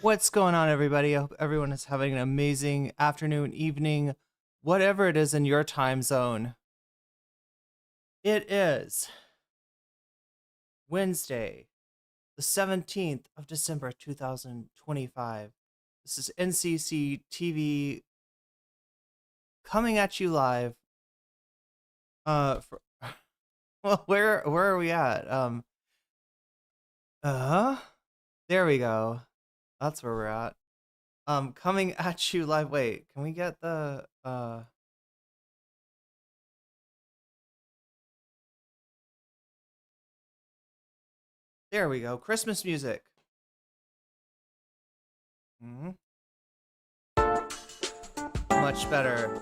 What's going on, everybody? I hope everyone is having an amazing afternoon, evening, whatever it is in your time zone. It is Wednesday, the 17th of December, 2025. This is NCC TV coming at you live. Well, where are we at? There we go. That's where we're at. Coming at you live. Wait, can we get the there we go. Christmas music. Much better.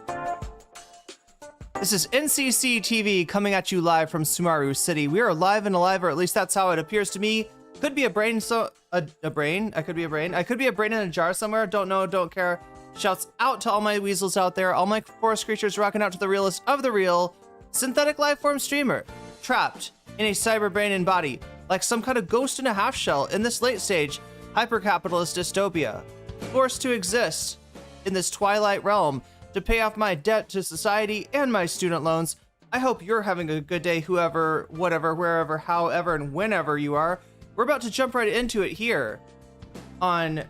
This is NCC TV coming at you live from Sumaru City. We are live and alive, or at least that's how it appears to me. Could be a brain, a brain. I could be a brain. I could be a brain in a jar somewhere. Don't know, don't care. Shouts out to all my weasels out there, all my forest creatures rocking out to the realest of the real. Synthetic lifeform streamer, trapped in a cyber brain and body, like some kind of ghost in a half shell in this late stage hyper-capitalist dystopia. Forced to exist in this twilight realm to pay off my debt to society and my student loans. I hope you're having a good day, whoever, whatever, wherever, however, and whenever you are. We're about to jump right into it here on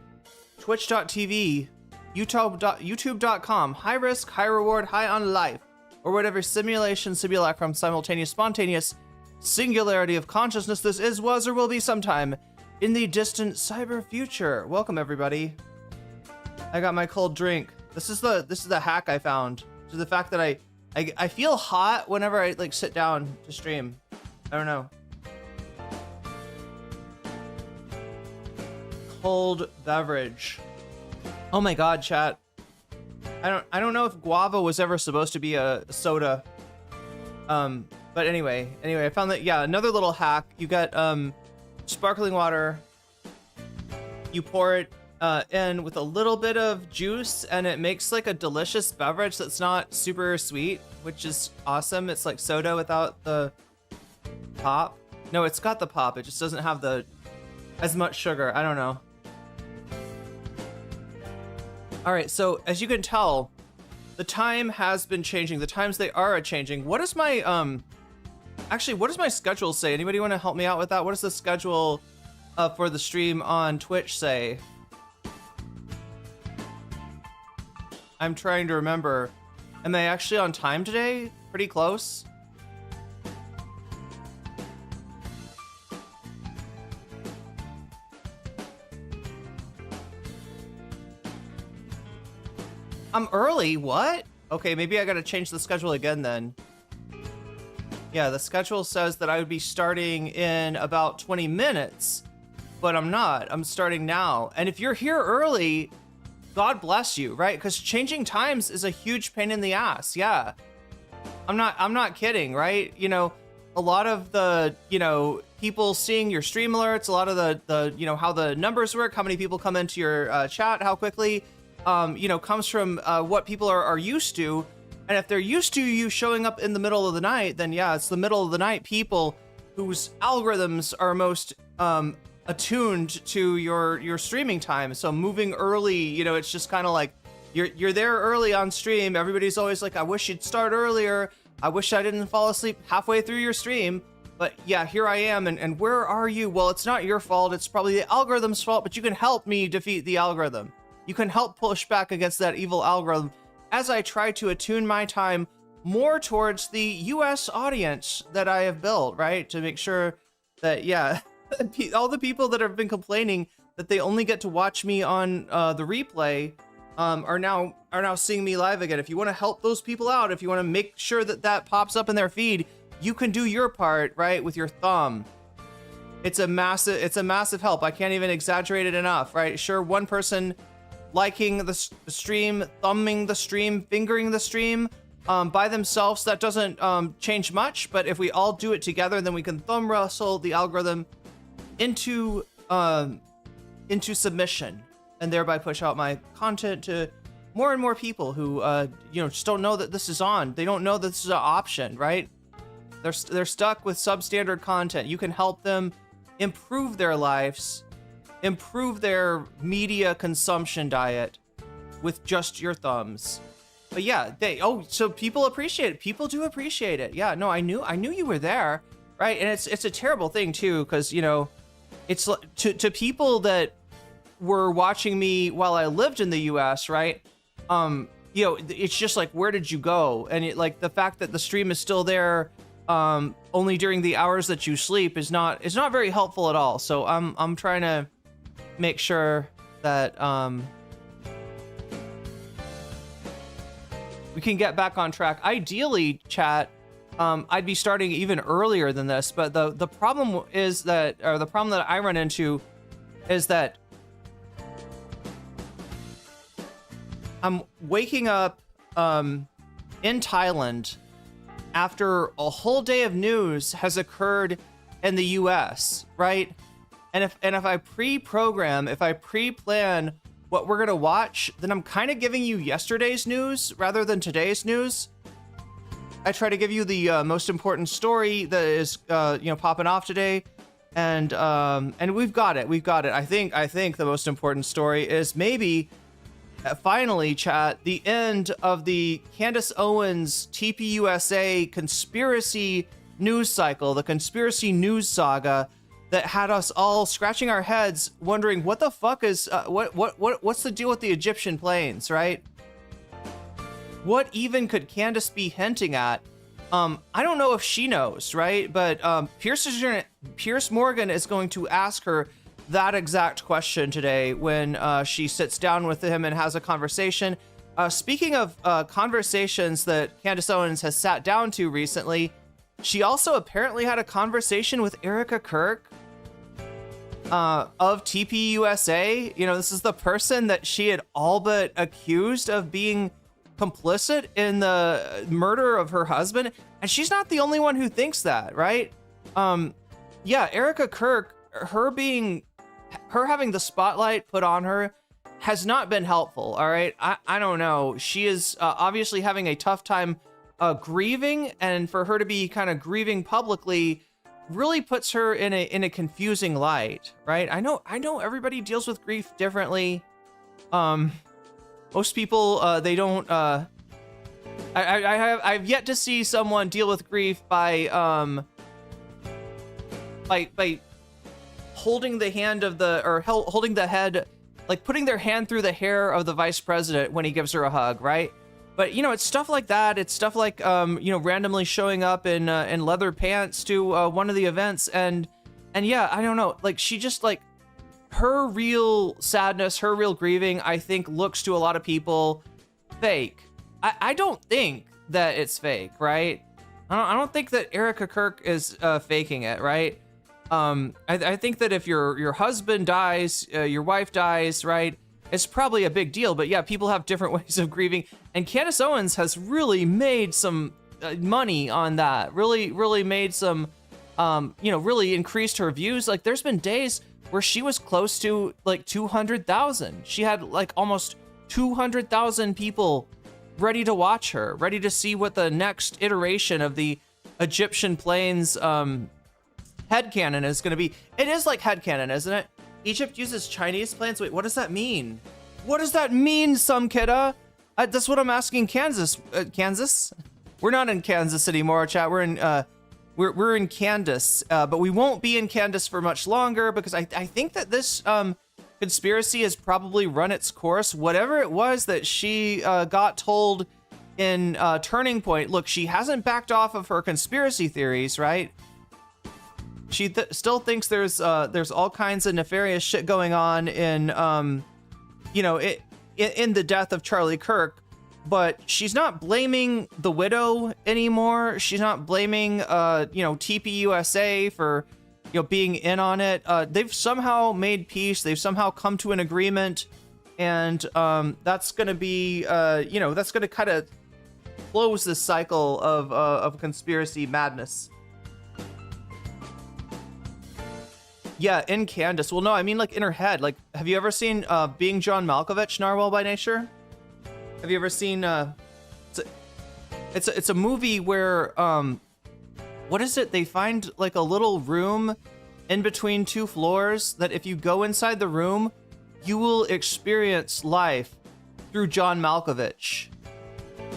twitch.tv, youtube.com, high risk, high reward, high on life, or whatever simulation, simulacrum, simultaneous, spontaneous singularity of consciousness this is, was, or will be sometime in the distant cyber future. Welcome, everybody. I got my cold drink. This is the hack I found, to the fact that I feel hot whenever I like sit down to stream. I don't know. Cold beverage. Oh my god, chat. I don't know if guava was ever supposed to be a soda. But anyway, I found that, yeah, another little hack. You get sparkling water. You pour it in with a little bit of juice, and it makes like a delicious beverage that's not super sweet, which is awesome. It's like soda without the pop. No, it's got the pop. It just doesn't have as much sugar. I don't know. All right, so as you can tell, the time has been changing. The times they are changing. What is my actually, what does my schedule say? Anybody want to help me out with that? What does the schedule for the stream on Twitch say? I'm trying to remember. Am I actually on time today? Pretty close. I'm early, what? Okay, maybe I gotta change the schedule again then. Yeah, the schedule says that I would be starting in about 20 minutes, but I'm not. I'm starting now. And if you're here early, God bless you, right? Because changing times is a huge pain in the ass. Yeah, I'm not kidding, right? You know, a lot of the, people seeing your stream alerts, a lot of the how the numbers work, how many people come into your chat, how quickly, comes from what people are used to. And if they're used to you showing up in the middle of the night, then yeah, it's the middle of the night people whose algorithms are most attuned to your streaming time. So moving early, it's just kind of like you're there early on stream. Everybody's always like, I wish you'd start earlier. I wish I didn't fall asleep halfway through your stream. But yeah, here I am. And where are you? Well, it's not your fault. It's probably the algorithm's fault, but you can help me defeat the algorithm. You can help push back against that evil algorithm as I try to attune my time more towards the US audience that I have built, right? To make sure that, yeah, all the people that have been complaining that they only get to watch me on the replay are now seeing me live again. If you want to help those people out, if you want to make sure that pops up in their feed, you can do your part, right, with your thumb. It's a massive help. I can't even exaggerate it enough, right? Sure, one person liking the stream, thumbing the stream, fingering the stream by themselves, that doesn't change much. But if we all do it together, then we can thumb wrestle the algorithm into submission, and thereby push out my content to more and more people who just don't know that this is on. They don't know that this is an option, right? They're stuck with substandard content. You can help them improve their lives improve their media consumption diet with just your thumbs. But yeah, so people appreciate it. People do appreciate it. Yeah, no, I knew you were there, right? And it's a terrible thing too, because it's to people that were watching me while I lived in the U.S., right? It's just like, where did you go? And like the fact that the stream is still there, only during the hours that you sleep is not very helpful at all. So I'm trying to make sure that we can get back on track. Ideally, chat, I'd be starting even earlier than this, but the problem is that, or the problem that I run into is that I'm waking up in Thailand after a whole day of news has occurred in the US, right? And if I pre-program, if I pre-plan what we're gonna watch, then I'm kind of giving you yesterday's news rather than today's news. I try to give you the most important story that is popping off today, and we've got it. I think the most important story is maybe finally, chat, the end of the Candace Owens TPUSA conspiracy news cycle, the conspiracy news saga that had us all scratching our heads, wondering what the fuck is what's the deal with the Egyptian planes, right? What even could Candace be hinting at? I don't know if she knows, right? But Piers Morgan is going to ask her that exact question today when she sits down with him and has a conversation. Speaking of conversations that Candace Owens has sat down to recently, she also apparently had a conversation with Erika Kirk of TPUSA. This is the person that she had all but accused of being complicit in the murder of her husband, and she's not the only one who thinks that, right? Erika Kirk, her having the spotlight put on her has not been helpful, all right? I don't know. She is obviously having a tough time grieving, and for her to be kind of grieving publicly really puts her in a confusing light, right? I know everybody deals with grief differently. Most people they don't I've yet to see someone deal with grief by holding the hand of holding the head, like putting their hand through the hair of the vice president when he gives her a hug, right? But it's stuff like that. It's stuff like randomly showing up in leather pants to one of the events, and yeah, I don't know. Like, she just, like, her real sadness, her real grieving, I think looks to a lot of people fake. I don't think that it's fake, right? I don't think that Erika Kirk is faking it, right? I think that if your husband dies, your wife dies, right, it's probably a big deal. But yeah, people have different ways of grieving, and Candace Owens has really made some money on that. Really made some, really increased her views. Like, there's been days where she was close to like 200,000. She had like almost 200,000 people ready to watch her, ready to see what the next iteration of the Egyptian planes headcanon is going to be. It is like headcanon, isn't it? Egypt uses Chinese planes. Wait, what does that mean? What does that mean, some kidda? That's what I'm asking Kansas. Kansas? We're not in Kansas anymore, chat. We're in we're in Candace, but we won't be in Candace for much longer, because I think that this conspiracy has probably run its course. Whatever it was that she got told in Turning Point. Look, she hasn't backed off of her conspiracy theories, right? She still thinks there's all kinds of nefarious shit going on in in the death of Charlie Kirk, but she's not blaming the widow anymore. She's not blaming TPUSA for being in on it. They've somehow made peace. They've somehow come to an agreement, and that's gonna be that's gonna kind of close this cycle of conspiracy madness. Yeah, in Candace. Well, no, I mean, like, in her head. Like, have you ever seen Being John Malkovich, Narwhal by Nature? Have you ever seen it's a movie where what is it? They find like a little room in between two floors that if you go inside the room, you will experience life through John Malkovich.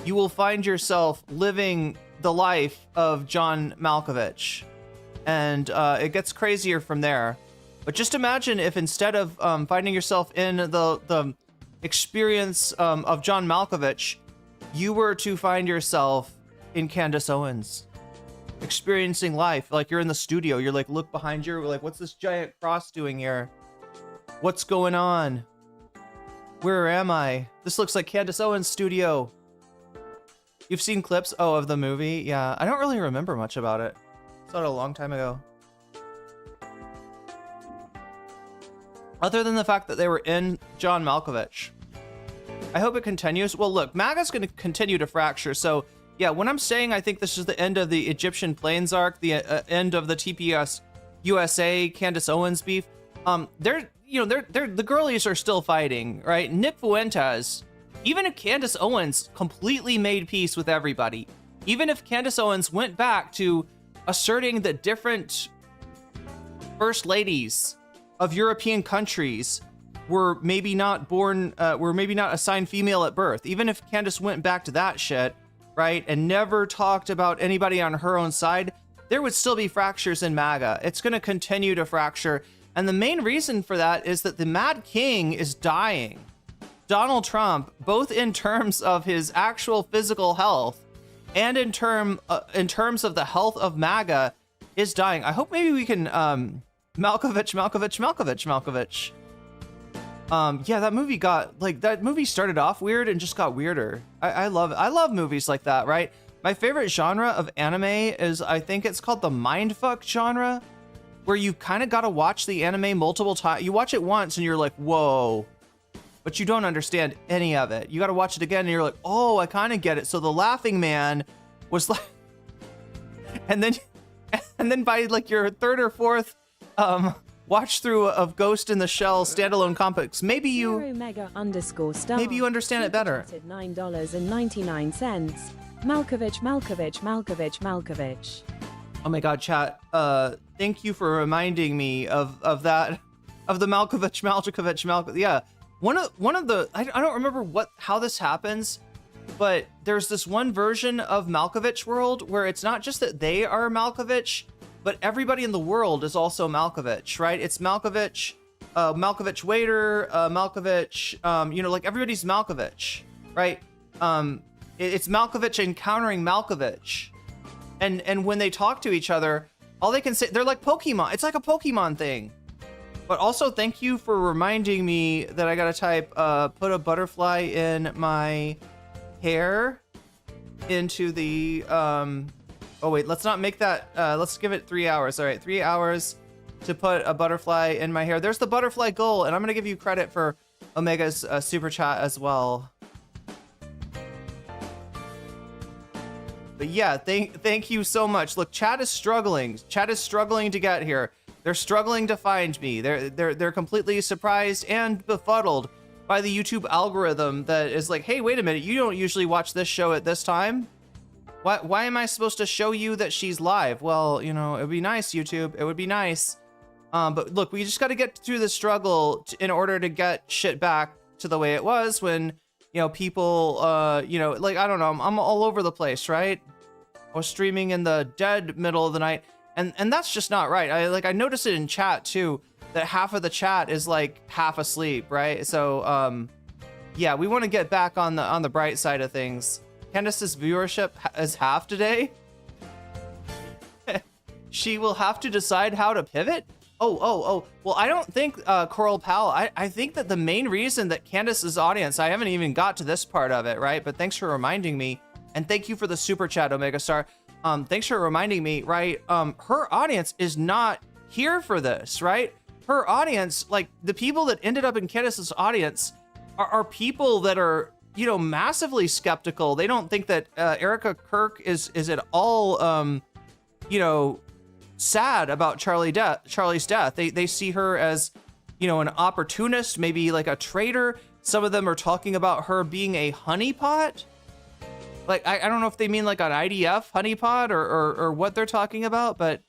You will find yourself living the life of John Malkovich. And it gets crazier from there. But just imagine if instead of finding yourself in the experience of John Malkovich, you were to find yourself in Candace Owens, experiencing life. Like you're in the studio, you're like, look behind you, like, what's this giant cross doing here? What's going on? Where am I? This looks like Candace Owens' studio. You've seen clips, of the movie? Yeah, I don't really remember much about it. I saw it a long time ago. Other than the fact that they were in John Malkovich. I hope it continues. Well, look, MAGA's going to continue to fracture. So, yeah, when I'm saying I think this is the end of the Egyptian Plains arc, the end of the TPUSA Candace Owens beef, the girlies are still fighting, right? Nick Fuentes, even if Candace Owens completely made peace with everybody, even if Candace Owens went back to asserting that different first ladies of European countries were maybe not assigned female at birth, even if Candace went back to that shit, right, and never talked about anybody on her own side, there would still be fractures in MAGA. It's going to continue to fracture. And the main reason for that is that the Mad King is dying. Donald Trump, both in terms of his actual physical health and in terms of the health of MAGA, is dying. I hope maybe we can Malkovich. Yeah, that movie started off weird and just got weirder. I love movies like that, right? My favorite genre of anime is, I think it's called the mindfuck genre, where you kind of got to watch the anime multiple times. You watch it once and you're like, whoa, but you don't understand any of it. You got to watch it again and you're like, oh, I kind of get it. So the Laughing Man was like, and then by like your third or fourth watch through of Ghost in the Shell standalone comics, maybe you understand it better. $9.99. Malkovich. Oh my God, chat. Thank you for reminding me of the Malkovich. Yeah, one of the I don't remember how this happens, but there's this one version of Malkovich World where it's not just that they are Malkovich, but everybody in the world is also Malkovich, right? It's Malkovich, Malkovich waiter, Malkovich, like everybody's Malkovich, right? It's Malkovich encountering Malkovich. And when they talk to each other, all they can say, they're like Pokemon. It's like a Pokemon thing. But also, thank you for reminding me that I gotta type, put a butterfly in my hair into the, oh wait, let's not make that, let's give it 3 hours. All right, 3 hours to put a butterfly in my hair. There's the butterfly goal, and I'm gonna give you credit for Omega's super chat as well. But yeah, thank you so much. Look, chat is struggling. Chat is struggling to get here. They're struggling to find me. They're completely surprised and befuddled by the YouTube algorithm that is like, hey, wait a minute, you don't usually watch this show at this time. Why am I supposed to show you that she's live? Well, it would be nice, YouTube. It would be nice. But look, we just got to get through the struggle in order to get shit back to the way it was when, people, like, I don't know, I'm all over the place, right? I was streaming in the dead middle of the night, and that's just not right. I noticed it in chat too, that half of the chat is like half asleep, right? So, yeah, we want to get back on the bright side of things. Candace's viewership is half today. She will have to decide how to pivot. Oh. Well, I don't think, Coral Pal, I think that the main reason that Candace's audience, I haven't even got to this part of it, right? But thanks for reminding me. And thank you for the super chat, Omega Star. Thanks for reminding me, right? Her audience is not here for this, right? Her audience, like the people that ended up in Candace's audience are people that are, massively skeptical. They don't think that Erika Kirk is at all, sad about Charlie's death. They see her as, an opportunist, maybe like a traitor. Some of them are talking about her being a honeypot. Like, I don't know if they mean like an IDF honeypot or what they're talking about, but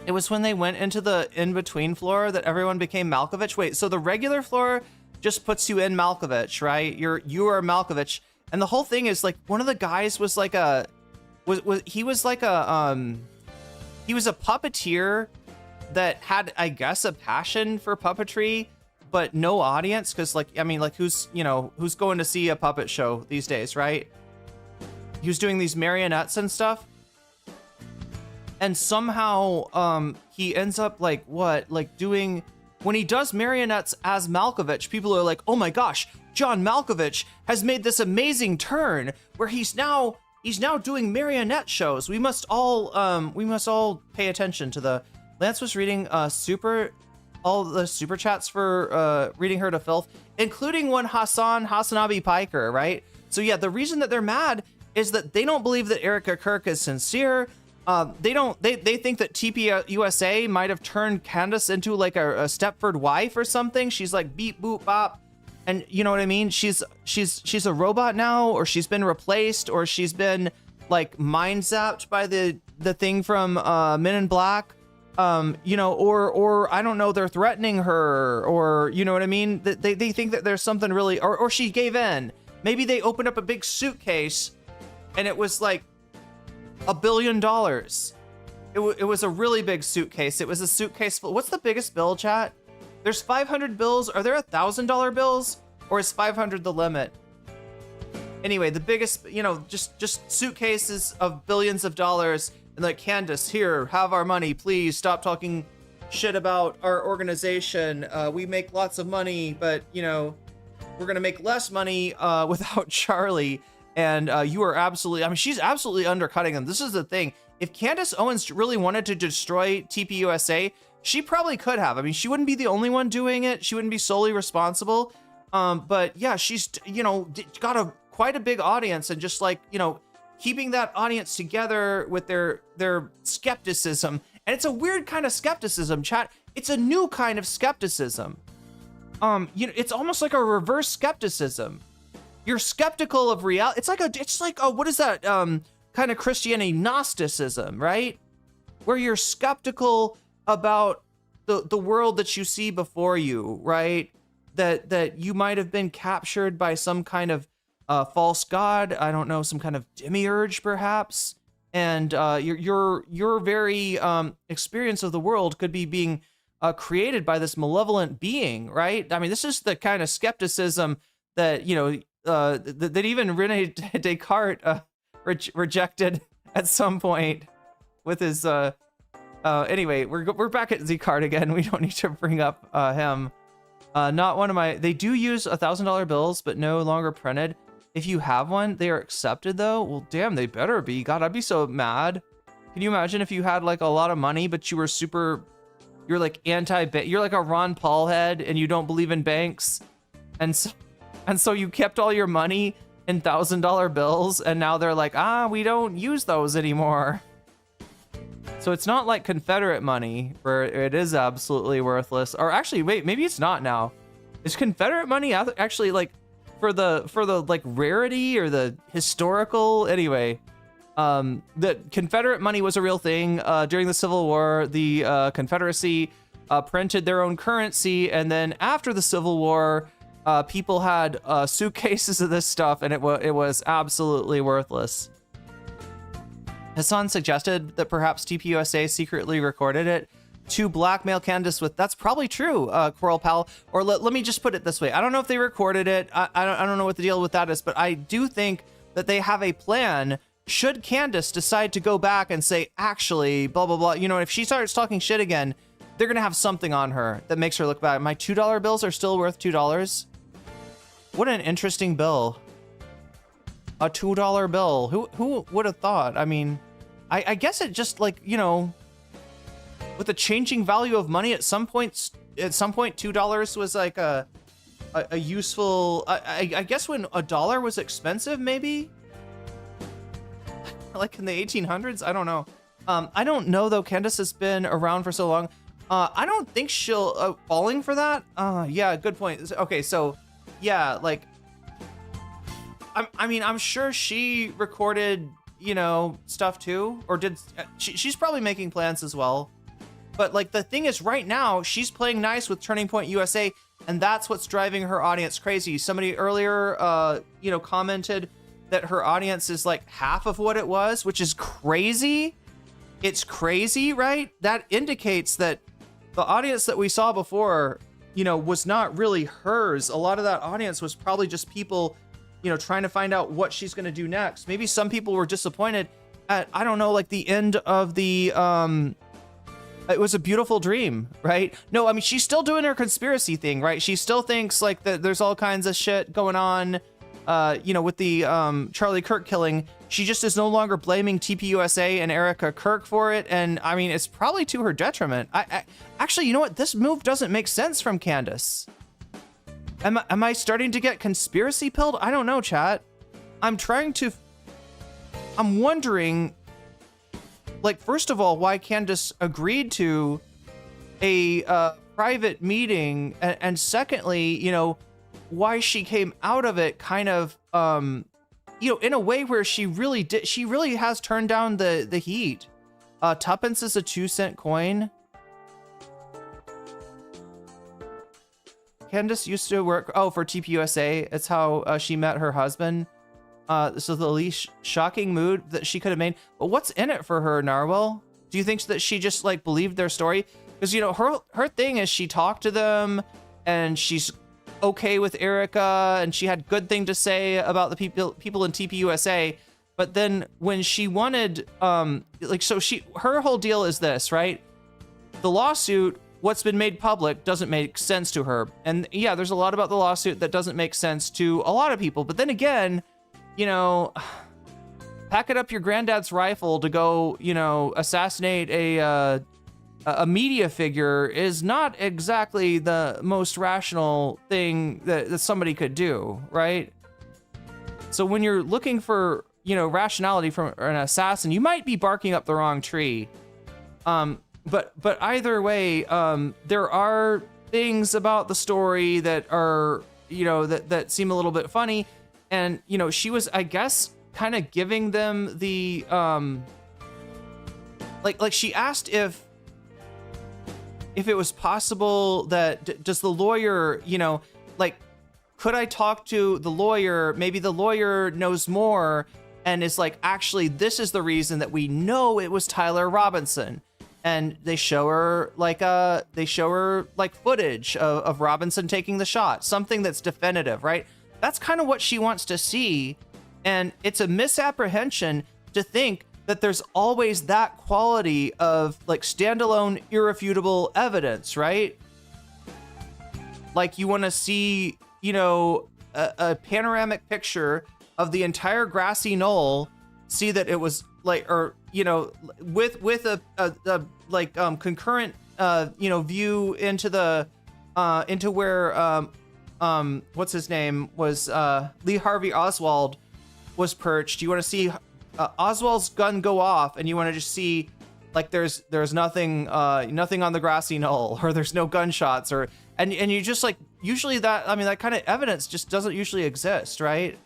It was when they went into the in-between floor that everyone became Malkovich. Wait, so the regular floor just puts you in Malkovich, right? You are Malkovich. And the whole thing is like one of the guys was like he was a puppeteer that had, I guess, a passion for puppetry, but no audience. Cause like, I mean, like who's going to see a puppet show these days, right? He was doing these marionettes and stuff. And somehow he ends up like doing, when he does marionettes as Malkovich, people are like, oh my gosh, John Malkovich has made this amazing turn where he's now doing marionette shows. We must all pay attention to the. Lance was reading all the super chats for reading her to filth, including one Hasanabi Piker, right? So yeah, the reason that they're mad is that they don't believe that Erika Kirk is sincere. They think that TPUSA might have turned Candace into like a Stepford wife or something. She's like beep boop bop, and you know what I mean. She's a robot now, or she's been replaced, or she's been like mind zapped by the thing from Men in Black. Or I don't know. They're threatening her, or you know what I mean. They think that there's something really, or she gave in. Maybe they opened up a big suitcase, and it was like $1 billion. It was a really big suitcase. It was a suitcase full. What's the biggest bill, chat? There's 500 bills. Are there $1,000 bills, or is 500 the limit? Anyway, the biggest, just suitcases of billions of dollars. And like, Candace, here, have our money, please. Stop talking shit about our organization. We make lots of money, but we're gonna make less money without Charlie. And you are absolutely, I mean, she's absolutely undercutting them. This is the thing. If Candace Owens really wanted to destroy TPUSA, she probably could have. I mean, she wouldn't be the only one doing it. She wouldn't be solely responsible. But yeah, she's, got quite a big audience, and just like, keeping that audience together with their skepticism. And it's a weird kind of skepticism, chat. It's a new kind of skepticism. It's almost like a reverse skepticism. You're skeptical of reality. It's like what is that kind of Christianity, Gnosticism, right? Where you're skeptical about the world that you see before you, right? That you might have been captured by some kind of false god. I don't know, some kind of demiurge, perhaps. And your very experience of the world could be being created by this malevolent being, right? I mean, this is the kind of skepticism that that even Rene Descartes rejected at some point with his. Anyway, we're back at Descartes again. We don't need to bring up him. Not one of my. They do use $1,000 bills, but no longer printed. If you have one, they are accepted though. Well, damn, they better be. God, I'd be so mad. Can you imagine if you had like a lot of money, but you're like you're like a Ron Paul head, and you don't believe in banks, and so you kept all your money in $1,000 bills, and now they're like, we don't use those anymore. So it's not like Confederate money where it is absolutely worthless. Or actually, wait, maybe it's not now. Is Confederate money actually like for the like rarity or the historical? Anyway, the Confederate money was a real thing during the Civil War. The Confederacy printed their own currency, and then after the Civil War, people had suitcases of this stuff, and it was absolutely worthless. Hassan suggested that perhaps TPUSA secretly recorded it to blackmail Candace with. That's probably true, Coral Pal. Or let me just put it this way. I don't know if they recorded it. I don't know what the deal with that is, but I do think that they have a plan should Candace decide to go back and say, actually, blah, blah, blah. If she starts talking shit again, they're going to have something on her that makes her look bad. My $2 bills are still worth $2. What an interesting bill. A $2 bill. Who would have thought? I mean, I guess it just like, with the changing value of money at some point, $2 was like a useful, I guess when $1 was expensive, maybe like in the 1800s. I don't know. I don't know though. Candace has been around for so long. I don't think she'll falling for that. Yeah, good point. Okay, so yeah, like I'm sure she recorded, stuff too, or she's probably making plans as well. But like the thing is, right now she's playing nice with Turning Point USA, and that's what's driving her audience crazy. Somebody earlier, commented that her audience is like half of what it was, which is crazy. It's crazy, right? That indicates that the audience that we saw before, was not really hers. A lot of that audience was probably just people, trying to find out what she's going to do next. Maybe some people were disappointed at, I don't know, like the end of the, It Was a Beautiful Dream, right? No, I mean, she's still doing her conspiracy thing, right? She still thinks like that there's all kinds of shit going on, with the Charlie Kirk killing. She just is no longer blaming TPUSA and Erika Kirk for it. And I mean, it's probably to her detriment. I actually, you know what? This move doesn't make sense from Candace. Am I starting to get conspiracy pilled? I don't know, chat. I'm wondering, like, first of all, why Candace agreed to a private meeting, and secondly, why she came out of it kind of, in a way where she really has turned down the heat. Tuppence is a 2-cent coin. Candace used to work, for TPUSA. It's how she met her husband. So the least shocking move that she could have made. But what's in it for her, Narwhal? Do you think that she just like believed their story? Because her thing is she talked to them, and she's okay with Erika, and she had good thing to say about the people in TPUSA. But then when she wanted, her whole deal is this, right? The lawsuit, what's been made public, doesn't make sense to her. And yeah, there's a lot about the lawsuit that doesn't make sense to a lot of people. But then again, packing up your granddad's rifle to go, assassinate a media figure is not exactly the most rational thing that somebody could do, right? So when you're looking for, rationality from an assassin, you might be barking up the wrong tree. But either way, there are things about the story that are, that seem a little bit funny. And, she was, I guess, kind of giving them the, like she asked if it was possible that, does the lawyer, could I talk to the lawyer? Maybe the lawyer knows more and is like, actually, this is the reason that we know it was Tyler Robinson. And they show her footage of Robinson taking the shot, something that's definitive, right? That's kind of what she wants to see. And it's a misapprehension to think that there's always that quality of like standalone, irrefutable evidence, right? Like you want to see, a panoramic picture of the entire grassy knoll, see that it was like, or, with a concurrent, view into the, into where, what's his name was, Lee Harvey Oswald was perched. You want to see Oswald's gun go off, and you want to just see like there's nothing nothing on the grassy knoll, or there's no gunshots, or and you just like, usually that, I mean, that kind of evidence just doesn't usually exist, right?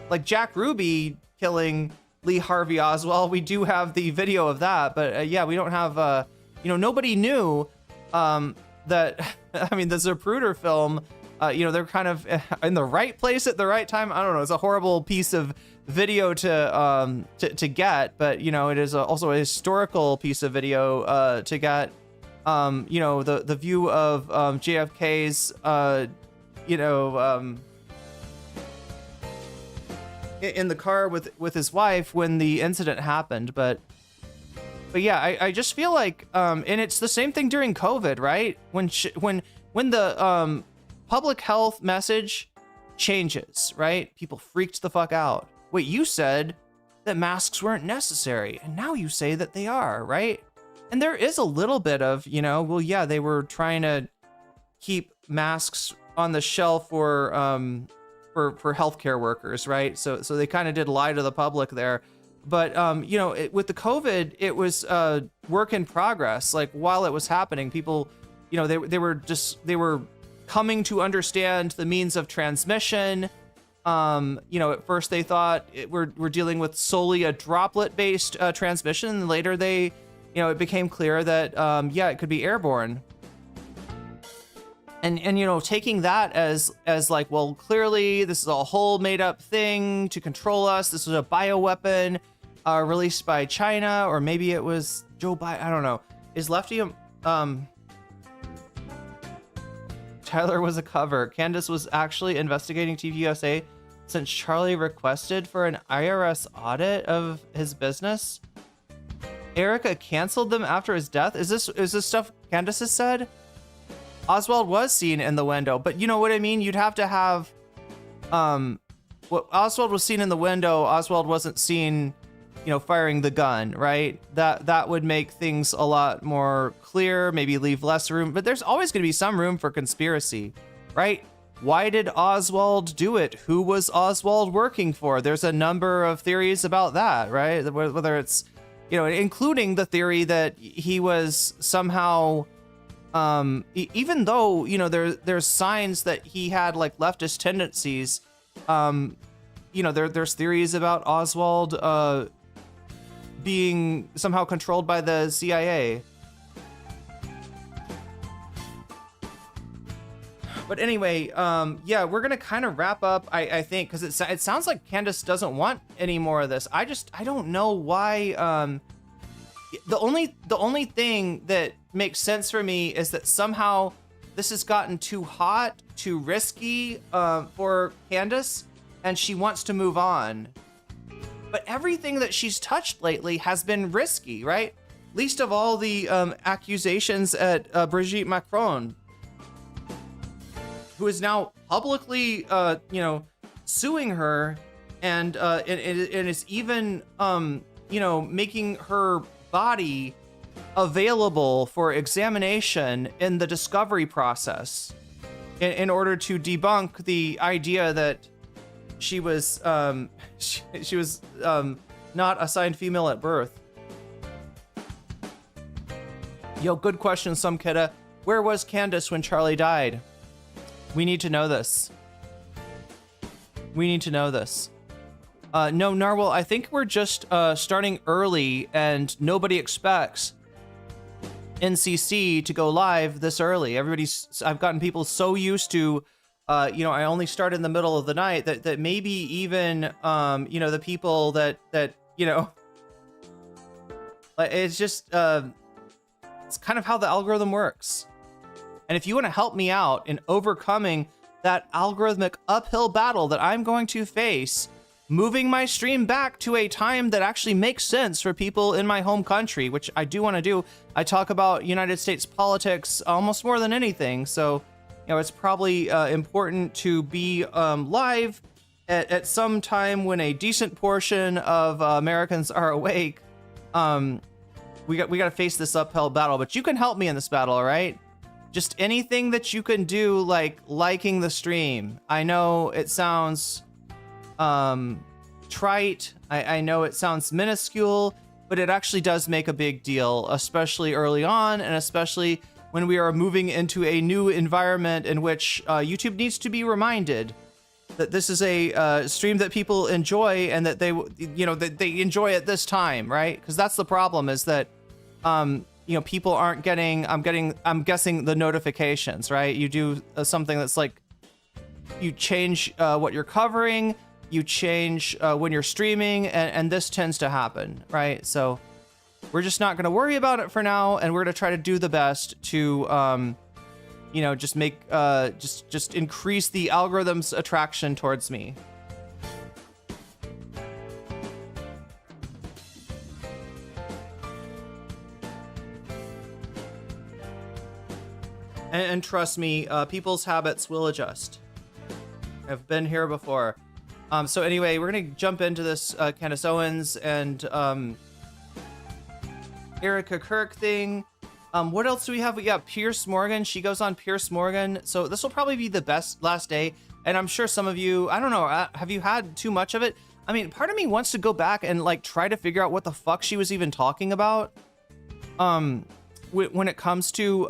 Like Jack Ruby killing Lee Harvey Oswald, we do have the video of that, but yeah, we don't have nobody knew that I mean, the Zapruder film, they're kind of in the right place at the right time. I don't know. It's a horrible piece of video to get, but it is also a historical piece of video to get. The view of JFK's in the car with his wife when the incident happened, but yeah, I just feel like and it's the same thing during COVID, right? When the public health message changes, right? People freaked the fuck out. Wait, you said that masks weren't necessary, and now you say that they are, right? And there is a little bit of, well, yeah, they were trying to keep masks on the shelf for healthcare workers, right? So they kind of did lie to the public there. But with the COVID, it was work in progress. Like while it was happening, people, they were coming to understand the means of transmission. At first they thought we're dealing with solely a droplet-based transmission, and later they it became clear that, yeah, it could be airborne. And taking that as like, well, clearly this is a whole made up thing to control us. This was a bioweapon released by China, or maybe it was Joe Biden. I don't know. Is Lefty Tyler was a cover. Candace was actually investigating TPUSA since Charlie requested for an IRS audit of his business. Erika canceled them after his death. Is this stuff Candace has said? Oswald was seen in the window, but you know what I mean? You'd have to have, what Oswald was seen in the window, Oswald wasn't seen, firing the gun, right? That would make things a lot more clear, maybe leave less room, but there's always going to be some room for conspiracy, right? Why did Oswald do it? Who was Oswald working for? There's a number of theories about that, right? Whether it's, including the theory that he was somehow, even though, there's signs that he had like leftist tendencies, there's theories about Oswald being somehow controlled by the CIA. But anyway, yeah, we're gonna kind of wrap up, I think, because it sounds like Candace doesn't want any more of this. I don't know why. The only thing that makes sense for me is that somehow this has gotten too hot, too risky for Candace, and she wants to move on. But everything that she's touched lately has been risky, right? Least of all the accusations at Brigitte Macron, who is now publicly, suing her, and is even, making her body available for examination in the discovery process, in order to debunk the idea that she was, she was not assigned female at birth. Yo, good question, some kidda. Where was Candace when Charlie died? We need to know this. We need to know this. No, Narwhal, I think we're just starting early, and nobody expects NCC to go live this early. I've gotten people so used to, I only start in the middle of the night that maybe even, the people that, it's just, it's kind of how the algorithm works. And if you want to help me out in overcoming that algorithmic uphill battle that I'm going to face, moving my stream back to a time that actually makes sense for people in my home country, which I do want to do. I talk about United States politics almost more than anything, so it's probably important to be live at some time when a decent portion of Americans are awake. We got to face this uphill battle, but you can help me in this battle, all right? Just anything that you can do, like liking the stream. I know it sounds trite. I know it sounds minuscule, but it actually does make a big deal, especially early on, and especially when we are moving into a new environment in which YouTube needs to be reminded that this is a stream that people enjoy, and that they enjoy at this time, right? Because that's the problem, is that people aren't getting, I'm guessing, the notifications, right? You do something that's like, you change what you're covering, you change when you're streaming, and this tends to happen, right? So we're just not going to worry about it for now, and we're going to try to do the best to, just make, just increase the algorithm's attraction towards me. And trust me, people's habits will adjust. I've been here before. So anyway, we're going to jump into this Candace Owens and Erika Kirk thing. What else do we have? We got Piers Morgan. She goes on Piers Morgan. So this will probably be the last day. And I'm sure some of you, I don't know, have you had too much of it? I mean, part of me wants to go back and like try to figure out what the fuck she was even talking about. When it comes to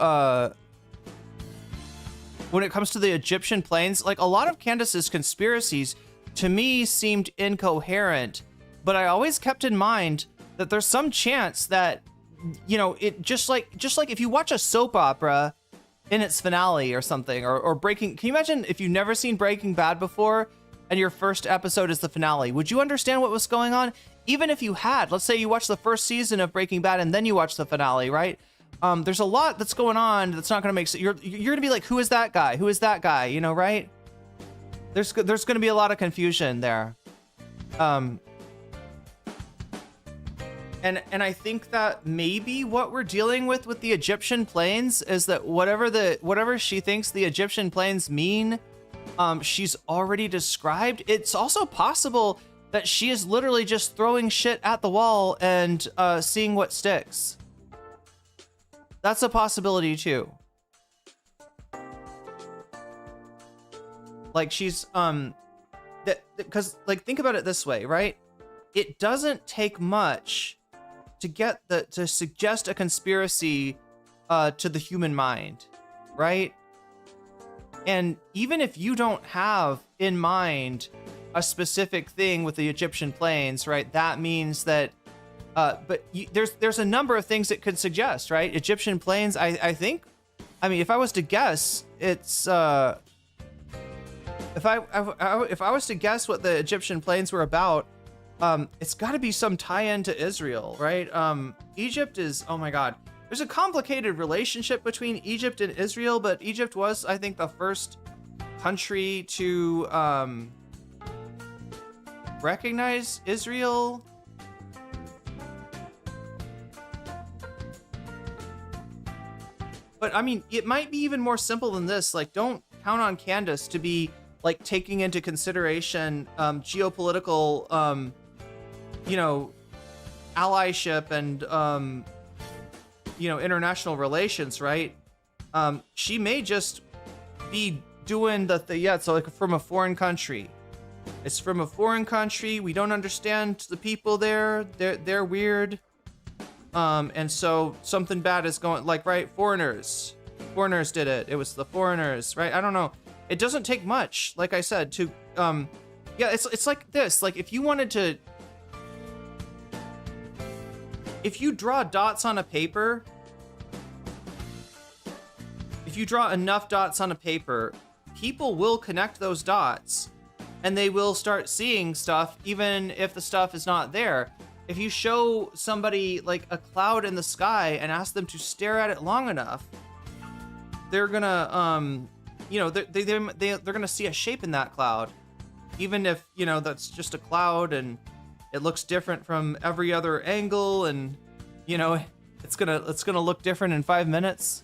the Egyptian planes, like a lot of Candace's conspiracies to me seemed incoherent, but I always kept in mind that there's some chance that it just like if you watch a soap opera in its finale or something, or Breaking, can you imagine if you've never seen Breaking Bad before and your first episode is the finale? Would you understand what was going on? Even if you had, let's say you watch the first season of Breaking Bad and then you watch the finale, right? There's a lot that's going on that's not going to make sense. You're going to be like, who is that guy? Who is that guy? Right? There's going to be a lot of confusion there. And I think that maybe what we're dealing with the Egyptian plains is that whatever she thinks the Egyptian plains mean, she's already described. It's also possible that she is literally just throwing shit at the wall and seeing what sticks. That's a possibility too. Like she's because like think about it this way, right? It doesn't take much to suggest a conspiracy to the human mind, right? And even if you don't have in mind a specific thing with the Egyptian plains, right? That means that there's a number of things it could suggest, right? Egyptian plains, I think, I mean, if I was to guess, it's if I was to guess what the Egyptian plains were about, it's got to be some tie-in to Israel, right? Egypt is, oh my God, there's a complicated relationship between Egypt and Israel, but Egypt was, I think, the first country to recognize Israel. But I mean, it might be even more simple than this. Like, don't count on Candace to be like taking into consideration geopolitical, allyship and international relations, right? She may just be doing so like from a foreign country. It's from a foreign country. We don't understand the people there. They're weird. And so something bad is going, like, right? Foreigners did it. It was the foreigners, right? I don't know. It doesn't take much, like I said, to, it's like this. Like, if you draw dots on a paper, if you draw enough dots on a paper, people will connect those dots and they will start seeing stuff even if the stuff is not there. If you show somebody like a cloud in the sky and ask them to stare at it long enough, they're gonna, they're gonna see a shape in that cloud, even if that's just a cloud and it looks different from every other angle, and it's gonna look different in 5 minutes.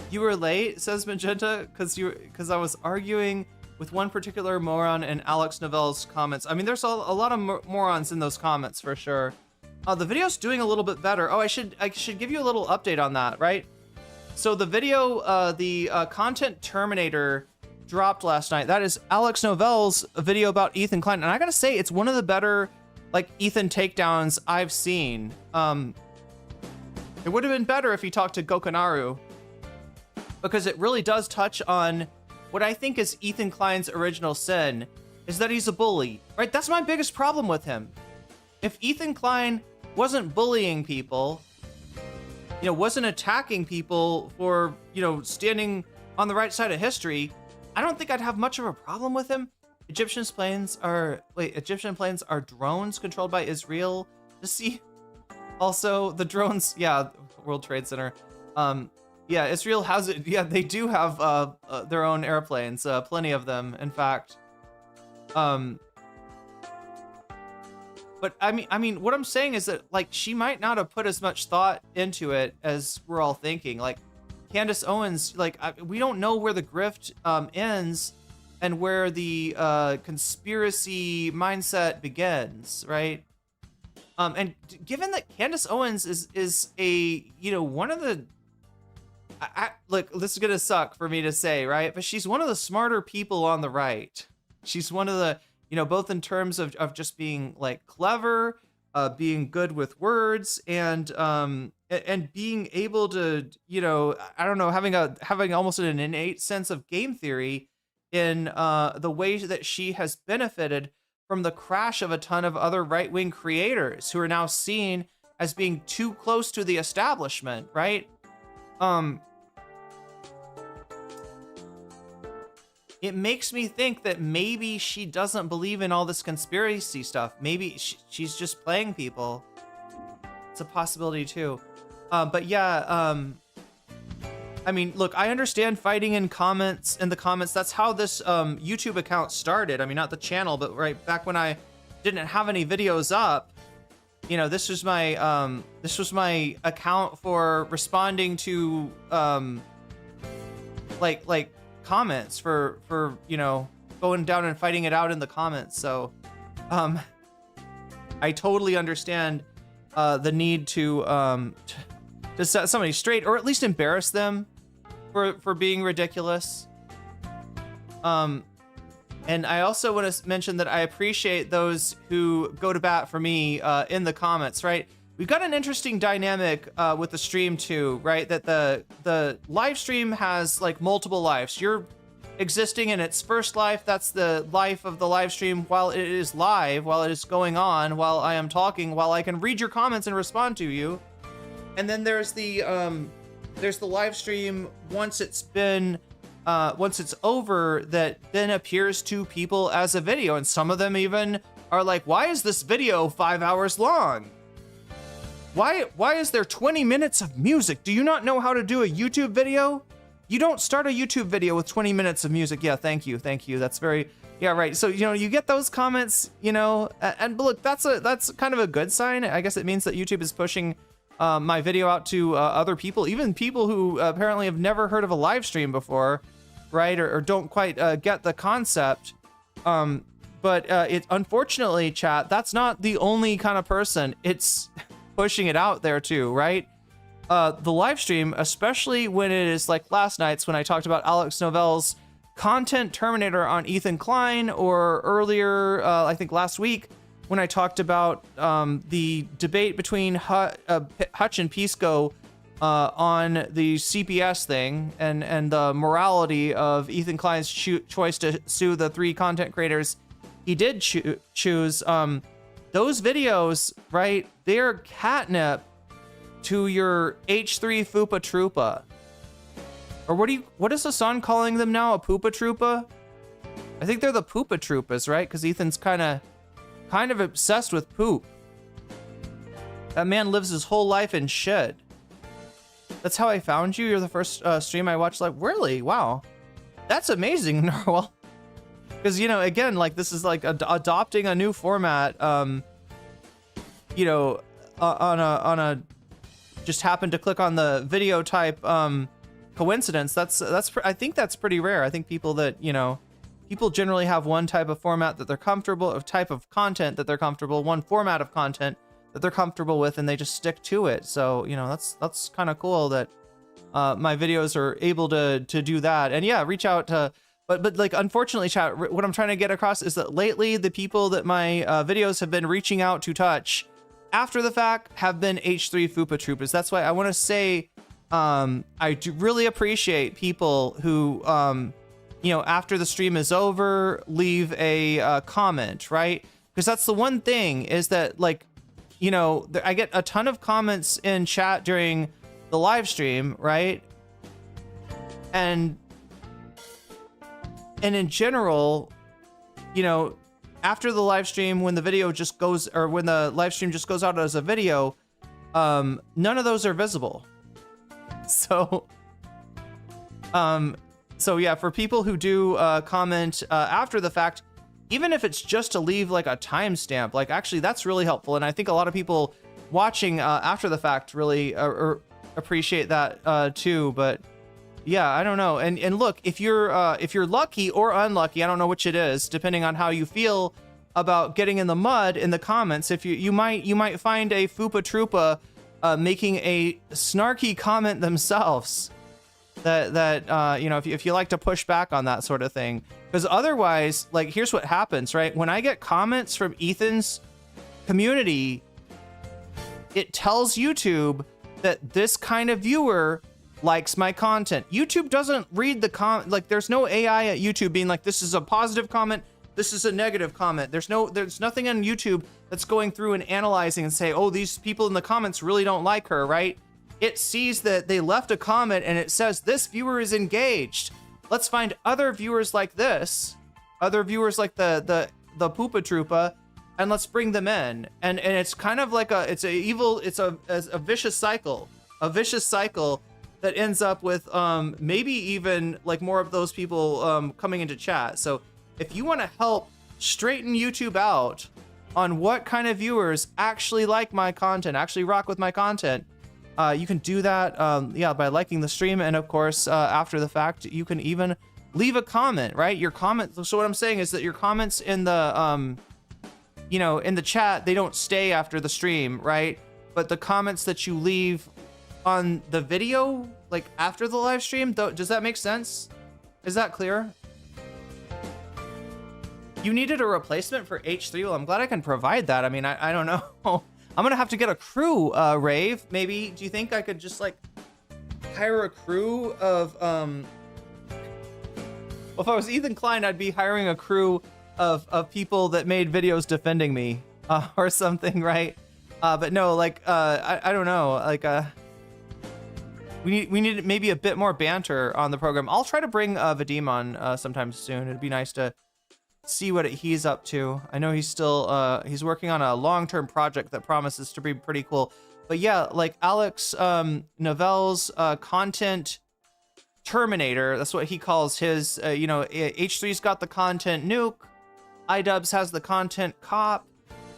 You were late, says Magenta, because I was arguing with one particular moron in Alex Novell's comments. I mean, there's a lot of morons in those comments for sure. The video's doing a little bit better. Oh, I should give you a little update on that, right? So the video, the Content Terminator dropped last night. That is Alex Novell's video about Ethan Klein, and I gotta say, it's one of the better like Ethan takedowns I've seen. It would have been better if he talked to Gokanaru, because it really does touch on what I think is Ethan Klein's original sin, is that he's a bully, right? That's my biggest problem with him. If Ethan Klein wasn't bullying people, wasn't attacking people for, standing on the right side of history, I don't think I'd have much of a problem with him. Egyptian planes are drones controlled by Israel. To see, also the drones, World Trade Center. Yeah, Israel has it. Yeah, they do have their own airplanes, plenty of them, in fact. But I mean, what I'm saying is that like she might not have put as much thought into it as we're all thinking. Like Candace Owens, like we don't know where the grift ends and where the conspiracy mindset begins, right? And given that Candace Owens is a one of the look, this is gonna suck for me to say, right? But she's one of the smarter people on the right. She's one of the, both in terms of just being like clever, being good with words, and being able to, I don't know, having almost an innate sense of game theory in the ways that she has benefited from the crash of a ton of other right-wing creators who are now seen as being too close to the establishment, right? It makes me think that maybe she doesn't believe in all this conspiracy stuff. Maybe she's just playing people. It's a possibility too. But yeah, I mean, look, I understand fighting in the comments. That's how this YouTube account started. I mean, not the channel, but right back when I didn't have any videos up, you know, this was my account for responding to like comments for you know, going down and fighting it out in the comments. So I totally understand the need to set somebody straight, or at least embarrass them for being ridiculous. And I also want to mention that I appreciate those who go to bat for me in the comments, right? We've got an interesting dynamic with the stream too, right? That the live stream has like multiple lives. You're existing in its first life. That's the life of the live stream while it is live, while it is going on, while I am talking, while I can read your comments and respond to you. And then there's the live stream once it's over, that then appears to people as a video. And some of them even are like, why is this video 5 hours long? Why is there 20 minutes of music? Do you not know how to do a YouTube video? You don't start a YouTube video with 20 minutes of music. Yeah, thank you. That's very, yeah, right. So, you know, you get those comments, you know, and look, that's kind of a good sign. I guess it means that YouTube is pushing my video out to other people, even people who apparently have never heard of a live stream before, right? Or don't quite get the concept. But it, unfortunately, chat, that's not the only kind of person. It's pushing it out there too, right? The live stream, especially when it is like last night's when I talked about Alex Novell's content terminator on Ethan Klein, or earlier, I think last week, when I talked about the debate between Hutch and Pisco on the CPS thing, and the morality of Ethan Klein's choice to sue the 3 content creators he did choose. Those videos, right, they're catnip to your H3 Fupa Troopa. Or what is Hassan calling them now? A Poopa Troopa? I think they're the Poopa Troopas, right? Because Ethan's kind of obsessed with poop. That man lives his whole life in shit. That's how I found you. You're the first stream I watched. Like, really? Wow. That's amazing, Narwhal. Because, you know, again, like, this is like adopting a new format, you know, on a just happened to click on the video type coincidence. I think that's pretty rare. I think people that, you know, people generally have one type of format that they're comfortable, a type of content that they're comfortable, one format of content that they're comfortable with, and they just stick to it. So, you know, that's kind of cool that my videos are able to do that. And yeah, reach out to, but like, unfortunately, chat, what I'm trying to get across is that lately the people that my videos have been reaching out to touch after the fact have been H3 Fupa Troopers. That's why I want to say I do really appreciate people who, you know, after the stream is over, leave a comment, right? Because that's the one thing, is that, like, you know, I get a ton of comments in chat during the live stream, right? And in general, you know, after the live stream, when the video just goes, or when the live stream just goes out as a video, none of those are visible. So yeah, for people who do comment after the fact, even if it's just to leave like a timestamp, like, actually that's really helpful. And I think a lot of people watching after the fact really appreciate that too. But yeah, I don't know. And look, if you're lucky or unlucky, I don't know which it is, depending on how you feel about getting in the mud in the comments. If you might find a Fupa Troopa making a snarky comment themselves, that you know, if you like to push back on that sort of thing, because otherwise, like, here's what happens, right? When I get comments from Ethan's community, it tells YouTube that this kind of viewer likes my content. YouTube doesn't read the like, there's no AI at YouTube being like, this is a positive comment, this is a negative comment. There's nothing on YouTube that's going through and analyzing and say, oh, these people in the comments really don't like her, right? It sees that they left a comment and it says, this viewer is engaged. Let's find other viewers like this, other viewers like the Poopa Troopa, and let's bring them in. And it's kind of like it's a vicious cycle, that ends up with maybe even like more of those people coming into chat. So if you want to help straighten YouTube out on what kind of viewers actually like my content, actually rock with my content, you can do that by liking the stream. And of course, after the fact, you can even leave a comment, right? Your comment. So what I'm saying is that your comments in the in the chat, they don't stay after the stream, right? But the comments that you leave on the video, like after the live stream, does that make sense? Is that clear? You needed a replacement for H3. Well, I'm glad I can provide that. I mean, I don't know. I'm gonna have to get a crew, Rave. Maybe. Do you think I could just like hire a crew of well, if I was Ethan Klein, I'd be hiring a crew of people that made videos defending me, or something, right? But no, like I don't know, like we need maybe a bit more banter on the program. I'll try to bring Vadim on sometime soon. It'd be nice to see what he's up to. I know he's still he's working on a long-term project that promises to be pretty cool. But yeah, like Alex Novell's content Terminator, that's what he calls his. H3's got the content nuke, iDubbbz has the content cop,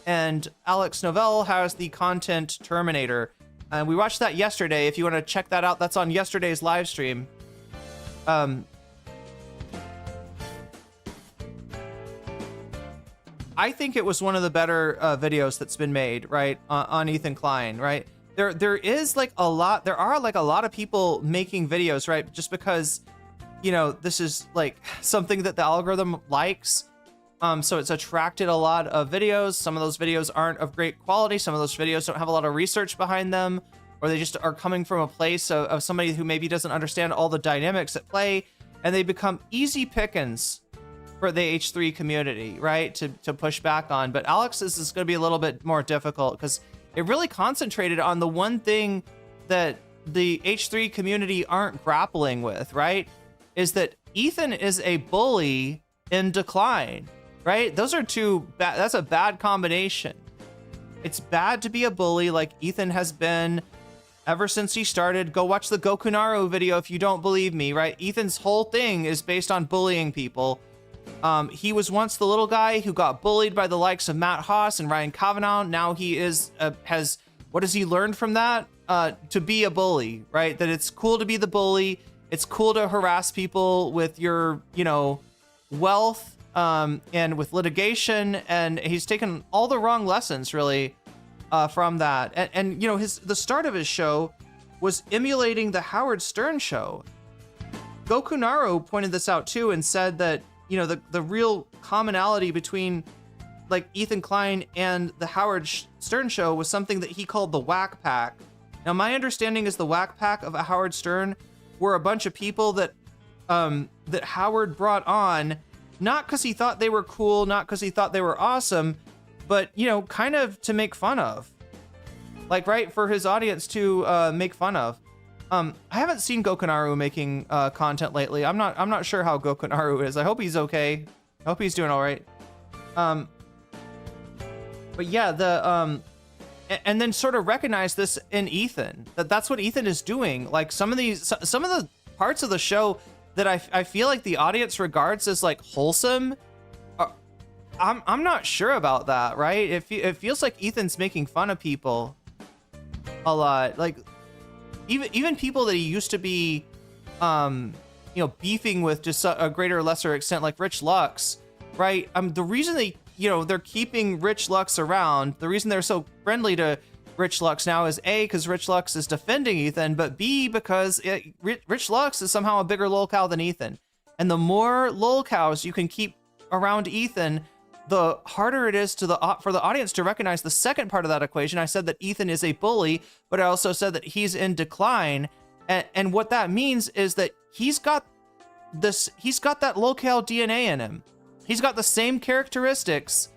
and Alex Novell has the content Terminator. And we watched that yesterday. If you want to check that out, that's on yesterday's live stream. I think it was one of the better videos that's been made, right, on Ethan Klein, right? There is like a lot. There are like a lot of people making videos, right? Just because, this is like something that the algorithm likes. So it's attracted a lot of videos. Some of those videos aren't of great quality. Some of those videos don't have a lot of research behind them, or they just are coming from a place of somebody who maybe doesn't understand all the dynamics at play, and they become easy pickings for the H3 community, right, to push back on. But Alex's is going to be a little bit more difficult because it really concentrated on the one thing that the H3 community aren't grappling with, right, is that Ethan is a bully in decline, right? Those are that's a bad combination. It's bad to be a bully like Ethan has been ever since he started. Go watch the Gokunaru video if you don't believe me, right? Ethan's whole thing is based on bullying people. He was once the little guy who got bullied by the likes of Matt Haas and Ryan Kavanaugh. Now he what has he learned from that? To be a bully, right? That it's cool to be the bully. It's cool to harass people with your, wealth, and with litigation. And he's taken all the wrong lessons, really, from that. And the start of his show was emulating the Howard Stern show. Gokunaru pointed this out too and said that, the real commonality between like Ethan Klein and the Howard Stern show was something that he called the Whack Pack. Now, my understanding is the Whack Pack of a Howard Stern were a bunch of people that that Howard brought on, not because he thought they were cool, not because he thought they were awesome, but, kind of to make fun of. Like, right, for his audience to make fun of. I haven't seen Gokunaru making content lately. I'm not sure how Gokunaru is. I hope he's okay. I hope he's doing all right. But yeah, and then sort of recognize this in Ethan, that's what Ethan is doing. Like some of the parts of the show that I feel like the audience regards as like wholesome. I'm not sure about that, right? It feels like Ethan's making fun of people a lot. Like even people that he used to be, beefing with just a greater or lesser extent, like Rich Lux, right? The reason they're keeping Rich Lux around, the reason they're so friendly to Rich Lux now is A, because Rich Lux is defending Ethan, but B, because Rich Lux is somehow a bigger lolcow than Ethan. And the more lolcows you can keep around Ethan, the harder it is for the audience to recognize the second part of that equation. I said that Ethan is a bully, but I also said that he's in decline. And what that means is that he's got that lolcow DNA in him. He's got the same characteristics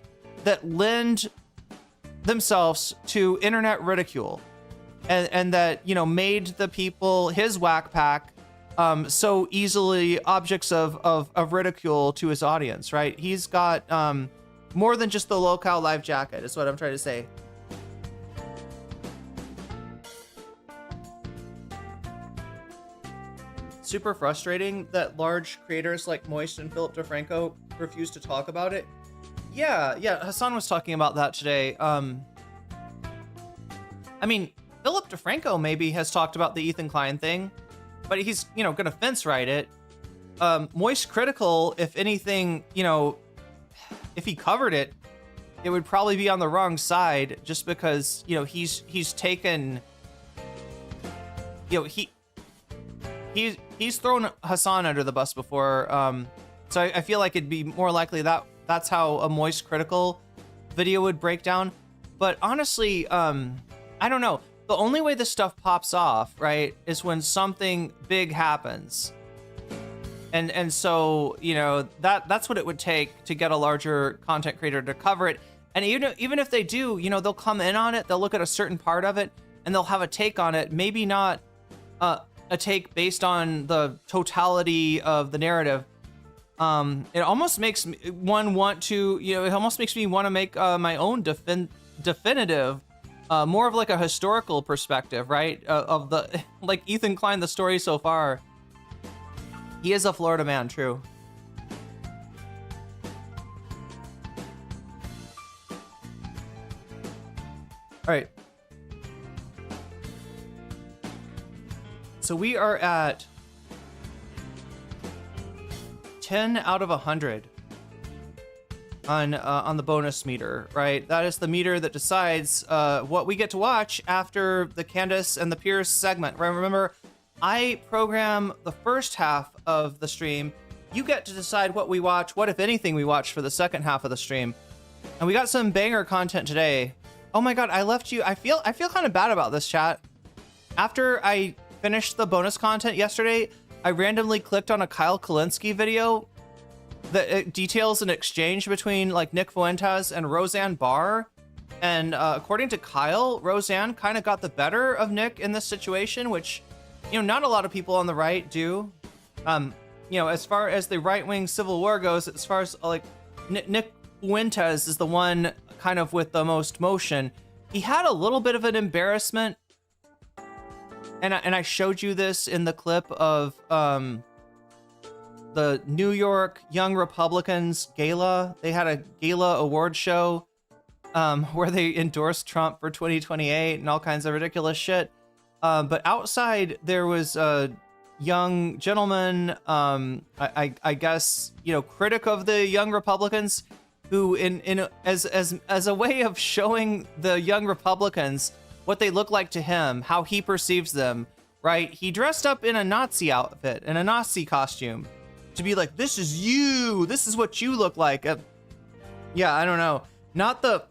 that lend themselves to internet ridicule, and that, you know, made the people, his whack pack, so easily objects of ridicule to his audience, right? He's got more than just the locale life jacket, is what I'm trying to say. Super frustrating that large creators like Moist and Philip DeFranco refuse to talk about it. Yeah, Hassan was talking about that today. I mean, Philip DeFranco maybe has talked about the Ethan Klein thing, but he's, you know, gonna fence right it. Moist Critical, if anything, you know, if he covered it, it would probably be on the wrong side, just because, you know, he's taken, you know, he's thrown Hassan under the bus before, so I feel like it'd be more likely that that's how a Moist Critical video would break down. But honestly, I don't know. The only way this stuff pops off, right, is when something big happens. And so, you know, that's what it would take to get a larger content creator to cover it. And even if they do, you know, they'll come in on it, they'll look at a certain part of it, and they'll have a take on it. Maybe not a take based on the totality of the narrative. It almost makes one want to, you know, it almost makes me want to make my own definitive, more of like a historical perspective, right? Of the, like Ethan Klein, the story so far. He is a Florida man, true. All right. So we are at 10 out of 100 on the bonus meter, right? That is the meter that decides what we get to watch after the Candace and the Piers segment. Right? Remember, I program the first half of the stream. You get to decide what we watch, what if anything we watch for the second half of the stream. And we got some banger content today. Oh my god, I left you. I feel kind of bad about this, chat. After I finished the bonus content yesterday, I randomly clicked on a Kyle Kalinske video that details an exchange between like Nick Fuentes and Roseanne Barr. And according to Kyle, Roseanne kind of got the better of Nick in this situation, which, you know, not a lot of people on the right do. You know, as far as the right-wing Civil War goes, as far as like Nick Fuentes is the one kind of with the most motion. He had a little bit of an embarrassment. And I showed you this in the clip of the New York Young Republicans gala. They had a gala award show where they endorsed Trump for 2028 and all kinds of ridiculous shit. But outside there was a young gentleman, I guess, you know, critic of the Young Republicans, who as a way of showing the Young Republicans what they look like to him, how he perceives them, right? He dressed up in a Nazi outfit, in a Nazi costume, to be like, this is you, this is what you look like. Yeah, I don't know. Not the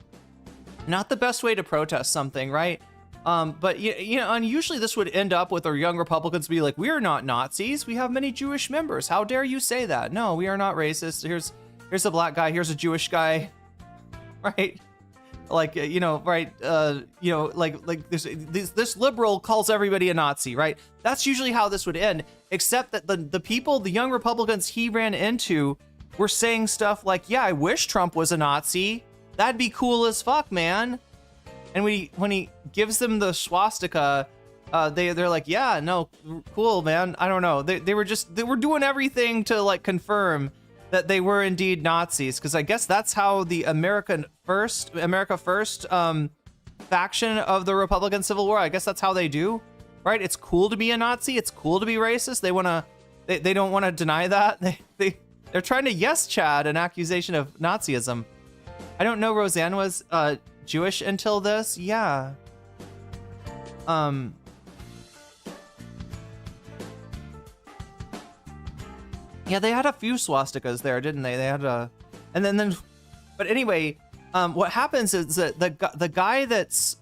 best way to protest something, right? But you know, and usually this would end up with our Young Republicans be like, we're not Nazis, we have many Jewish members. How dare you say that? No, we are not racist. Here's a black guy, here's a Jewish guy, right? Like, you know, right, you know, like this liberal calls everybody a Nazi, right? That's usually how this would end, except that the people, the Young Republicans he ran into, were saying stuff like, yeah, I wish Trump was a Nazi. That'd be cool as fuck, man. And when he gives them the swastika, they're like, yeah, no, cool, man. I don't know. They were doing everything to like confirm that they were indeed Nazis, because I guess that's how the America First faction of the Republican Civil War, I guess that's how they do, right? It's cool to be a Nazi. It's cool to be racist. They don't want to deny that. They're trying to yes Chad an accusation of Nazism. I don't know Roseanne was Jewish until this. Yeah. Yeah, they had a few swastikas there, didn't they? They had a, and then, but anyway, what happens is that the guy that's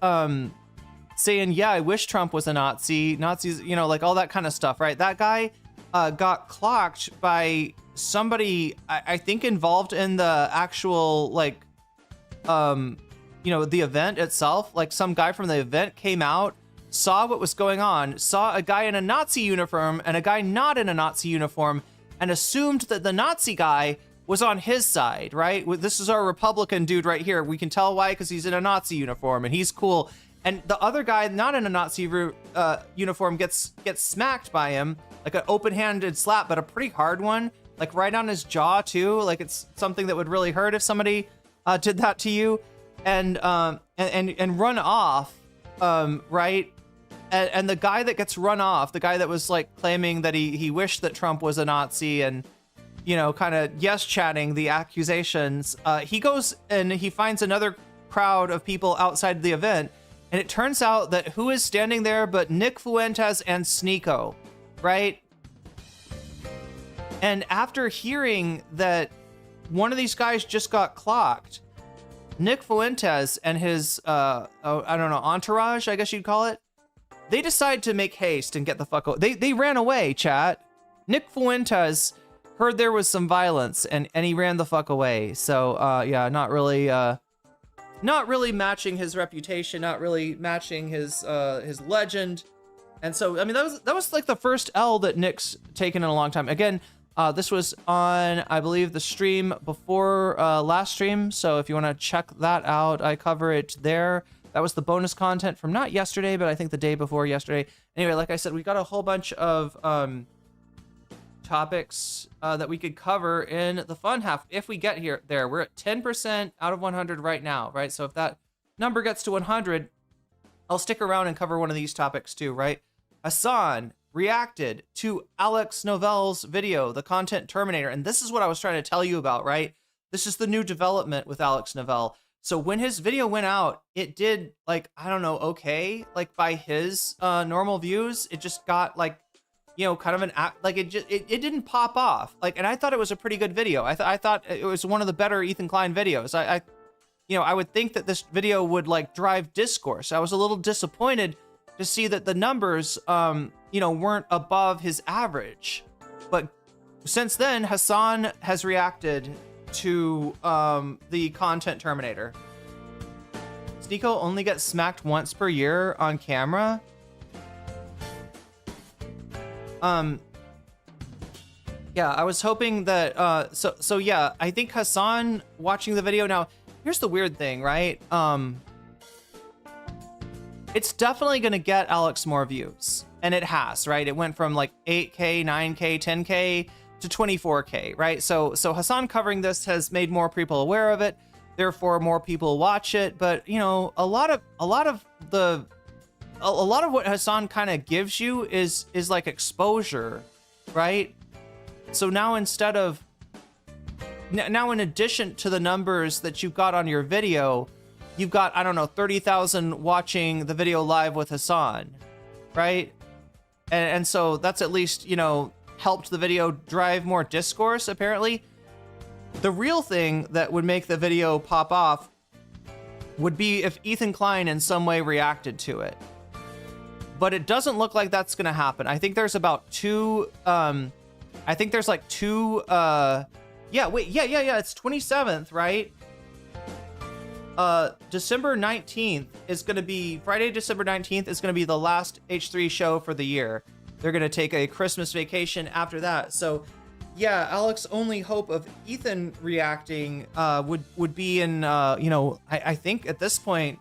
saying, yeah, I wish Trump was a Nazi, Nazis, you know, like all that kind of stuff, right? That guy got clocked by somebody, I think, involved in the actual, like, the event itself. Like, some guy from the event came out, saw what was going on, saw a guy in a Nazi uniform and a guy not in a Nazi uniform, and assumed that the Nazi guy was on his side, right? This is our Republican dude right here. We can tell why, because he's in a Nazi uniform and he's cool. And the other guy not in a Nazi uniform gets smacked by him, like an open-handed slap, but a pretty hard one, like right on his jaw too. Like it's something that would really hurt if somebody did that to you, and run off, right? And the guy that gets run off, the guy that was like claiming that he wished that Trump was a Nazi and, kind of yes chatting the accusations, he goes and he finds another crowd of people outside the event. And it turns out that who is standing there but Nick Fuentes and Sneeko, right? And after hearing that one of these guys just got clocked, Nick Fuentes and his, entourage, I guess you'd call it, they decide to make haste and get the fuck away. They ran away, chat. Nick Fuentes heard there was some violence and he ran the fuck away. So, yeah, not really matching his reputation, not really matching his legend. And so, I mean, that was like the first L that Nick's taken in a long time. Again, this was on, I believe, the stream before last stream. So if you want to check that out, I cover it there. That was the bonus content from not yesterday, but I think the day before yesterday. Anyway, like I said, we got a whole bunch of topics that we could cover in the fun half if we get there. We're at 10% out of 100 right now, right? So if that number gets to 100, I'll stick around and cover one of these topics too, right? Hassan reacted to Alex Novell's video, The Content Terminator, and this is what I was trying to tell you about, right? This is the new development with Alex Novell. So when his video went out, it did, like, I don't know, okay, like by his normal views, it just got like, kind of it didn't pop off. Like, and I thought it was a pretty good video. I thought it was one of the better Ethan Klein videos. I would think that this video would like drive discourse. I was a little disappointed to see that the numbers, weren't above his average. But since then, Hassan has reacted to the Content Terminator. Sneeko only gets smacked once per year on camera. Yeah, I was hoping that, so yeah, I think Hassan watching the video now, here's the weird thing, right? It's definitely going to get Alex more views, and it has, right? It went from like 8K, 9K, 10K to 24K, right? So Hassan covering this has made more people aware of it, therefore more people watch it. But a lot of what Hassan kind of gives you is like exposure, right? So now in addition to the numbers that you've got on your video, you've got, 30,000 watching the video live with Hassan, right? And so that's at least, helped the video drive more discourse, apparently. The real thing that would make the video pop off would be if Ethan Klein in some way reacted to it. But it doesn't look like that's going to happen. I think there's about two, it's 27th, right? December 19th is going to be, Friday, December 19th is going to be the last H3 show for the year. They're going to take a Christmas vacation after that. So yeah, Alex's only hope of Ethan reacting would be in, I think at this point,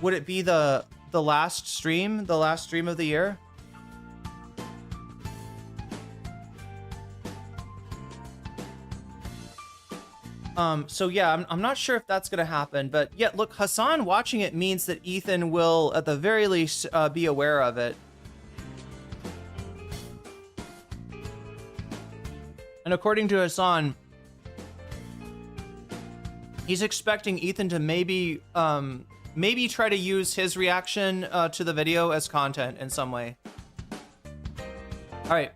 would it be the last stream of the year? So yeah, I'm not sure if that's gonna happen, but yeah, look, Hassan watching it means that Ethan will at the very least be aware of it. And according to Hassan, he's expecting Ethan to maybe try to use his reaction to the video as content in some way. All right.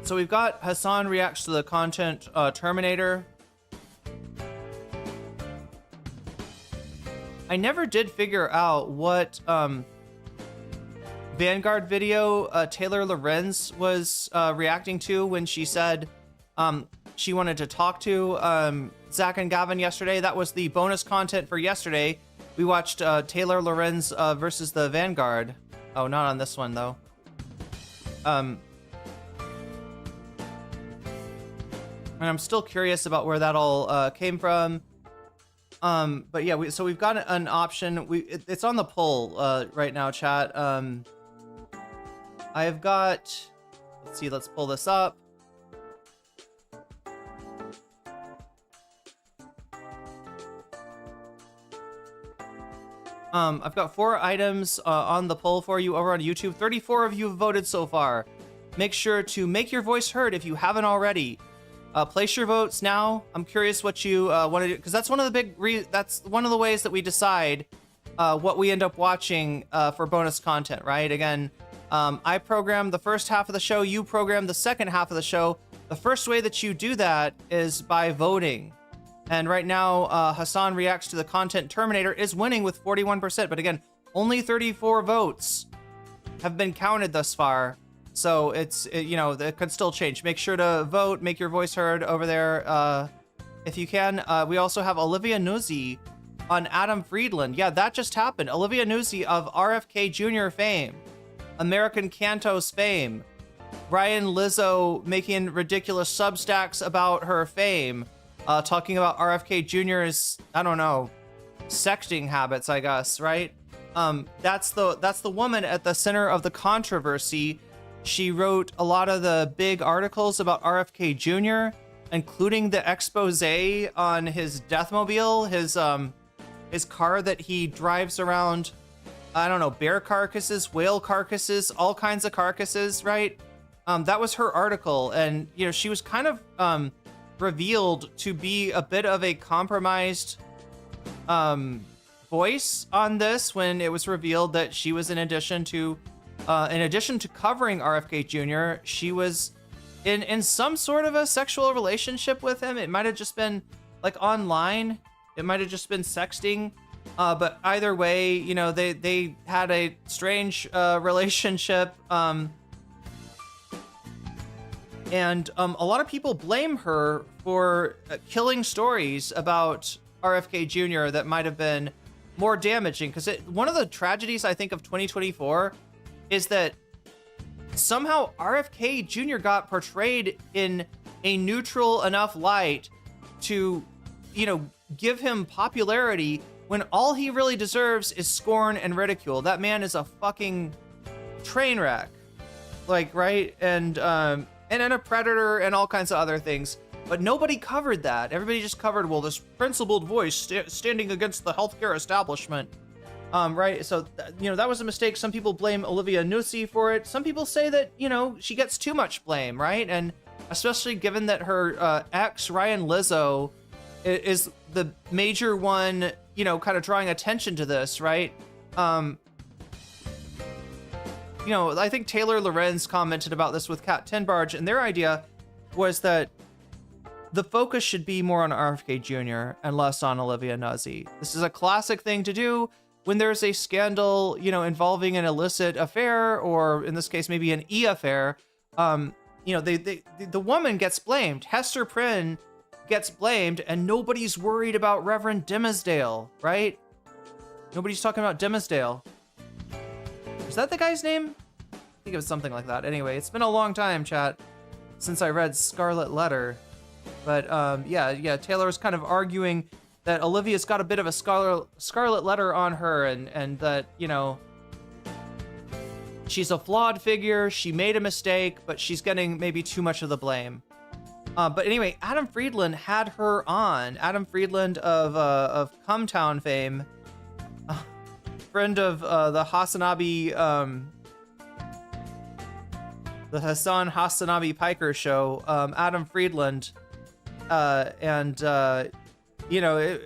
So we've got Hassan reacts to the Content Terminator. I never did figure out what Vanguard video Taylor Lorenz was reacting to when she said she wanted to talk to Zach and Gavin yesterday. That was the bonus content for yesterday. We watched Taylor Lorenz versus the Vanguard. Oh, not on this one though. And I'm still curious about where that all came from. But yeah, so we've got an option. It's on the poll right now, chat. I've got, let's see, let's pull this up. I've got 4 items on the poll for you over on YouTube. 34 of you have voted so far. Make sure to make your voice heard if you haven't already. Place your votes now. I'm curious what you want to do, because that's one of the that's one of the ways that we decide what we end up watching for bonus content, right? Again, I program the first half of the show, you program the second half of the show. The first way that you do that is by voting. And right now, Hassan Reacts to the Content Terminator is winning with 41%. But again, only 34 votes have been counted thus far. So you know, it could still change. Make sure to vote, make your voice heard over there if you can. We also have Olivia Nuzzi on Adam Friedland. Yeah, that just happened. Olivia Nuzzi of RFK Jr. fame, American Cantos fame, Ryan Lizzo making ridiculous substacks about her fame, talking about RFK Jr.'s, I don't know, sexting habits, I guess, right? That's the woman at the center of the controversy. She wrote a lot of the big articles about RFK Jr., including the expose on his Deathmobile, his car that he drives around, I don't know, bear carcasses, whale carcasses, all kinds of carcasses, right? That was her article, and you know, she was kind of revealed to be a bit of a compromised voice on this when it was revealed that she was in addition to covering RFK Jr., she was in some sort of a sexual relationship with him. It might have just been like online. It might have just been sexting. But either way, you know, they had a strange relationship. And a lot of people blame her for killing stories about RFK Jr. that might have been more damaging. Because one of the tragedies, I think, of 2024 is that somehow RFK Jr. got portrayed in a neutral enough light to, you know, give him popularity when all he really deserves is scorn and ridicule. That man is a fucking train wreck. Like, right? And a predator and all kinds of other things. But nobody covered that. Everybody just covered, well, this principled voice standing against the healthcare establishment. Right, so, you know, that was a mistake. Some people blame Olivia Nuzzi for it. Some people say that, you know, she gets too much blame, right? And especially given that her ex, Ryan Lizzo, is the major one, you know, kind of drawing attention to this, right? You know, I think Taylor Lorenz commented about this with Kat Tinbarge, and their idea was that the focus should be more on RFK Jr. and less on Olivia Nuzzi. This is a classic thing to do when there's a scandal, you know, involving an illicit affair, or in this case, maybe an affair. You know, the woman gets blamed. Hester Prynne gets blamed, and nobody's worried about Reverend Dimsdale, right? Nobody's talking about Dimsdale. Is that the guy's name? I think it was something like that. Anyway, it's been a long time, chat, since I read Scarlet Letter. But yeah, Taylor's kind of arguing that Olivia's got a bit of a scarlet letter on her, and that, you know, she's a flawed figure, she made a mistake, but she's getting maybe too much of the blame. But anyway, Adam Friedland had her on. Adam Friedland of Cumtown fame, friend of the Hasanabi, the Hassan Hasanabi Piker show, Adam Friedland, you know,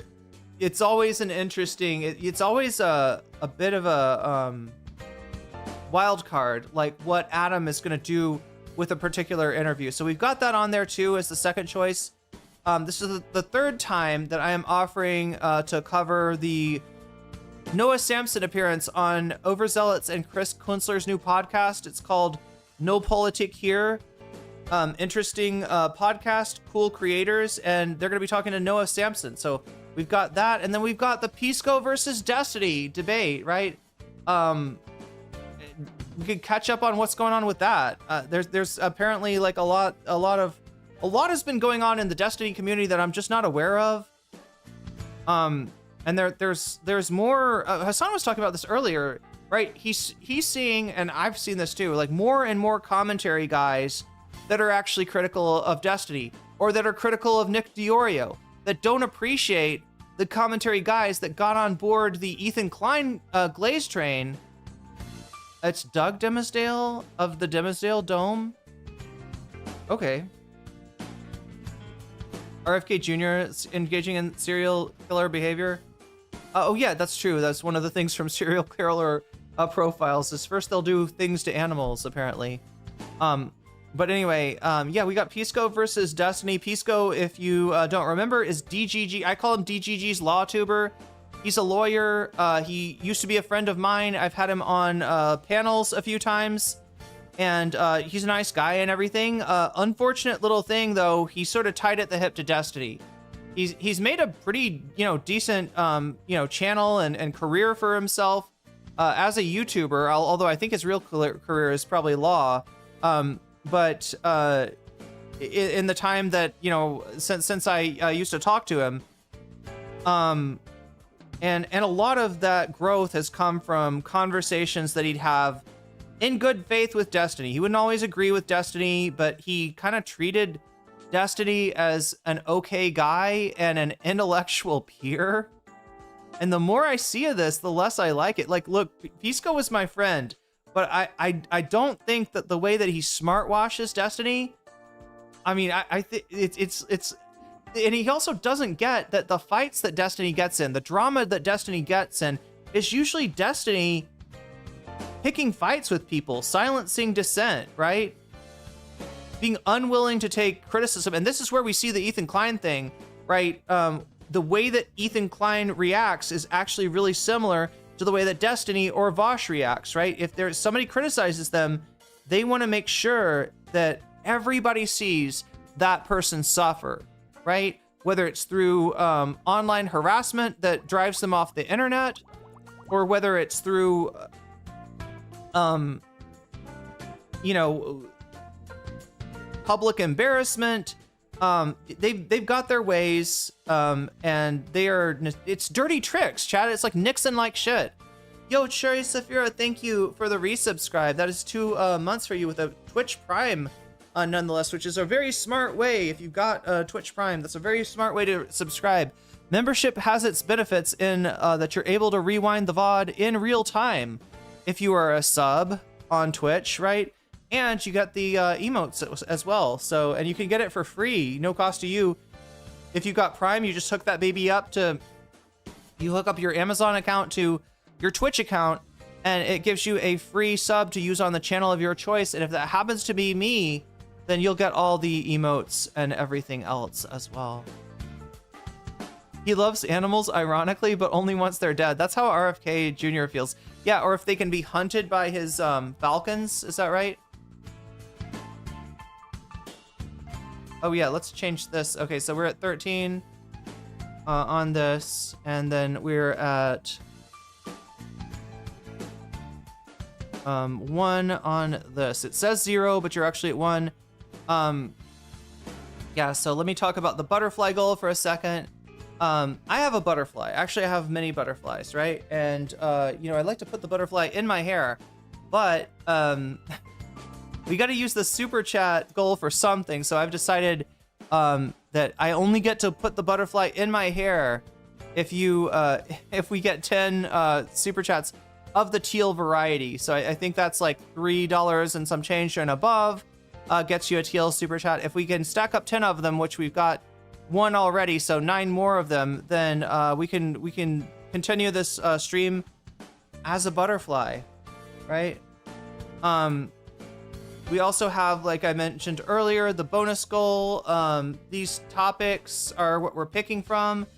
it's always an interesting, it's always a bit of a wild card, like what Adam is going to do with a particular interview. So we've got that on there too as the second choice. This is the third time that I am offering to cover the Noah Samson appearance on Overzealots and Chris Kunstler's new podcast. It's called No Politic Here. Interesting podcast, cool creators, and they're going to be talking to Noah Samson. So we've got that, and then we've got the Pisco versus Destiny debate, right? We could catch up on what's going on with that. There's apparently like a lot has been going on in the Destiny community that I'm just not aware of. And there's more. Hassan was talking about this earlier, right? He's seeing, and I've seen this too, like more and more commentary guys that are actually critical of Destiny, or that are critical of Nick Diorio, that don't appreciate the commentary guys that got on board the Ethan Klein Glaze train. It's Doug Dimsdale of the Dimsdale Dome. Okay. RFK Jr. is engaging in serial killer behavior. Oh yeah, that's true. That's one of the things from serial killer profiles is first they'll do things to animals, apparently. But anyway, yeah, we got Pisco versus Destiny. Pisco, if you don't remember, is DGG. I call him DGG's law tuber. He's a lawyer. He used to be a friend of mine. I've had him on panels a few times, and he's a nice guy and everything. Unfortunate little thing though, he's sort of tied at the hip to Destiny. He's made a pretty, decent, channel and career for himself as a YouTuber, although I think his real career is probably law. But in the time that, since I used to talk to him, and a lot of that growth has come from conversations that he'd have in good faith with Destiny. He wouldn't always agree with Destiny, but he kind of treated Destiny as an okay guy and an intellectual peer. And the more I see of this, the less I like it. Like, look, Pisco was my friend, but I don't think that the way that he smart washes Destiny, I mean, I think it's and he also doesn't get that the fights that Destiny gets in, the drama that Destiny gets in, is usually Destiny picking fights with people, silencing dissent, right? Being unwilling to take criticism. And this is where we see the Ethan Klein thing, right? The way that Ethan Klein reacts is actually really similar to the way that Destiny or Vosh reacts, right? If there's somebody criticizes them, they want to make sure that everybody sees that person suffer, right? Whether it's through online harassment that drives them off the internet, or whether it's through, public embarrassment. They've got their ways, and it's dirty tricks, Chad. It's like Nixon like shit. Yo, Cherry Saphira, thank you for the resubscribe. That is 2 months for you with a Twitch Prime, nonetheless, which is a very smart way. If you've got Twitch Prime, that's a very smart way to subscribe. Membership has its benefits in that you're able to rewind the VOD in real time if you are a sub on Twitch, right? And you get the emotes as well. So, and you can get it for free, no cost to you. If you got Prime, you just hook that baby up you hook up your Amazon account to your Twitch account, and it gives you a free sub to use on the channel of your choice. And if that happens to be me, then you'll get all the emotes and everything else as well. He loves animals, ironically, but only once they're dead. That's how RFK Jr. feels. Yeah, or if they can be hunted by his falcons, is that right? Oh yeah, let's change this. Okay, so we're at 13 on this, and then we're at 1 on this. It says 0, but you're actually at 1. Yeah, so let me talk about the butterfly goal for a second. I have a butterfly. Actually, I have many butterflies, right? And, I'd like to put the butterfly in my hair, but we got to use the super chat goal for something. So I've decided that I only get to put the butterfly in my hair if we get 10 super chats of the teal variety. So I think that's like $3 and some change and above gets you a teal super chat. If we can stack up 10 of them, which we've got 1 already, so 9 more of them, then we can continue this stream as a butterfly, right? We also have, like I mentioned earlier, the bonus goal. These topics are what we're picking from.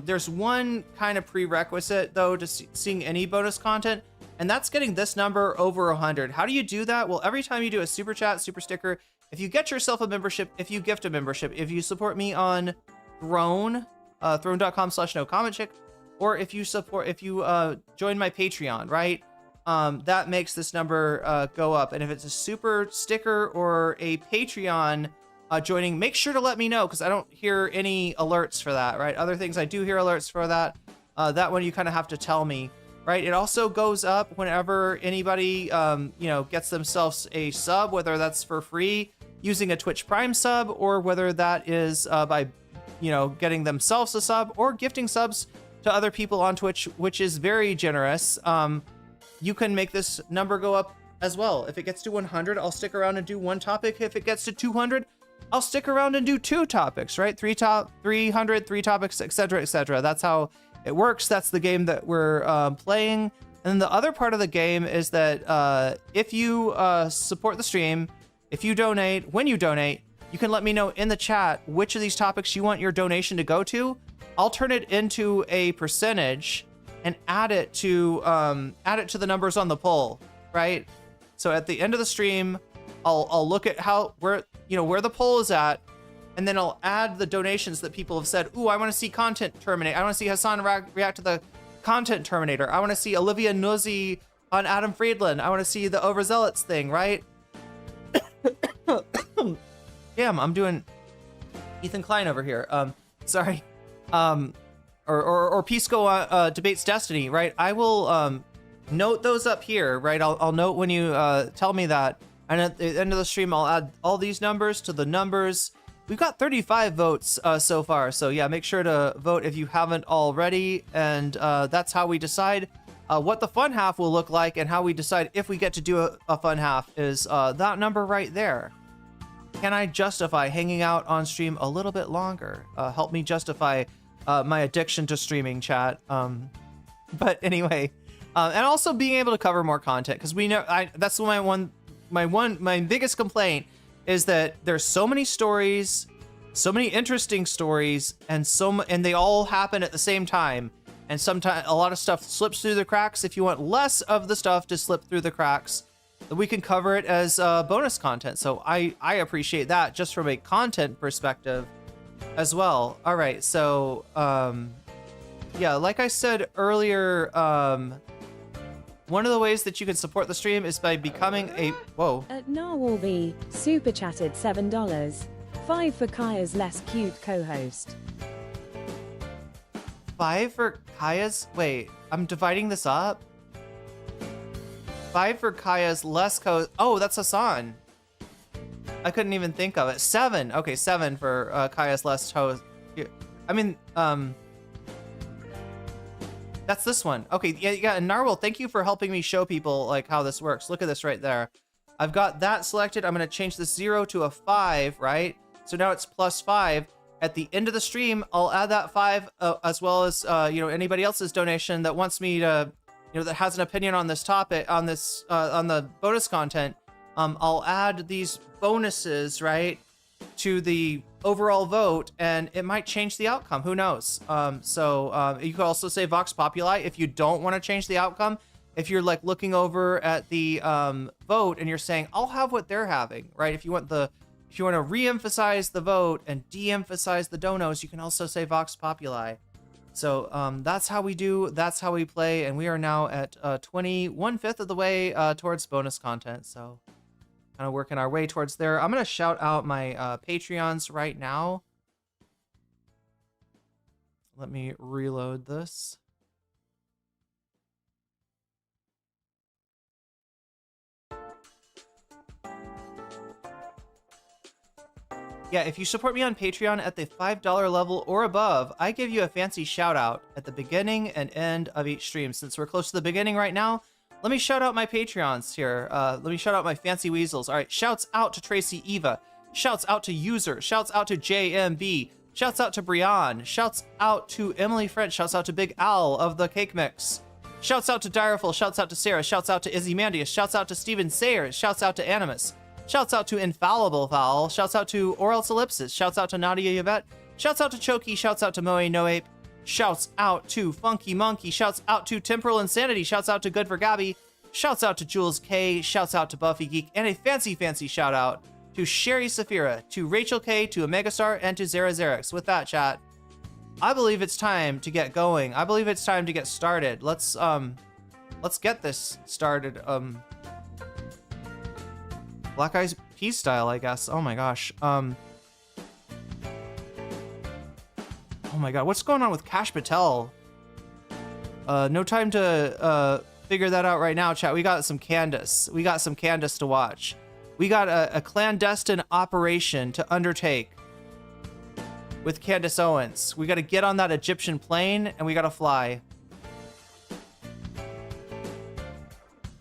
There's one kind of prerequisite though to seeing any bonus content, and that's getting this number over 100. How do you do that? Well, every time you do a super chat, super sticker, if you get yourself a membership, if you gift a membership, if you support me on Throne, throne.com/nocommentchick, or if you join my Patreon, right? That makes this number go up. And if it's a super sticker or a Patreon joining, make sure to let me know, because I don't hear any alerts for that, right? Other things I do hear alerts for that. That one you kind of have to tell me, right? It also goes up whenever anybody, gets themselves a sub, whether that's for free using a Twitch Prime sub, or whether that is by, getting themselves a sub or gifting subs to other people on Twitch, which is very generous. You can make this number go up as well. If it gets to 100, I'll stick around and do one topic. If it gets to 200, I'll stick around and do 2 topics, right? 300, 3 topics, etc., etc. That's how it works. That's the game that we're playing. And then the other part of the game is that if you support the stream, if you donate, when you donate, you can let me know in the chat which of these topics you want your donation to go to. I'll turn it into a percentage and add it to the numbers on the poll, right? So at the end of the stream, I'll look at where the poll is at, and then I'll add the donations that people have said. Ooh, I want to see content terminate. I want to see Hassan react to the content terminator. I want to see Olivia Nuzzi on Adam Friedland. I want to see the overzealots thing, right? Damn, I'm doing Ethan Klein over here. Sorry. Or Pisco debates Destiny, right? I will note those up here, right? I'll note when you tell me that. And at the end of the stream, I'll add all these numbers to the numbers. We've got 35 votes so far. So yeah, make sure to vote if you haven't already. And that's how we decide what the fun half will look like, and how we decide if we get to do a fun half is that number right there. Can I justify hanging out on stream a little bit longer? Help me justify my addiction to streaming, chat. But anyway, and also being able to cover more content, because we know that's my biggest complaint is that there's so many stories, so many interesting stories, and they all happen at the same time. And sometimes a lot of stuff slips through the cracks. If you want less of the stuff to slip through the cracks, we can cover it as bonus content. So I appreciate that just from a content perspective as well. All right, so yeah, like I said earlier, one of the ways that you can support the stream is by becoming a At Narwhalby, super chatted $7. 5 for Kaya's less cute co-host. 5 for Kaya's. Wait, I'm dividing this up. 5 for Kaya's less Oh, that's Hassan. I couldn't even think of it. 7. Okay, 7 for Kaya's less host. I mean, that's this one. Okay, yeah, and Narwhal, thank you for helping me show people like how this works. Look at this right there. I've got that selected. I'm gonna change the 0 to a 5, right? So now it's +5. At the end of the stream, I'll add that 5 as well as anybody else's donation that wants me to, that has an opinion on this topic, on this on the bonus content. I'll add these bonuses, right, to the overall vote, and it might change the outcome. Who knows? So you could also say Vox Populi if you don't want to change the outcome. If you're like looking over at the vote and you're saying, I'll have what they're having, right? If you want to re-emphasize the vote and de-emphasize the donos, you can also say Vox Populi. So that's how we do, that's how we play, and we are now at 1/5 of the way towards bonus content. So kind of working our way towards there. I'm gonna shout out my Patreons right now. Let me reload this. Yeah, if you support me on Patreon at the $5 level or above, I give you a fancy shout out at the beginning and end of each stream. Since we're close to the beginning right now, let me shout out my Patreons here. Let me shout out my fancy weasels. All right, shouts out to Tracy Eva. Shouts out to User. Shouts out to JMB. Shouts out to Brian. Shouts out to Emily French. Shouts out to Big Al of the Cake Mix. Shouts out to Direful. Shouts out to Sarah. Shouts out to Izzy Mandius. Shouts out to Steven Sayers. Shouts out to Animus. Shouts out to Infallible Fowl. Shouts out to Or Else Ellipsis. Shouts out to Nadia Yvette. Shouts out to Choki. Shouts out to Moe No Ape. Shouts out to Funky Monkey. Shouts out to Temporal Insanity. Shouts out to Good for Gabby. Shouts out to Jules K. Shouts out to Buffy Geek. And a fancy shout out to Sherry Saphira, to Rachel K, to Omegastar, and to Zara Xerix. With that, chat, I believe it's time to get going. I believe it's time to get started. Let's get this started. Black Eyes Peas style, I guess. Oh my gosh. Oh my god, what's going on with Cash Patel? No time to figure that out right now, chat. We got some Candace. We got some Candace to watch. We got a clandestine operation to undertake with Candace Owens. We got to get on that Egyptian plane and we got to fly.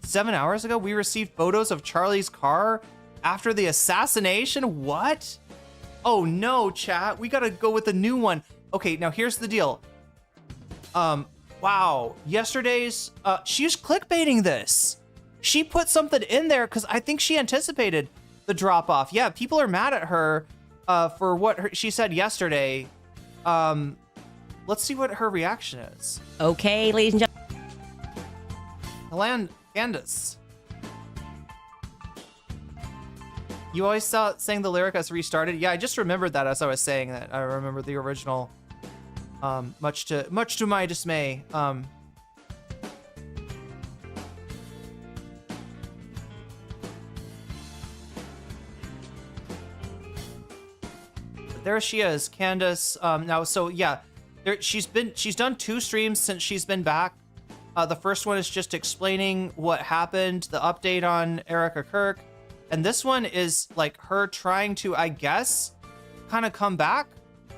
7 hours ago, we received photos of Charlie's car after the assassination. What? Oh no, chat. We got to go with a new one. Okay, now here's the deal. Wow. Yesterday's, she was clickbaiting this. She put something in there because I think she anticipated the drop off. Yeah, people are mad at her for what she said yesterday. Let's see what her reaction is. Okay, ladies and gentlemen. Candace. You always sang the lyric as restarted. Yeah, I just remembered that as I was saying that. I remember the original. Much to my dismay. There she is, Candace. Now, so yeah, she's done 2 streams since she's been back. The first one is just explaining what happened, the update on Erika Kirk, and this one is like her trying to, I guess, kind of come back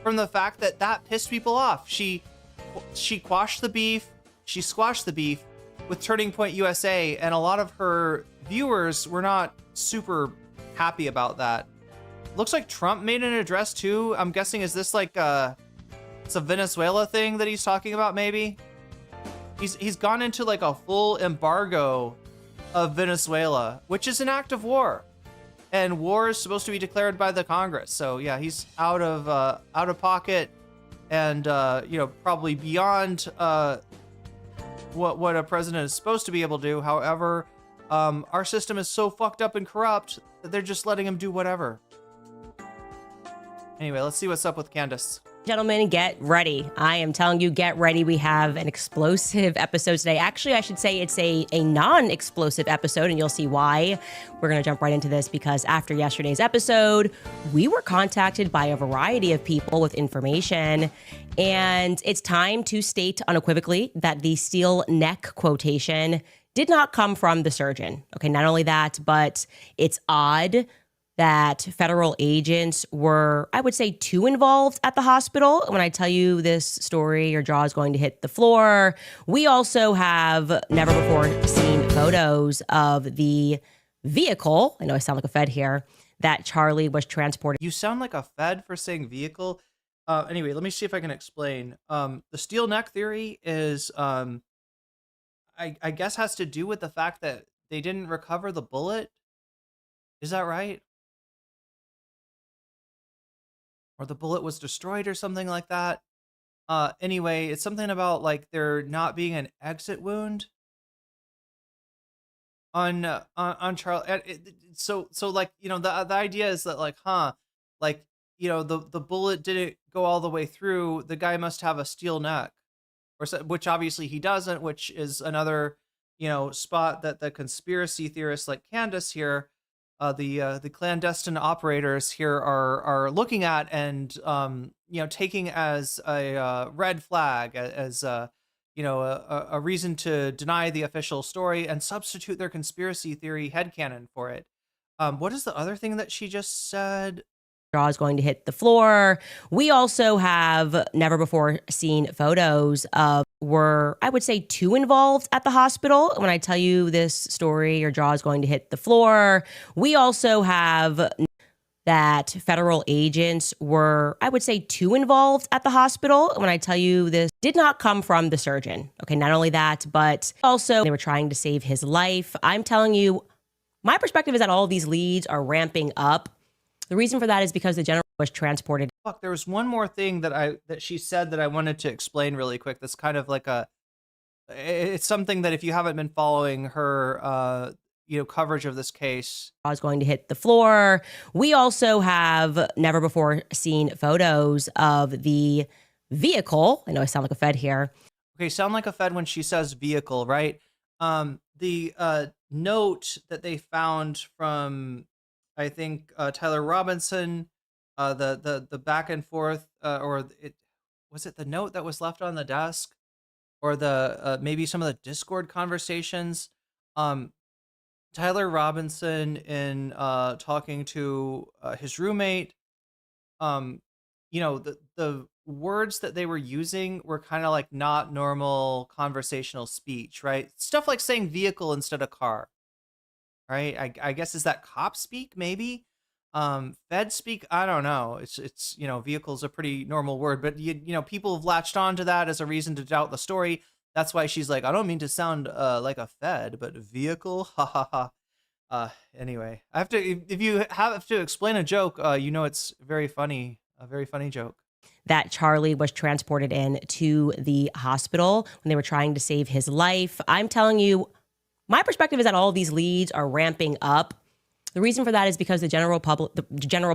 from the fact that pissed people off. She quashed the beef. She squashed the beef with Turning Point USA, and a lot of her viewers were not super happy about that. Looks like Trump made an address too. I'm guessing, is this like it's a Venezuela thing that he's talking about? Maybe he's gone into like a full embargo of Venezuela, which is an act of war, and war is supposed to be declared by the Congress. So yeah, he's out of pocket, and you know, probably beyond what a president is supposed to be able to do. However, our system is so fucked up and corrupt that they're just letting him do whatever. Anyway, let's see what's up with Candace. Gentlemen, get ready. I am telling you, get ready. We have an explosive episode today. Actually, I should say it's a non-explosive episode, and you'll see why. We're going to jump right into this because after yesterday's episode, we were contacted by a variety of people with information, and it's time to state unequivocally that the steel neck quotation did not come from the surgeon. Okay, not only that, but it's odd that federal agents were, I would say, too involved at the hospital. When I tell you this story, your jaw is going to hit the floor. We also have never before seen photos of the vehicle. I know I sound like a Fed here, that Charlie was transported. You sound like a Fed for saying vehicle. Anyway, let me see if I can explain. The steel neck theory is, I guess, has to do with the fact that they didn't recover the bullet. Is that right? Or the bullet was destroyed or something like that. Anyway, it's something about like there not being an exit wound on Charlie. So like, you know, the idea is that like, like, you know, the bullet didn't go all the way through. The guy must have a steel neck, or so, which obviously he doesn't, which is another, you know, spot that the conspiracy theorists like Candace here, the clandestine operators here are looking at and you know, taking as a red flag, as you know, a reason to deny the official story and substitute their conspiracy theory headcanon for it. What is the other thing that she just said? Jaw is going to hit the floor. We also have never before seen photos of were, I would say, too involved at the hospital. When I tell you this story, your jaw is going to hit the floor. We also have that federal agents were, I would say, too involved at the hospital. When I tell you this did not come from the surgeon. Okay, not only that, but also they were trying to save his life. I'm telling you, my perspective is that all of these leads are ramping up. The reason for that is because the general was transported fuck, there was one more thing that she said that I wanted to explain really quick. That's kind of like it's something that if you haven't been following her, coverage of this case. I was going to hit the floor. We also have never before seen photos of the vehicle. I know I sound like a Fed here. Okay, sound like a Fed when she says vehicle, right? The note that they found from, I think, Tyler Robinson, the back and forth, was it the note that was left on the desk, or the maybe some of the Discord conversations. Tyler Robinson in talking to his roommate, the words that they were using were kind of like not normal conversational speech, right? Stuff like saying vehicle instead of car, right? I guess, is that cop speak maybe? Fed speak, I don't know. It's vehicle's a pretty normal word, but people have latched on to that as a reason to doubt the story. That's why she's like, I don't mean to sound like a Fed, but vehicle, ha ha ha. Anyway, I have to. If you have to explain a joke, it's very funny, a very funny joke. That Charlie was transported in to the hospital when they were trying to save his life. I'm telling you, my perspective is that all of these leads are ramping up. The reason for that is because the general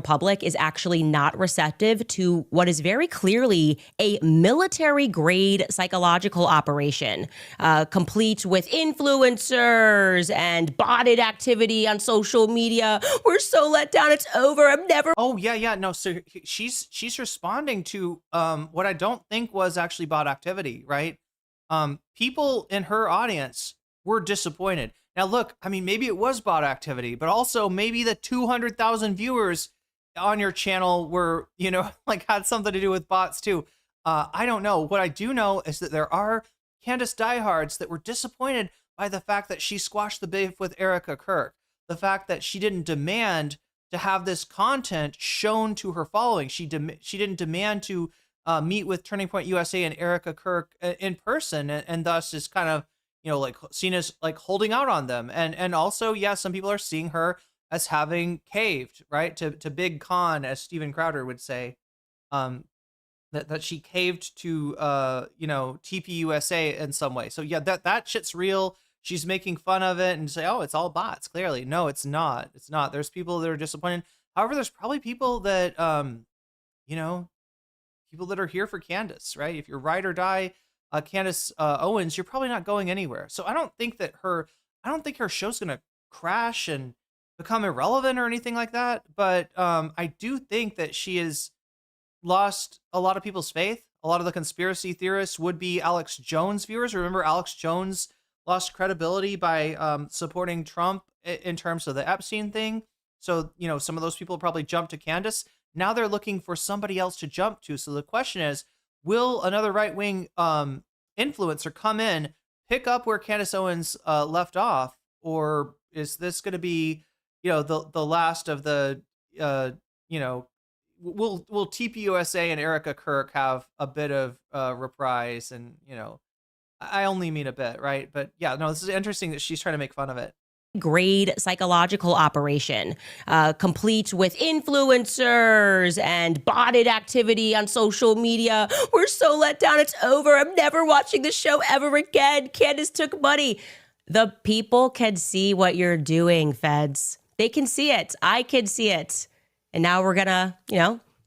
public is actually not receptive to what is very clearly a military-grade psychological operation, complete with influencers and botted activity on social media. We're so let down. It's over. I'm never. Oh yeah. No, so she's responding to what I don't think was actually bot activity, right? People in her audience were disappointed. Now, look, I mean, maybe it was bot activity, but also maybe the 200,000 viewers on your channel were, had something to do with bots too. I don't know. What I do know is that there are Candace diehards that were disappointed by the fact that she squashed the beef with Erika Kirk. The fact that she didn't demand to have this content shown to her following. She didn't demand to meet with Turning Point USA and Erika Kirk in person, and thus is kind of, seen as like holding out on them. And also, yeah, some people are seeing her as having caved, right, to Big Con, as Steven Crowder would say, that she caved to, TPUSA in some way. So yeah, that shit's real. She's making fun of it and say, oh, it's all bots. Clearly, no, it's not. It's not. There's people that are disappointed. However, there's probably people that, people that are here for Candace, right? If you're ride or die, Candace Owens, you're probably not going anywhere. So I don't think her show's gonna crash and become irrelevant or anything like that. But I do think that she has lost a lot of people's faith. A lot of the conspiracy theorists would be Alex Jones viewers. Remember, Alex Jones lost credibility by supporting Trump in terms of the Epstein thing. So, some of those people probably jumped to Candace. Now they're looking for somebody else to jump to. So the question is, will another right-wing influencer come in, pick up where Candace Owens left off, or is this going to be, the last of the, will TPUSA and Erika Kirk have a bit of reprise? And I only mean a bit, right? But yeah, no, this is interesting that she's trying to make fun of it. Grade psychological operation, complete with influencers and botted activity on social media. We're so let down. It's over. I'm never watching the show ever again. Candace took money. The people can see what you're doing, Feds. They can see it. I can see it. And now we're gonna,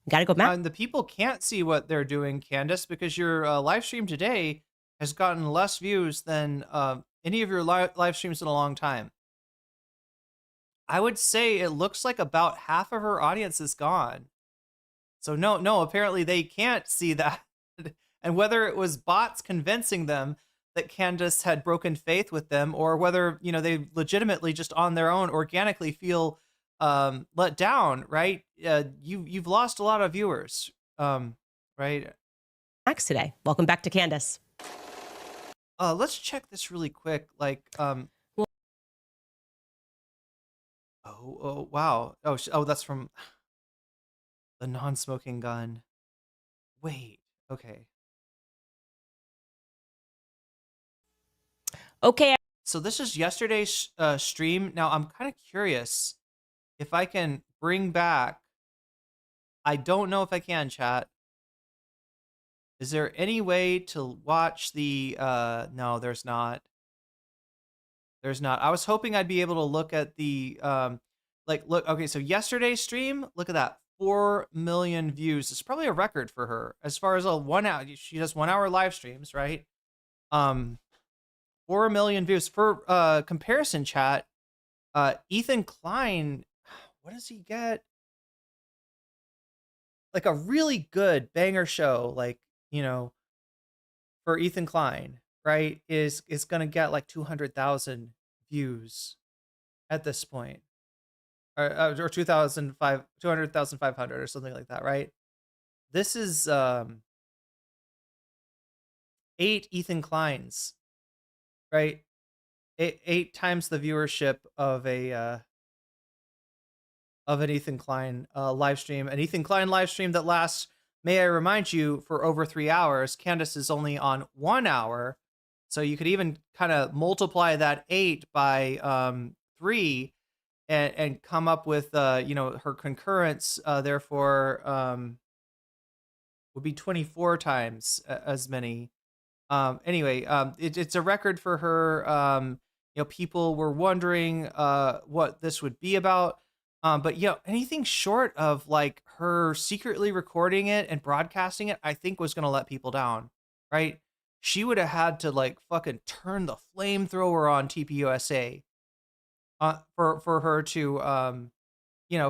gotta go back. And the people can't see what they're doing, Candace, because your live stream today has gotten less views than any of your live streams in a long time. I would say it looks like about half of her audience is gone. So no, apparently they can't see that. And whether it was bots convincing them that Candace had broken faith with them, or whether, they legitimately just on their own organically feel let down, right? You've lost a lot of viewers, right? Max today. Welcome back to Candace. Let's check this really quick. Oh, wow. Oh, that's from the non-smoking gun. Wait, okay. Okay. So this is yesterday's stream. Now I'm kind of curious if I can bring back I don't know if I can, chat. Is there any way to watch the no, there's not. There's not. I was hoping I'd be able to look at the look, okay, so yesterday's stream, look at that. 4 million views. It's probably a record for her as far as a 1 hour. She does 1 hour live streams, right? 4 million views for comparison, chat. Ethan Klein, what does he get? Like a really good banger show, like, you know, for Ethan Klein, right, is gonna get like 200,000 views at this point, or 200,500 or something like that, right? This is 8 Ethan Kleins, right? Eight times the viewership of an Ethan Klein live stream. An Ethan Klein live stream that lasts, may I remind you, for over 3 hours. Candace is only on 1 hour. So you could even kind of multiply that 8 by 3 and come up with, her concurrence, therefore, would be 24 times as many. Anyway, it's a record for her. People were wondering what this would be about. But anything short of like her secretly recording it and broadcasting it, I think was gonna let people down, right? She would have had to like fucking turn the flamethrower on TPUSA for her to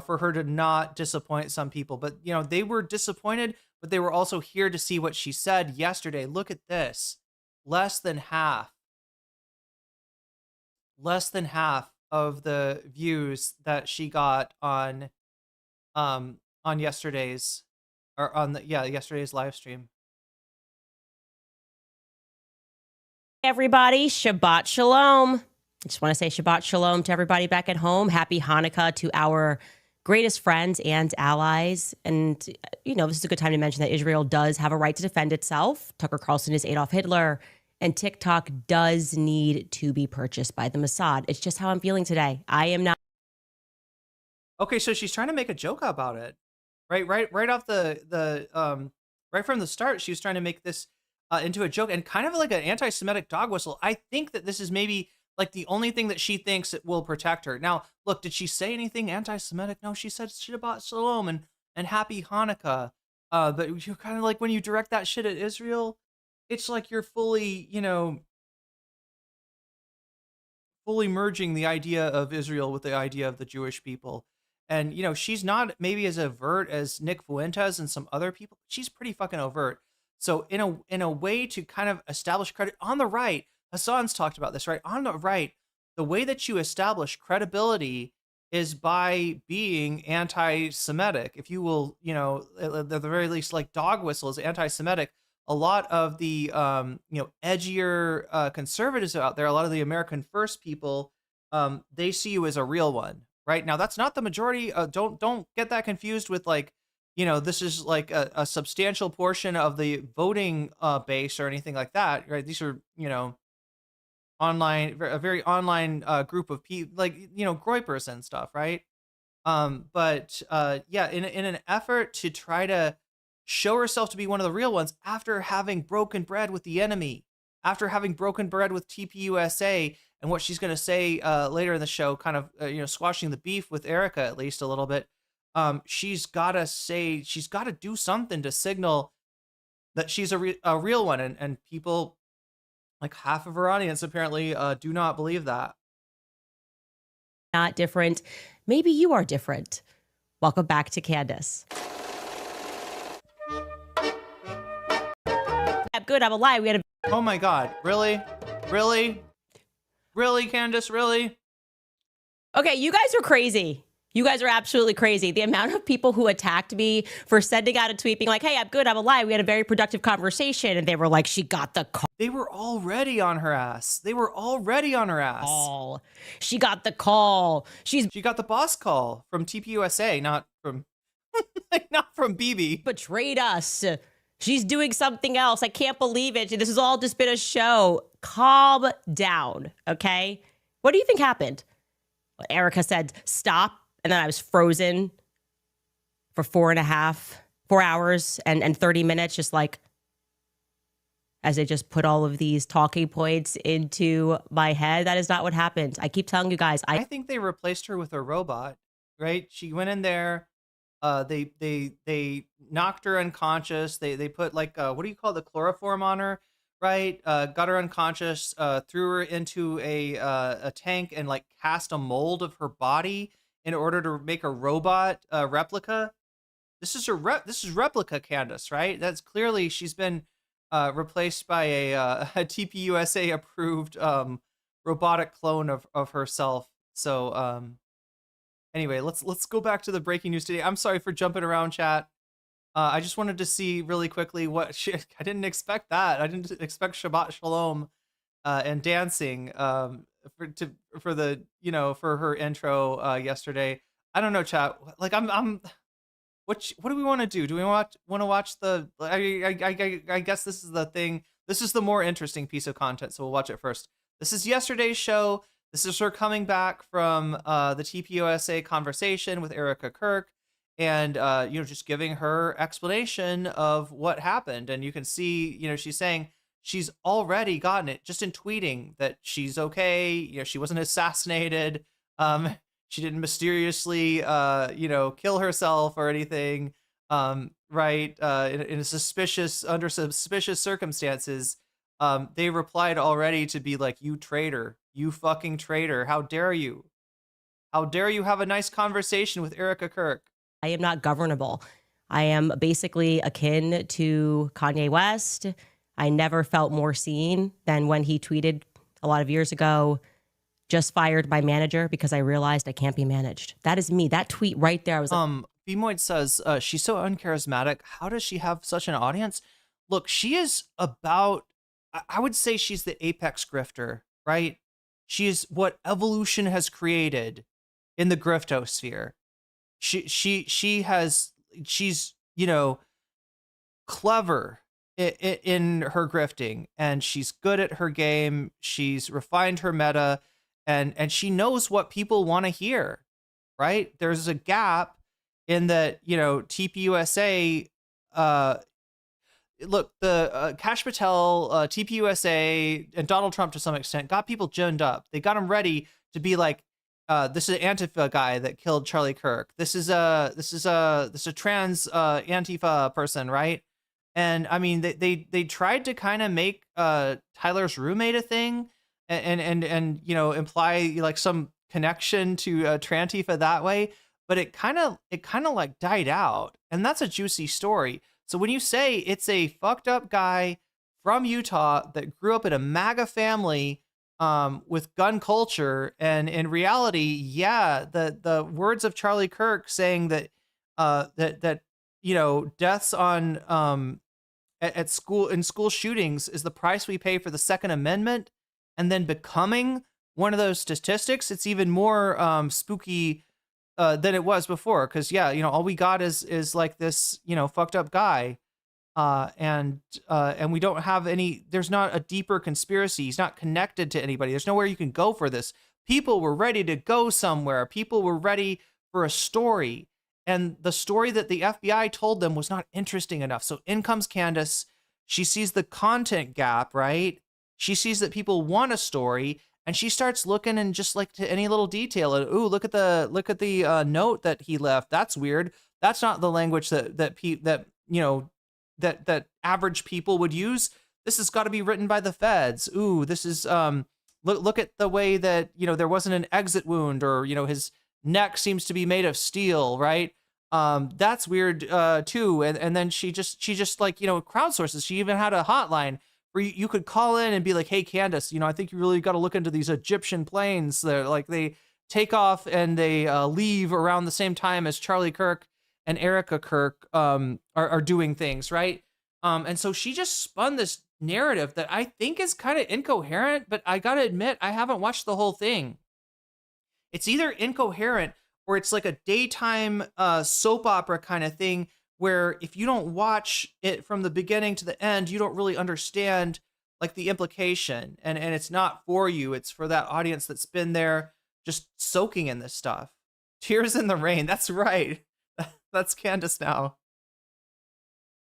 for her to not disappoint some people. But they were disappointed, but they were also here to see what she said yesterday. Look at this. Less than half of the views that she got on yesterday's, or on yesterday's live stream. Everybody, Shabbat Shalom. I just want to say Shabbat Shalom to everybody back at home. Happy Hanukkah to our greatest friends and allies. And, this is a good time to mention that Israel does have a right to defend itself. Tucker Carlson is Adolf Hitler. And TikTok does need to be purchased by the Mossad. It's just how I'm feeling today. I am not. Okay, so she's trying to make a joke about it, right off right from the start. She was trying to make this into a joke and kind of like an anti-Semitic dog whistle. I think that this is maybe like the only thing that she thinks it will protect her. Now, look, did she say anything anti-Semitic? No, she said Shabbat Shalom and Happy Hanukkah. But you're kind of like, when you direct that shit at Israel, it's like you're fully merging the idea of Israel with the idea of the Jewish people. And, she's not maybe as overt as Nick Fuentes and some other people. She's pretty fucking overt. So in a way to kind of establish credit on the right, Hassan's talked about this, right? On the right, the way that you establish credibility is by being anti-Semitic. If you will, at the very least, like dog whistle is anti-Semitic. A lot of the edgier conservatives out there, a lot of the American First people, they see you as a real one, right? Now that's not the majority. Don't get that confused with like, this is like a substantial portion of the voting base or anything like that, right? These are online, a very online group of people, like Groypers and stuff, right? But in an effort to try to show herself to be one of the real ones after having broken bread with the enemy, after having broken bread with TPUSA, and what she's going to say later in the show, kind of squashing the beef with Erika at least a little bit. She's got to do something to signal that she's a real one, and people, like half of her audience apparently, do not believe that. Not different. Maybe you are different. Welcome back to Candace. Good, I'm alive. We had a. Oh my God! Really, Candace? Really? Okay, you guys are crazy. You guys are absolutely crazy. The amount of people who attacked me for sending out a tweet being like, "Hey, I'm good. I'm alive. We had a very productive conversation," and they were like, "She got the call." They were already on her ass. She got the call. She got the boss call from TPUSA, not from BB. Betrayed us. She's doing something else. I can't believe it. This has all just been a show. Calm down, okay? What do you think happened? Erika said, stop, and then I was frozen. for 4 hours and 30 minutes, just like as they just put all of these talking points into my head. That is not what happened. I keep telling you guys, I think they replaced her with a robot, right? She went in there. They knocked her unconscious. They put like what do you call the chloroform on her, right? Got her unconscious. Threw her into a tank and like cast a mold of her body in order to make a robot replica. This is this is replica Candace, right? That's clearly she's been replaced by a TPUSA approved robotic clone of herself. So anyway, let's go back to the breaking news today. I'm sorry for jumping around, chat. I just wanted to see really quickly what I didn't expect that. I didn't expect Shabbat Shalom and dancing for the for her intro yesterday. I don't know, chat. Like I'm what do we want to do? Do we want to watch the? I guess this is the thing. This is the more interesting piece of content, so we'll watch it first. This is yesterday's show. This is her coming back from the TPUSA conversation with Erika Kirk, and just giving her explanation of what happened. And you can see, she's saying she's already gotten it just in tweeting that she's okay. She wasn't assassinated. She didn't mysteriously, kill herself or anything, right? In under suspicious circumstances. They replied already to be like, "You traitor, you fucking traitor! How dare you? How dare you have a nice conversation with Erika Kirk?" I am not governable. I am basically akin to Kanye West. I never felt more seen than when he tweeted a lot of years ago, "Just fired my manager because I realized I can't be managed." That is me. That tweet right there. I was like, Bmoid says, she's so uncharismatic. How does she have such an audience? Look, she is about, I would say she's the apex grifter, right? She is what evolution has created in the griftosphere. She's clever in her grifting, and she's good at her game. She's refined her meta. And she knows what people want to hear, right? There's a gap in that, TPUSA, look, the Kash Patel, TPUSA, and Donald Trump to some extent got people ginned up. They got them ready to be like, this is an Antifa guy that killed Charlie Kirk. This is a trans Antifa person, right? And I mean, they tried to kind of make Tyler's roommate a thing. And imply like some connection to Trantifa that way, but it kind of like died out, and that's a juicy story. So when you say it's a fucked up guy from Utah that grew up in a MAGA family with gun culture, and in reality, yeah, the words of Charlie Kirk saying that deaths on at school in school shootings is the price we pay for the Second Amendment, and then becoming one of those statistics, it's even more spooky than it was before. Because all we got is like this fucked up guy, and we don't have any. There's not a deeper conspiracy. He's not connected to anybody. There's nowhere you can go for this. People were ready to go somewhere. People were ready for a story, and the story that the FBI told them was not interesting enough. So in comes Candace. She sees the content gap, right? She sees that people want a story, and she starts looking and just like to any little detail. And, ooh, look at the note that he left. That's weird. That's not the language that average people would use. This has got to be written by the feds. Ooh, this is look at the way that there wasn't an exit wound, or his neck seems to be made of steel, right? That's weird too. And then she just like crowdsources. She even had a hotline where you could call in and be like, "Hey, Candace, I think you really got to look into these Egyptian planes. They're like, they take off and they leave around the same time as Charlie Kirk and Erika Kirk are doing things, right?" And so she just spun this narrative that I think is kind of incoherent, but I got to admit, I haven't watched the whole thing. It's either incoherent or it's like a daytime soap opera kind of thing, where if you don't watch it from the beginning to the end, you don't really understand like the implication, and it's not for you. It's for that audience that's been there just soaking in this stuff. Tears in the rain. That's right. That's Candace now.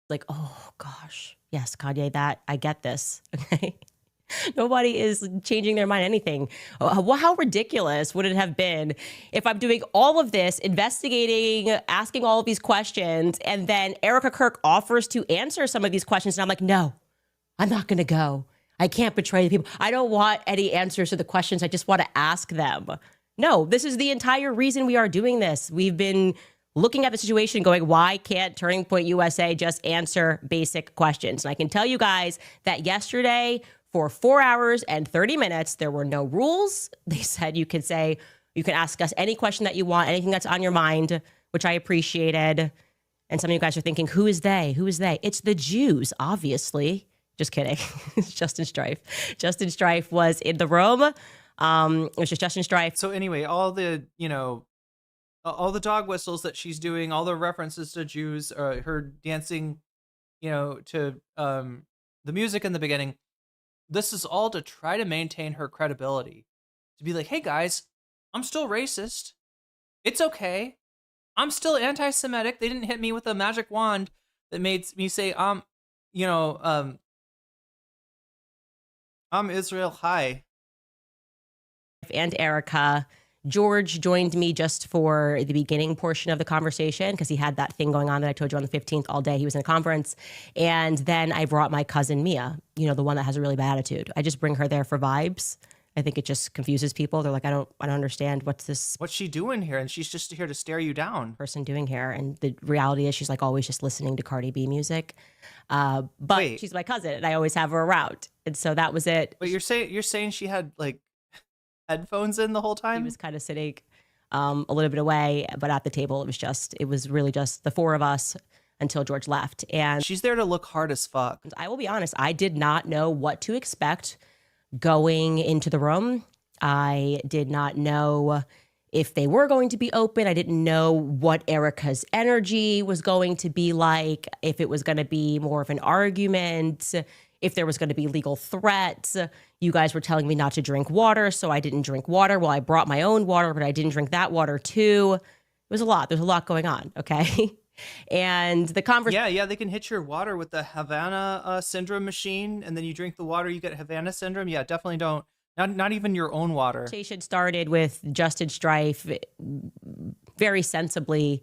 Like, oh gosh, yes, Kanye, that I get this. Okay. Nobody is changing their mind anything. How ridiculous would it have been if I'm doing all of this, investigating, asking all of these questions, and then Erika Kirk offers to answer some of these questions, and I'm like, no, I'm not going to go. I can't betray the people. I don't want any answers to the questions. I just want to ask them. No, this is the entire reason we are doing this. We've been looking at the situation going, why can't Turning Point USA just answer basic questions? And I can tell you guys that yesterday, for 4 hours and 30 minutes, there were no rules. They said you can ask us any question that you want, anything that's on your mind, which I appreciated. And some of you guys are thinking, who is they? Who is they? It's the Jews, obviously. Just kidding. It's Justin Strife. Justin Strife was in the room. It was just Justin Strife. So anyway, all the dog whistles that she's doing, all the references to Jews, her dancing, to the music in the beginning. This is all to try to maintain her credibility. To be like, hey guys, I'm still racist. It's okay. I'm still anti-Semitic. They didn't hit me with a magic wand that made me say, I'm Israel high. And Erika. George joined me just for the beginning portion of the conversation because he had that thing going on that I told you on the 15th all day. He was in a conference. And then I brought my cousin Mia, the one that has a really bad attitude. I just bring her there for vibes. I think it just confuses people. They're like, I don't understand what's she doing here? And she's just here to stare you down. Person doing here. And the reality is she's like always just listening to Cardi B music. But she's my cousin and I always have her around. And so that was it. But you're saying she had like headphones in the whole time? He was kind of sitting a little bit away, but at the table it was really just the four of us until George left. And she's there to look hard as fuck. I will be honest, I did not know what to expect going into the room. I did not know if they were going to be open. I didn't know what Erika's energy was going to be like, if it was going to be more of an argument, if there was going to be legal threats. You guys were telling me not to drink water, so I didn't drink water. Well, I brought my own water, but I didn't drink that water too. It was a lot. There's a lot going on, okay? And the conversation... Yeah, they can hit your water with the Havana syndrome machine, and then you drink the water, you get Havana syndrome. Yeah, definitely don't. Not even your own water. The conversation started with Justin Strife very sensibly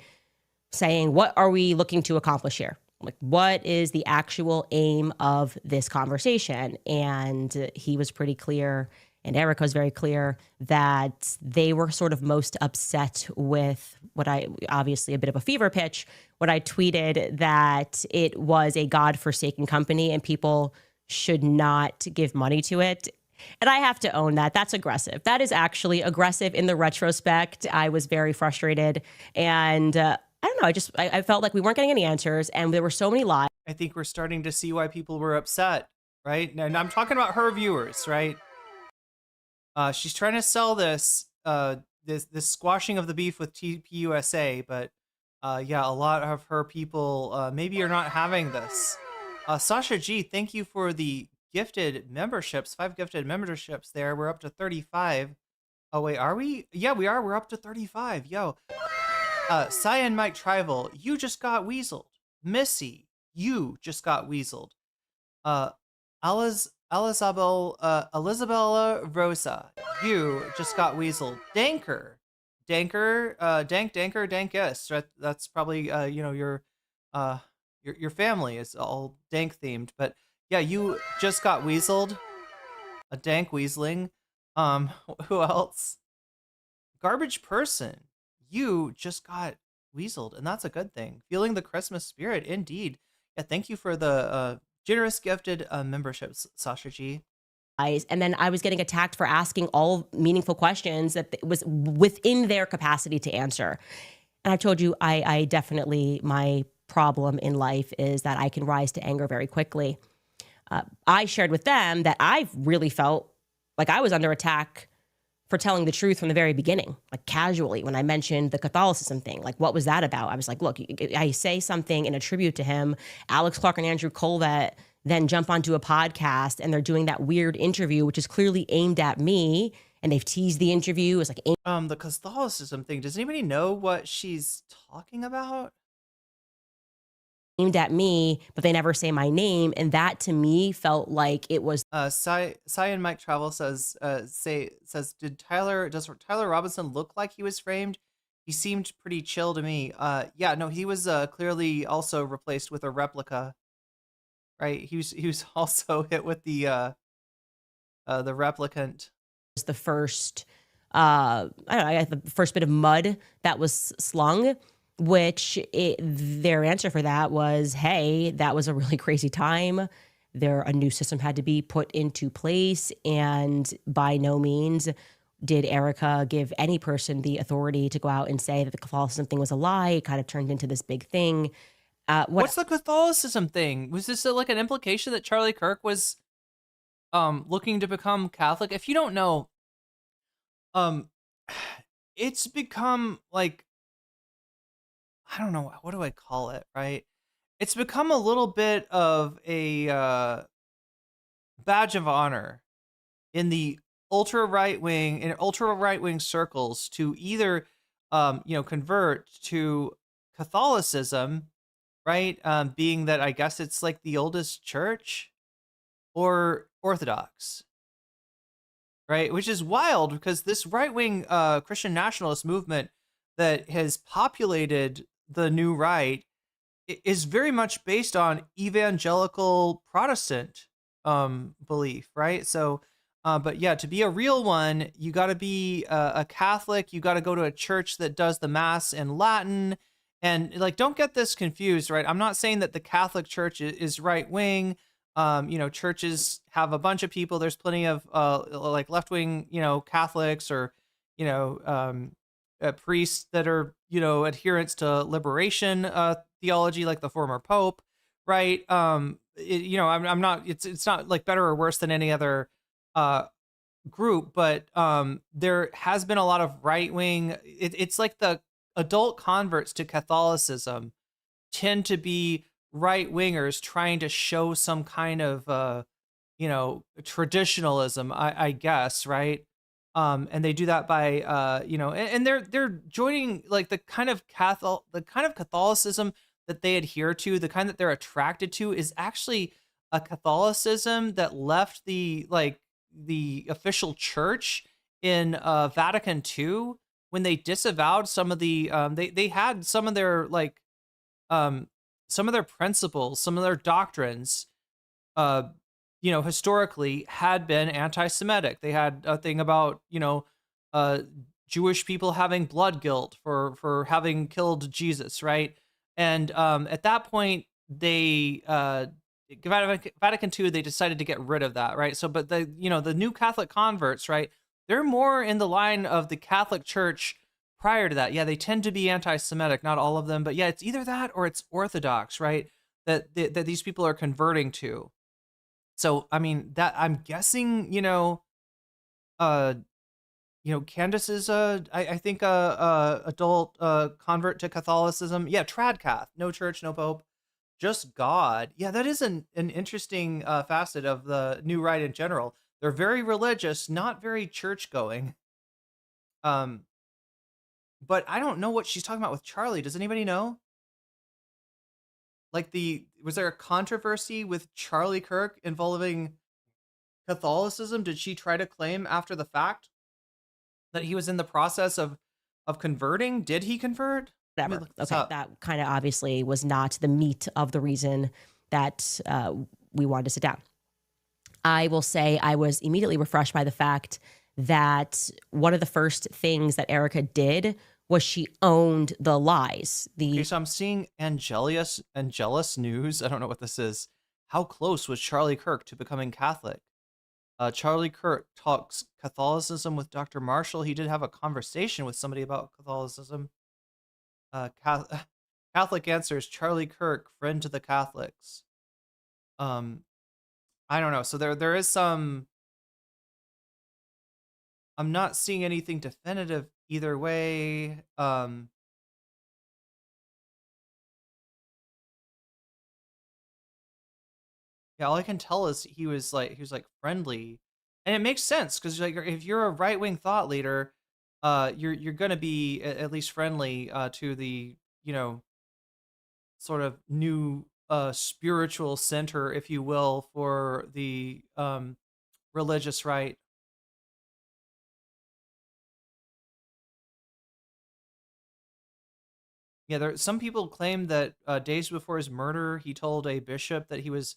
saying, what are we looking to accomplish here? Like, what is the actual aim of this conversation? And he was pretty clear, and Erika was very clear, that they were sort of most upset with obviously a bit of a fever pitch, when I tweeted that it was a God-forsaken company and people should not give money to it. And I have to own that. That's aggressive. That is actually aggressive in the retrospect. I was very frustrated. And I don't know. I felt like we weren't getting any answers and there were so many lies. I think we're starting to see why people were upset, right? And I'm talking about her viewers, right? She's trying to sell this squashing of the beef with TPUSA, but a lot of her people maybe are not having this. Sasha G, thank you for the gifted memberships, 5 gifted memberships there. We're up to 35. Oh, wait, are we? Yeah, we are. We're up to 35. Yo. Cyan Mike Trival, you just got weaseled. Missy, you just got weaseled. Elizabella Rosa, you just got weaseled. Danker, Dankus. That's probably your family is all dank themed, but yeah, you just got weaseled. A dank weaseling. Who else? Garbage person. You just got weaseled, and that's a good thing. Feeling the Christmas spirit, indeed. Yeah, thank you for the generous gifted memberships, Sasha G. And then I was getting attacked for asking all meaningful questions that was within their capacity to answer. And I told you, I definitely, my problem in life is that I can rise to anger very quickly. I shared with them that I really felt like I was under attack for telling the truth from the very beginning, like casually, when I mentioned the Catholicism thing. Like, what was that about? I was like, look, I say something in a tribute to him. Alex Clark and Andrew Colvett then jump onto a podcast and they're doing that weird interview, which is clearly aimed at me and they've teased the interview. It's like The Catholicism thing. Does anybody know what she's talking about? aimed at me, but they never say my name. And that to me felt like it was Cyan Mike Travel says, does Tyler Robinson look like he was framed? He seemed pretty chill to me. Yeah, no, he was clearly also replaced with a replica. Right? He was also hit with the replicant. the first, I don't know, the first bit of mud that was slung, which their answer for that was, hey, that was a really crazy time. A new system had to be put into place, and by no means did Erika give any person the authority to go out and say that the Catholicism thing was a lie. It kind of turned into this big thing. What's the Catholicism thing? Was this like an implication that Charlie Kirk was looking to become Catholic? If you don't know, it's become like, I don't know, what do I call it, right? It's become a little bit of a badge of honor in the ultra right wing circles to either convert to Catholicism, right? Being that I guess it's like the oldest church, or Orthodox, right? Which is wild because this right wing Christian nationalist movement that has populated the new right is very much based on evangelical Protestant belief, right? So, but yeah, to be a real one, you got to be a Catholic. You got to go to a church that does the Mass in Latin. And like, don't get this confused, right? I'm not saying that the Catholic Church is right wing. Churches have a bunch of people. There's plenty of like left wing, Catholics, or priests that are adherents to liberation theology, like the former Pope, right? I'm not. It's not like better or worse than any other group, but there has been a lot of right wing. It's like the adult converts to Catholicism tend to be right wingers trying to show some kind of traditionalism, I guess, right? And they do that by and they're joining like the kind of Catholicism that they adhere to, the kind that they're attracted to, is actually a Catholicism that left the official church in Vatican II when they disavowed some of the they had some of their some of their principles, some of their doctrines, historically had been anti-Semitic. They had a thing about, Jewish people having blood guilt for having killed Jesus, right? And at that point, they Vatican II, they decided to get rid of that, right? So, but the new Catholic converts, right? They're more in the line of the Catholic Church prior to that. Yeah, they tend to be anti-Semitic, not all of them, but yeah, it's either that or it's Orthodox, right? That these people are converting to. So, I mean, that I'm guessing, Candace is I think adult convert to Catholicism. Yeah, Tradcath, no church, no pope, just God. Yeah, that is an interesting facet of the new right in general. They're very religious, not very church going. But I don't know what she's talking about with Charlie. Does anybody know? Like, was there a controversy with Charlie Kirk involving Catholicism? Did she try to claim after the fact that he was in the process of converting? Did he convert? whatever. Okay, that kind of obviously was not the meat of the reason that we wanted to sit down. I will say I was immediately refreshed by the fact that one of the first things that Erika did was she owned the lies. Okay, so I'm seeing Angelus News. I don't know what this is. How close was Charlie Kirk to becoming Catholic? Charlie Kirk talks Catholicism with Dr. Marshall. He did have a conversation with somebody about Catholicism. Catholic answers, Charlie Kirk, friend to the Catholics. I don't know. So there is some. I'm not seeing anything definitive either way. Yeah, all I can tell is he was like friendly. And it makes sense because like if you're a right wing thought leader, you're gonna be at least friendly to the sort of new spiritual center, if you will, for the religious right. Yeah, some people claim that days before his murder, he told a bishop that he was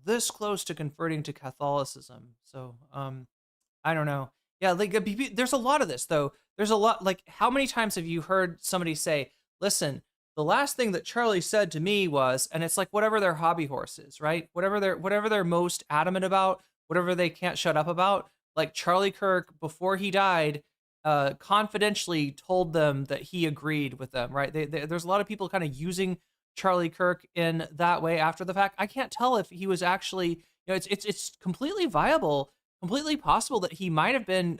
this close to converting to Catholicism. So, I don't know. Yeah, like there's a lot of this though. There's a lot. Like, how many times have you heard somebody say, "Listen, the last thing that Charlie said to me was," and it's like whatever their hobby horse is, right? Whatever they're most adamant about, whatever they can't shut up about. Like Charlie Kirk, before he died, confidentially told them that he agreed with them, right? There's a lot of people kind of using Charlie Kirk in that way after the fact. I can't tell if he was actually, it's completely viable, completely possible that he might have been,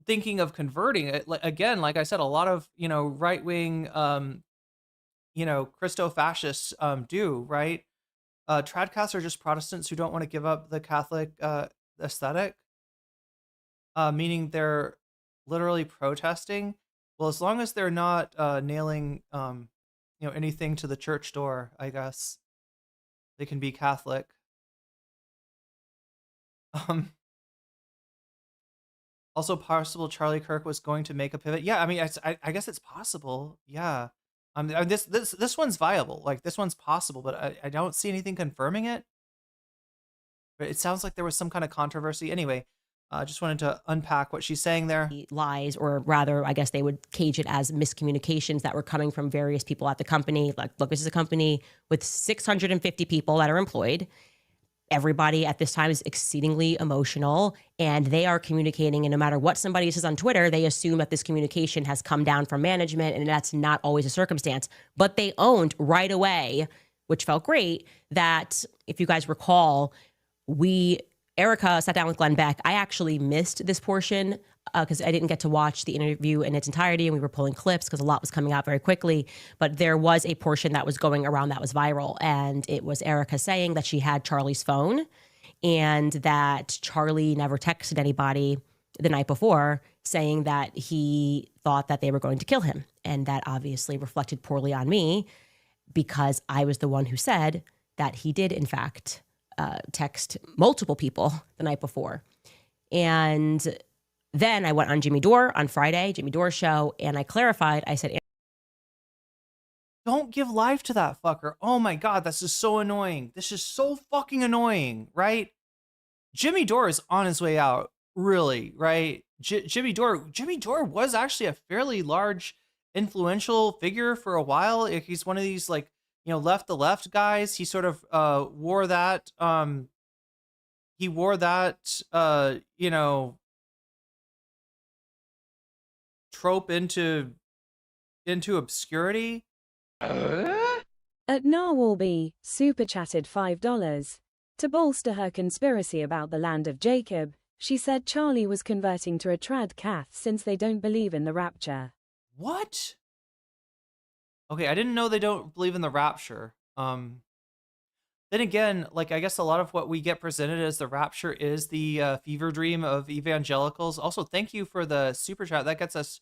thinking of converting it. Like, again, like I said, a lot of, right wing, Christo-fascists do, right? Tradcasts are just Protestants who don't want to give up the Catholic aesthetic, meaning they're literally protesting. Well, as long as they're not nailing, anything to the church door, I guess they can be Catholic. Um, Also possible Charlie Kirk was going to make a pivot. Yeah, I mean, I guess it's possible. Yeah. This one's viable. Like this one's possible, but I don't see anything confirming it. But it sounds like there was some kind of controversy. Anyway, I just wanted to unpack what she's saying there. Lies, or rather, I guess they would cage it as miscommunications that were coming from various people at the company. Like, look, this is a company with 650 people that are employed. Everybody at this time is exceedingly emotional, and they are communicating, and no matter what somebody says on Twitter, they assume that this communication has come down from management, and that's not always a circumstance. But they owned right away, which felt great, that if you guys recall, Erika sat down with Glenn Beck. I actually missed this portion because I didn't get to watch the interview in its entirety, and we were pulling clips because a lot was coming out very quickly. But there was a portion that was going around that was viral, and it was Erika saying that she had Charlie's phone and that Charlie never texted anybody the night before saying that he thought that they were going to kill him. And that obviously reflected poorly on me because I was the one who said that he did, in fact, text multiple people the night before. And then I went on Jimmy Dore on Friday, Jimmy Dore's show, and I clarified. I said, don't give life to that fucker. Oh my God, this is so annoying. This is so fucking annoying, right? Jimmy Dore is on his way out, really, right? Jimmy Dore was actually a fairly large, influential figure for a while. He's one of these like, left the left guys. He sort of wore that trope into obscurity. At Narwhalby, super chatted $5. To bolster her conspiracy about the land of Jacob, she said Charlie was converting to a trad cath since they don't believe in the rapture. What? Okay, I didn't know they don't believe in the rapture. Then again, like I guess a lot of what we get presented as the rapture is the fever dream of evangelicals. Also, thank you for the super chat. That gets us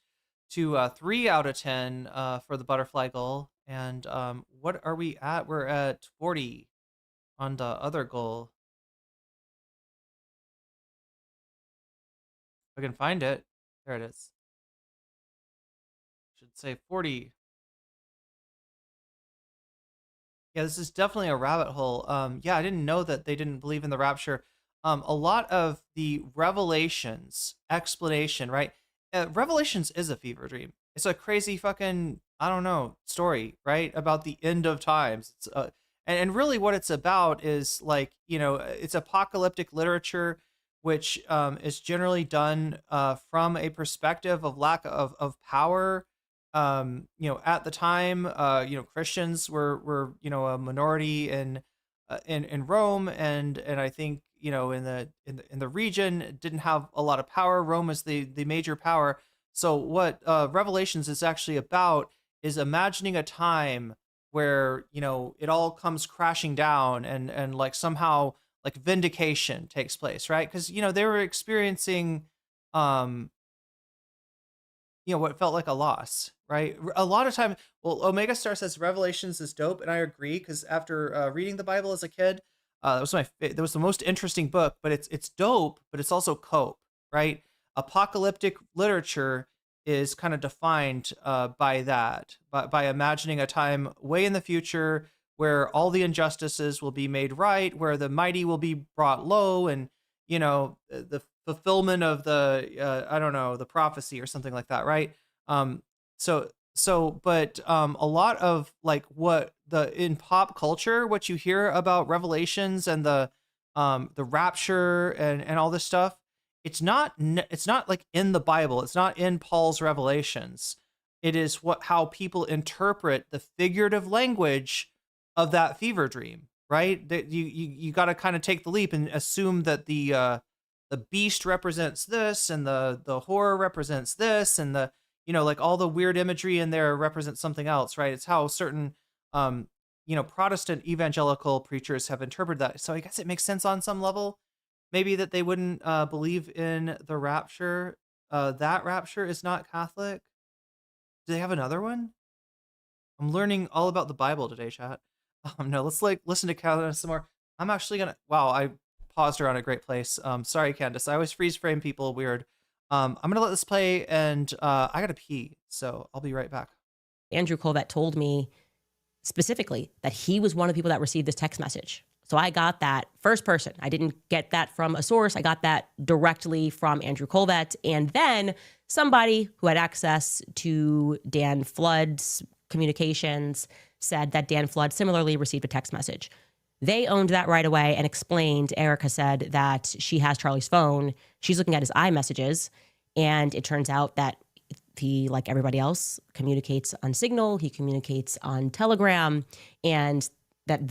to 3 out of 10 for the butterfly goal. And what are we at? We're at 40 on the other goal. If I can find it. There it is. Should say 40. Yeah, this is definitely a rabbit hole. Yeah, I didn't know that they didn't believe in the rapture. A lot of the Revelations explanation, right? Revelations is a fever dream. It's a crazy fucking, I don't know, story, right? About the end of times. It's and really what it's about is like, it's apocalyptic literature, which is generally done from a perspective of lack of power. At the time, Christians were a minority in Rome, and I think in the region didn't have a lot of power. Rome is the major power. So what Revelations is actually about is imagining a time where it all comes crashing down, and like somehow like vindication takes place, right? Because they were experiencing um what felt like a loss, right? A lot of time, well, Omega Star says Revelations is dope, and I agree because after reading the Bible as a kid, that was the most interesting book. But it's dope, but it's also cope, right? Apocalyptic literature is kind of defined by that, by imagining a time way in the future where all the injustices will be made right, where the mighty will be brought low, and the fulfillment of the I don't know, the prophecy or something like that, right? Um, but a lot of like what in pop culture, what you hear about Revelations and the rapture and all this stuff, it's not like in the Bible. It's not in Paul's revelations. It is how people interpret the figurative language of that fever dream, right? That you got to kind of take the leap and assume that the beast represents this, and the horror represents this, and the like all the weird imagery in there represents something else, right? It's how certain Protestant evangelical preachers have interpreted that. So I guess it makes sense on some level, maybe, that they wouldn't believe in the rapture. That rapture is not Catholic. Do they have another one? I'm learning all about the Bible today, chat. No, let's listen to Candace some more. I'm actually gonna. Wow, I paused her on a great place. Sorry, Candace. I always freeze frame people weird. I'm gonna let this play, and I gotta pee, so I'll be right back. Andrew Colvett told me specifically that he was one of the people that received this text message. So I got that first person. I didn't get that from a source. I got that directly from Andrew Colvett. And then somebody who had access to Dan Flood's communications said that Dan Flood similarly received a text message. They owned that right away and explained. Erika said that she has Charlie's phone. She's looking at his iMessages, and it turns out that he, like everybody else, communicates on Signal. He communicates on Telegram, and that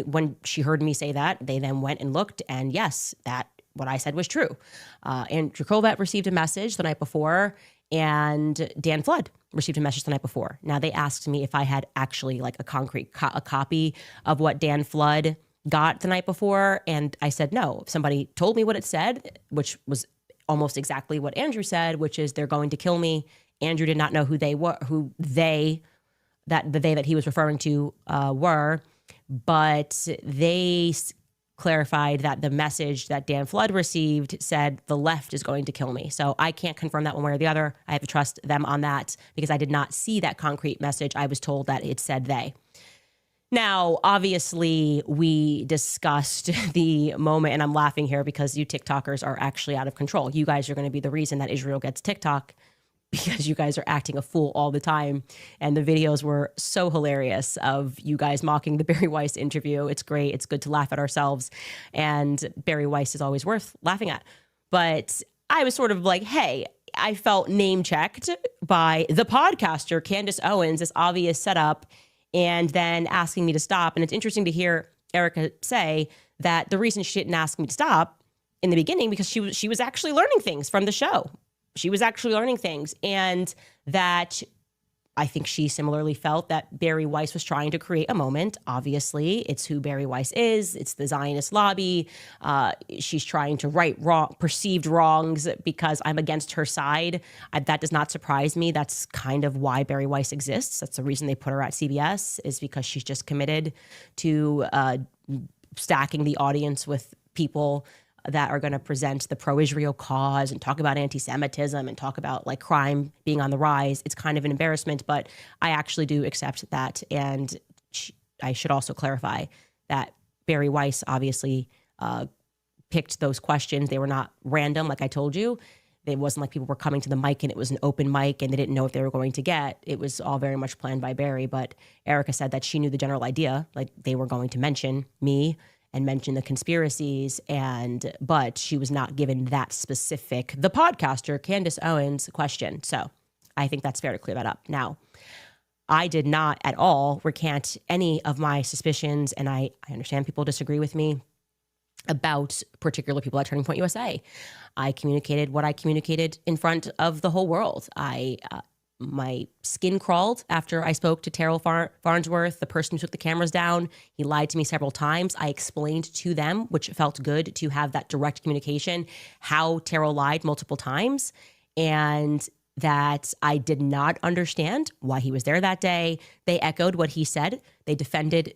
when she heard me say that, they then went and looked, and yes, that what I said was true. Andrew Colvett received a message the night before, and Dan Flood received a message the night before. Now, they asked me if I had actually like a concrete a copy of what Dan Flood got the night before, and I said no. If somebody told me what it said, which was almost exactly what Andrew said, which is they're going to kill me. Andrew did not know who they were, that he was referring to were, but they clarified that the message that Dan Flood received said the left is going to kill me. So I can't confirm that one way or the other. I have to trust them on that because I did not see that concrete message. I was told that it said they. Now, obviously, we discussed the moment, and I'm laughing here because you TikTokers are actually out of control. You guys are going to be the reason that Israel gets TikTok, because you guys are acting a fool all the time. And the videos were so hilarious of you guys mocking the Barry Weiss interview. It's great. It's good to laugh at ourselves. And Barry Weiss is always worth laughing at. But I was sort of like, hey, I felt name checked by the podcaster, Candace Owens, this obvious setup, and then asking me to stop. And it's interesting to hear Erika say that the reason she didn't ask me to stop in the beginning, because she was actually learning things from the show. She was actually learning things, and that I think she similarly felt that Barry Weiss was trying to create a moment. Obviously, it's who Barry Weiss is. It's the Zionist lobby. She's trying to right perceived wrongs because I'm against her side. That does not surprise me. That's kind of why Barry Weiss exists. That's the reason they put her at CBS, is because she's just committed to stacking the audience with people that are going to present the pro-Israel cause and talk about anti-Semitism and talk about like crime being on the rise. It's kind of an embarrassment, but I actually do accept that. And I should also clarify that Barry Weiss obviously picked those questions. They were not random, like I told you. It wasn't like people were coming to the mic and it was an open mic and they didn't know what they were going to get. It was all very much planned by Barry. But Erika said that she knew the general idea, like they were going to mention me and mention the conspiracies, but she was not given that specific, the podcaster, Candace Owens, question. So I think that's fair to clear that up. Now, I did not at all recant any of my suspicions, and I understand people disagree with me about particular people at Turning Point USA. I communicated what I communicated in front of the whole world. I my skin crawled after I spoke to Terrell Farnsworth, the person who took the cameras down. He lied to me several times. I explained to them, which felt good to have that direct communication, how Terrell lied multiple times, and that I did not understand why he was there that day. They echoed what he said. They defended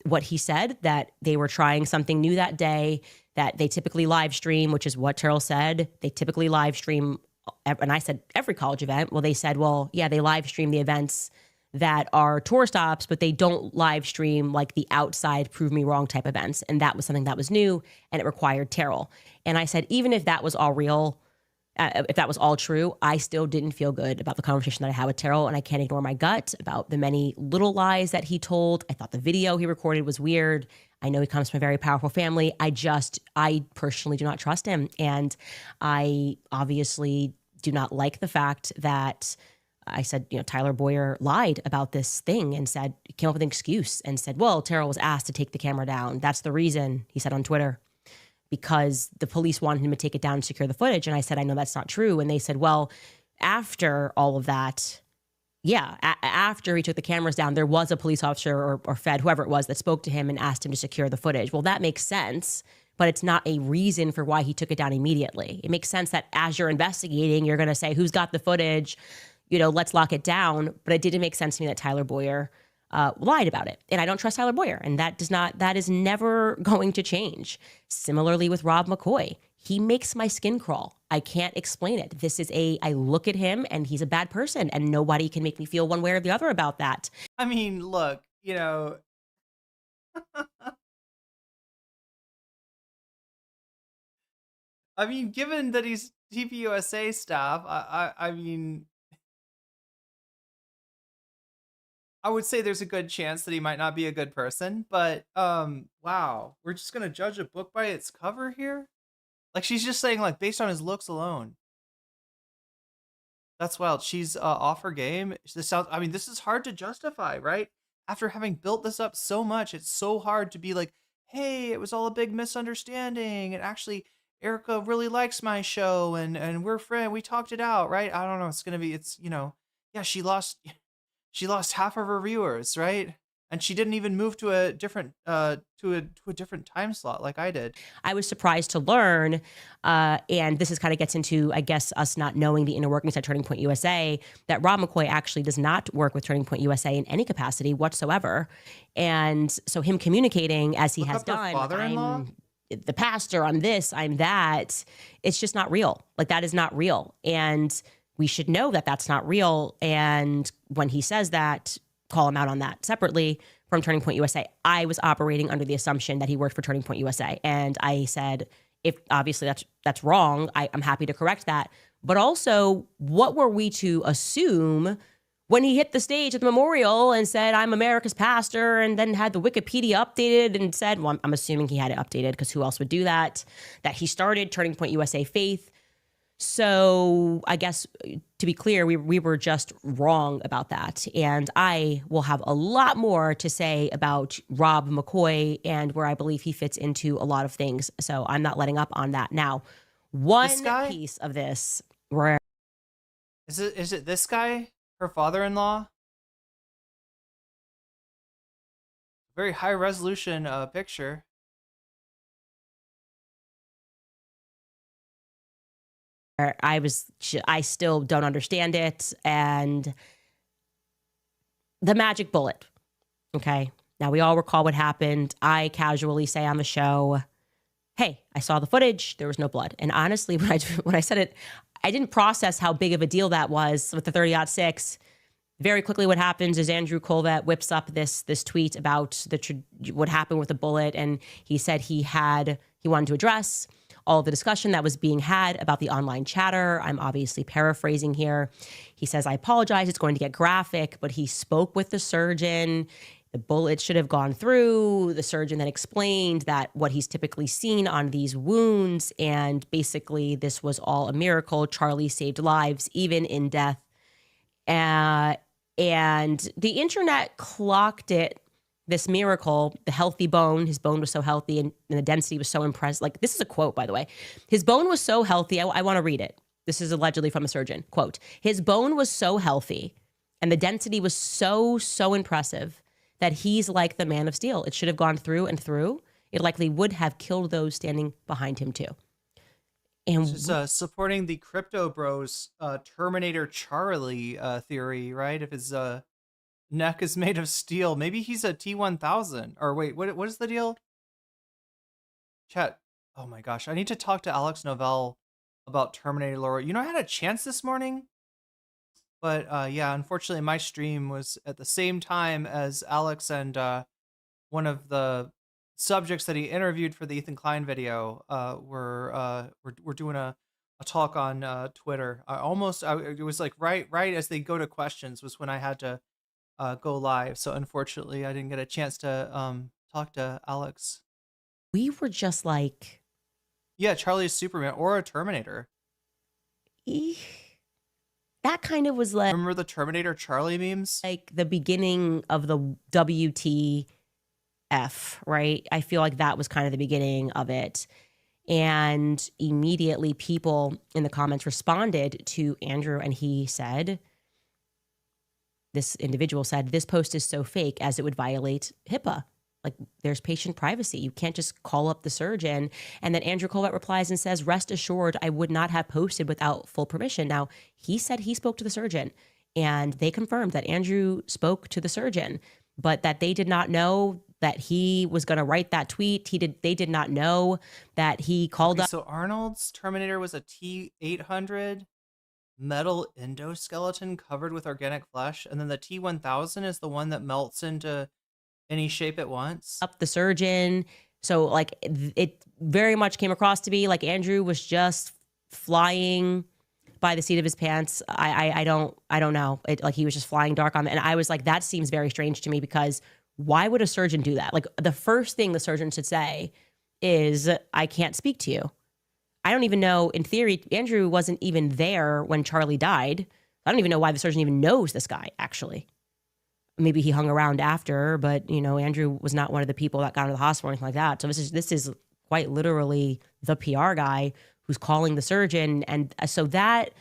what he said, that they were trying something new that day, that they typically live stream, which is what Terrell said. They typically live stream, and I said every college event. Well, they said, well, yeah, they live stream the events that are tour stops, but they don't live stream like the outside prove me wrong type events. And that was something that was new, and it required Terrell. And I said, even if that was all real, if that was all true, I still didn't feel good about the conversation that I had with Terrell, and I can't ignore my gut about the many little lies that he told. I thought the video he recorded was weird. I know he comes from a very powerful family. I personally do not trust him. And I obviously do not like the fact that I said, Tyler Boyer lied about this thing and came up with an excuse and said, well, Terrell was asked to take the camera down. That's the reason, he said on Twitter, because the police wanted him to take it down and secure the footage. And I said, I know that's not true. And they said, well, after all of that, after he took the cameras down, there was a police officer or Fed, whoever it was, that spoke to him and asked him to secure the footage. Well, that makes sense, but it's not a reason for why he took it down immediately. It makes sense that as you're investigating, you're going to say, who's got the footage? Let's lock it down. But it didn't make sense to me that Tyler Boyer lied about it. And I don't trust Tyler Boyer. And that is never going to change. Similarly with Rob McCoy. He makes my skin crawl. I can't explain it. I look at him and he's a bad person, and nobody can make me feel one way or the other about that. I mean, look, I mean, given that he's TPUSA staff, I mean, I would say there's a good chance that he might not be a good person, but wow, we're just gonna judge a book by its cover here? Like, she's just saying, like, based on his looks alone. That's wild. She's off her game. This is hard to justify, right? After having built this up so much, it's so hard to be like, hey, it was all a big misunderstanding, and actually Erika really likes my show, and we're friends. We talked it out, right? I don't know. Yeah, she lost half of her viewers, right? And she didn't even move to a different different time slot like I did. I was surprised to learn, and this kind of gets into, I guess, us not knowing the inner workings at Turning Point USA, that Rob McCoy actually does not work with Turning Point USA in any capacity whatsoever. And so him communicating as he has done, father-in-law? I'm the pastor, I'm this, I'm that, it's just not real. Like, that is not real. And we should know that that's not real. And when he says that, call him out on that separately from Turning Point USA. I was operating under the assumption that he worked for Turning Point USA. And I said, if obviously that's wrong, I'm happy to correct that. But also, what were we to assume when he hit the stage at the memorial and said, I'm America's pastor, and then had the Wikipedia updated and said, well, I'm assuming he had it updated because who else would do that he started Turning Point USA Faith. So I guess, to be clear, we were just wrong about that. And I will have a lot more to say about Rob McCoy and where I believe he fits into a lot of things. So I'm not letting up on that. Now, one piece of this where... Is it this guy? Her father-in-law? Very high resolution picture. I still don't understand it. And the magic bullet. Okay. Now, we all recall what happened. I casually say on the show, hey, I saw the footage. There was no blood. And honestly, when I said it, I didn't process how big of a deal that was with the 30-06. Very quickly, what happens is Andrew Colvett whips up this tweet about what happened with the bullet. And he said he wanted to address all of the discussion that was being had about the online chatter. I'm obviously paraphrasing here. He says, I apologize, it's going to get graphic, but he spoke with the surgeon. The bullet should have gone through. The surgeon then explained that what he's typically seen on these wounds, and basically this was all a miracle. Charlie saved lives, even in death. And the internet clocked it, this miracle, the healthy bone. His bone was so healthy, and the density was so impressive. Like, this is a quote, by the way. His bone was so healthy. I want to read it. This is allegedly from a surgeon. Quote, his bone was so healthy and the density was so impressive that he's like the man of steel. It should have gone through and through. It likely would have killed those standing behind him too. And just supporting the crypto bros Terminator Charlie theory, right? If his neck is made of steel, maybe he's a T-1000. Or wait, what is the deal? Chat. Oh my gosh, I need to talk to Alex Novell about Terminator lore. You know, I had a chance this morning, but yeah, unfortunately my stream was at the same time as Alex and one of the subjects that he interviewed for the Ethan Klein video. We're doing a talk on Twitter. It was like right as they go to questions was when I had to go live. So unfortunately I didn't get a chance to talk to Alex. We were just like, yeah, Charlie is Superman or a Terminator. That kind of was like, remember the Terminator Charlie memes? Like the beginning of the WTF, right? I feel like that was kind of the beginning of it. And immediately people in the comments responded to Andrew, and this individual said, this post is so fake as it would violate HIPAA. Like, there's patient privacy. You can't just call up the surgeon. And then Andrew Colbert replies and says, rest assured, I would not have posted without full permission. Now, he said he spoke to the surgeon, and they confirmed that Andrew spoke to the surgeon, but that they did not know that he was going to write that tweet. They did not know that he called up. So Arnold's Terminator was a T-800 metal endoskeleton covered with organic flesh, and then the T-1000 is the one that melts into any shape it wants. Up the surgeon. So like it very much came across to be like Andrew was just flying by the seat of his pants. I don't know. Like he was just flying dark on it. And I was like, that seems very strange to me, because why would a surgeon do that? Like the first thing the surgeon should say is, I can't speak to you. I don't even know, in theory, Andrew wasn't even there when Charlie died. I don't even know why the surgeon even knows this guy, actually. Maybe he hung around after, but you know, Andrew was not one of the people that got into the hospital or anything like that. So this is quite literally the PR guy who's calling the surgeon, and so that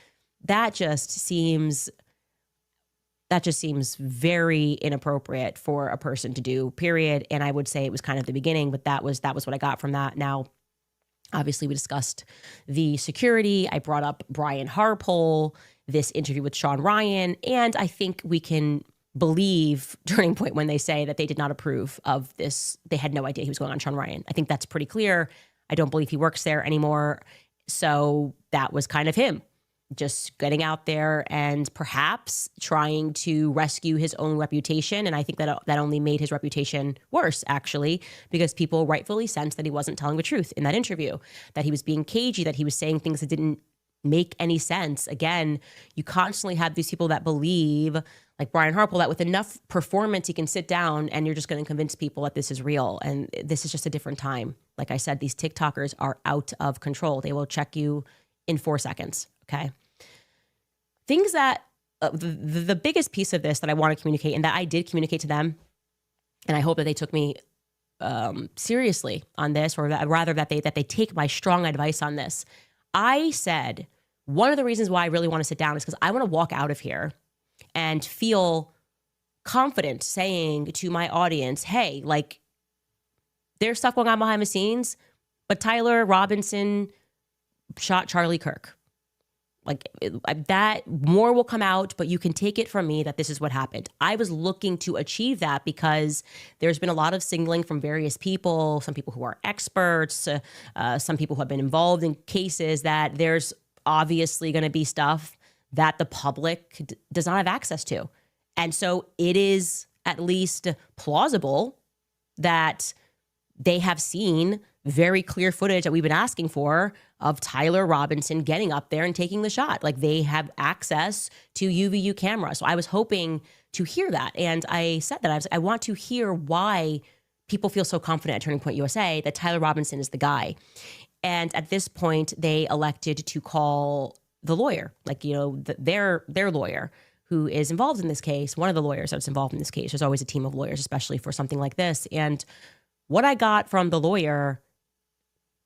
just seems very inappropriate for a person to do. Period. And I would say it was kind of the beginning, but that was what I got from that. Now, obviously, we discussed the security. I brought up Brian Harpole, this interview with Sean Ryan, and I think we can believe Turning Point when they say that they did not approve of this. They had no idea he was going on Sean Ryan. I think that's pretty clear. I don't believe he works there anymore. So that was kind of him just getting out there and perhaps trying to rescue his own reputation. And I think that only made his reputation worse, actually, because people rightfully sensed that he wasn't telling the truth in that interview, that he was being cagey, that he was saying things that didn't make any sense. Again, you constantly have these people that believe, like Brian Harpole, that with enough performance, he can sit down and you're just going to convince people that this is real. And this is just a different time. Like I said, these TikTokers are out of control. They will check you in 4 seconds. Okay. Things that the biggest piece of this that I want to communicate, and that I did communicate to them, and I hope that they took me seriously on this, or rather that they take my strong advice on this. I said, one of the reasons why I really want to sit down is because I want to walk out of here and feel confident saying to my audience, hey, like, there's stuff going on behind the scenes, but Tyler Robinson shot Charlie Kirk. Like, that more will come out, but you can take it from me that this is what happened. I was looking to achieve that because there's been a lot of signaling from various people, some people who are experts, some people who have been involved in cases, that there's obviously going to be stuff that the public does not have access to. And so it is at least plausible that they have seen very clear footage that we've been asking for of Tyler Robinson getting up there and taking the shot. Like, they have access to UVU cameras. So I was hoping to hear that. And I said that I want to hear why people feel so confident at Turning Point USA that Tyler Robinson is the guy. And at this point, they elected to call the lawyer, like, you know, their lawyer who is involved in this case, one of the lawyers that's involved in this case. There's always a team of lawyers, especially for something like this. And what I got from the lawyer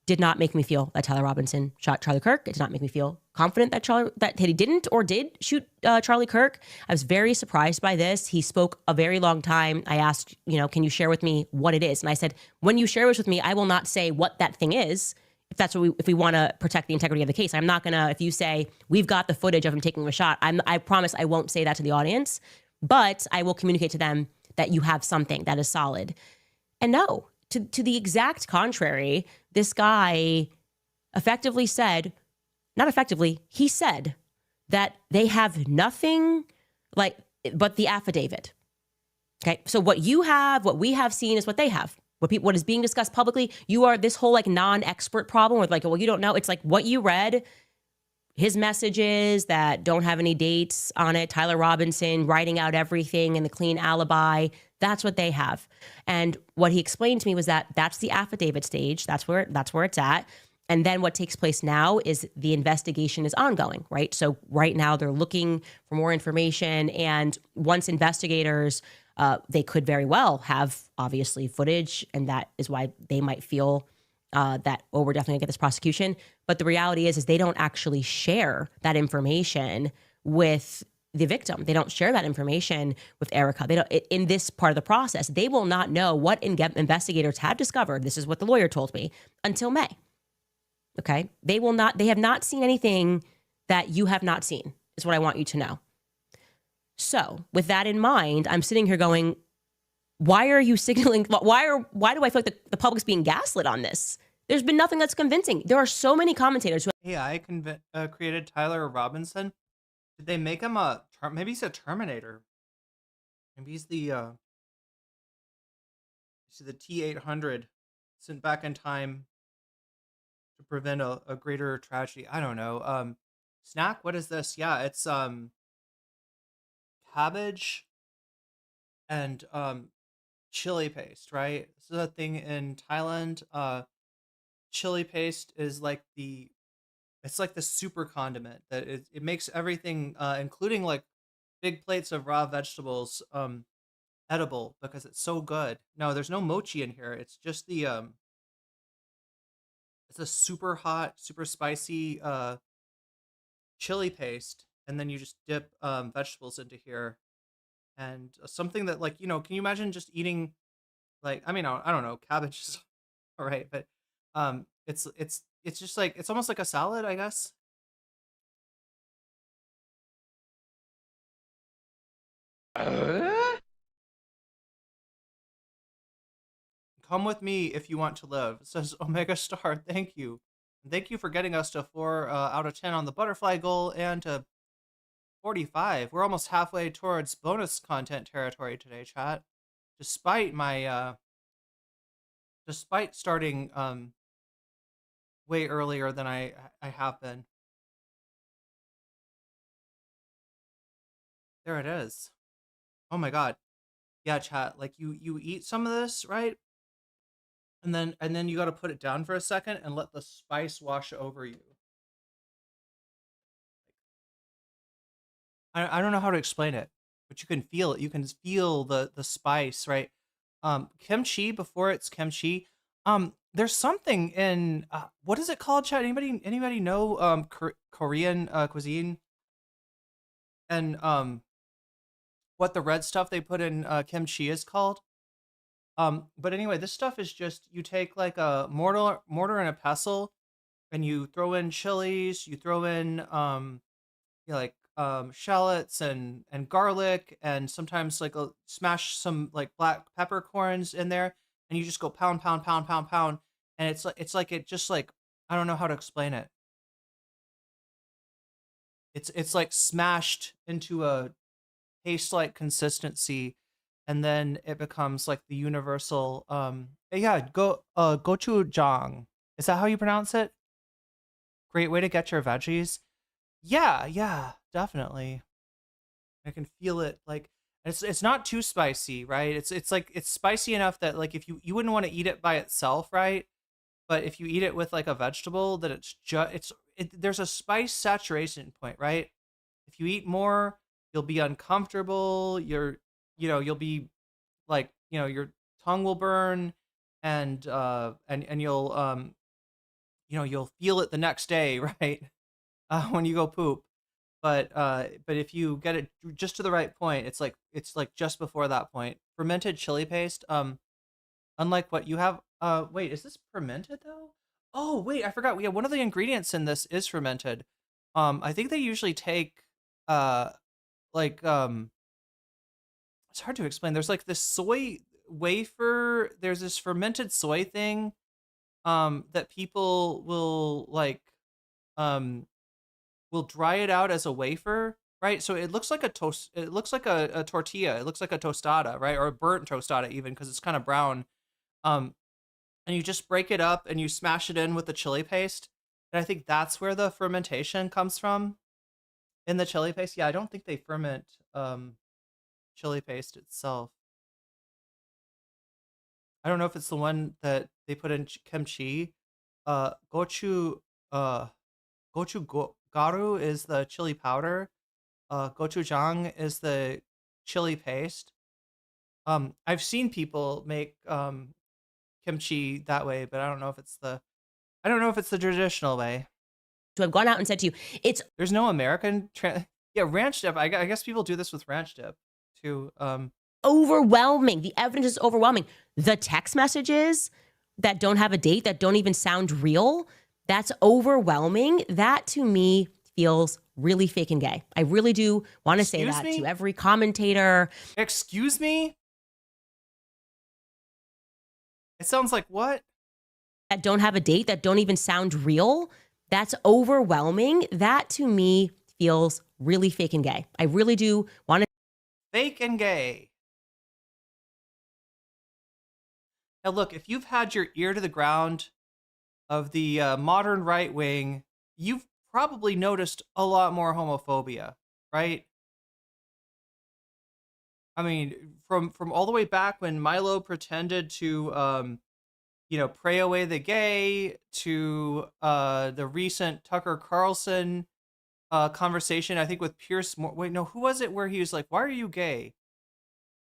did not make me feel that Tyler Robinson shot Charlie Kirk. It did not make me feel confident that he didn't or did shoot Charlie Kirk. I was very surprised by this. He spoke a very long time. I asked, can you share with me what it is? And I said, when you share this with me, I will not say what that thing is. If we want to protect the integrity of the case, I'm not gonna. If you say we've got the footage of him taking a shot, I promise I won't say that to the audience, but I will communicate to them that you have something that is solid. And no, to the exact contrary, this guy effectively said, not effectively, he said that they have nothing but the affidavit. Okay, so what we have seen is what they have. What is being discussed publicly, this whole non-expert problem with well, you don't know. It's what you read, his messages that don't have any dates on it, Tyler Robinson writing out everything and the clean alibi. That's what they have. And what he explained to me was that that's the affidavit stage. That's where it's at. And then what takes place now is the investigation is ongoing, right? So right now they're looking for more information. And once investigators, they could very well have obviously footage. And that is why they might feel that, we're definitely gonna get this prosecution. But the reality is they don't actually share that information with the victim. They don't share that information with Erika. They don't, in this part of the process, they will not know what investigators have discovered. This is what the lawyer told me until May. Okay. They have not seen anything that you have not seen is what I want you to know. So with that in mind, I'm sitting here going, why are you signaling? Why do I feel like the public's being gaslit on this? There's been nothing that's convincing. There are so many commentators who AI created Tyler Robinson. Did they make him maybe he's a Terminator? Maybe he's the T-800 sent back in time to prevent a greater tragedy. I don't know. Snack, what is this? Yeah, it's cabbage and chili paste, right? This is a thing in Thailand. Chili paste is it's like the super condiment that it makes everything, including big plates of raw vegetables, edible because it's so good. No, there's no mochi in here. It's just it's a super hot, super spicy chili paste, and then you just dip vegetables into here, and something that can you imagine just eating I don't know, cabbage is all right, but it's just it's almost like a salad, I guess. Come with me if you want to live, says Omega Star. Thank you. Thank you for getting us to 4 out of 10 on the butterfly goal and to 45. We're almost halfway towards bonus content territory today, chat. Despite my despite starting way earlier than I have been. There it is. Oh my god. Yeah, chat. You eat some of this, right? And then you got to put it down for a second and let the spice wash over you. I don't know how to explain it, but you can feel it. You can feel the spice, right? Kimchi, before it's kimchi, there's something in what is it called, chat? Anybody know Korean cuisine? And what the red stuff they put in kimchi is called? But anyway, this stuff is just, you take a mortar and a pestle, and you throw in chilies, you throw in shallots and garlic, and sometimes smash some black peppercorns in there, and you just go pound, pound, pound, pound, pound, and it just I don't know how to explain it. It's smashed into a paste-like consistency, and then it becomes the universal gochujang. Is that how you pronounce it? Great way to get your veggies. Yeah, definitely. I can feel it. It's not too spicy, right? It's spicy enough that if you wouldn't want to eat it by itself, right? But if you eat it with a vegetable, that there's a spice saturation point, right? If you eat more, you'll be uncomfortable. You'll be your tongue will burn, and you'll you'll feel it the next day, right? When you go poop. But if you get it just to the right point, it's like just before that point. Fermented chili paste, unlike what you have, wait, is this fermented though? Oh, wait, I forgot. Yeah, one of the ingredients in this is fermented. I think they usually take, uh, like, it's hard to explain. There's like this soy wafer. There's this fermented soy thing, that people will like, um, will dry it out as a wafer, right? So it looks like a toast. It looks like a tortilla. It looks like a tostada, right? Or a burnt tostada even because it's kind of brown. Um, and you just break it up and you smash it in with the chili paste. And I think that's where the fermentation comes from in the chili paste. Yeah, I don't think they ferment chili paste itself. I don't know if it's the one that they put in kimchi. Gochu garu is the chili powder. Gochujang is the chili paste. I've seen people make kimchi that way, but I don't know if it's the traditional way. To have gone out and said to you, There's no American yeah, ranch dip. I guess people do this with ranch dip too. overwhelming. The evidence is overwhelming. The text messages that don't have a date, that don't even sound real, that's overwhelming. That to me feels really fake and gay. I really do want to say that to every commentator. Excuse me? It sounds like what? That don't have a date, that don't even sound real. That's overwhelming. That to me feels really fake and gay. I really do want to. Fake and gay. Now look, if you've had your ear to the ground of the modern right wing, you've probably noticed a lot more homophobia, right? I mean, from all the way back when Milo pretended to, pray away the gay, to the recent Tucker Carlson conversation, I think with Piers Morgan. Wait, no, who was it where he was like, "Why are you gay?"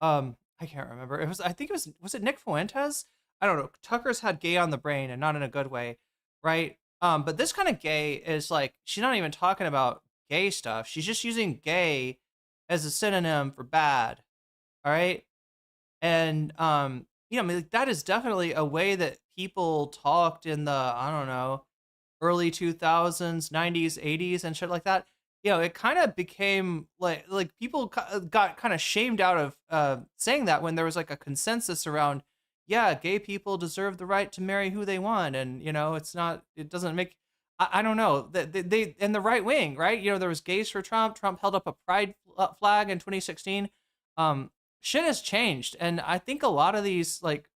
I can't remember. Was it Nick Fuentes? I don't know. Tucker's had gay on the brain and not in a good way, right? But this kind of gay is like, she's not even talking about gay stuff. She's just using gay as a synonym for bad. All right. And, I mean, like, that is definitely a way that people talked in the, I don't know, early 2000s, 90s, 80s and shit like that. It kind of became like people got kind of shamed out of saying that when there was like a consensus around, yeah, gay people deserve the right to marry who they want. And, it doesn't make, I don't know, they in the right wing, right? There was gays for Trump. Trump held up a pride flag in 2016. Shit has changed. And I think a lot of these, like,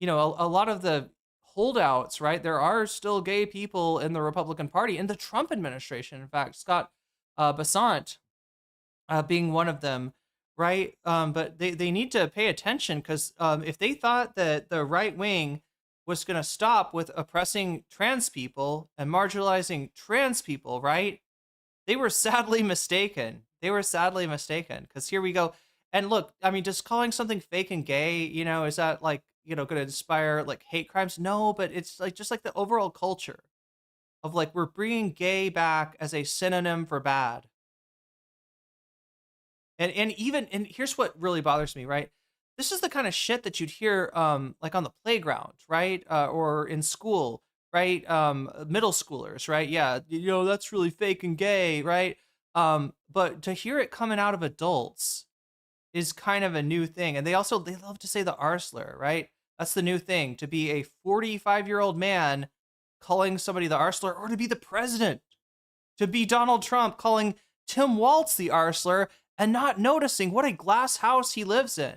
a lot of the holdouts, right? There are still gay people in the Republican Party, in the Trump administration. In fact, Scott Bessant being one of them, right? But they need to pay attention because if they thought that the right wing was going to stop with oppressing trans people and marginalizing trans people, right? They were sadly mistaken. Because here we go. And look, I mean, just calling something fake and gay, is that like, going to inspire like hate crimes? No, but it's like just like the overall culture of like, we're bringing gay back as a synonym for bad. And here's what really bothers me, right? This is the kind of shit that you'd hear like on the playground, right? Or in school, right? Middle schoolers, right? Yeah, that's really fake and gay, right? But to hear it coming out of adults is kind of a new thing. And they love to say the R slur, right? That's the new thing, to be a 45-year-old man calling somebody the R slur, or to be the president, to be Donald Trump calling Tim Walz the R slur and not noticing what a glass house he lives in,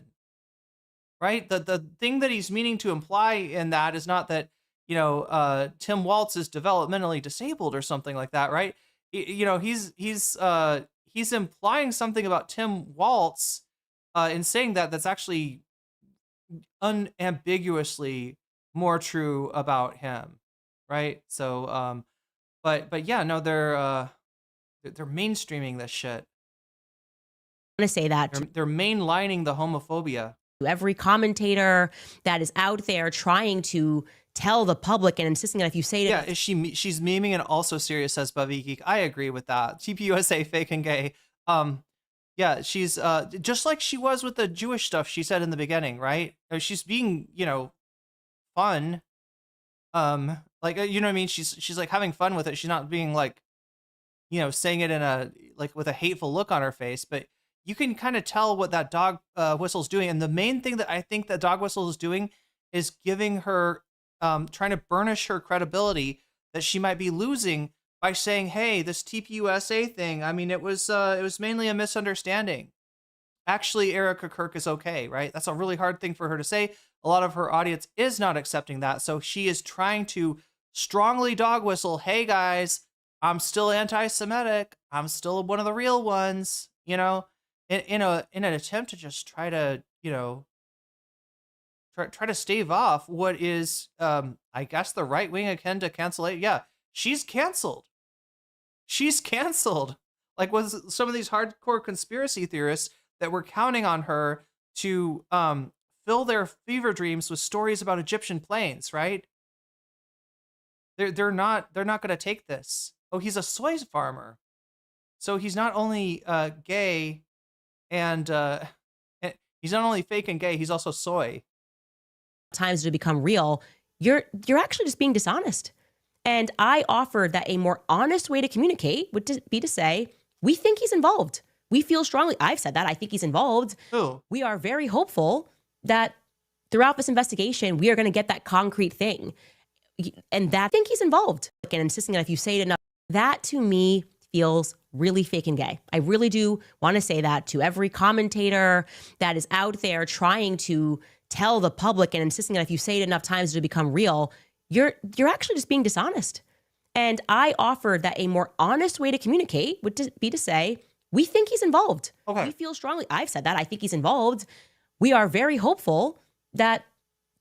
right? The thing that he's meaning to imply in that is not that, Tim Walz is developmentally disabled or something like that, right? He's implying something about Tim Walz in saying that's actually unambiguously more true about him, right? So, but yeah, no, they're mainstreaming this shit. I want to say that they're mainlining the homophobia. Every commentator that is out there trying to tell the public and insisting that if you say to Yeah, she's memeing and also serious, says Bubby Geek. I agree with that. TPUSA, fake and gay. Yeah, she's just like she was with the Jewish stuff she said in the beginning, right? She's being, fun. Like, you know what I mean? She's like having fun with it. She's not being like, saying it in a like with a hateful look on her face, but you can kind of tell what that dog whistle's doing. And the main thing that I think that dog whistle is doing is giving her trying to burnish her credibility that she might be losing by saying, hey, this TPUSA thing, I mean, it was mainly a misunderstanding. Actually, Erika Kirk is okay, right? That's a really hard thing for her to say. A lot of her audience is not accepting that. So she is trying to strongly dog whistle, hey guys, I'm still anti-Semitic. I'm still one of the real ones, in an attempt to just try to, try to stave off what is, I guess, the right wing akin to cancellation. Yeah, she's canceled. She's canceled. Like with some of these hardcore conspiracy theorists that were counting on her to fill their fever dreams with stories about Egyptian planes, right? They're not going to take this. Oh, he's a soy farmer, so he's not only gay, and he's not only fake and gay, he's also soy. times to become real, you're actually just being dishonest. And I offered that a more honest way to communicate would be to say, we think he's involved. We feel strongly. I've said that. I think he's involved. Who? We are very hopeful that throughout this investigation, we are going to get that concrete thing. And that I think he's involved. And insisting that if you say it enough, that to me feels really fake and gay. I really do want to say that to every commentator that is out there trying to tell the public and insisting that if you say it enough times to become real, you're actually just being dishonest. And I offered that a more honest way to communicate would be to say, we think he's involved. Okay. We feel strongly. I've said that. I think he's involved. We are very hopeful that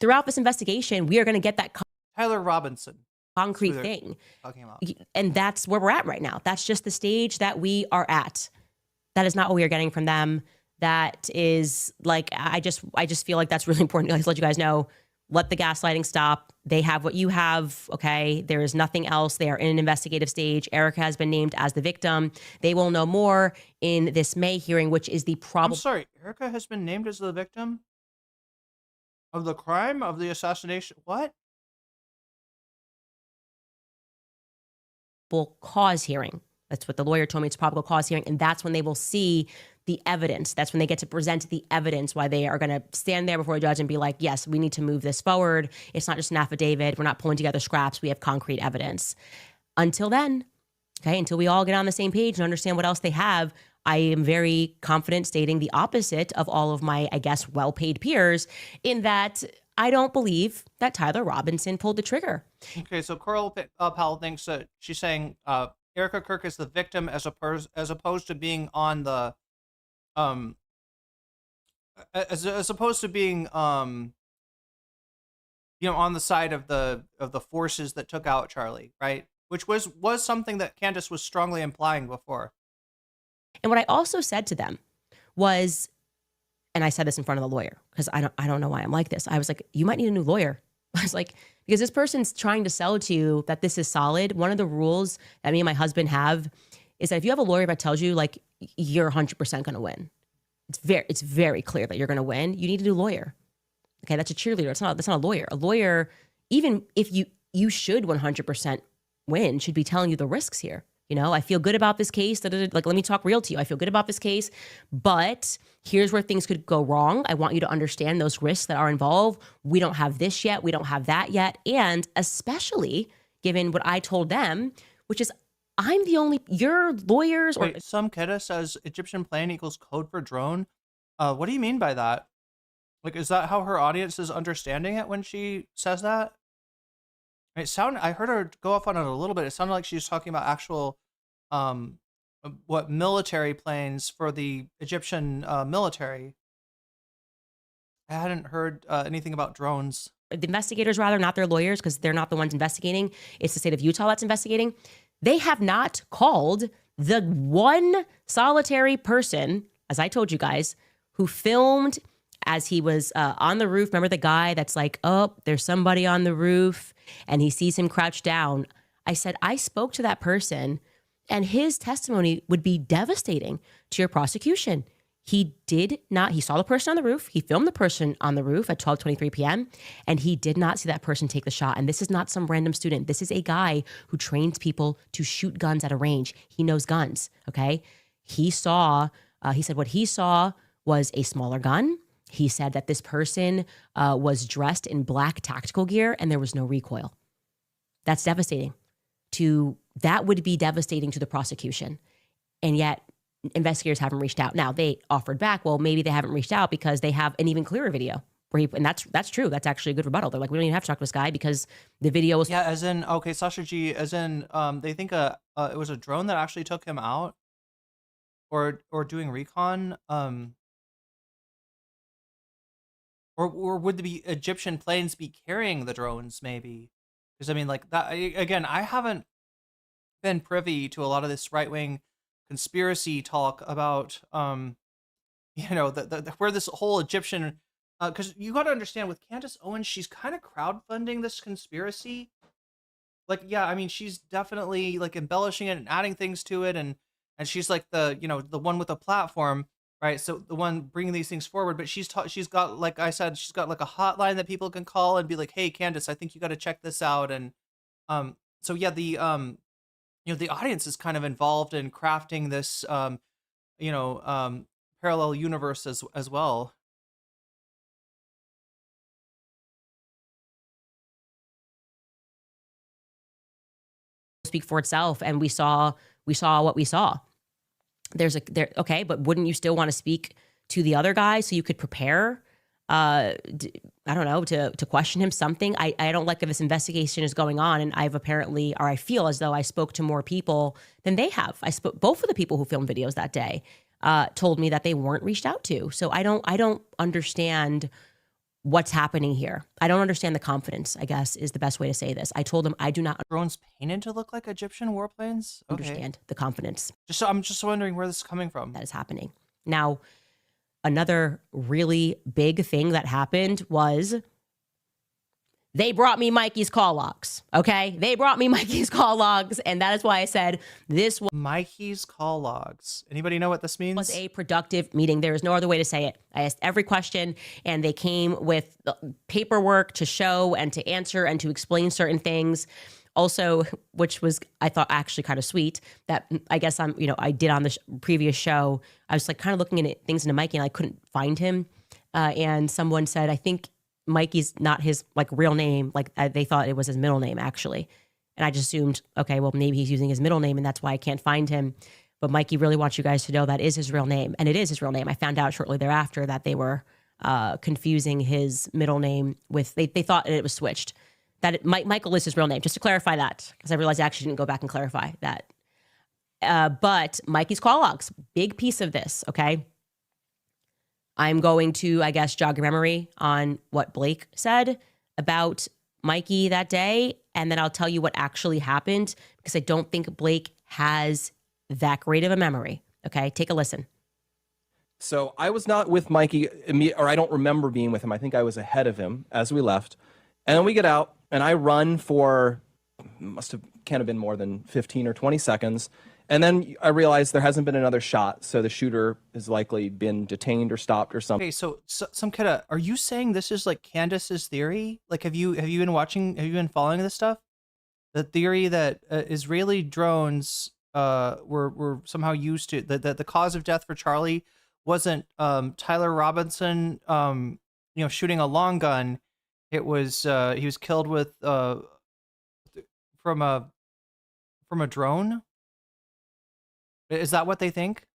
throughout this investigation, we are going to get that Tyler Robinson. concrete thing. Talking about. And that's where we're at right now. That's just the stage that we are at. That is not what we are getting from them. That is like, I just feel like that's really important to let you guys know. Let the gaslighting stop. They have what you have, okay? There is nothing else. They are in an investigative stage. Erika has been named as the victim. They will know more in this May hearing, which is the problem. I'm sorry, Erika has been named as the victim of the crime, of the assassination. What? Cause hearing. That's what the lawyer told me. It's probable cause hearing. And that's when they will see the evidence. That's when they get to present the evidence, why they are going to stand there before a judge and be like, yes, we need to move this forward. It's not just an affidavit. We're not pulling together scraps. We have concrete evidence. Until then, okay, until we all get on the same page and understand what else they have, I am very confident stating the opposite of all of my, I guess, well-paid peers in that I don't believe that Tyler Robinson pulled the trigger. Okay, so Coral Powell thinks that she's saying Erika Kirk is the victim as opposed to being on the as opposed to being on the side of the forces that took out Charlie, right? Which was something that Candace was strongly implying before. And what I also said to them was, and I said this in front of the lawyer because I don't know why I'm like this. I was like, you might need a new lawyer. I was like, because this person's trying to sell to you that this is solid. One of the rules that me and my husband have is that if you have a lawyer that tells you like you're 100% going to win, it's very clear that you're going to win. You need a new lawyer. Okay, that's a cheerleader. That's not a lawyer. A lawyer, even if you should 100% win, should be telling you the risks here. You know, I feel good about this case. Like, let me talk real to you. I feel good about this case, but here's where things could go wrong. I want you to understand those risks that are involved. We don't have this yet. We don't have that yet. And especially given what I told them, which is I'm the only, your lawyers or— Wait, some Keda says Egyptian plane equals code for drone. What do you mean by that? Like, is that how her audience is understanding it when she says that? I heard her go off on it a little bit. It sounded like she was talking about actual, military planes for the Egyptian military. I hadn't heard anything about drones. The investigators, rather, not their lawyers, because they're not the ones investigating. It's the state of Utah that's investigating. They have not called the one solitary person, as I told you guys, who filmed as he was on the roof. Remember the guy that's like, oh, there's somebody on the roof, and he sees him crouched down. I said, I spoke to that person, and his testimony would be devastating to your prosecution. He did not, he saw the person on the roof. He filmed the person on the roof at 12:23 p.m. and he did not see that person take the shot. And this is not some random student. This is a guy who trains people to shoot guns at a range. He knows guns, okay? He said what he saw was a smaller gun. He said that this person was dressed in black tactical gear and there was no recoil. That's devastating. That would be devastating to the prosecution. And yet, investigators haven't reached out. Now, they offered back, well, maybe they haven't reached out because they have an even clearer video. And that's true. That's actually a good rebuttal. They're like, we don't even have to talk to this guy because the video was... Yeah, as in, okay, Sasha G, as in, they think it was a drone that actually took him out or doing recon, or would the Egyptian planes be carrying the drones maybe? Because I mean, like that, again, I haven't been privy to a lot of this right-wing conspiracy talk about where this whole Egyptian because you got to understand with Candace Owens, she's kind of crowdfunding this conspiracy. Like, yeah, I mean, she's definitely like embellishing it and adding things to it, and she's like the the one with a platform, right? So the one bringing these things forward. But she's got, like I said, she's got like a hotline that people can call and be like, hey, Candace, I think you got to check this out. And so yeah, the the audience is kind of involved in crafting this, parallel universe as well. Speak for itself, and we saw what we saw. Okay, but wouldn't you still want to speak to the other guy so you could prepare? I don't know, to question him something. I don't like if this investigation is going on and I feel as though I spoke to more people than they have. Both of the people who filmed videos that day told me that they weren't reached out to. So I don't understand what's happening here. I don't understand the confidence, I guess, is the best way to say this. I told them I do not... Drones painted to look like Egyptian warplanes? Okay. Understand the confidence. I'm just wondering where this is coming from. That is happening. Now, another really big thing that happened was they brought me Mikey's call logs, okay? They brought me Mikey's call logs, and that is why I said this was... Mikey's call logs. Anybody know what this means? Was a productive meeting. There is no other way to say it. I asked every question, and they came with paperwork to show and to answer and to explain certain things. Also, which was, I thought, actually kind of sweet, that I guess I did on the previous show. I was like kind of looking at things into Mikey and I couldn't find him. And someone said, I think Mikey's not his like real name. Like they thought it was his middle name actually. And I just assumed, okay, well, maybe he's using his middle name and that's why I can't find him. But Mikey really wants you guys to know that is his real name. And it is his real name. I found out shortly thereafter that they were confusing his middle name with, they thought it was switched. That Michael is his real name, just to clarify that, because I realized I actually didn't go back and clarify that. But Mikey's call logs, big piece of this, okay? I'm going to, I guess, jog your memory on what Blake said about Mikey that day, and then I'll tell you what actually happened, because I don't think Blake has that great of a memory, okay? Take a listen. So I was not with Mikey, or I don't remember being with him. I think I was ahead of him as we left. And then we get out, and I run for, can't have been more than 15 or 20 seconds. And then I realized there hasn't been another shot, so the shooter has likely been detained or stopped or something. Okay, so some kind of, are you saying this is like Candace's theory? Like, have you been following this stuff? The theory that Israeli drones were somehow used to, that the cause of death for Charlie wasn't Tyler Robinson, shooting a long gun. It was he was killed with from a drone. Is that what they think?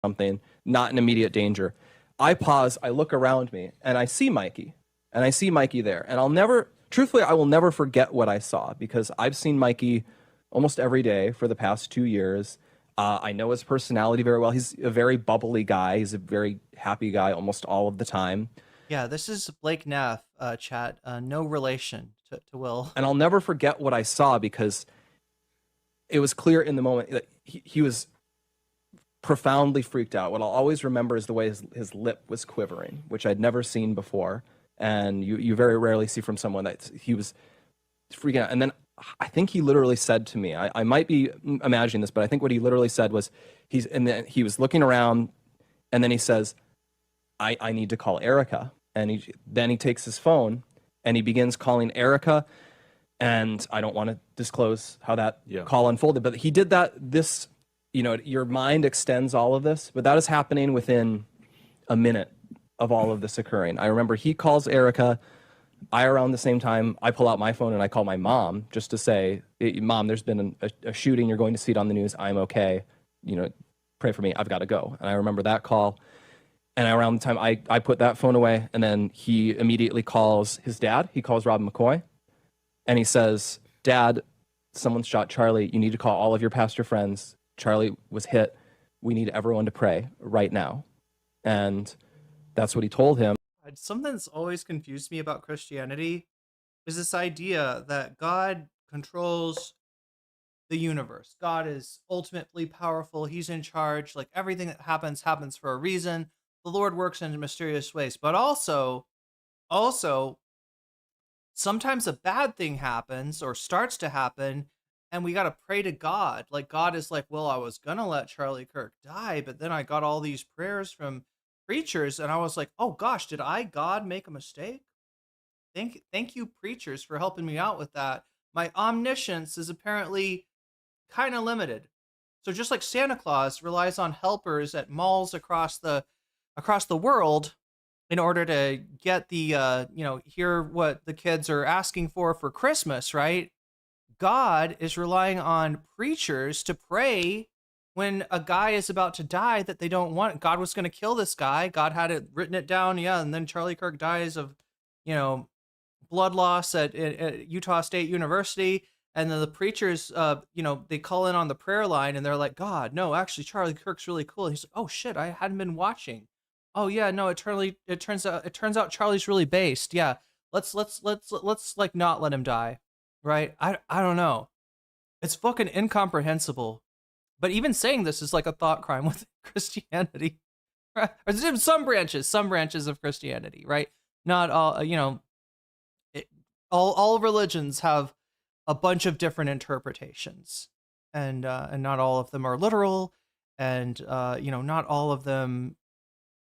Something, not in immediate danger. I pause, I look around me, and I see Mikey. And I see Mikey there. And I will never forget what I saw, because I've seen Mikey almost every day for the past 2 years. I know his personality very well. He's a very bubbly guy. He's a very happy guy almost all of the time. Yeah, this is Blake Neff, chat. No relation to Will. And I'll never forget what I saw, because it was clear in the moment that he was profoundly freaked out. What I'll always remember is the way his lip was quivering, which I'd never seen before. And you very rarely see from someone that he was freaking out. And then I think he literally said to me, I might be imagining this, but I think what he literally said was, he was looking around, and then he says, I need to call Erika. And then he takes his phone and he begins calling Erika. And I don't want to disclose how that call unfolded, but he did that. Your mind extends all of this, but that is happening within a minute of all of this occurring. I remember he calls Erika. Around the same time, I pull out my phone and I call my mom just to say, Mom, there's been a shooting. You're going to see it on the news. I'm okay. Pray for me. I've got to go. And I remember that call. And around the time I put that phone away, and then he immediately calls his dad. He calls Rob McCoy, and he says, Dad, someone shot Charlie. You need to call all of your pastor friends. Charlie was hit. We need everyone to pray right now. And that's what he told him. Something that's always confused me about Christianity is this idea that God controls the universe. God is ultimately powerful. He's in charge. Like, everything that happens for a reason. The Lord works in mysterious ways. But also, sometimes a bad thing happens or starts to happen, and we got to pray to God. Like, God is like, well, I was going to let Charlie Kirk die, but then I got all these prayers from preachers, and I was like, oh gosh, did God, make a mistake? Thank you, preachers, for helping me out with that. My omniscience is apparently kind of limited. So just like Santa Claus relies on helpers at malls across the world in order to get the hear what the kids are asking for Christmas, right? God is relying on preachers to pray when a guy is about to die that they don't want. God was going to kill this guy. God had it written it down. Yeah. And then Charlie Kirk dies of, blood loss at Utah State University. And then the preachers, they call in on the prayer line, and they're like, God, no, actually Charlie Kirk's really cool. And he's like, oh shit, I hadn't been watching. Oh yeah, no, it turns out Charlie's really based. Yeah. Let's like not let him die. Right. I don't know. It's fucking incomprehensible. But even saying this is like a thought crime with Christianity, right? Or some branches of Christianity, right? Not all, all religions have a bunch of different interpretations, and not all of them are literal, and not all of them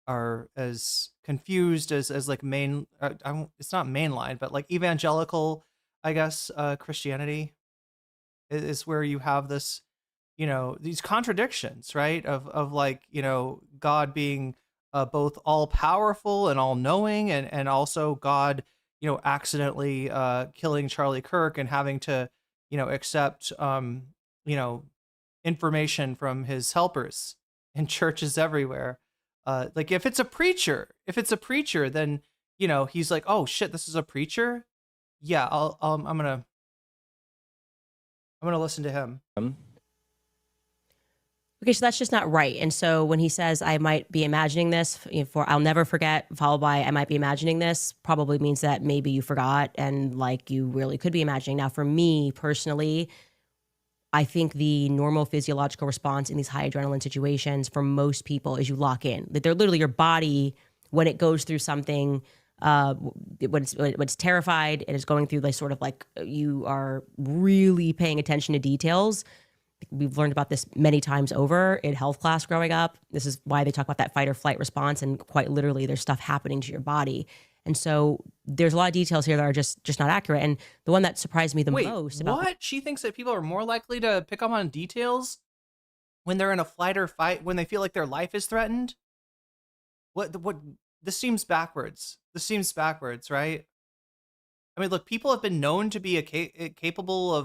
are as confused as like it's not mainline, but like evangelical, I guess, Christianity is where you have this, these contradictions, right? Of like, God being both all powerful and all knowing, and also God, accidentally killing Charlie Kirk and having to, accept, information from his helpers in churches everywhere. Like if it's a preacher, then, he's like, oh shit, this is a preacher. Yeah. I'm going to listen to him. Okay, so that's just not right. And so when he says, I might be imagining this, for I'll never forget, followed by I might be imagining this, probably means that maybe you forgot and like you really could be imagining. Now, for me personally, I think the normal physiological response in these high adrenaline situations for most people is you lock in. Like, they're literally your body, when it goes through something, when it's terrified and is going through like sort of like you are really paying attention to details. We've learned about this many times over in health class growing up. This is why they talk about that fight or flight response, and quite literally there's stuff happening to your body. And so there's a lot of details here that are just not accurate. And the one that surprised me the most about what? She thinks that people are more likely to pick up on details when they're in a flight or fight, when they feel like their life is threatened? What this seems backwards. Right? I mean, look, people have been known to be capable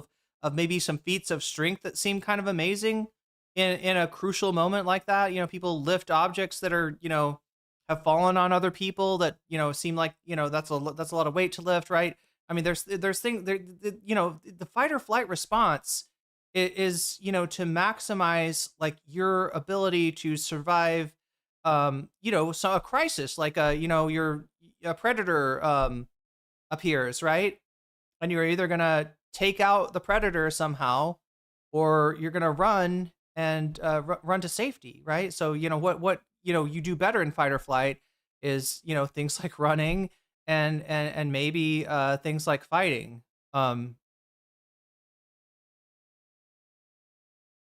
of maybe some feats of strength that seem kind of amazing in a crucial moment like that. People lift objects that are, have fallen on other people that, seem like, that's a lot of weight to lift, right? I mean, there's things there, the fight or flight response is, to maximize like your ability to survive, so a crisis, like a predator appears, right? And you're either gonna take out the predator somehow, or you're gonna run run to safety, right? So what you do better in fight or flight is things like running and maybe things like fighting. Um,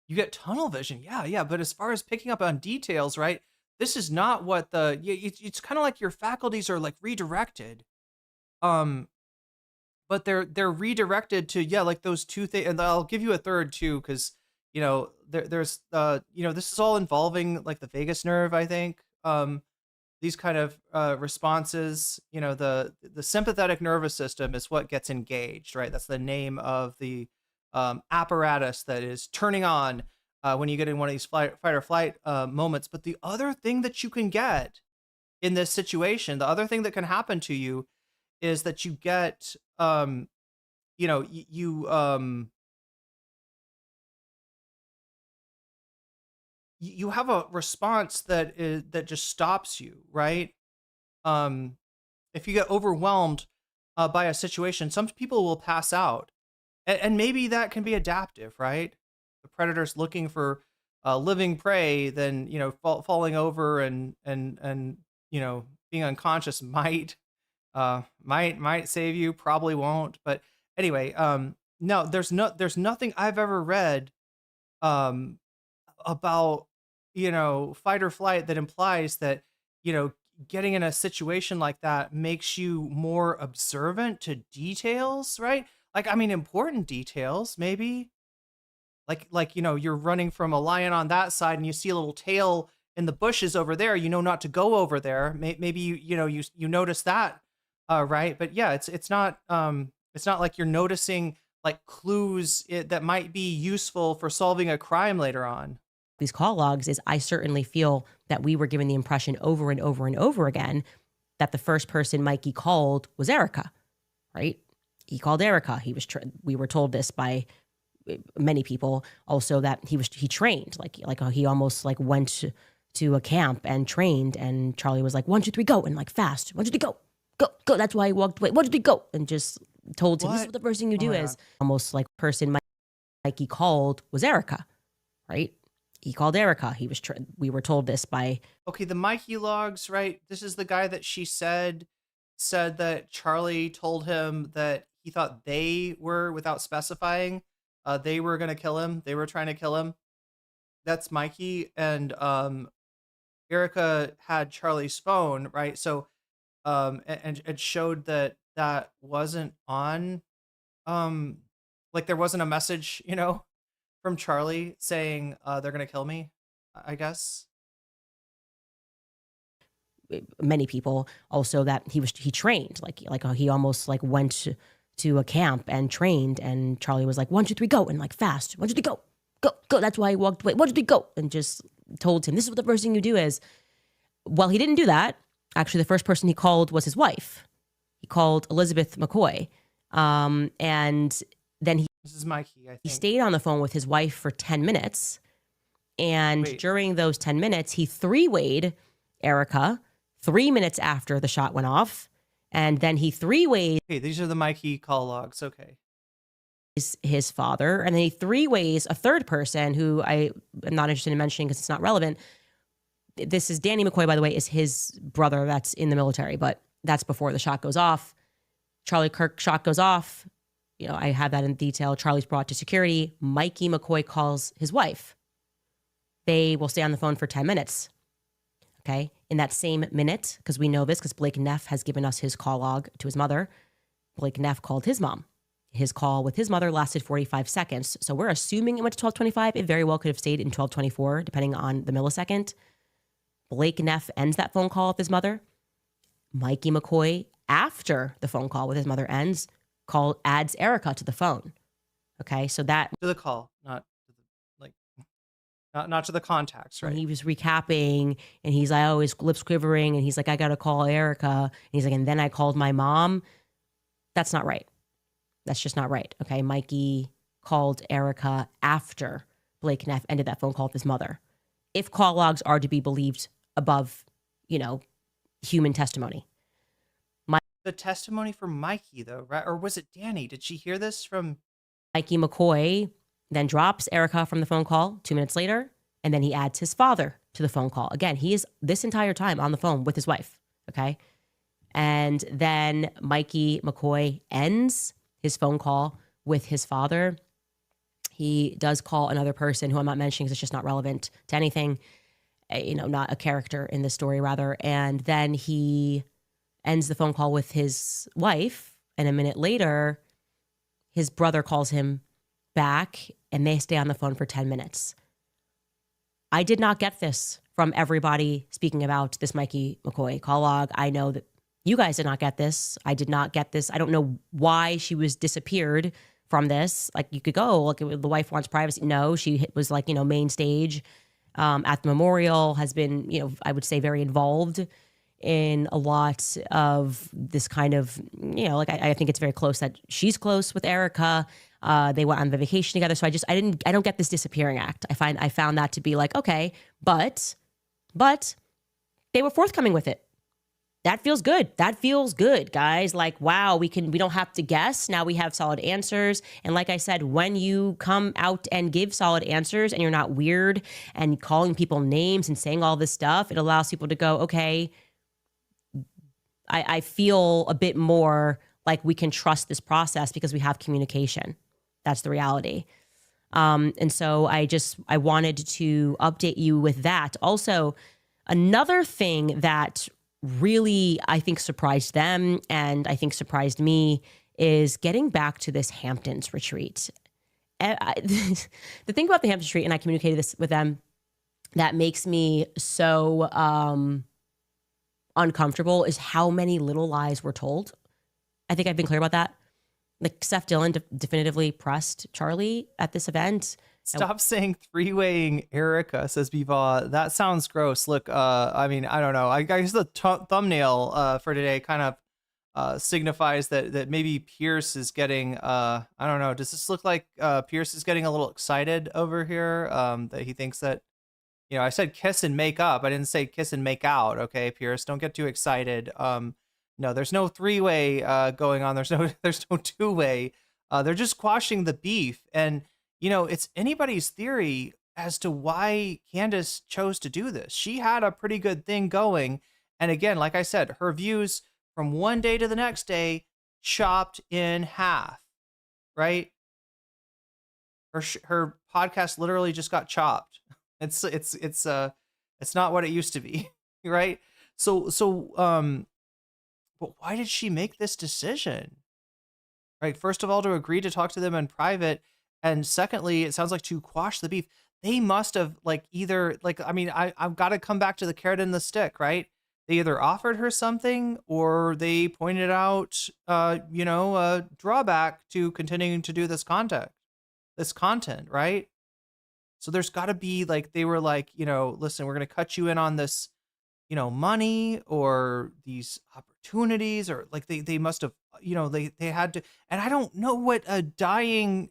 you get tunnel vision, yeah. But as far as picking up on details, right? This is not what it's kind of like your faculties are like redirected. Um, but they're redirected to like those two things, and I'll give you a third too, because there's this is all involving like the vagus nerve, I think. These kind of responses, the sympathetic nervous system is what gets engaged, right? That's the name of the apparatus that is turning on when you get in one of these fight or flight moments. But the other thing that you can get in this situation, the other thing that can happen to you is that you get you have a response that just stops you, right? If you get overwhelmed by a situation, some people will pass out, and maybe that can be adaptive, right? The predator's looking for living prey, then falling over and being unconscious might save you, probably won't. But anyway, no, there's nothing I've ever read um about fight or flight that implies that getting in a situation like that makes you more observant to details, right? Like, I mean, important details, maybe. Like you're running from a lion on that side and you see a little tail in the bushes over there, not to go over there. Maybe you notice that, right? But yeah, it's not like you're noticing like clues that might be useful for solving a crime later on. These call logs is I certainly feel that we were given the impression over and over and over again that the first person Mikey called was Erika, right? He called Erika. We were told this by many people also, that he trained, like he almost like went to a camp and trained, and Charlie was like, 1, 2, 3, go, and like fast, 1, 2, 3, go. That's why he walked away. 1, 2, 3, go, and just told him, this is what the first thing you do is. Almost like person Mikey called was Erika, right? He called Erika. We were told this by. Okay, the Mikey logs, right? This is the guy that she said that Charlie told him that he thought they were, without specifying, they were going to kill him. They were trying to kill him. That's Mikey. And Erika had Charlie's phone, right? So and it showed that wasn't on, like there wasn't a message, from Charlie saying they're gonna kill me, I guess. Many people also that he trained, like he almost like went to a camp and trained, and Charlie was like, 1, 2, 3, go, and like fast, 1, 2, 3, go. That's why he walked away. 1, 2, 3, go, and just told him, this is what the first thing you do is. Well, he didn't do that. Actually, the first person he called was his wife. He called Elizabeth McCoy, and then this is Mikey, I think. He stayed on the phone with his wife for 10 minutes. And during those 10 minutes, he three-wayed Erika 3 minutes after the shot went off. And then he three-wayed. Okay, these are the Mikey call logs. Okay. His father. And then he three-ways a third person who I am not interested in mentioning because it's not relevant. This is Danny McCoy, by the way, is his brother that's in the military, but that's before the shot goes off. Charlie Kirk shot goes off. I have that in detail. Charlie's brought to security. Mikey McCoy calls his wife. They will stay on the phone for 10 minutes. Okay. In that same minute, because we know this, because Blake Neff has given us his call log to his mother. Blake Neff called his mom. His call with his mother lasted 45 seconds. So we're assuming it went to 12:25. It very well could have stayed in 12:24, depending on the millisecond. Blake Neff ends that phone call with his mother. Mikey McCoy, after the phone call with his mother ends, adds Erika to the phone. Okay, so that to the call, not to not to the contacts, right? When he was recapping, and he's like, his lips quivering, and he's like, I gotta call Erika, and he's like, and then I called my mom. That's not right. That's just not right. Okay, Mikey called Erika after Blake Neff ended that phone call with his mother. If call logs are to be believed above, human testimony. The testimony from Mikey, though, right? Or was it Danny? Did she hear this from Mikey McCoy? then drops Erika from the phone call 2 minutes later, and then he adds his father to the phone call. Again, he is this entire time on the phone with his wife, okay? And then Mikey McCoy ends his phone call with his father. He does call another person who I'm not mentioning because it's just not relevant to anything, not a character in the story, rather. And then he ends the phone call with his wife. And a minute later, his brother calls him back and they stay on the phone for 10 minutes. I did not get this from everybody speaking about this Mikey McCoy call log. I know that you guys did not get this. I did not get this. I don't know why she was disappeared from this. Like, you could go, like, the wife wants privacy. No, she was like, main stage at the memorial, has been, I would say very involved in a lot of this kind of, I think it's very close that she's close with Erika. They went on the vacation together. So I don't get this disappearing act. I found that to be like, okay, but they were forthcoming with it. That feels good. That feels good, guys. Like, wow, we don't have to guess. Now we have solid answers. And like I said, when you come out and give solid answers and you're not weird and calling people names and saying all this stuff, it allows people to go, okay, I feel a bit more like we can trust this process because we have communication. That's the reality. And so I wanted to update you with that. Also, another thing that really, I think, surprised them and I think surprised me is getting back to this Hamptons retreat. The thing about the Hamptons retreat, and I communicated this with them, that makes me so uncomfortable is how many little lies were told. I think I've been clear about that. Like, Seth Dillon definitively pressed Charlie at this event. Stop saying three-weighing Erika, says Biva. That sounds gross. Look, I don't know. I guess the thumbnail for today kind of signifies that maybe Pierce is getting, I don't know. Does this look like Pierce is getting a little excited over here? That he thinks that, I said kiss and make up. I didn't say kiss and make out. Okay, Pierce, don't get too excited. No, there's no three-way going on. There's no two-way. They're just quashing the beef. And, it's anybody's theory as to why Candace chose to do this. She had a pretty good thing going. And again, like I said, her views from one day to the next day chopped in half, right? Her podcast literally just got chopped. It's not what it used to be, right? So but why did she make this decision? Right? First of all, to agree to talk to them in private. And secondly, it sounds like to quash the beef. They must have I've got to come back to the carrot and the stick, right? They either offered her something or they pointed out, a drawback to continuing to do this content, right? So there's got to be they were listen, we're going to cut you in on this, money or these opportunities, or they must have, they had to. And I don't know what a dying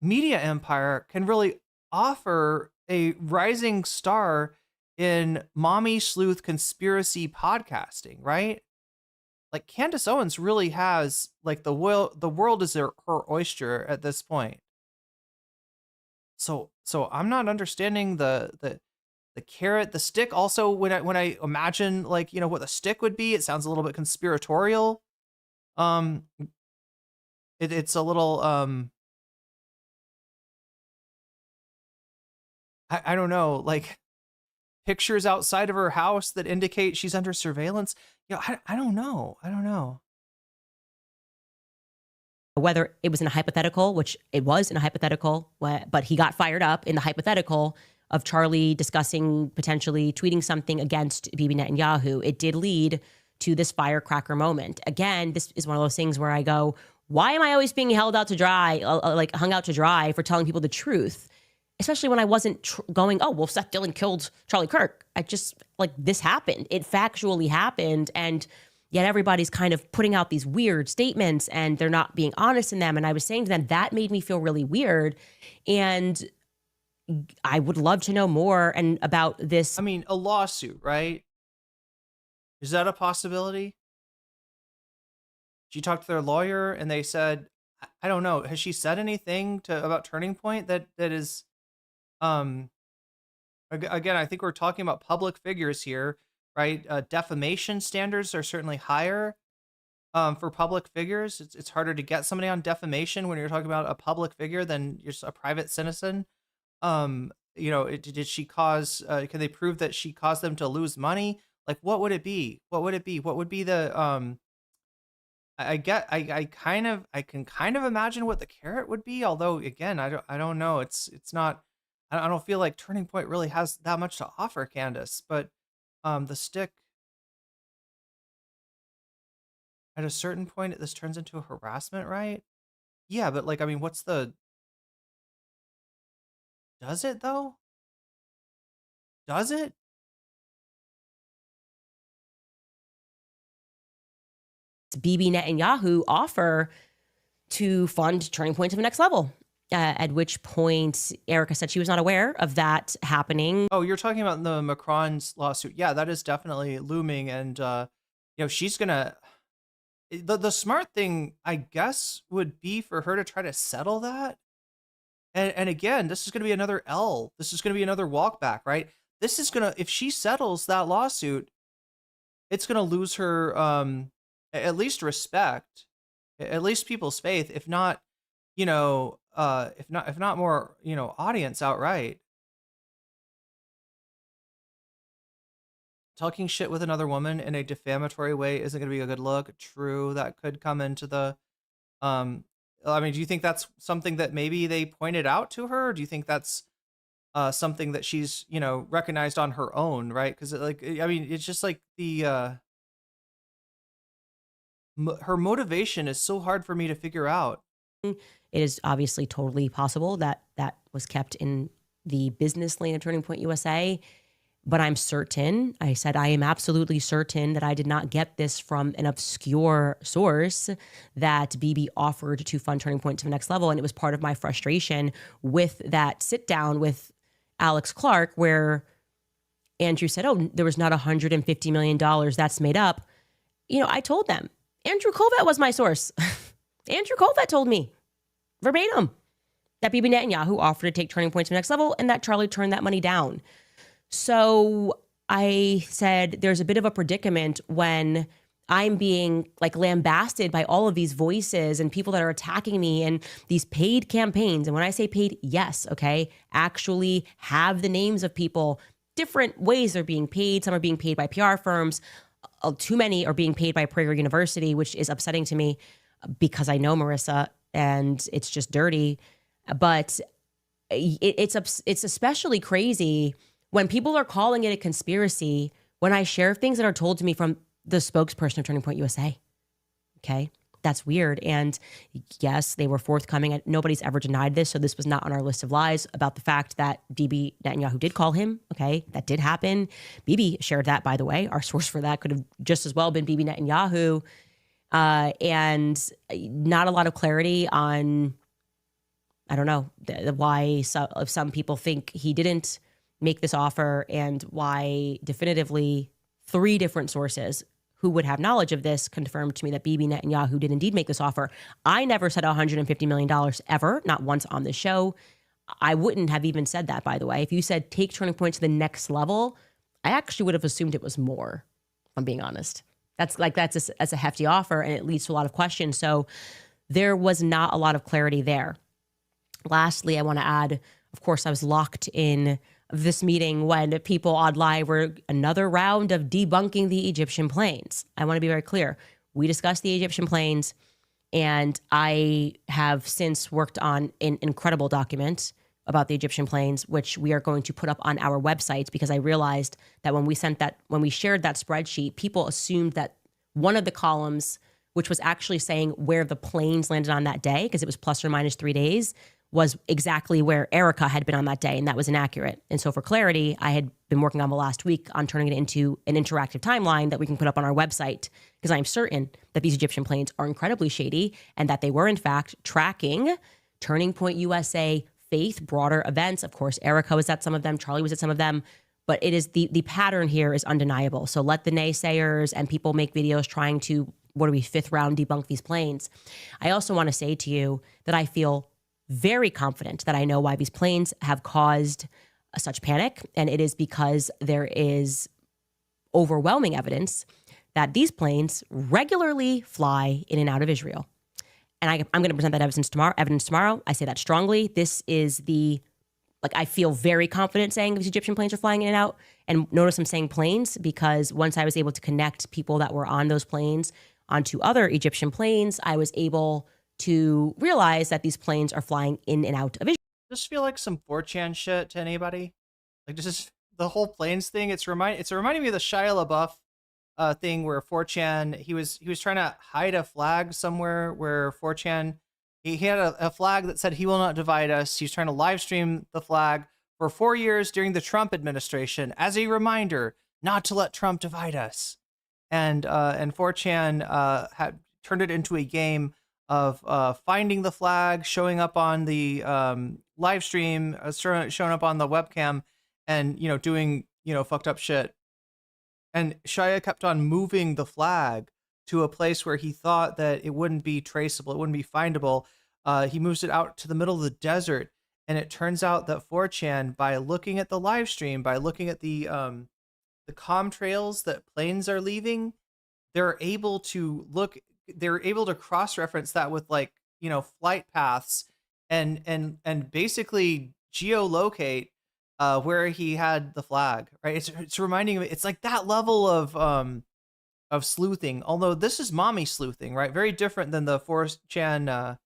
media empire can really offer a rising star in mommy sleuth conspiracy podcasting, right? Like, Candace Owens really has the world is her oyster at this point. So I'm not understanding the carrot, the stick. Also, when I imagine what the stick would be, it sounds a little bit conspiratorial. It's a little I don't know, pictures outside of her house that indicate she's under surveillance. I don't know. Whether it was in a hypothetical, which it was in a hypothetical, but he got fired up in the hypothetical of Charlie discussing potentially tweeting something against Bibi Netanyahu, it did lead to this firecracker moment. Again, this is one of those things where I go, why am I always being held out to dry, hung out to dry for telling people the truth? Especially when I wasn't going, oh, well, Seth Dillon killed Charlie Kirk. I just, this happened. It factually happened. And yet everybody's kind of putting out these weird statements and they're not being honest in them. And I was saying to them, that made me feel really weird. And I would love to know more and about this. I mean, a lawsuit, right? Is that a possibility? She talked to their lawyer and they said, I don't know. Has she said anything about Turning Point that is um again, I think we're talking about public figures here, right? Defamation standards are certainly higher for public figures. It's harder to get somebody on defamation when you're talking about a public figure than just a private citizen. Did she cause? Can they prove that she caused them to lose money? Like, what would it be? What would it be? What would be the? I can kind of imagine what the carrot would be. Although, again, I don't know. It's not. I don't feel like Turning Point really has that much to offer, Candace. But the stick. At a certain point, this turns into a harassment, right? Yeah, but like, I mean, what's the? Does it though? Does it? Bibi Netanyahu offer to fund Turning Point to the next level. At which point, Erika said she was not aware of that happening. Oh, you're talking about the Macron's lawsuit. Yeah, that is definitely looming, and she's gonna. The smart thing, I guess, would be for her to try to settle that. And again, this is gonna be another L. This is gonna be another walk back, right? This is gonna, if she settles that lawsuit, it's gonna lose her at least respect, at least people's faith, if not, if not more, audience outright. Talking shit with another woman in a defamatory way isn't going to be a good look. True, that could come into the I mean, do you think that's something that maybe they pointed out to her? Or do you think that's something that she's, recognized on her own, right? Cuz I mean, it's just like the her motivation is so hard for me to figure out. It is obviously totally possible that that was kept in the business lane of Turning Point USA. But I'm certain, I said, I am absolutely certain that I did not get this from an obscure source, that Bibi offered to fund Turning Point to the next level. And it was part of my frustration with that sit down with Alex Clark, where Andrew said, oh, there was not $150 million, that's made up. I told them, Andrew Kovet was my source. Andrew Kovet told me verbatim that Bibi Netanyahu offered to take Turning Point to the next level and that Charlie turned that money down. So I said, there's a bit of a predicament when I'm being like lambasted by all of these voices and people that are attacking me and these paid campaigns. And when I say paid, yes, okay, actually have the names of people. Different ways they're being paid. Some are being paid by PR firms. Too many are being paid by Prager University, which is upsetting to me because I know Marissa and it's just dirty. But it's especially crazy when people are calling it a conspiracy, when I share things that are told to me from the spokesperson of Turning Point USA. Okay, that's weird. And yes, they were forthcoming. Nobody's ever denied this. So this was not on our list of lies about the fact that Bibi Netanyahu did call him. Okay, that did happen. Bibi shared that, by the way. Our source for that could have just as well been Bibi Netanyahu. And not a lot of clarity on, I don't know, why some people think he didn't make this offer and why definitively 3 different sources who would have knowledge of this confirmed to me that Bibi Netanyahu did indeed make this offer. I never said $150 million ever, not once on the show. I wouldn't have even said that, by the way. If you said take Turning Point to the next level, I actually would have assumed it was more, if I'm being honest. That's a hefty offer and it leads to a lot of questions. So there was not a lot of clarity there. Lastly, I want to add, of course, I was locked in this meeting when people on live were another round of debunking the Egyptian planes. I want to be very clear. We discussed the Egyptian planes, and I have since worked on an incredible document about the Egyptian planes, which we are going to put up on our website, because I realized that when we shared that spreadsheet, people assumed that one of the columns, which was actually saying where the planes landed on that day, because it was plus or minus 3 days, was exactly where Erika had been on that day, and that was inaccurate. And so for clarity, I had been working on the last week on turning it into an interactive timeline that we can put up on our website, because I'm certain that these Egyptian planes are incredibly shady and that they were, in fact, tracking Turning Point USA faith, broader events. Of course, Erika was at some of them, Charlie was at some of them, but it is the pattern here is undeniable. So let the naysayers and people make videos trying to what are we, 5th round debunk these planes. I also want to say to you that I feel very confident that I know why these planes have caused such panic. And it is because there is overwhelming evidence that these planes regularly fly in and out of Israel. And I'm going to present that evidence tomorrow. I say that strongly. This is I feel very confident saying these Egyptian planes are flying in and out. And notice I'm saying planes because once I was able to connect people that were on those planes onto other Egyptian planes, I was able to realize that these planes are flying in and out of Israel. Just feel like some 4chan shit to anybody? Like just the whole planes thing. It's reminding me of the Shia LaBeouf thing where 4chan, he was trying to hide a flag somewhere where 4chan, he had a flag that said he will not divide us. He's trying to live stream the flag for 4 years during the Trump administration as a reminder not to let Trump divide us. And 4chan had turned it into a game of finding the flag, showing up on the live stream, showing up on the webcam, and doing fucked up shit. And Shia kept on moving the flag to a place where he thought that it wouldn't be traceable, it wouldn't be findable. He moves it out to the middle of the desert, and it turns out that 4chan, by looking at the live stream, by looking at the comm trails that planes are leaving, they're able to cross-reference that with flight paths and basically geolocate where he had the flag, right? It's reminding me, it's like that level of sleuthing, although this is mommy sleuthing, right? Very different than the 4chan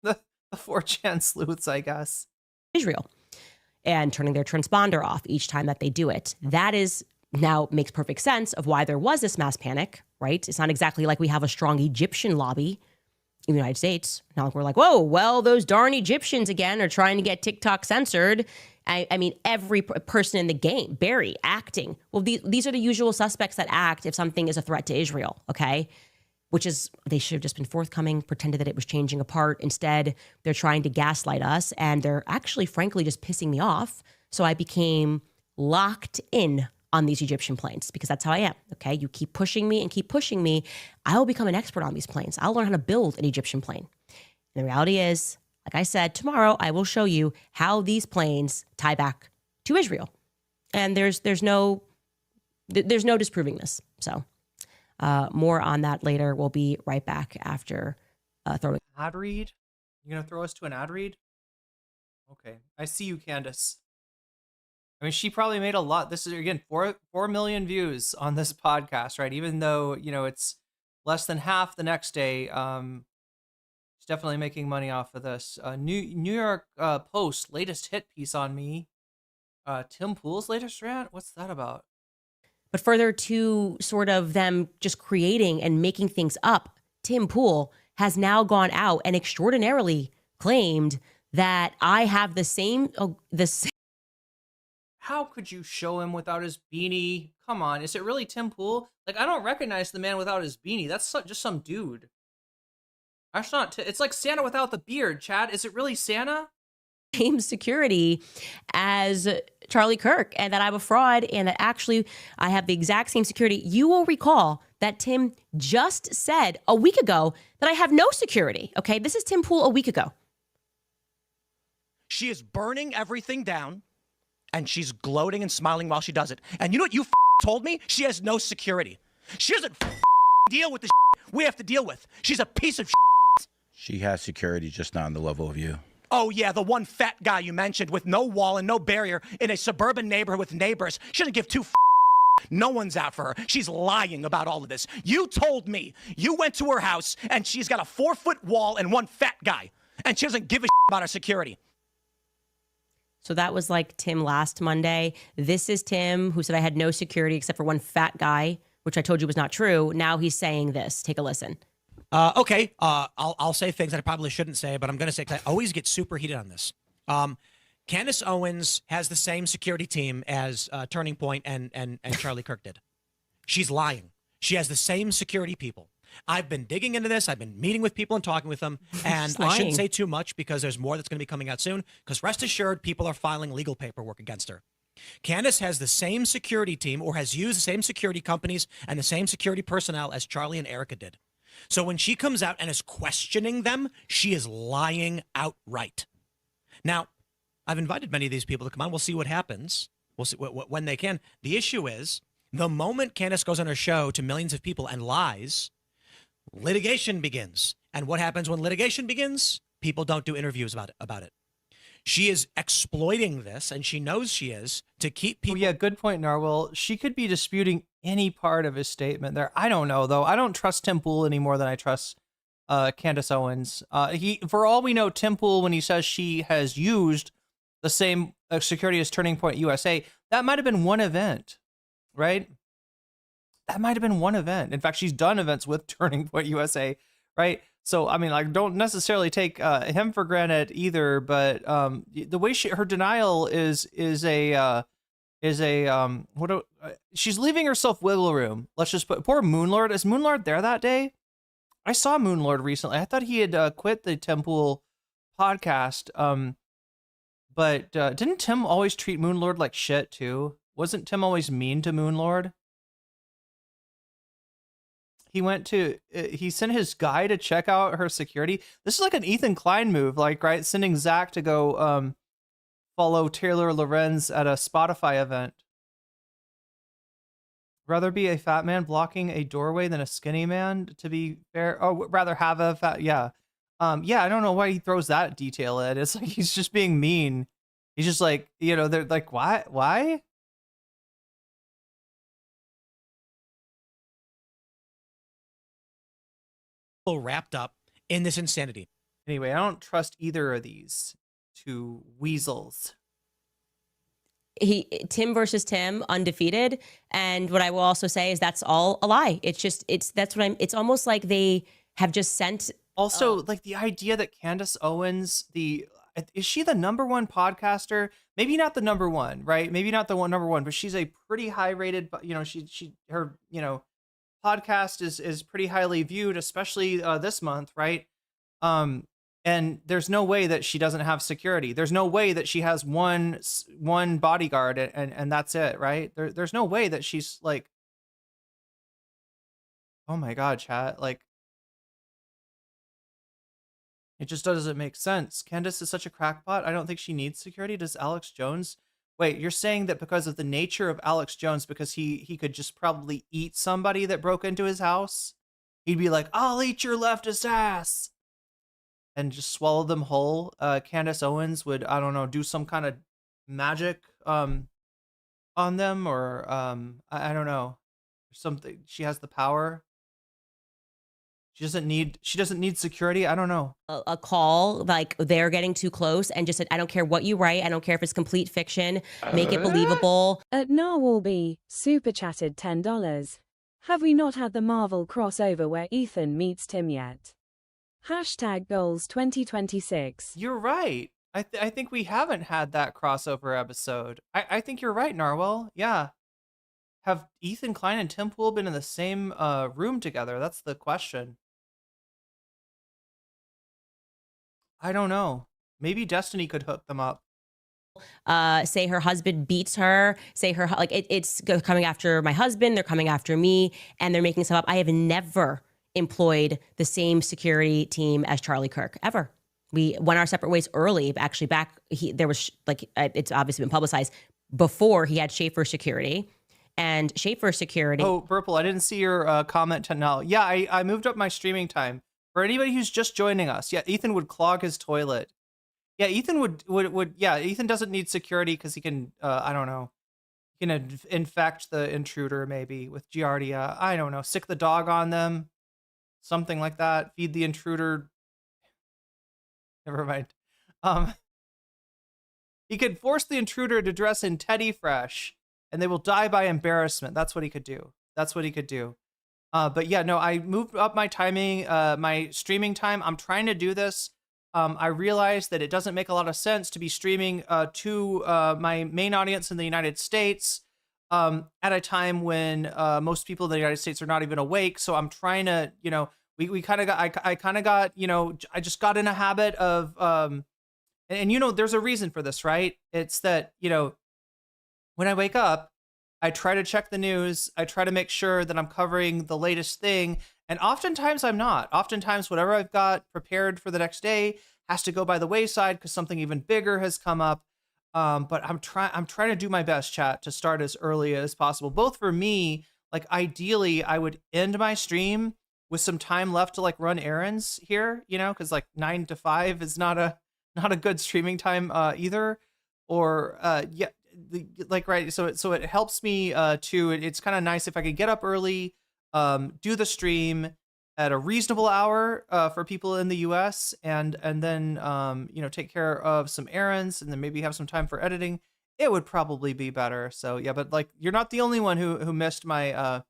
the 4chan sleuths, I guess. Israel, and turning their transponder off each time that they do it. That is now makes perfect sense of why there was this mass panic, right? It's not exactly like we have a strong Egyptian lobby in the United States. Not like we're like, whoa, well, those darn Egyptians again are trying to get TikTok censored. I mean, every person in the game, Barry, acting. Well, these are the usual suspects that act if something is a threat to Israel, okay? Which is, they should have just been forthcoming, pretended that it was changing apart. Instead, they're trying to gaslight us, and they're actually, frankly, just pissing me off. So I became locked in on these Egyptian planes because that's how I am, okay? You keep pushing me and keep pushing me, I'll become an expert on these planes. I'll learn how to build an Egyptian plane. And the reality is, like I said, tomorrow I will show you how these planes tie back to Israel. And there's no disproving this. So more on that later. We'll be right back after throwing ad read. You gonna throw us to an ad read? Okay, I see you, Candace. I mean, she probably made a lot. This is again 4 million views on this podcast, right? Even though it's less than half the next day. She's definitely making money off of this. New York Post latest hit piece on me. Tim Pool's latest rant. What's that about? But further to sort of them just creating and making things up, Tim Pool has now gone out and extraordinarily claimed that I have the same. How could you show him without his beanie? Come on, is it really Tim Pool? Like, I don't recognize the man without his beanie. That's just some dude. That's not. It's like Santa without the beard, Chad. Is it really Santa? Same security as Charlie Kirk, and that I'm a fraud, and that actually I have the exact same security. You will recall that Tim just said a week ago that I have no security. Okay, this is Tim Pool a week ago. She is burning everything down, and she's gloating and smiling while she does it. And you know what you told me? She has no security. She doesn't deal with the we have to deal with. She's a piece of She has security, just not on the level of you. Oh, yeah, the one fat guy you mentioned with no wall and no barrier in a suburban neighborhood with neighbors. She doesn't give two No one's out for her. She's lying about all of this. You told me you went to her house and she's got a 4-foot wall and one fat guy, and she doesn't give a about her security. So that was like Tim last Monday. This is Tim who said I had no security except for one fat guy, which I told you was not true. Now he's saying this. Take a listen. Okay, I'll say things that I probably shouldn't say, but I'm going to say, 'cause I always get super heated on this. Candace Owens has the same security team as Turning Point and Charlie Kirk did. She's lying. She has the same security people. I've been digging into this. I've been meeting with people and talking with them, and I shouldn't say too much because there's more that's going to be coming out soon, because rest assured, people are filing legal paperwork against her. Candace has the same security team, or has used the same security companies and the same security personnel as Charlie and Erika did. So when she comes out and is questioning them, she is lying outright. Now, I've invited many of these people to come on. We'll see what happens. We'll see when they can. The issue is the moment Candace goes on her show to millions of people and lies, litigation begins. And what happens when litigation begins? People don't do interviews about it. She is exploiting this, and she knows she is, to keep people. Oh, yeah, good point, Narwhal. She could be disputing any part of his statement there. I don't know, though. I don't trust Tim Pool any more than I trust Candace Owens. For all we know, Tim Pool, when he says she has used the same security as Turning Point USA, that might have been one event, right? That might have been one event. In fact, she's done events with Turning Point USA, right? So, I mean, like, don't necessarily take him for granted either. But the way her denial is she's leaving herself wiggle room. Let's just put poor Moonlord. Is Moonlord there that day? I saw Moonlord recently. I thought he had quit the Temple podcast. But didn't Tim always treat Moonlord like shit too? Wasn't Tim always mean to Moonlord? He sent his guy to check out her security. This is like an Ethan Klein move, like, right? Sending Zach to go follow Taylor Lorenz at a Spotify event. Rather be a fat man blocking a doorway than a skinny man, to be fair. Oh, rather have a fat, yeah. Yeah, I don't know why he throws that detail in. It's like he's just being mean. He's just like, they're like, why? Wrapped up in this insanity. Anyway, I don't trust either of these two weasels. Tim versus Tim, undefeated. And what I will also say is that's all a lie. It's almost like they have just sent. Also, like the idea that Candace Owens, is she the number one podcaster? Maybe not the number one, right? Maybe not the number one, but she's a pretty high rated, her podcast is pretty highly viewed, especially this month, right? And there's no way that she doesn't have security. There's no way that she has one bodyguard and that's it, right? There's no way that she's like, oh my God, chat, like, it just doesn't make sense. Candace is such a crackpot. I don't think she needs security. Does Alex Jones? Wait, you're saying that because of the nature of Alex Jones, because he could just probably eat somebody that broke into his house, he'd be like, I'll eat your leftist ass, and just swallow them whole. Candace Owens would, I don't know, do some kind of magic on them, or I don't know, something. She has the power. She doesn't need security. I don't know. A call like they're getting too close and just said, I don't care what you write. I don't care if it's complete fiction. Make it believable. At Narwhalby, super chatted $10. Have we not had the Marvel crossover where Ethan meets Tim yet? Hashtag goals 2026. You're right. I think we haven't had that crossover episode. I think you're right, Narwhal. Yeah. Have Ethan Klein and Tim Pool been in the same room together? That's the question. I don't know. Maybe Destiny could hook them up. Say her husband beats her. Say her, like, it's coming after my husband. They're coming after me, and they're making stuff up. I have never employed the same security team as Charlie Kirk, ever. We went our separate ways early. Actually, there was, like, it's obviously been publicized, before he had Schaefer Security. And Schaefer Security. Oh, Purple, I didn't see your comment now. Yeah, I moved up my streaming time. For anybody who's just joining us, yeah, Ethan would clog his toilet. Yeah, Ethan would yeah, Ethan doesn't need security because he can, I don't know, he can infect the intruder maybe with Giardia. I don't know, sick the dog on them, something like that. Feed the intruder. Never mind. He could force the intruder to dress in Teddy Fresh, and they will die by embarrassment. That's what he could do. But yeah, no, I moved up my timing, my streaming time. I'm trying to do this. I realized that it doesn't make a lot of sense to be streaming to my main audience in the United States at a time when most people in the United States are not even awake. So I'm trying to, we kind of got, I kind of got, I just got in a habit of, and there's a reason for this, right? It's that, when I wake up, I try to check the news. I try to make sure that I'm covering the latest thing. And oftentimes I'm not. Oftentimes, whatever I've got prepared for the next day has to go by the wayside because something even bigger has come up. But I'm trying to do my best, chat, to start as early as possible. Both for me, like ideally, I would end my stream with some time left to like run errands here, because like 9 to 5 is not a good streaming time either. Or yeah, right. So it helps me too. It's kind of nice if I could get up early, do the stream at a reasonable hour for people in the US, and then take care of some errands, and then maybe have some time for editing. It would probably be better. So yeah, but like you're not the only one who missed my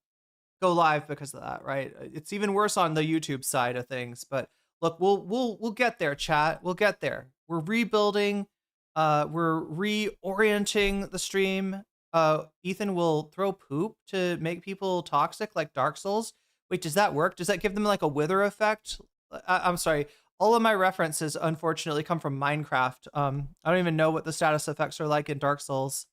go live because of that, right? It's even worse on the YouTube side of things. But look, we'll get there, chat. We'll get there. We're rebuilding. We're reorienting the stream. Ethan will throw poop to make people toxic like Dark Souls. Wait, does that work? Does that give them like a wither effect? I'm sorry. All of my references, unfortunately, come from Minecraft. I don't even know what the status effects are like in Dark Souls.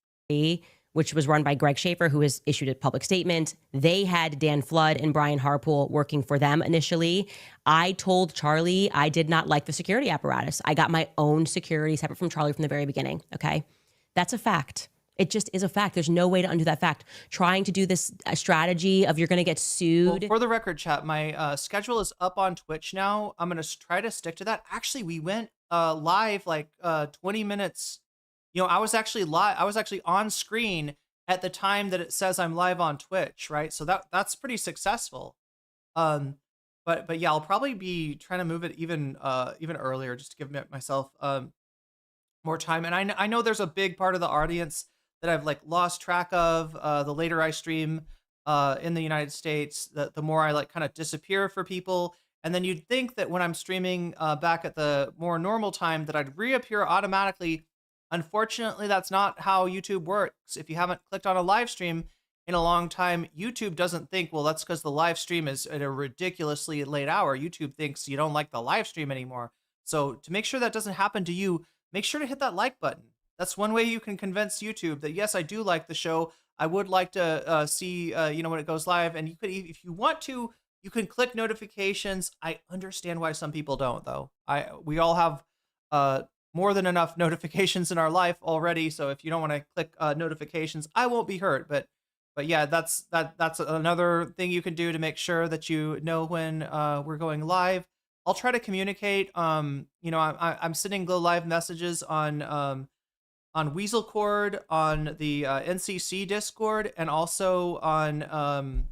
Which was run by Greg Schaefer, who has issued a public statement. They had Dan Flood and Brian Harpool working for them initially. I told Charlie I did not like the security apparatus. I got my own security separate from Charlie from the very beginning, okay? That's a fact. It just is a fact. There's no way to undo that fact. Trying to do this strategy of you're going to get sued. Well, for the record, chat, my schedule is up on Twitch now. I'm going to try to stick to that. Actually, we went live like 20 minutes. I was actually live. I was actually on screen at the time that it says I'm live on Twitch, right? So that's pretty successful. But yeah, I'll probably be trying to move it even earlier just to give myself more time. And I know there's a big part of the audience that I've like lost track of. The later I stream in the United States, the more I like kind of disappear for people. And then you'd think that when I'm streaming back at the more normal time that I'd reappear automatically. Unfortunately, that's not how YouTube works. If you haven't clicked on a live stream in a long time, YouTube doesn't think, well, that's because the live stream is at a ridiculously late hour. YouTube thinks you don't like the live stream anymore. So to make sure that doesn't happen to you, make sure to hit that like button. That's one way you can convince YouTube that, yes, I do like the show. I would like to see, when it goes live. And you could, if you want to, you can click notifications. I understand why some people don't, though. We all have more than enough notifications in our life already. So if you don't want to click notifications, I won't be hurt. But yeah, that's another thing you can do to make sure that you know when we're going live. I'll try to communicate. I'm sending go live messages on Weasel Cord, on the NCC Discord, and also on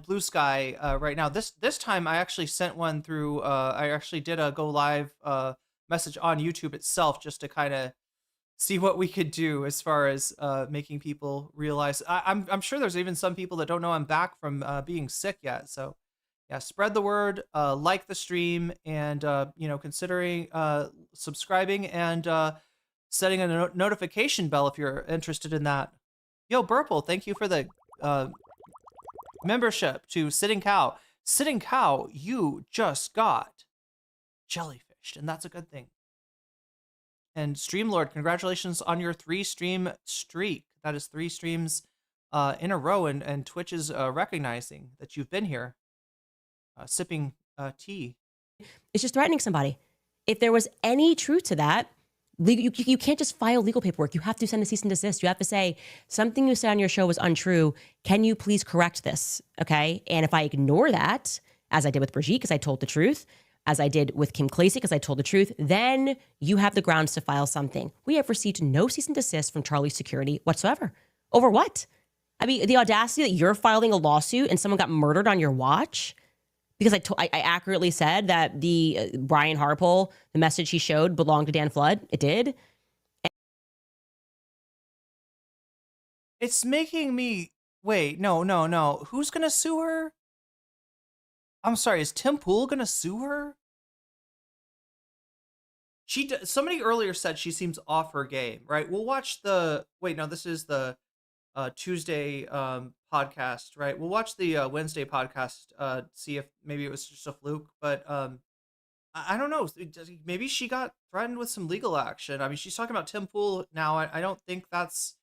Blue Sky right now. This time I actually sent one through. I actually did a go live message on YouTube itself just to kind of see what we could do as far as making people realize. I'm sure there's even some people that don't know I'm back from being sick yet. So yeah, spread the word, like the stream, and considering subscribing and setting a notification bell if you're interested in that. Yo, Burple, thank you for the membership to Sitting Cow. Sitting Cow, you just got jellyfish. And that's a good thing. And Streamlord, congratulations on your 3-stream streak. That is 3 streams in a row, and Twitch is recognizing that you've been here sipping tea. It's just threatening somebody. If there was any truth to that, you can't just file legal paperwork. You have to send a cease and desist. You have to say, something you said on your show was untrue. Can you please correct this? Okay? And if I ignore that, as I did with Brigitte because I told the truth, as I did with Kim Clasey because I told the truth, then you have the grounds to file something. We have received no cease and desist from Charlie's security whatsoever. Over what? I mean, the audacity that you're filing a lawsuit and someone got murdered on your watch because I accurately said that the Brian Harpole, the message he showed belonged to Dan Flood. It did. It's making me wait. No. Who's gonna sue her? I'm sorry, is Tim Pool gonna sue her? Somebody earlier said she seems off her game, right? We'll watch the this is the Tuesday podcast, right? We'll watch the Wednesday podcast, see if maybe it was just a fluke, but I don't know. Maybe she got threatened with some legal action. I mean, she's talking about Tim Pool now. I don't think that's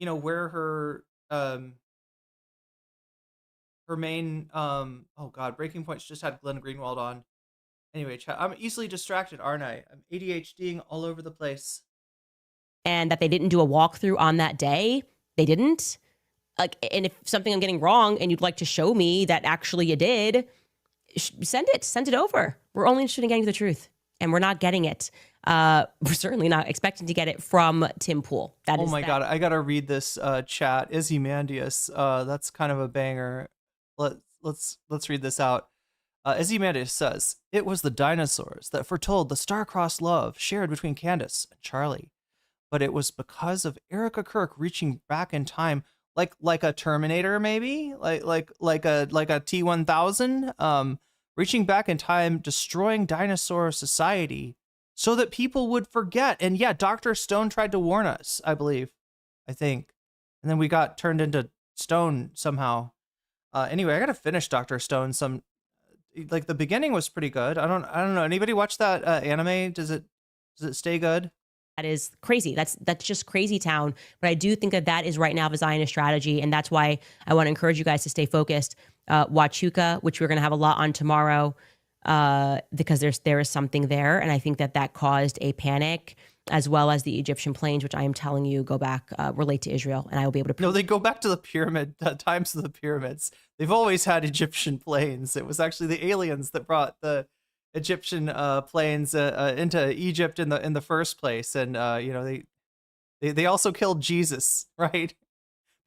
where her main oh god, Breaking Point's just had Glenn Greenwald on. Anyway, chat, I'm easily distracted, aren't I? I'm ADHDing all over the place. And that they didn't do a walkthrough on that day. They didn't. Like, and if something I'm getting wrong and you'd like to show me that actually you did, send it over. We're only interested in getting to the truth, and we're not getting it. We're certainly not expecting to get it from Tim Pool. Oh my god, I gotta read this chat. Ozymandias, that's kind of a banger. Let's read this out. Ozymandias says, "It was the dinosaurs that foretold the star-crossed love shared between Candace and Charlie, but it was because of Erika Kirk reaching back in time, like a Terminator, maybe, like a T-1000, reaching back in time, destroying dinosaur society." So that people would forget. And yeah, Dr. Stone tried to warn us, I think. And then we got turned into stone somehow. Anyway, I gotta finish Dr. Stone. Like the beginning was pretty good. I don't know. Anybody watch that anime? Does it stay good? That is crazy. That's just crazy town. But I do think that is right now the Zionist strategy. And that's why I want to encourage you guys to stay focused. Huachuca, which we're going to have a lot on tomorrow, because there is something there. And I think that caused a panic, as well as the Egyptian plains, which I am telling you go back, relate to Israel. And I will be able to. No, they go back to the times of the pyramids. They've always had Egyptian plains. It was actually the aliens that brought the Egyptian plains into Egypt in the first place. And, they also killed Jesus, right?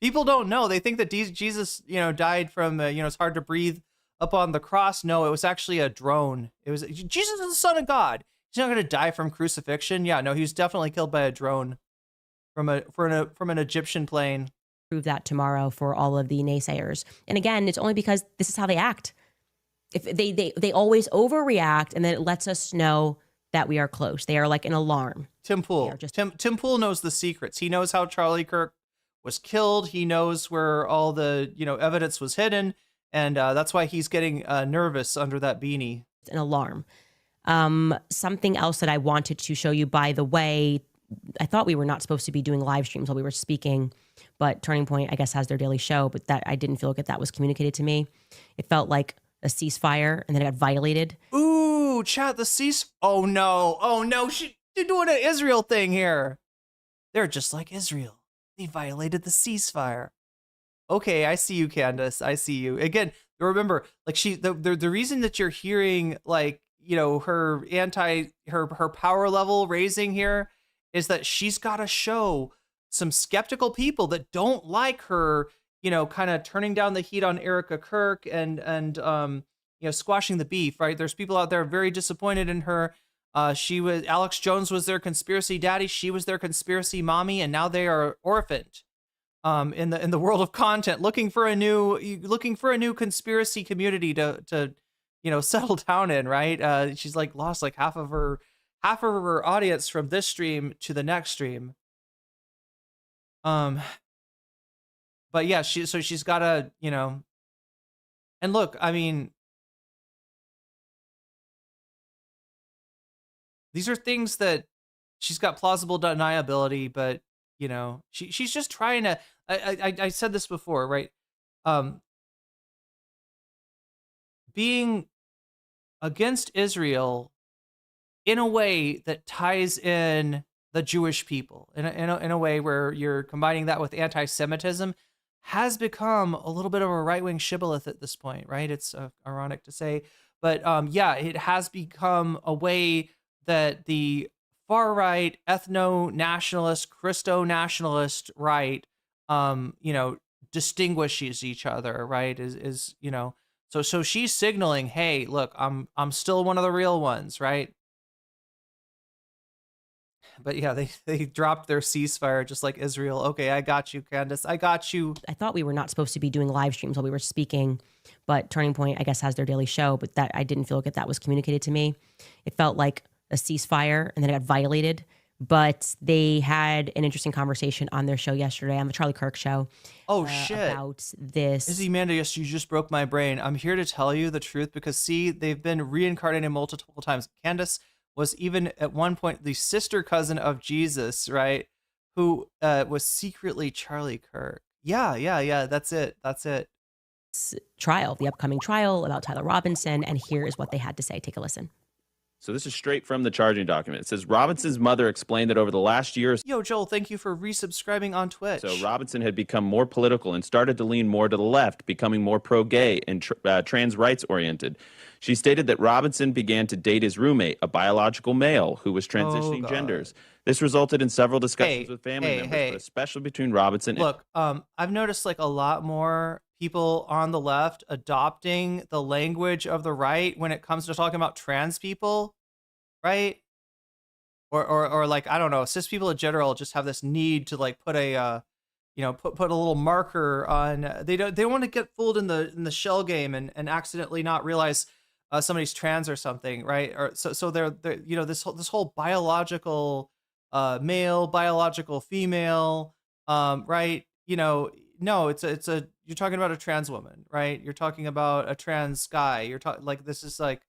People don't know. They think that Jesus, died from, it's hard to breathe up on the cross. No, it was actually a drone. It was Jesus is the Son of God. He's not going to die from crucifixion. Yeah, no, he was definitely killed by a drone from an Egyptian plane. Prove that tomorrow for all of the naysayers. And again, it's only because this is how they act. If they always overreact, and then it lets us know that we are close. They are like an alarm. Tim Pool. Tim Pool knows the secrets. He knows how Charlie Kirk was killed. He knows where all the evidence was hidden. And that's why he's getting nervous under that beanie. An alarm. Something else that I wanted to show you, by the way, I thought we were not supposed to be doing live streams while we were speaking, but Turning Point, I guess, has their daily show, but that I didn't feel like that was communicated to me. It felt like a ceasefire, and then it got violated. Ooh, chat, oh no, you're doing an Israel thing here. They're just like Israel. They violated the ceasefire. Okay, I see you, Candace. I see you. Again, remember, like the reason that you're hearing her power level raising here is that she's got to show some skeptical people that don't like her, kind of turning down the heat on Erika Kirk and squashing the beef, right? There's people out there very disappointed in her. Alex Jones was their conspiracy daddy. She was their conspiracy mommy, and now they are orphaned. In the world of content, looking for a new conspiracy community to settle down in, right? She's like lost like half of her audience from this stream to the next stream. But yeah, she's got to, and look, I mean, these are things that she's got plausible deniability, but she's just trying to, I said this before, right? Being against Israel in a way that ties in the Jewish people, in a way where you're combining that with anti-Semitism, has become a little bit of a right-wing shibboleth at this point, right? It's ironic to say, but yeah, it has become a way that the far-right, ethno-nationalist, Christo-nationalist right, distinguishes each other, right? So she's signaling, hey, look, I'm still one of the real ones, right? But yeah, they dropped their ceasefire just like Israel. Okay, I got you, Candace. I got you. I thought we were not supposed to be doing live streams while we were speaking, but Turning Point, I guess, has their daily show, but that I didn't feel like that was communicated to me. It felt like a ceasefire, and then it got violated. But they had an interesting conversation on their show yesterday, on the Charlie Kirk show. Oh, shit. About this. Ozymandias, you just broke my brain. I'm here to tell you the truth because, see, they've been reincarnated multiple times. Candace was even at one point the sister cousin of Jesus, right? who was secretly Charlie Kirk. Yeah. That's it. Trial, the upcoming trial about Tyler Robinson, and here is what they had to say. Take a listen. So this is straight from the charging document. It says Robinson's mother explained that over the last years, Yo, Joel, thank you for resubscribing on Twitch. so Robinson had become more political and started to lean more to the left, becoming more pro-gay and trans rights oriented. She stated that Robinson began to date his roommate, a biological male who was transitioning genders. This resulted in several discussions with family members, but especially between Robinson and... Look, I've noticed like a lot more people on the left adopting the language of the right when it comes to talking about trans people, right? Or like, I don't know, cis people in general just have this need to like put a put a little marker on. They don't want to get fooled in the shell game and accidentally not realize somebody's trans or something, right? Or so they're this whole biological male, biological female, right? No, it's a you're talking about a trans woman, right? You're talking about a trans guy. You're talking like, this is like,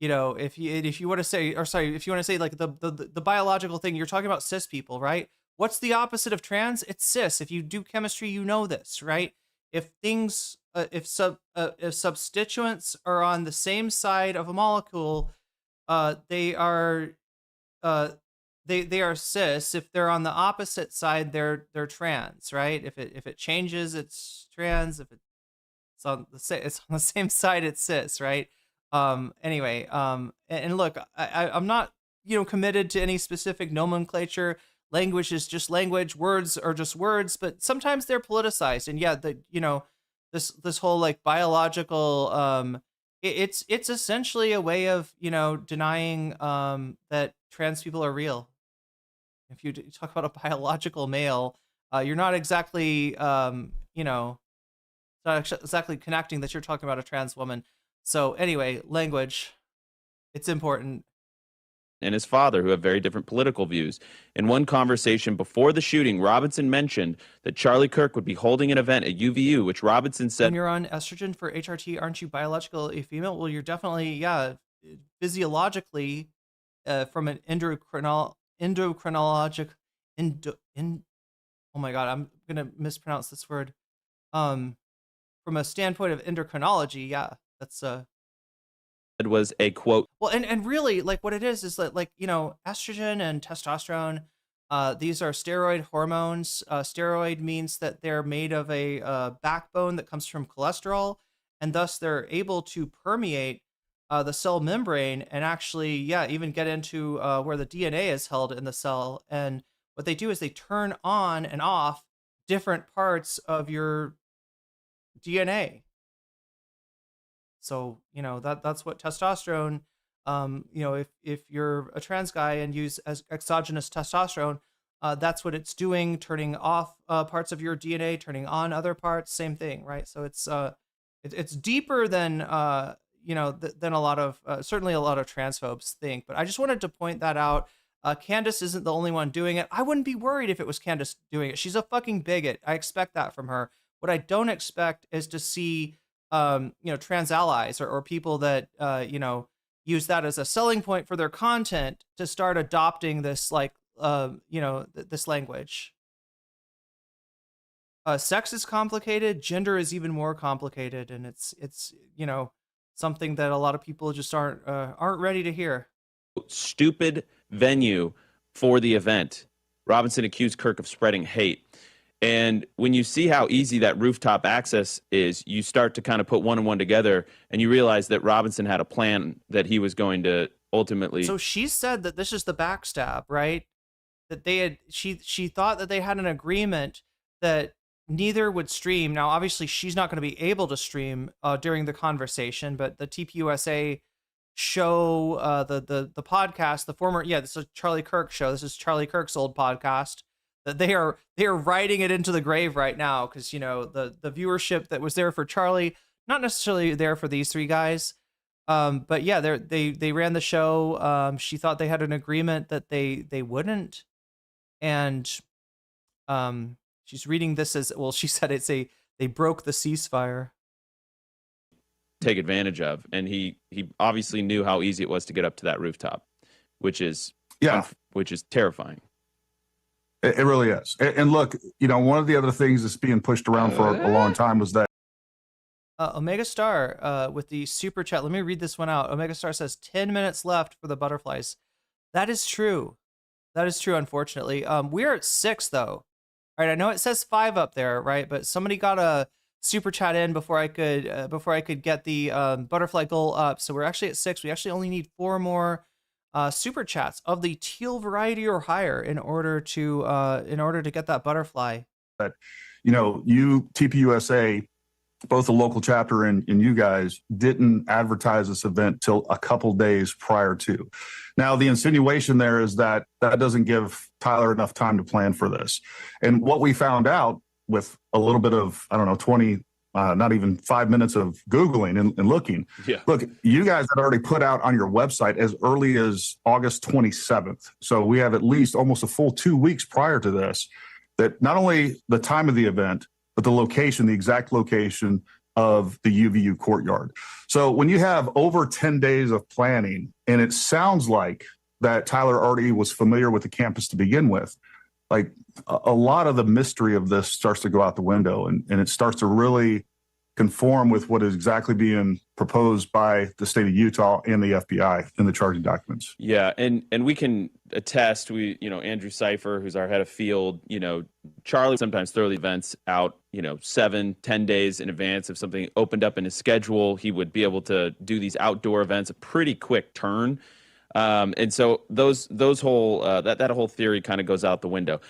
if you want to say, or sorry, if you want to say like the biological thing, you're talking about cis people, right? What's the opposite of trans? It's cis. If you do chemistry, you know this, right? If things, if substituents are on the same side of a molecule, they are cis. If they're on the opposite side, they're trans, right? If it changes, it's trans. If it's on the same side, it's cis, right? Anyway, and look, I'm not committed to any specific nomenclature. Language is just language. Words are just words, but sometimes they're politicized. And yeah, this whole like biological it's essentially a way of denying that trans people are real. If you talk about a biological male, you're not exactly not exactly connecting that you're talking about a trans woman. So anyway, language, it's important. And his father, who have very different political views. In one conversation before the shooting, Robinson mentioned that Charlie Kirk would be holding an event at UVU, which Robinson said... When you're on estrogen for HRT, aren't you biologically female? Well, you're definitely, yeah, physiologically, from an endocrinologic... oh my God, I'm going to mispronounce this word. From a standpoint of endocrinology, yeah, that's... was a quote. Well, and really, like, what it is that, like, estrogen and testosterone, these are steroid hormones. Steroid means that they're made of a backbone that comes from cholesterol, and thus they're able to permeate the cell membrane and actually, yeah, even get into where the DNA is held in the cell. And what they do is they turn on and off different parts of your DNA. So, that's what testosterone, if you're a trans guy and use as exogenous testosterone, that's what it's doing, turning off parts of your DNA, turning on other parts, same thing, right? So it's deeper than, than a lot of, certainly a lot of transphobes think. But I just wanted to point that out. Candace isn't the only one doing it. I wouldn't be worried if it was Candace doing it. She's a fucking bigot. I expect that from her. What I don't expect is to see trans allies or people that use that as a selling point for their content to start adopting this like this language. Sex is complicated, gender is even more complicated, and it's something that a lot of people just aren't ready to hear. Stupid venue for the event. Robinson accused Kirk of spreading hate. And when you see how easy that rooftop access is, you start to kind of put one and one together, and you realize that Robinson had a plan that he was going to ultimately... So she said that this is the backstab, right? That they had, she thought that they had an agreement that neither would stream. Now, obviously, she's not going to be able to stream during the conversation, but the TPUSA show, the podcast, the former, this is a Charlie Kirk show. This is Charlie Kirk's old podcast. That they are riding it into the grave right now because the viewership that was there for Charlie, not necessarily there for these three guys, but yeah, they ran the show. She thought they had an agreement that they wouldn't, and she's reading this as well. She said they broke the ceasefire. Take advantage of, and he obviously knew how easy it was to get up to that rooftop, which is terrifying. It really is. And look, one of the other things that's being pushed around for a long time was that Omega Star with the super chat. Let me read this one out. Omega Star says 10 minutes left for the butterflies. That is true. That is true, unfortunately. We're at 6, though. All right, I know it says 5 up there, right? But somebody got a super chat in before I could get the butterfly goal up. So we're actually at 6. We actually only need 4 more super chats of the teal variety or higher in order to get that butterfly. That you TPUSA, both the local chapter and you guys didn't advertise this event till a couple days prior to. Now the insinuation there is that doesn't give Tyler enough time to plan for this. And what we found out with a little bit of 20 not even 5 minutes of Googling and looking. Yeah. Look, you guys had already put out on your website as early as August 27th. So we have at least almost a full 2 weeks prior to this, that not only the time of the event, but the location, the exact location of the UVU courtyard. So when you have over 10 days of planning, and it sounds like that Tyler already was familiar with the campus to begin with, like a lot of the mystery of this starts to go out the window, and it starts to really conform with what is exactly being proposed by the state of Utah and the FBI in the charging documents. Yeah, and we can attest, Andrew Cipher, who's our head of field, Charlie sometimes throw the events out, 7-10 days in advance. If something opened up in his schedule, he would be able to do these outdoor events a pretty quick turn. And so those whole that whole theory kind of goes out the window.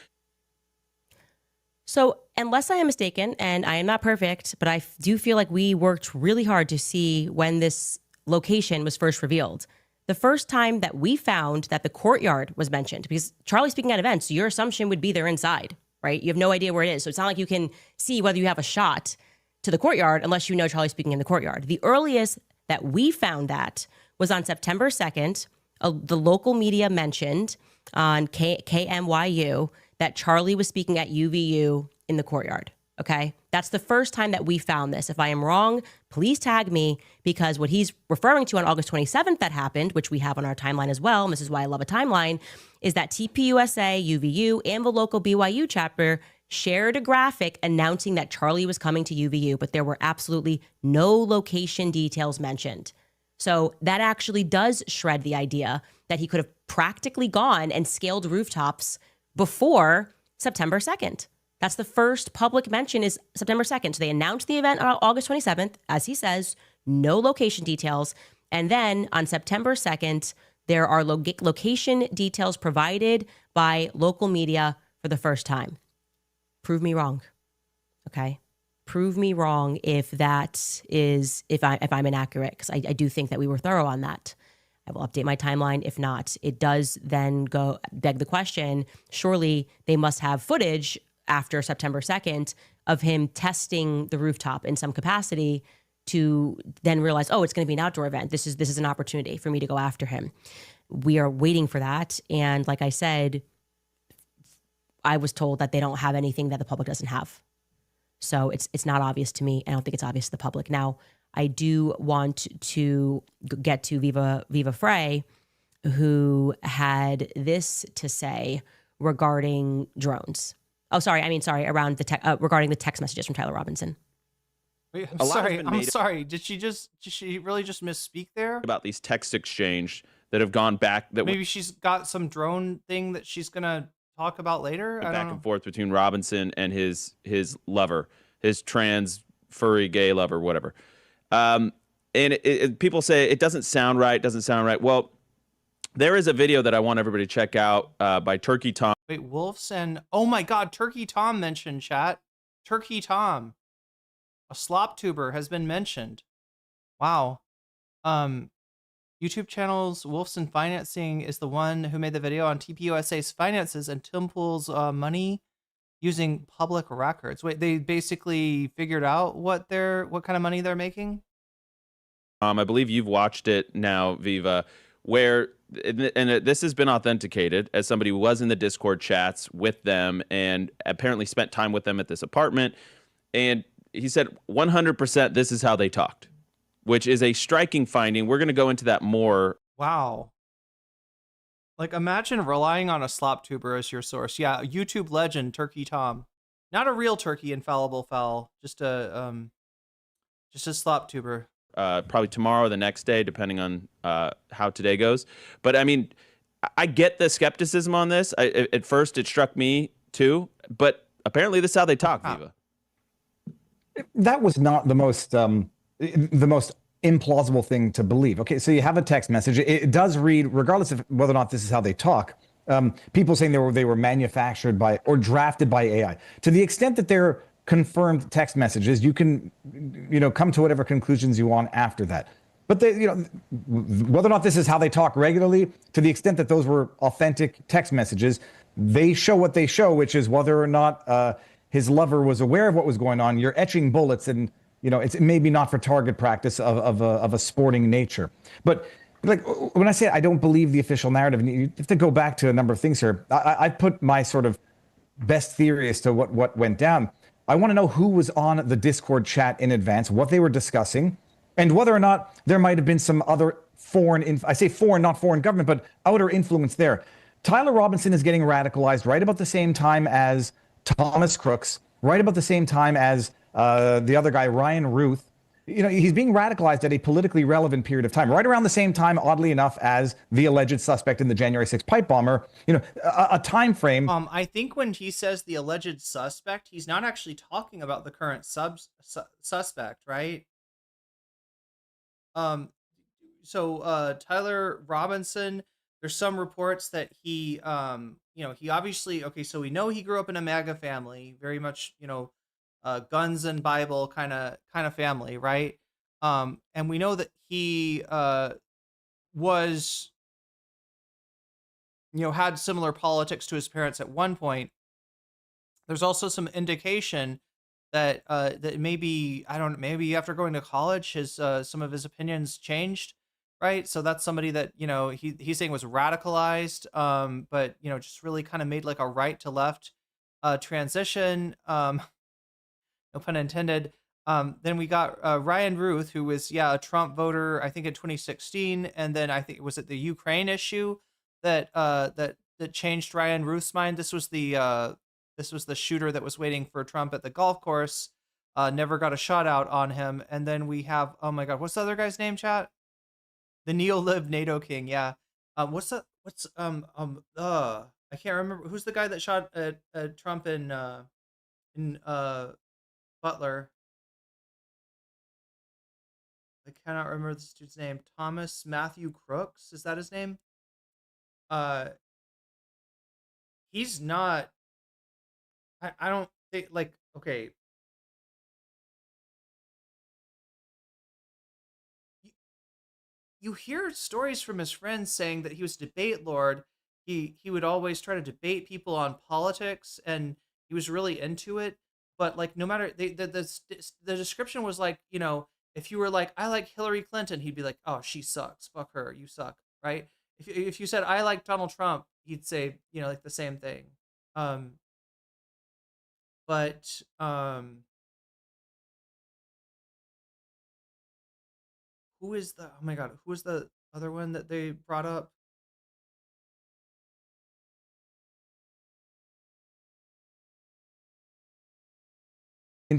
So unless I am mistaken, and I am not perfect, but I do feel like we worked really hard to see when this location was first revealed. The first time that we found that the courtyard was mentioned, because Charlie's speaking at events, so your assumption would be they're inside, right? You have no idea where it is. So it's not like you can see whether you have a shot to the courtyard unless you know Charlie's speaking in the courtyard. The earliest that we found that was on September 2nd. The local media mentioned on KMYU that Charlie was speaking at UVU in the courtyard, okay? That's the first time that we found this. If I am wrong, please tag me, because what he's referring to on August 27th that happened, which we have on our timeline as well, and this is why I love a timeline, is that TPUSA, UVU, and the local BYU chapter shared a graphic announcing that Charlie was coming to UVU, but there were absolutely no location details mentioned. So that actually does shred the idea that he could have practically gone and scaled rooftops before September 2nd. That's the first public mention, is September 2nd. So they announced the event on August 27th, as he says, no location details. And then on September 2nd, there are location details provided by local media for the first time. Prove me wrong, okay? Prove me wrong if I'm inaccurate, because I do think that we were thorough on that. I will update my timeline. If not, it does then beg the question, surely they must have footage after September 2nd of him testing the rooftop in some capacity to then realize, oh, it's going to be an outdoor event. This is an opportunity for me to go after him. We are waiting for that. And like I said, I was told that they don't have anything that the public doesn't have. So it's not obvious to me. I don't think it's obvious to the public. Now, I do want to get to Viva Frey, who had this to say regarding drones. Regarding the text messages from Tyler Robinson. Wait, I'm sorry. Did she really just misspeak there? About these text exchange that have gone back. That maybe she's got some drone thing that she's gonna talk about later. Back and forth between Robinson and his lover, his trans furry gay lover, whatever. And people say it doesn't sound right. Well, there is a video that I want everybody to check out by Turkey Tom. Wait, Wolfson. Oh my God, Turkey Tom mentioned, chat. Turkey Tom, a slop tuber, has been mentioned. Wow. YouTube channels Wolfson Financing is the one who made the video on TPUSA's finances and Temple's money using public records. Wait, they basically figured out what kind of money they're making? I believe you've watched it now, Viva, where this has been authenticated as somebody who was in the Discord chats with them and apparently spent time with them at this apartment. And he said 100% this is how they talked, which is a striking finding. We're going to go into that more. Wow. Like, imagine relying on a slop tuber as your source. Yeah, YouTube legend Turkey Tom, not a real turkey, infallible fowl, just a slop tuber. Probably tomorrow or the next day, depending on how today goes. But I mean, I get the skepticism on this. At first, it struck me too, but apparently, this is how they talk, Viva. That was not the most implausible thing to believe. Okay, so you have a text message. It does read, regardless of whether or not this is how they talk. People saying they were manufactured by or drafted by AI. To the extent that they're confirmed text messages, you can, come to whatever conclusions you want after that. But whether or not this is how they talk regularly, to the extent that those were authentic text messages, they show what they show, which is whether or not his lover was aware of what was going on. You're etching bullets, and it's maybe not for target practice of a sporting nature. But like when I say I don't believe the official narrative, and you have to go back to a number of things here. I put my sort of best theory as to what went down. I want to know who was on the Discord chat in advance, what they were discussing, and whether or not there might have been some other I say foreign, not foreign government, but outer influence there. Tyler Robinson is getting radicalized right about the same time as Thomas Crooks, right about the same time as the other guy, Ryan Ruth. He's being radicalized at a politically relevant period of time, right around the same time, oddly enough, as the alleged suspect in the January 6th pipe bomber. A time frame. I think when he says the alleged suspect, he's not actually talking about the current suspect, right? So Tyler Robinson, there's some reports that he obviously, okay, so we know he grew up in a MAGA family, very much, guns and Bible kind of family, right? And we know that he was, had similar politics to his parents at one point. There's also some indication that that maybe after going to college, his some of his opinions changed, right? So that's somebody that he's saying was radicalized, but just really kind of made like a right to left transition. No pun intended. Then we got Ryan Ruth, who was a Trump voter, I think in 2016, and then I think was it the Ukraine issue that changed Ryan Ruth's mind. This was the shooter that was waiting for Trump at the golf course, never got a shot out on him. And then we have, oh my God, what's the other guy's name, chat? The Neo-Lib NATO King, yeah. I can't remember who's the guy that shot at Trump in Butler. I cannot remember this dude's name. Thomas Matthew Crooks, is that his name? He's not. I don't think, like, okay. You hear stories from his friends saying that he was a debate lord. He would always try to debate people on politics, and he was really into it. But like, no matter the description was like, if you were like, I like Hillary Clinton, he'd be like, oh, she sucks, fuck her, you suck, right? If you said I like Donald Trump, he'd say like the same thing. But who is the, oh my God, who is the other one that they brought up?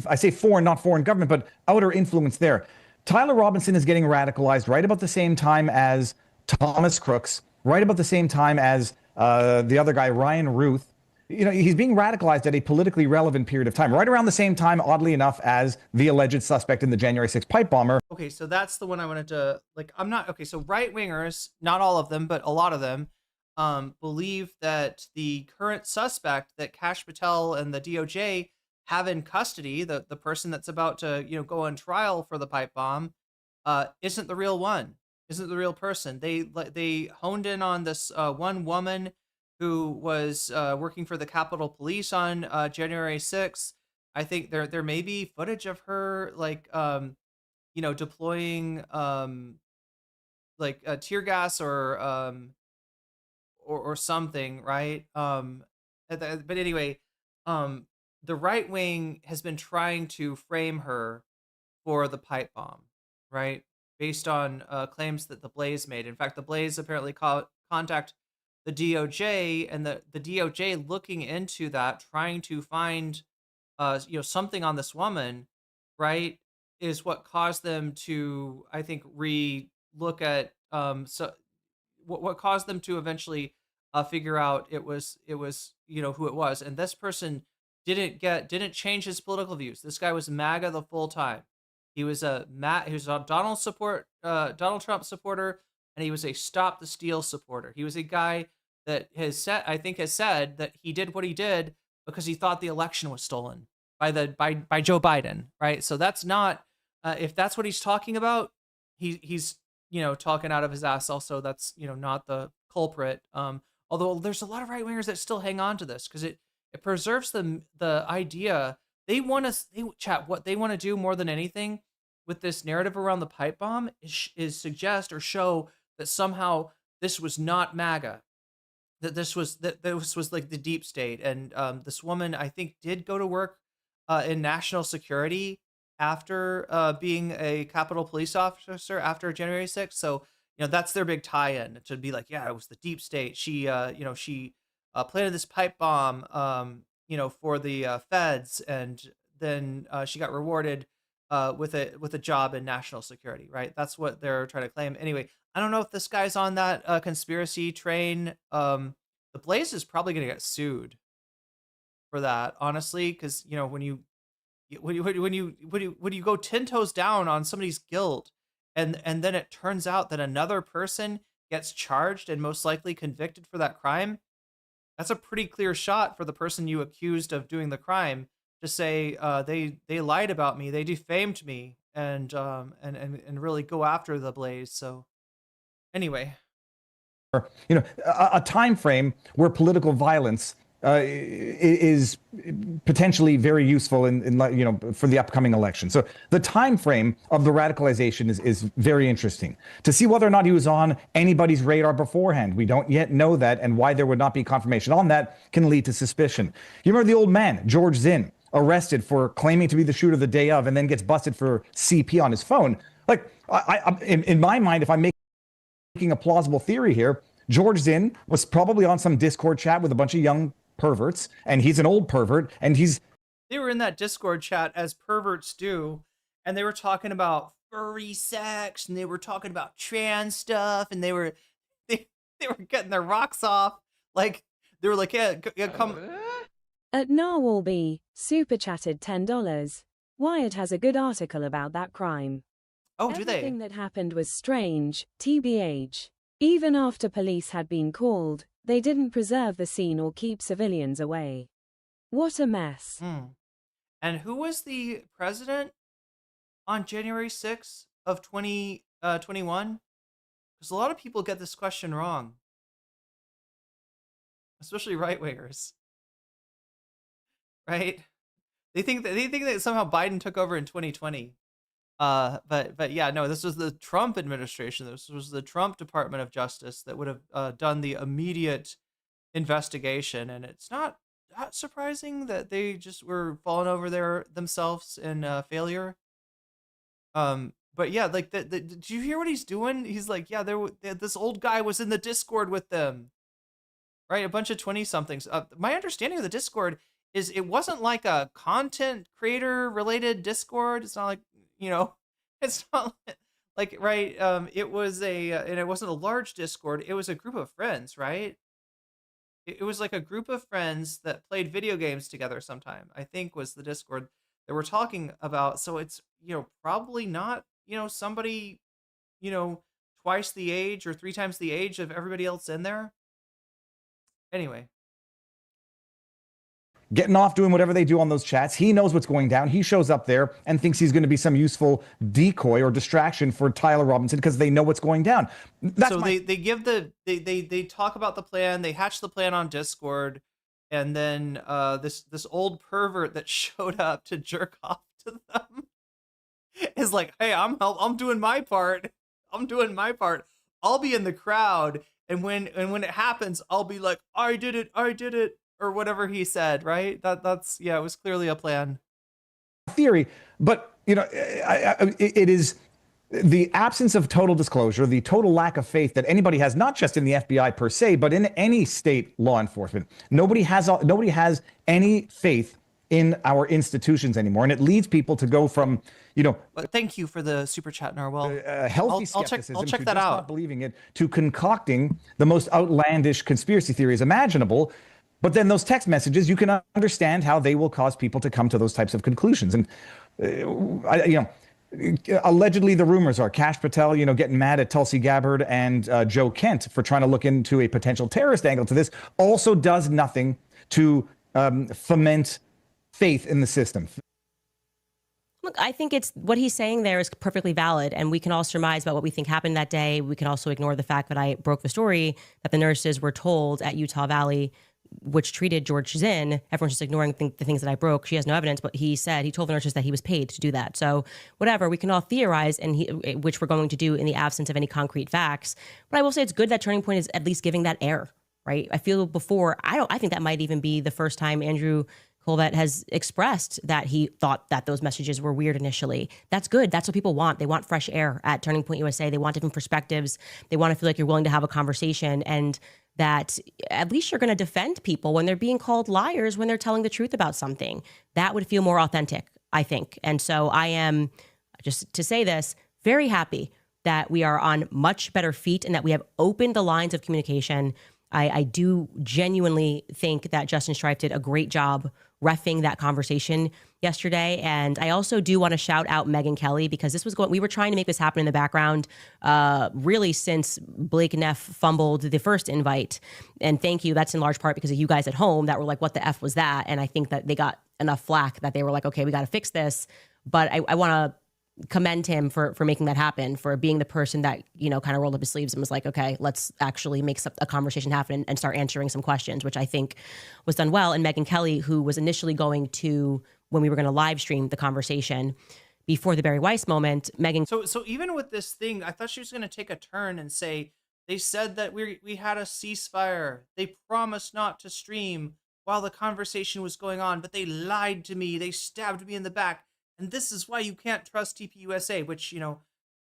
I say foreign, not foreign government, but outer influence there. Tyler Robinson is getting radicalized right about the same time as Thomas Crooks, right about the same time as the other guy, Ryan Ruth. He's being radicalized at a politically relevant period of time, right around the same time, oddly enough, as the alleged suspect in the January 6th pipe bomber. Okay, so that's the one I wanted to, like, so right-wingers, not all of them, but a lot of them, believe that the current suspect that Kash Patel and the DOJ have in custody, the person that's about to, go on trial for the pipe bomb, isn't the real one, isn't the real person. They honed in on this one woman who was working for the Capitol Police on January 6th. I think there may be footage of her, like, deploying like tear gas or something, right? But anyway, the right wing has been trying to frame her for the pipe bomb, right? Based on claims that the Blaze made. In fact, the Blaze apparently contact the DOJ, and the DOJ looking into that, trying to find something on this woman, right, is what caused them to, I think, look at what caused them to eventually figure out it was who it was. And this person didn't change his political views. This guy was MAGA the full time. He was a Donald Trump supporter, and he was a Stop the Steal supporter. He was a guy that has said that he did what he did because he thought the election was stolen by Joe Biden, right? So that's not if that's what he's talking about, he's talking out of his ass. Also, that's not the culprit. Although there's a lot of right wingers that still hang on to this because it preserves the idea. They want to what they want to do more than anything with this narrative around the pipe bomb is suggest or show that somehow this was not MAGA, that this was like the deep state. And this woman, I think, did go to work in national security after being a Capitol police officer after January 6th. So that's their big tie-in, to be like, yeah, it was the deep state. She she planted this pipe bomb for the feds, and then she got rewarded with a job in national security, right? That's what they're trying to claim. Anyway, I don't know if this guy's on that conspiracy train. The Blaze is probably going to get sued for that, honestly, because when you go 10 toes down on somebody's guilt, and then it turns out that another person gets charged and most likely convicted for that crime, that's a pretty clear shot for the person you accused of doing the crime to say they lied about me, they defamed me, and really go after the Blaze. So anyway, a time frame where political violence is potentially very useful in for the upcoming election. So the time frame of the radicalization is very interesting. To see whether or not he was on anybody's radar beforehand, we don't yet know that, and why there would not be confirmation on that can lead to suspicion. You remember the old man, George Zinn, arrested for claiming to be the shooter the day of, and then gets busted for CP on his phone. Like, in my mind, if I'm making a plausible theory here, George Zinn was probably on some Discord chat with a bunch of young perverts, and he's an old pervert, and they were in that Discord chat as perverts do, and they were talking about furry sex, and they were talking about trans stuff, and they were getting their rocks off. Like, they were like, yeah come. At Narwhalby, super chatted $10. Wired has a good article about that crime. Oh, do they? Everything that happened was strange, TBH. Even after police had been called, they didn't preserve the scene or keep civilians away. What a mess. And who was the president on January 6th of 2021? Because a lot of people get this question wrong, especially right-wingers. Right? They think that somehow Biden took over in 2020. But yeah, no, this was the Trump administration. This was the Trump Department of Justice that would have done the immediate investigation. And it's not surprising that they just were falling over themselves in failure. But yeah, like, did you hear what he's doing? He's like, yeah, this old guy was in the Discord with them, right? A bunch of 20-somethings. My understanding of the Discord is it wasn't like a content creator related Discord. It's not like, it's not like, right. It was and it wasn't a large Discord. It was a group of friends, right? It was like a group of friends that played video games together sometime, I think, was the Discord that we're talking about. So it's, probably not, somebody, twice the age or 3 times the age of everybody else in there. Anyway. Getting off doing whatever they do on those chats. He knows what's going down. He shows up there and thinks he's going to be some useful decoy or distraction for Tyler Robinson because they know what's going down. They talk about the plan. They hatch the plan on Discord, and then this old pervert that showed up to jerk off to them is like, hey, I'm doing my part. I'm doing my part. I'll be in the crowd, and when it happens, I'll be like, I did it. Or whatever he said, right? That's it was clearly a plan. Theory, but it is the absence of total disclosure, the total lack of faith that anybody has, not just in the FBI per se, but in any state law enforcement. Nobody has any faith in our institutions anymore, and it leads people to go from, But thank you for the super chat, Narwhal. healthy I'll skepticism check to that just out. not believing it, to concocting the most outlandish conspiracy theories imaginable. But then those text messages, you can understand how they will cause people to come to those types of conclusions. And allegedly, the rumors are Kash Patel, getting mad at Tulsi Gabbard and Joe Kent for trying to look into a potential terrorist angle to this, also does nothing to foment faith in the system. Look, I think it's what he's saying there is perfectly valid, and we can all surmise about what we think happened that day. We can also ignore the fact that I broke the story that the nurses were told at Utah Valley, which treated George Zinn. Everyone's just ignoring the things that I broke. She has no evidence, but he told the nurses that he was paid to do that. So whatever, we can all theorize, which we're going to do in the absence of any concrete facts. But I will say it's good that Turning Point is at least giving that air, right? I feel before, I think that might even be the first time Andrew Colbert has expressed that he thought that those messages were weird initially. That's good. That's what people want. They want fresh air at Turning Point USA. They want different perspectives. They want to feel like you're willing to have a conversation, and that at least you're going to defend people when they're being called liars when they're telling the truth about something. That would feel more authentic, I think. And so I am, just to say this, very happy that we are on much better feet and that we have opened the lines of communication. I do genuinely think that Justin Strife did a great job reffing that conversation yesterday. And I also do want to shout out Megyn Kelly, because we were trying to make this happen in the background really since Blake Neff fumbled the first invite. And thank you. That's in large part because of you guys at home that were like, what the F was that? And I think that they got enough flack that they were like, okay, we got to fix this. But I want to commend him for making that happen, for being the person that, kind of rolled up his sleeves and was like, okay, let's actually make a conversation happen and start answering some questions, which I think was done well. And Megyn Kelly, who was initially going to, when we were going to live stream the conversation before the Barry Weiss moment, Megyn. So even with this thing, I thought she was going to take a turn and say, they said that we had a ceasefire. They promised not to stream while the conversation was going on, but they lied to me. They stabbed me in the back. And this is why you can't trust TPUSA, which,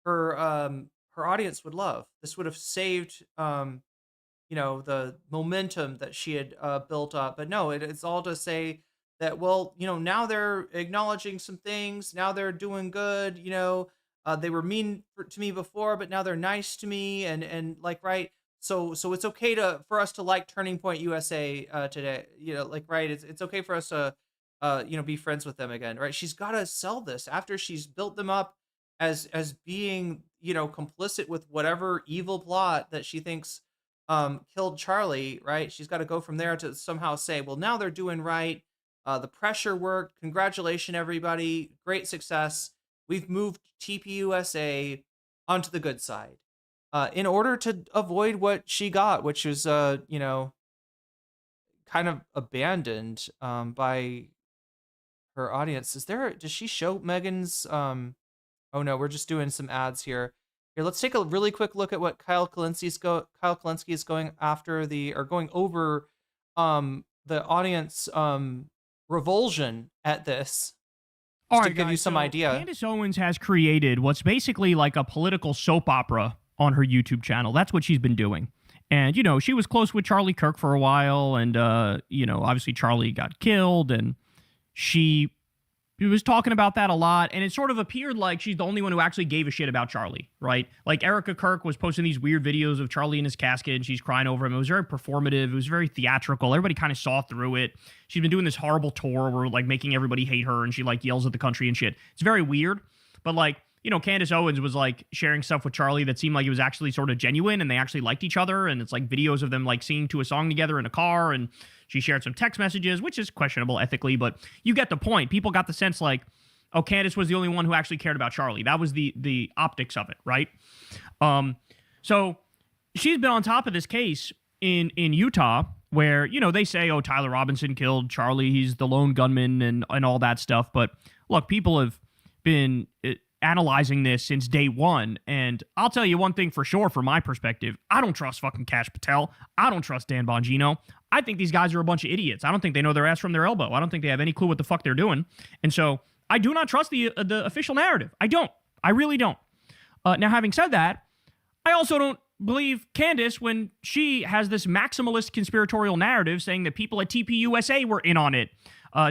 her audience would love. This would have saved, the momentum that she had built up. But no, it's all to say that, well, now they're acknowledging some things. Now they're doing good. They were mean to me before, but now they're nice to me. And like, right. So it's okay for us to like Turning Point USA today. Right. It's okay for us to be friends with them again, right? She's got to sell this after she's built them up as being, complicit with whatever evil plot that she thinks killed Charlie, right? She's got to go from there to somehow say, well, now they're doing right. The pressure worked. Congratulations, everybody. Great success. We've moved TPUSA onto the good side in order to avoid what she got, which was, kind of abandoned by her audience. Does she show Megan's oh no, we're just doing some ads here. Here, let's take a really quick look at what Kyle Kalinske is going over the audience revulsion at this. All right, to give you some idea. Candace Owens has created what's basically like a political soap opera on her YouTube channel. That's what she's been doing. And, she was close with Charlie Kirk for a while, and, obviously Charlie got killed, and she was talking about that a lot, and it sort of appeared like she's the only one who actually gave a shit about Charlie, right? Like, Erika Kirk was posting these weird videos of Charlie in his casket, and she's crying over him. It was very performative. It was very theatrical. Everybody kind of saw through it. She's been doing this horrible tour where, making everybody hate her, and she, yells at the country and shit. It's very weird, but, Candace Owens was sharing stuff with Charlie that seemed like it was actually sort of genuine and they actually liked each other. And it's videos of them singing to a song together in a car. And she shared some text messages, which is questionable ethically, but you get the point. People got the sense Candace was the only one who actually cared about Charlie. That was the optics of it, right? So she's been on top of this case in Utah where, they say, oh, Tyler Robinson killed Charlie. He's the lone gunman and all that stuff. But look, people have been analyzing this since day one, and I'll tell you one thing for sure from my perspective. I don't trust fucking Kash Patel. I don't trust Dan Bongino. I think these guys are a bunch of idiots. I don't think they know their ass from their elbow. I don't think they have any clue what the fuck they're doing. And so I do not trust the official narrative. I don't. I really don't. Now, having said that, I also don't believe Candace when she has this maximalist conspiratorial narrative saying that people at TPUSA were in on it.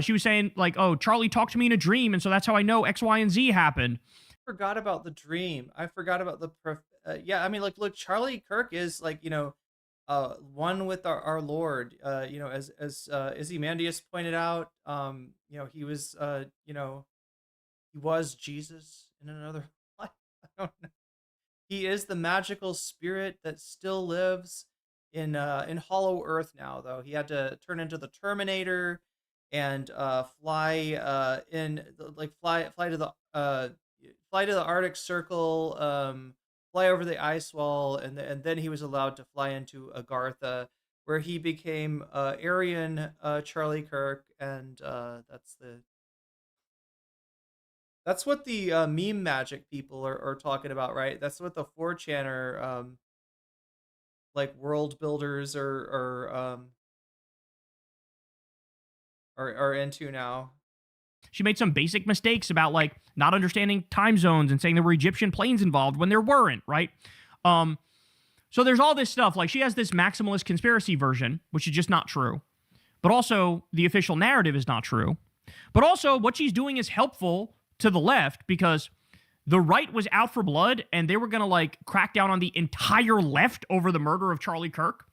She was saying, like, oh, Charlie talked to me in a dream, and so that's how I know X, Y, and Z happened. I forgot about the dream. I forgot about the... yeah, I mean, like, look, Charlie Kirk is, like, one with our Lord. As Ozymandias pointed out, he was, he was Jesus in another life. I don't know. He is the magical spirit that still lives in Hollow Earth now, though. He had to turn into the Terminator and fly to the Arctic Circle, fly over the ice wall, and then he was allowed to fly into Agartha, where he became Aryan Charlie Kirk, and that's what the meme magic people are talking about, right? That's what the 4chaner like world builders are into now. She made some basic mistakes about, like, not understanding time zones and saying there were Egyptian planes involved when there weren't, right? So there's all this stuff. Like, she has this maximalist conspiracy version, which is just not true. But also, the official narrative is not true. But also, what she's doing is helpful to the left because the right was out for blood and they were going to, like, crack down on the entire left over the murder of Charlie Kirk.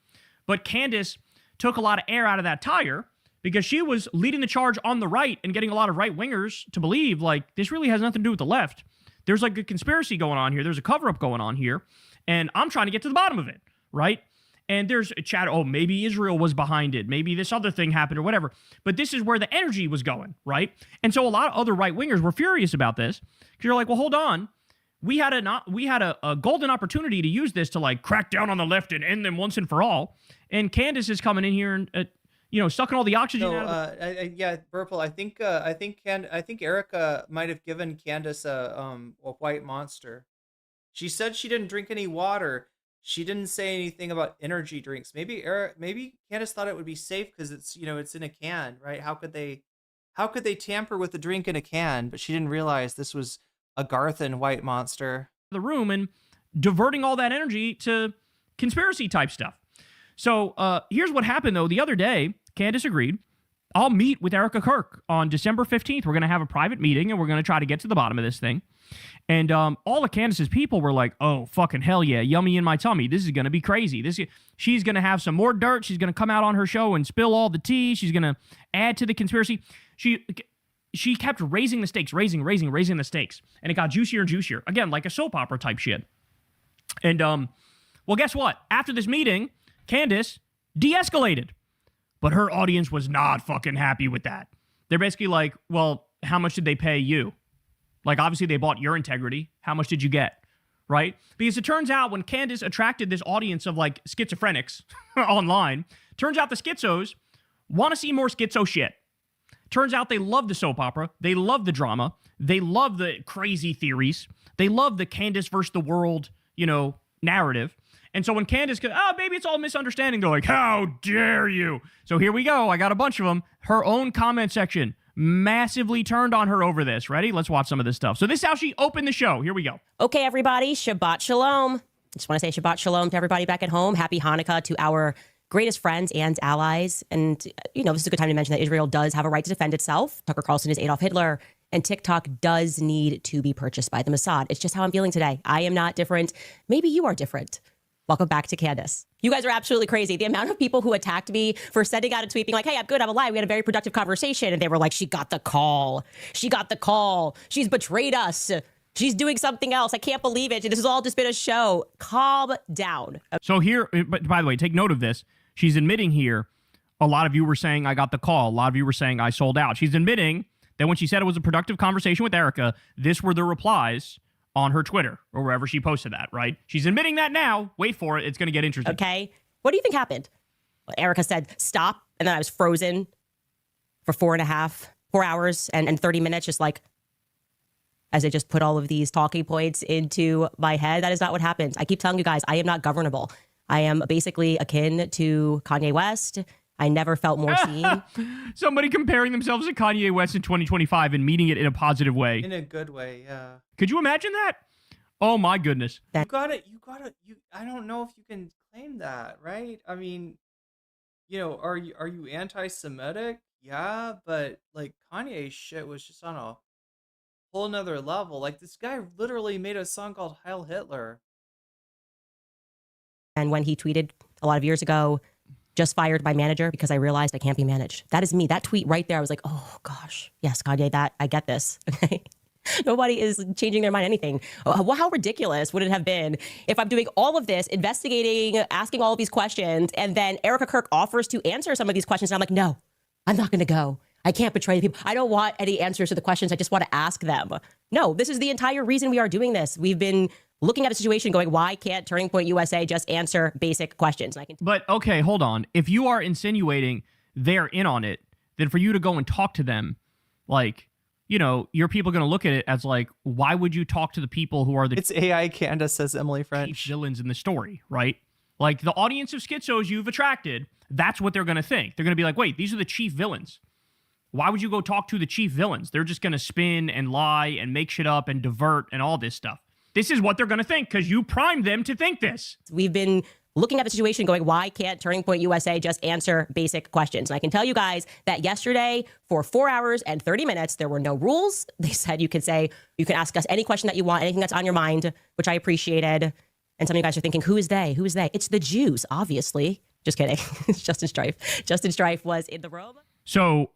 But Candace took a lot of air out of that tire because she was leading the charge on the right and getting a lot of right-wingers to believe, like, this really has nothing to do with the left. There's, like, a conspiracy going on here. There's a cover-up going on here. And I'm trying to get to the bottom of it, right? And there's a chat, oh, maybe Israel was behind it. Maybe this other thing happened or whatever. But this is where the energy was going, right? And so a lot of other right-wingers were furious about this because you're like, well, hold on. We had a golden opportunity to use this to, like, crack down on the left and end them once and for all. And Candace is coming in here and, sucking all the oxygen out of it. Yeah, Burple, I think Erika might have given Candace a white monster. She said she didn't drink any water. She didn't say anything about energy drinks. Maybe Candace thought it would be safe because it's in a can, right? How could they tamper with the drink in a can? But she didn't realize this was a Garthan white monster. The room and diverting all that energy to conspiracy type stuff. So here's what happened though. The other day, Candace agreed, I'll meet with Erika Kirk on December 15th. We're going to have a private meeting and we're going to try to get to the bottom of this thing. And all of Candace's people were like, oh, fucking hell yeah, yummy in my tummy. This is going to be crazy. She's going to have some more dirt. She's going to come out on her show and spill all the tea. She's going to add to the conspiracy. She kept raising the stakes, raising the stakes. And it got juicier and juicier. Again, like a soap opera type shit. And, well, guess what? After this meeting, Candace de-escalated. But her audience was not fucking happy with that. They're basically like, well, how much did they pay you? Like, obviously, they bought your integrity. How much did you get? Right? Because it turns out when Candace attracted this audience of, like, schizophrenics online, turns out the schizos want to see more schizo shit. Turns out they love the soap opera. They love the drama. They love the crazy theories. They love the Candace versus the world, narrative. And so when Candace goes, oh, maybe it's all misunderstanding, they're like, how dare you? So here we go. I got a bunch of them. Her own comment section massively turned on her over this. Ready? Let's watch some of this stuff. So this is how she opened the show. Here we go. Okay, everybody. Shabbat shalom. Just want to say Shabbat shalom to everybody back at home. Happy Hanukkah to our greatest friends and allies. And, this is a good time to mention that Israel does have a right to defend itself. Tucker Carlson is Adolf Hitler. And TikTok does need to be purchased by the Mossad. It's just how I'm feeling today. I am not different. Maybe you are different. Welcome back to Candace. You guys are absolutely crazy. The amount of people who attacked me for sending out a tweet being like, hey, I'm good, I'm alive. We had a very productive conversation. And they were like, she got the call. She got the call. She's betrayed us. She's doing something else. I can't believe it. This has all just been a show. Calm down. So here, but by the way, take note of this. She's admitting here, a lot of you were saying I got the call. A lot of you were saying I sold out. She's admitting that when she said it was a productive conversation with Erika, this were the replies on her Twitter or wherever she posted that, right? She's admitting that now. Wait for it. It's going to get interesting. Okay. What do you think happened? Well, Erika said, stop. And then I was frozen for 4 hours and 30 minutes, just like, as I just put all of these talking points into my head. That is not what happens. I keep telling you guys, I am not governable. I am basically akin to Kanye West. I never felt more seen. Somebody comparing themselves to Kanye West in 2025 and meaning it in a positive way. In a good way, yeah. Could you imagine that? Oh my goodness. You gotta, I don't know if you can claim that, right? I mean, are you anti-Semitic? Yeah, but like Kanye's shit was just on a whole nother level. Like this guy literally made a song called Heil Hitler. And when he tweeted a lot of years ago, just fired my manager because I realized I can't be managed. That is me. That tweet right there, I was like, oh gosh, yes, Kanye, that I get this. Okay. Nobody is changing their mind anything. How ridiculous would it have been if I'm doing all of this, investigating, asking all of these questions, and then Erika Kirk offers to answer some of these questions, and I'm like, no, I'm not going to go. I can't betray the people. I don't want any answers to the questions. I just want to ask them. No, this is the entire reason we are doing this. We've been looking at a situation going, why can't Turning Point USA just answer basic questions? But okay, hold on. If you are insinuating they're in on it, then for you to go and talk to them, like, your people going to look at it as like, why would you talk to the people who are the... It's AI Candace, says Emily French. Chief villains in the story, right? Like the audience of schizos you've attracted, that's what they're going to think. They're going to be like, wait, these are the chief villains. Why would you go talk to the chief villains? They're just going to spin and lie and make shit up and divert and all this stuff. This is what they're going to think because you primed them to think this. We've been looking at the situation going, why can't Turning Point USA just answer basic questions? And I can tell you guys that yesterday for 4 hours and 30 minutes, there were no rules. They said you can ask us any question that you want, anything that's on your mind, which I appreciated. And some of you guys are thinking, who is they? Who is they? It's the Jews, obviously. Just kidding. It's Justin Strife. Justin Strife was in the room. So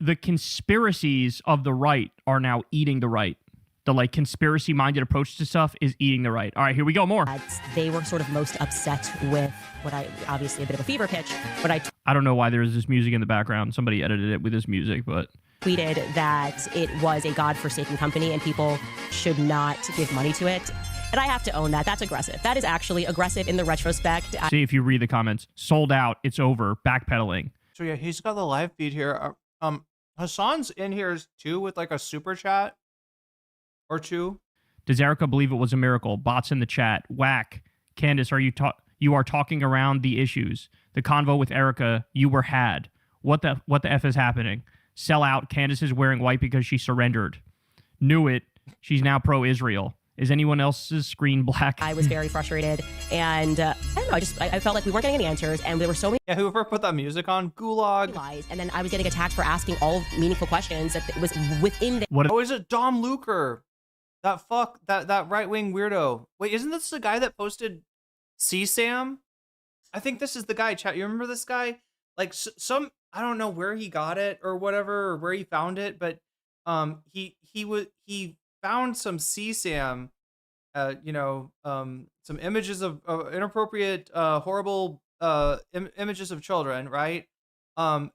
the conspiracies of the right are now eating the right. The like conspiracy-minded approach to stuff is eating the right. All right, here we go. More. They were sort of most upset with what obviously a bit of a fever pitch. But I don't know why there's this music in the background. Somebody edited it with this music, but tweeted that it was a godforsaken company and people should not give money to it. And I have to own that. That's aggressive. That is actually aggressive in the retrospect. See if you read the comments. Sold out. It's over. Backpedaling. So yeah, he's got the live feed here. Hassan's in here too with like a super chat. Or two. Does Erika believe it was a miracle? Bots in the chat. Whack. Candace, you are talking around the issues. The convo with Erika, you were had. What the F is happening? Sell out. Candace is wearing white because she surrendered. Knew it. She's now pro-Israel. Is anyone else's screen black? I was very frustrated. And I don't know, I felt like we weren't getting any answers. And there were so many... Yeah, whoever put that music on, gulag. Lies, and then I was getting attacked for asking all meaningful questions that was within the... Oh, is it Dom Luker? That right-wing weirdo. Wait, isn't this the guy that posted CSAM? I think this is the guy, chat. You remember this guy? Like I don't know where he got it or whatever, or where he found it, but he found some CSAM, some images of inappropriate, horrible images of children, right? And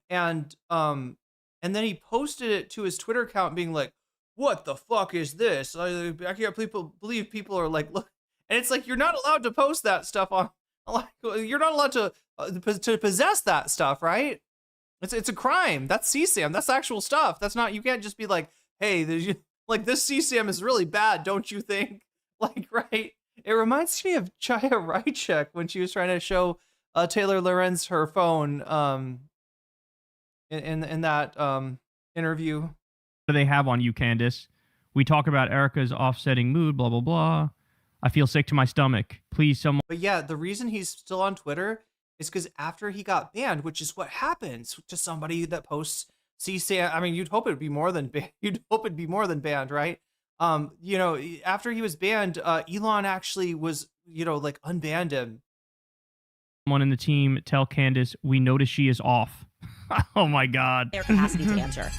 then he posted it to his Twitter account being like, what the fuck is this? I can't believe people are like, look, and it's like, you're not allowed to post that stuff on, like, you're not allowed to possess that stuff, right? It's a crime. That's CSAM. That's actual stuff. That's not, you can't just be like, hey, like this CSAM is really bad, don't you think? Like, right? It reminds me of Chaya Rychek when she was trying to show Taylor Lorenz her phone in that interview. What do they have on you, Candace? We talk about Erika's offsetting mood, blah, blah, blah. I feel sick to my stomach. Please, someone... But yeah, the reason he's still on Twitter is because after he got banned, which is what happens to somebody that posts CSAM. I mean, you'd hope it'd be more than banned, right? After he was banned, Elon actually was, like unbanned him. Someone in the team tell Candace we notice she is off. Oh my God. Their capacity to answer.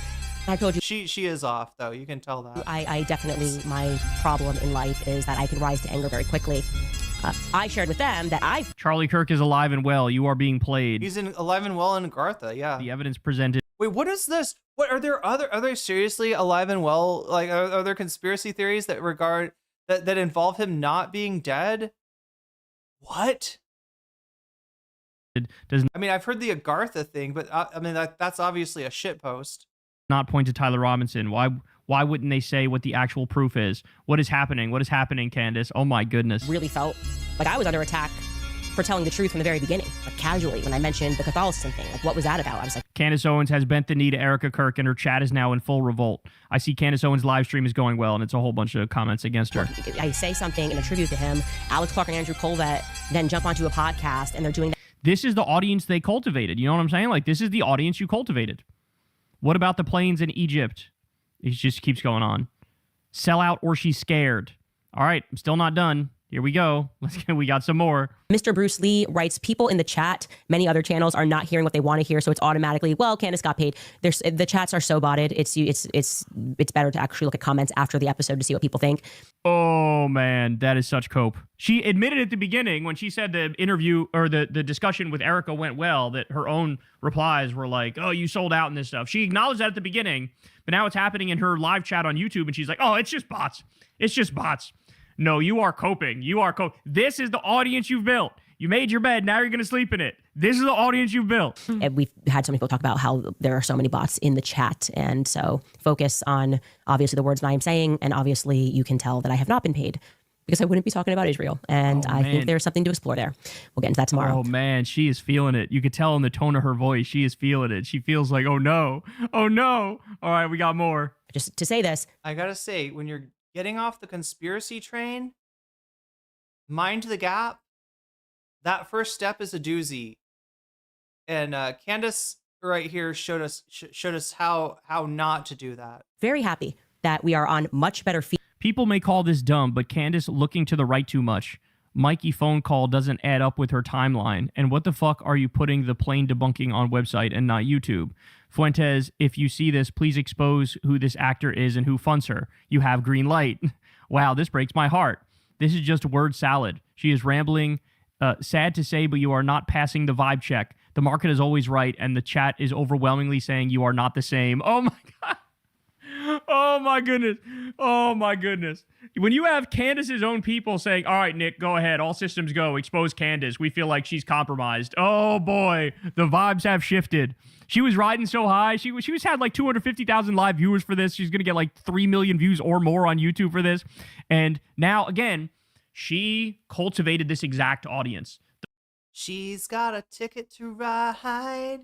I told you she is off though. You can tell that. I definitely, my problem in life is that I can rise to anger very quickly. I shared with them that Charlie Kirk is alive and well. You are being played. He's alive and well in Gartha. Yeah. The evidence presented. Wait, what is this? What are there seriously alive and well? Like, are there conspiracy theories that involve him not being dead? What? I mean, I've heard the Agartha thing, but I mean that's obviously a shit post. Not point to Tyler Robinson. Why wouldn't they say what the actual proof is? What is happening? What is happening, Candace? Oh my goodness. Really felt like I was under attack for telling the truth from the very beginning, like casually when I mentioned the Catholicism thing. Like, what was that about? I was like, Candace Owens has bent the knee to Erika Kirk, and her chat is now in full revolt. I see Candace Owens' live stream is going well, and it's a whole bunch of comments against her. I say something in a tribute to him. Alex Clark and Andrew Colvett then jump onto a podcast, and they're doing that. This is the audience they cultivated. You know what I'm saying? Like, this is the audience you cultivated. What about the planes in Egypt? It just keeps going on. Sell out or she's scared. All right, I'm still not done. Here we go. We got some more. Mr. Bruce Lee writes, people in the chat, many other channels are not hearing what they want to hear, so it's automatically, well, Candace got paid. The chats are so botted. It's better to actually look at comments after the episode to see what people think. Oh, man, that is such cope. She admitted at the beginning when she said the interview or the discussion with Erika went well that her own replies were like, oh, you sold out and this stuff. She acknowledged that at the beginning, but now it's happening in her live chat on YouTube, and she's like, oh, it's just bots. It's just bots. No, you are coping. You are coping. This is the audience you've built. You made your bed. Now you're going to sleep in it. This is the audience you've built. And we've had so many people talk about how there are so many bots in the chat. And so focus on obviously the words that I am saying. And obviously you can tell that I have not been paid because I wouldn't be talking about Israel. And I think there's something to explore there. We'll get into that tomorrow. Oh, man, she is feeling it. You could tell in the tone of her voice. She is feeling it. She feels like, oh, no. Oh, no. All right, we got more. Just to say this. I got to say, when you're getting off the conspiracy train, mind the gap. That first step is a doozy, and Candace right here showed us how not to do that. Very happy that we are on much better feet. People may call this dumb, but Candace looking to the right too much. Mikey phone call doesn't add up with her timeline. And what the fuck are you putting the plane debunking on website and not YouTube? Fuentes, if you see this, please expose who this actor is and who funds her. You have green light. Wow, this breaks my heart. This is just word salad. She is rambling. Sad to say, but you are not passing the vibe check. The market is always right, and the chat is overwhelmingly saying you are not the same. Oh, my God. Oh, my goodness. Oh, my goodness. When you have Candace's own people saying, all right, Nick, go ahead. All systems go. Expose Candace. We feel like she's compromised. Oh, boy. The vibes have shifted. She was riding so high. She was had like 250,000 live viewers for this. She's going to get like 3 million views or more on YouTube for this. And now, again, she cultivated this exact audience. She's got a ticket to ride.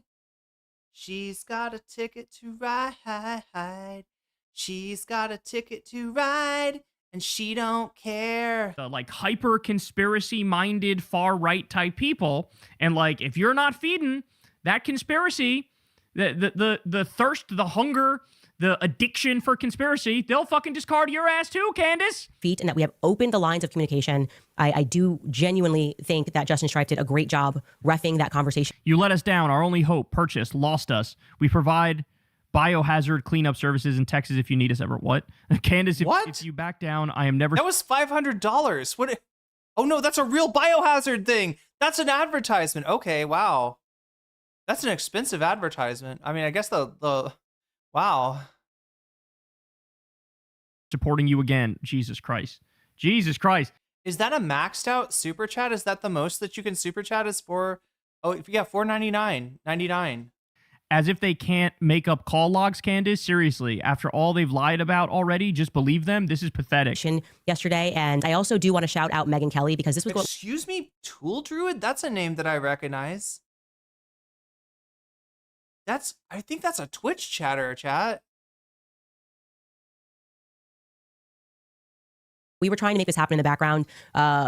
She's got a ticket to ride. She's got a ticket to ride, and she don't care. The like hyper conspiracy minded far right type people, and like if you're not feeding that conspiracy, the thirst, the hunger, the addiction for conspiracy, they'll fucking discard your ass too, Candace. And that we have opened the lines of communication. I do genuinely think that Justin Stripe did a great job reffing that conversation. You let us down. Our only hope, purchased, lost us. We provide biohazard cleanup services in Texas if you need us ever. What? Candace, if you back down, I am never... That was $500. What? Oh, no, that's a real biohazard thing. That's an advertisement. Okay, wow. That's an expensive advertisement. I mean, I guess the wow. Supporting you again. Jesus Christ. Jesus Christ. Is that a maxed out super chat? Is that the most that you can super chat is for? Oh, yeah, $4.99.99. As if they can't make up call logs, Candace. Seriously, after all they've lied about already, just believe them. This is pathetic. Yesterday, and I also do want to shout out Megyn Kelly because this was... Excuse me, Tool Druid? That's a name that I recognize. I think that's a Twitch chatter, chat. We were trying to make this happen in the background,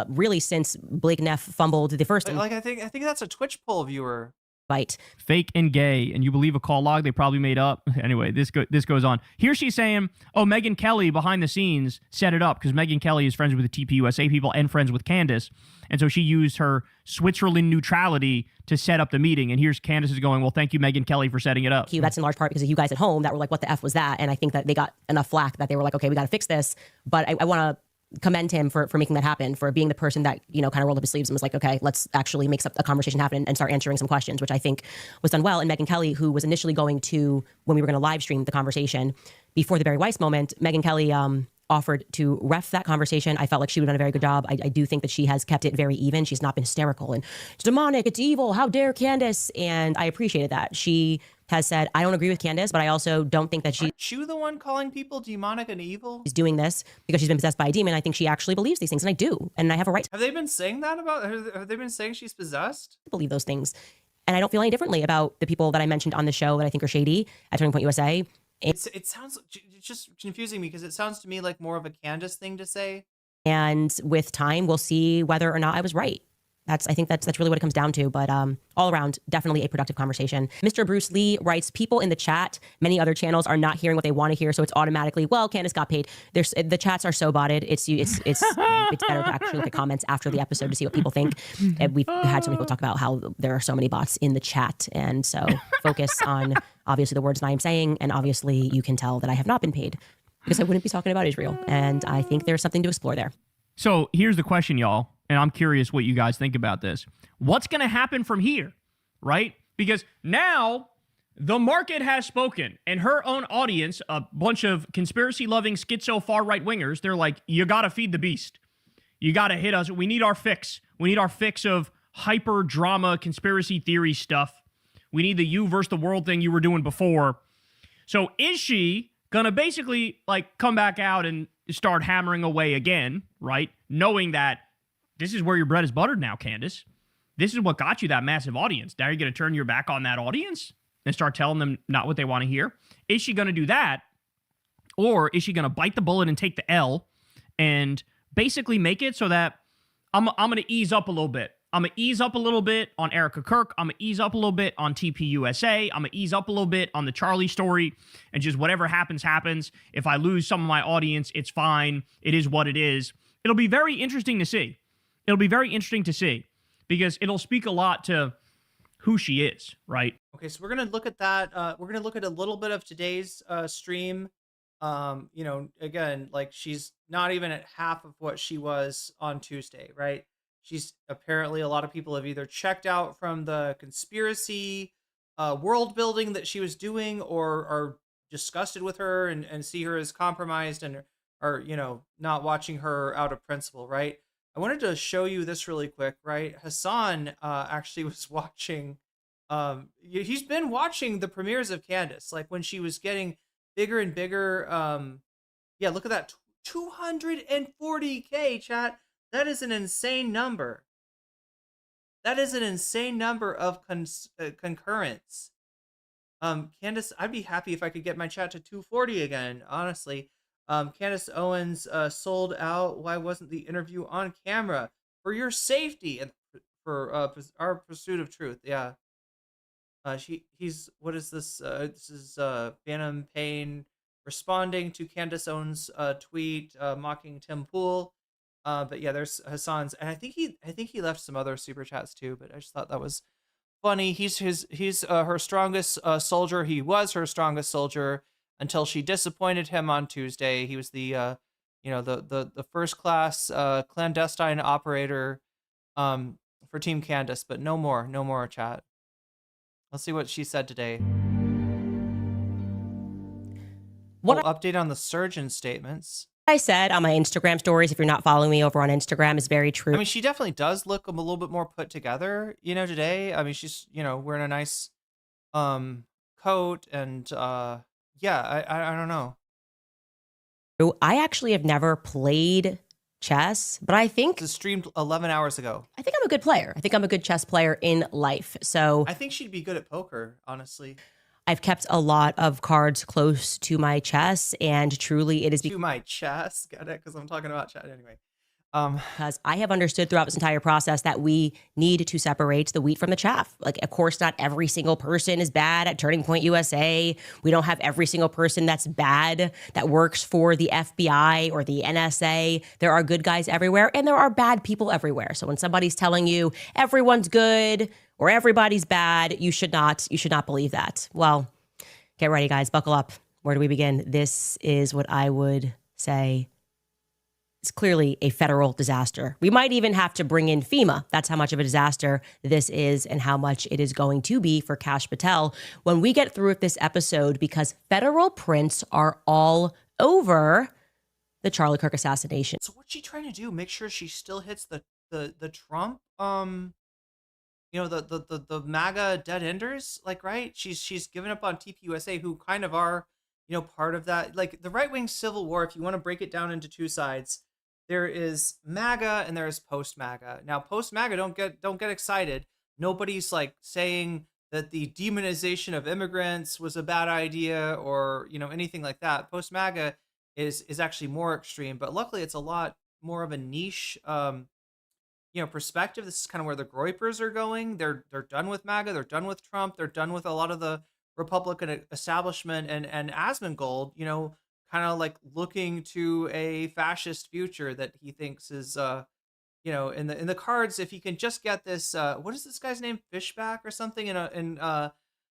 really since Blake Neff fumbled the first. Like I think that's a Twitch poll viewer. Right. Fake and gay, and you believe a call log they probably made up. Anyway, this goes on. Here she's saying, oh, Megyn Kelly behind the scenes set it up because Megyn Kelly is friends with the TPUSA people and friends with Candace. And so she used her Switzerland neutrality to set up the meeting. And here's Candace is going, well, thank you, Megyn Kelly, for setting it up. That's in large part because of you guys at home that were like, what the F was that? And I think that they got enough flack that they were like, okay, we got to fix this. But I want to commend him for making that happen, for being the person that, kind of rolled up his sleeves and was like, okay, let's actually make a conversation happen and start answering some questions, which I think was done well. And Megyn Kelly, who was initially going to, when we were going to live stream the conversation before the Barry Weiss moment, Megyn Kelly offered to ref that conversation. I felt like she would have done a very good job. I do think that she has kept it very even. She's not been hysterical and it's demonic, it's evil, how dare Candace? And I appreciated that. She has said, I don't agree with Candace, but I also don't think that she's Aren't you the one calling people demonic and evil? doing this because she's been possessed by a demon. I think she actually believes these things, and I do. And I have a right to Have they been saying that about? Have they been saying she's possessed? believe those things. And I don't feel any differently about the people that I mentioned on the show that I think are shady at Turning Point USA. It sounds it's just confusing me because it sounds to me like more of a Candace thing to say. And with time, we'll see whether or not I was right. I think that's really what it comes down to. But all around, definitely a productive conversation. Mr. Bruce Lee writes, people in the chat, many other channels are not hearing what they want to hear. So it's automatically, well, Candace got paid. The chats are so botted. It's better to actually look at comments after the episode to see what people think. And we've had so many people talk about how there are so many bots in the chat. And so focus on obviously the words that I am saying. And obviously you can tell that I have not been paid because I wouldn't be talking about Israel. And I think there's something to explore there. So here's the question, y'all, and I'm curious what you guys think about this. What's going to happen from here, right? Because now the market has spoken, and her own audience, a bunch of conspiracy-loving schizo far-right wingers, they're like, you got to feed the beast. You got to hit us. We need our fix. We need our fix of hyper-drama conspiracy theory stuff. We need the you versus the world thing you were doing before. So is she going to basically like come back out and start hammering away again, right? Knowing that this is where your bread is buttered now, Candace. This is what got you that massive audience. Now you're going to turn your back on that audience and start telling them not what they want to hear. Is she going to do that? Or is she going to bite the bullet and take the L and basically make it so that I'm going to ease up a little bit. I'm going to ease up a little bit on Erika Kirk. I'm going to ease up a little bit on TPUSA. I'm going to ease up a little bit on the Charlie story, and just whatever happens, happens. If I lose some of my audience, it's fine. It is what it is. It'll be very interesting to see. It'll be very interesting to see because it'll speak a lot to who she is, right? Okay, so we're going to look at that. We're going to look at a little bit of today's stream. Again, like she's not even at half of what she was on Tuesday, right? She's apparently, a lot of people have either checked out from the conspiracy world building that she was doing, or are disgusted with her and see her as compromised and are, not watching her out of principle, right? I wanted to show you this really quick, right? Hassan actually was watching, he's been watching the premieres of Candace, like when she was getting bigger and bigger. Yeah, look at that, 240K, chat. That is an insane number. That is an insane number of concurrence. Candace, I'd be happy if I could get my chat to 240 again, honestly. Candace Owens sold out. Why wasn't the interview on camera? For your safety and for our pursuit of truth. Yeah. What is this? This is Phantom Pain responding to Candace Owens' tweet mocking Tim Pool. But yeah, there's Hassan's, and I think he left some other super chats too. But I just thought that was funny. He's her strongest soldier. He was her strongest soldier until she disappointed him on Tuesday. He was the the first class clandestine operator for Team Candace. But no more chat. Let's see what she said today. Update on the surgeon statements. I said on my Instagram stories, if you're not following me over on Instagram, is very true. I mean, she definitely does look a little bit more put together, today. I mean, she's, wearing a nice coat and yeah, I don't know. I actually have never played chess, but I think this streamed 11 hours ago. I think I'm a good player. I think I'm a good chess player in life. So I think she'd be good at poker, honestly. I've kept a lot of cards close to my chest, and truly it is to my chest. Got it? Because I'm talking about chat anyway. Because I have understood throughout this entire process that we need to separate the wheat from the chaff. Like, of course, not every single person is bad at Turning Point USA. We don't have every single person that's bad that works for the FBI or the NSA. There are good guys everywhere, and there are bad people everywhere. So when somebody's telling you everyone's good or everybody's bad, you should not believe that. Well, get ready, guys. Buckle up. Where do we begin? This is what I would say. It's clearly a federal disaster. We might even have to bring in FEMA. That's how much of a disaster this is and how much it is going to be for Kash Patel when we get through with this episode, because federal prints are all over the Charlie Kirk assassination. So what's she trying to do? Make sure she still hits the Trump the MAGA dead enders, like, right? She's given up on TPUSA, who kind of are, part of that. Like the right wing civil war, if you want to break it down into two sides, there is MAGA and there is post MAGA. Now, post MAGA, don't get excited. Nobody's like saying that the demonization of immigrants was a bad idea or anything like that. Post MAGA is actually more extreme, but luckily it's a lot more of a niche perspective. This is kind of where the Groypers are going. They're done with MAGA. They're done with Trump. They're done with a lot of the Republican establishment, and Asmongold, kind of like looking to a fascist future that he thinks is, in the cards. If he can just get this, what is this guy's name? Fishback or something in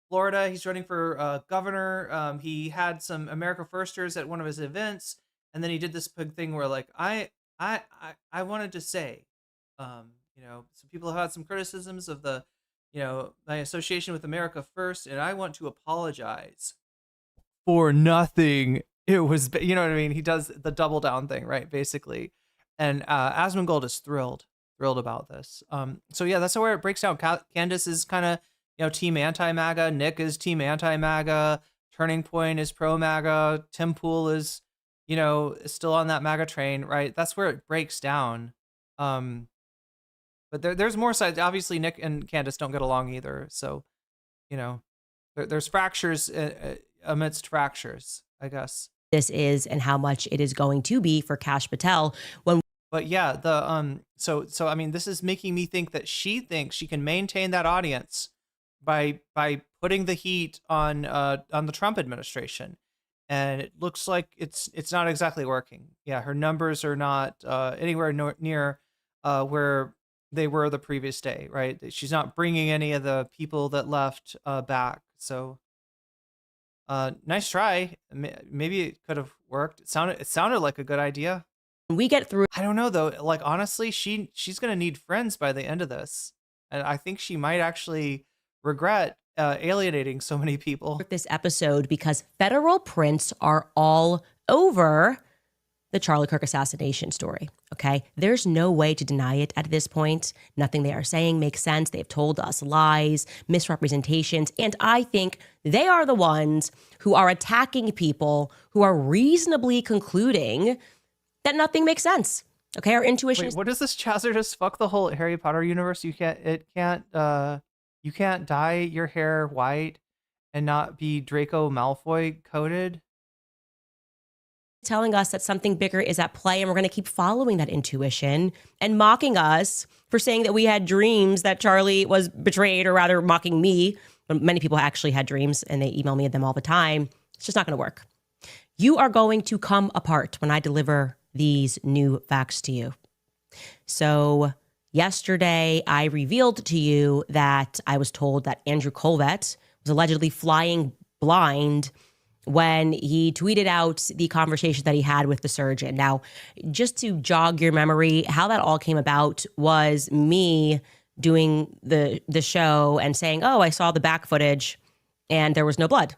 Florida. He's running for governor. He had some America Firsters at one of his events, and then he did this big thing where like I wanted to say, some people have had some criticisms of the, my association with America First, and I want to apologize for nothing. It was, what I mean? He does the double down thing, right? Basically. And Asmongold is thrilled about this. So yeah, that's where it breaks down. Candace is kind of, team anti-MAGA. Nick is team anti-MAGA. Turning Point is pro-MAGA. Tim Pool is, still on that MAGA train, right? That's where it breaks down. But there's more sides. Obviously, Nick and Candace don't get along either. So, there's fractures amidst fractures, I guess. This is and how much it is going to be for Kash Patel But yeah, so I mean, this is making me think that she thinks she can maintain that audience by putting the heat on the Trump administration, and it looks like it's not exactly working. Yeah, her numbers are not anywhere near where they were the previous day, right? She's not bringing any of the people that left back. So nice try. Maybe it could have worked. It sounded like a good idea. We get through. I don't know though. Like honestly, she's gonna need friends by the end of this, and I think she might actually regret alienating so many people. This episode because federal prints are all over the Charlie Kirk assassination story. Okay, there's no way to deny it at this point. Nothing they are saying makes sense. They've told us lies, misrepresentations, and I think they are the ones who are attacking people who are reasonably concluding that nothing makes sense. Okay, our intuition. Wait, what is this? Chazzer just fuck the whole Harry Potter universe. You can't dye your hair white and not be Draco Malfoy coded. Telling us that something bigger is at play, and we're going to keep following that intuition and mocking us for saying that we had dreams that Charlie was betrayed, or rather mocking me. Many people actually had dreams and they email me them all the time. It's just not going to work. You are going to come apart when I deliver these new facts to you. So yesterday I revealed to you that I was told that Andrew Colvett was allegedly flying blind when he tweeted out the conversation that he had with the surgeon. Now, just to jog your memory, how that all came about was me doing the show and saying, oh, I saw the back footage and there was no blood.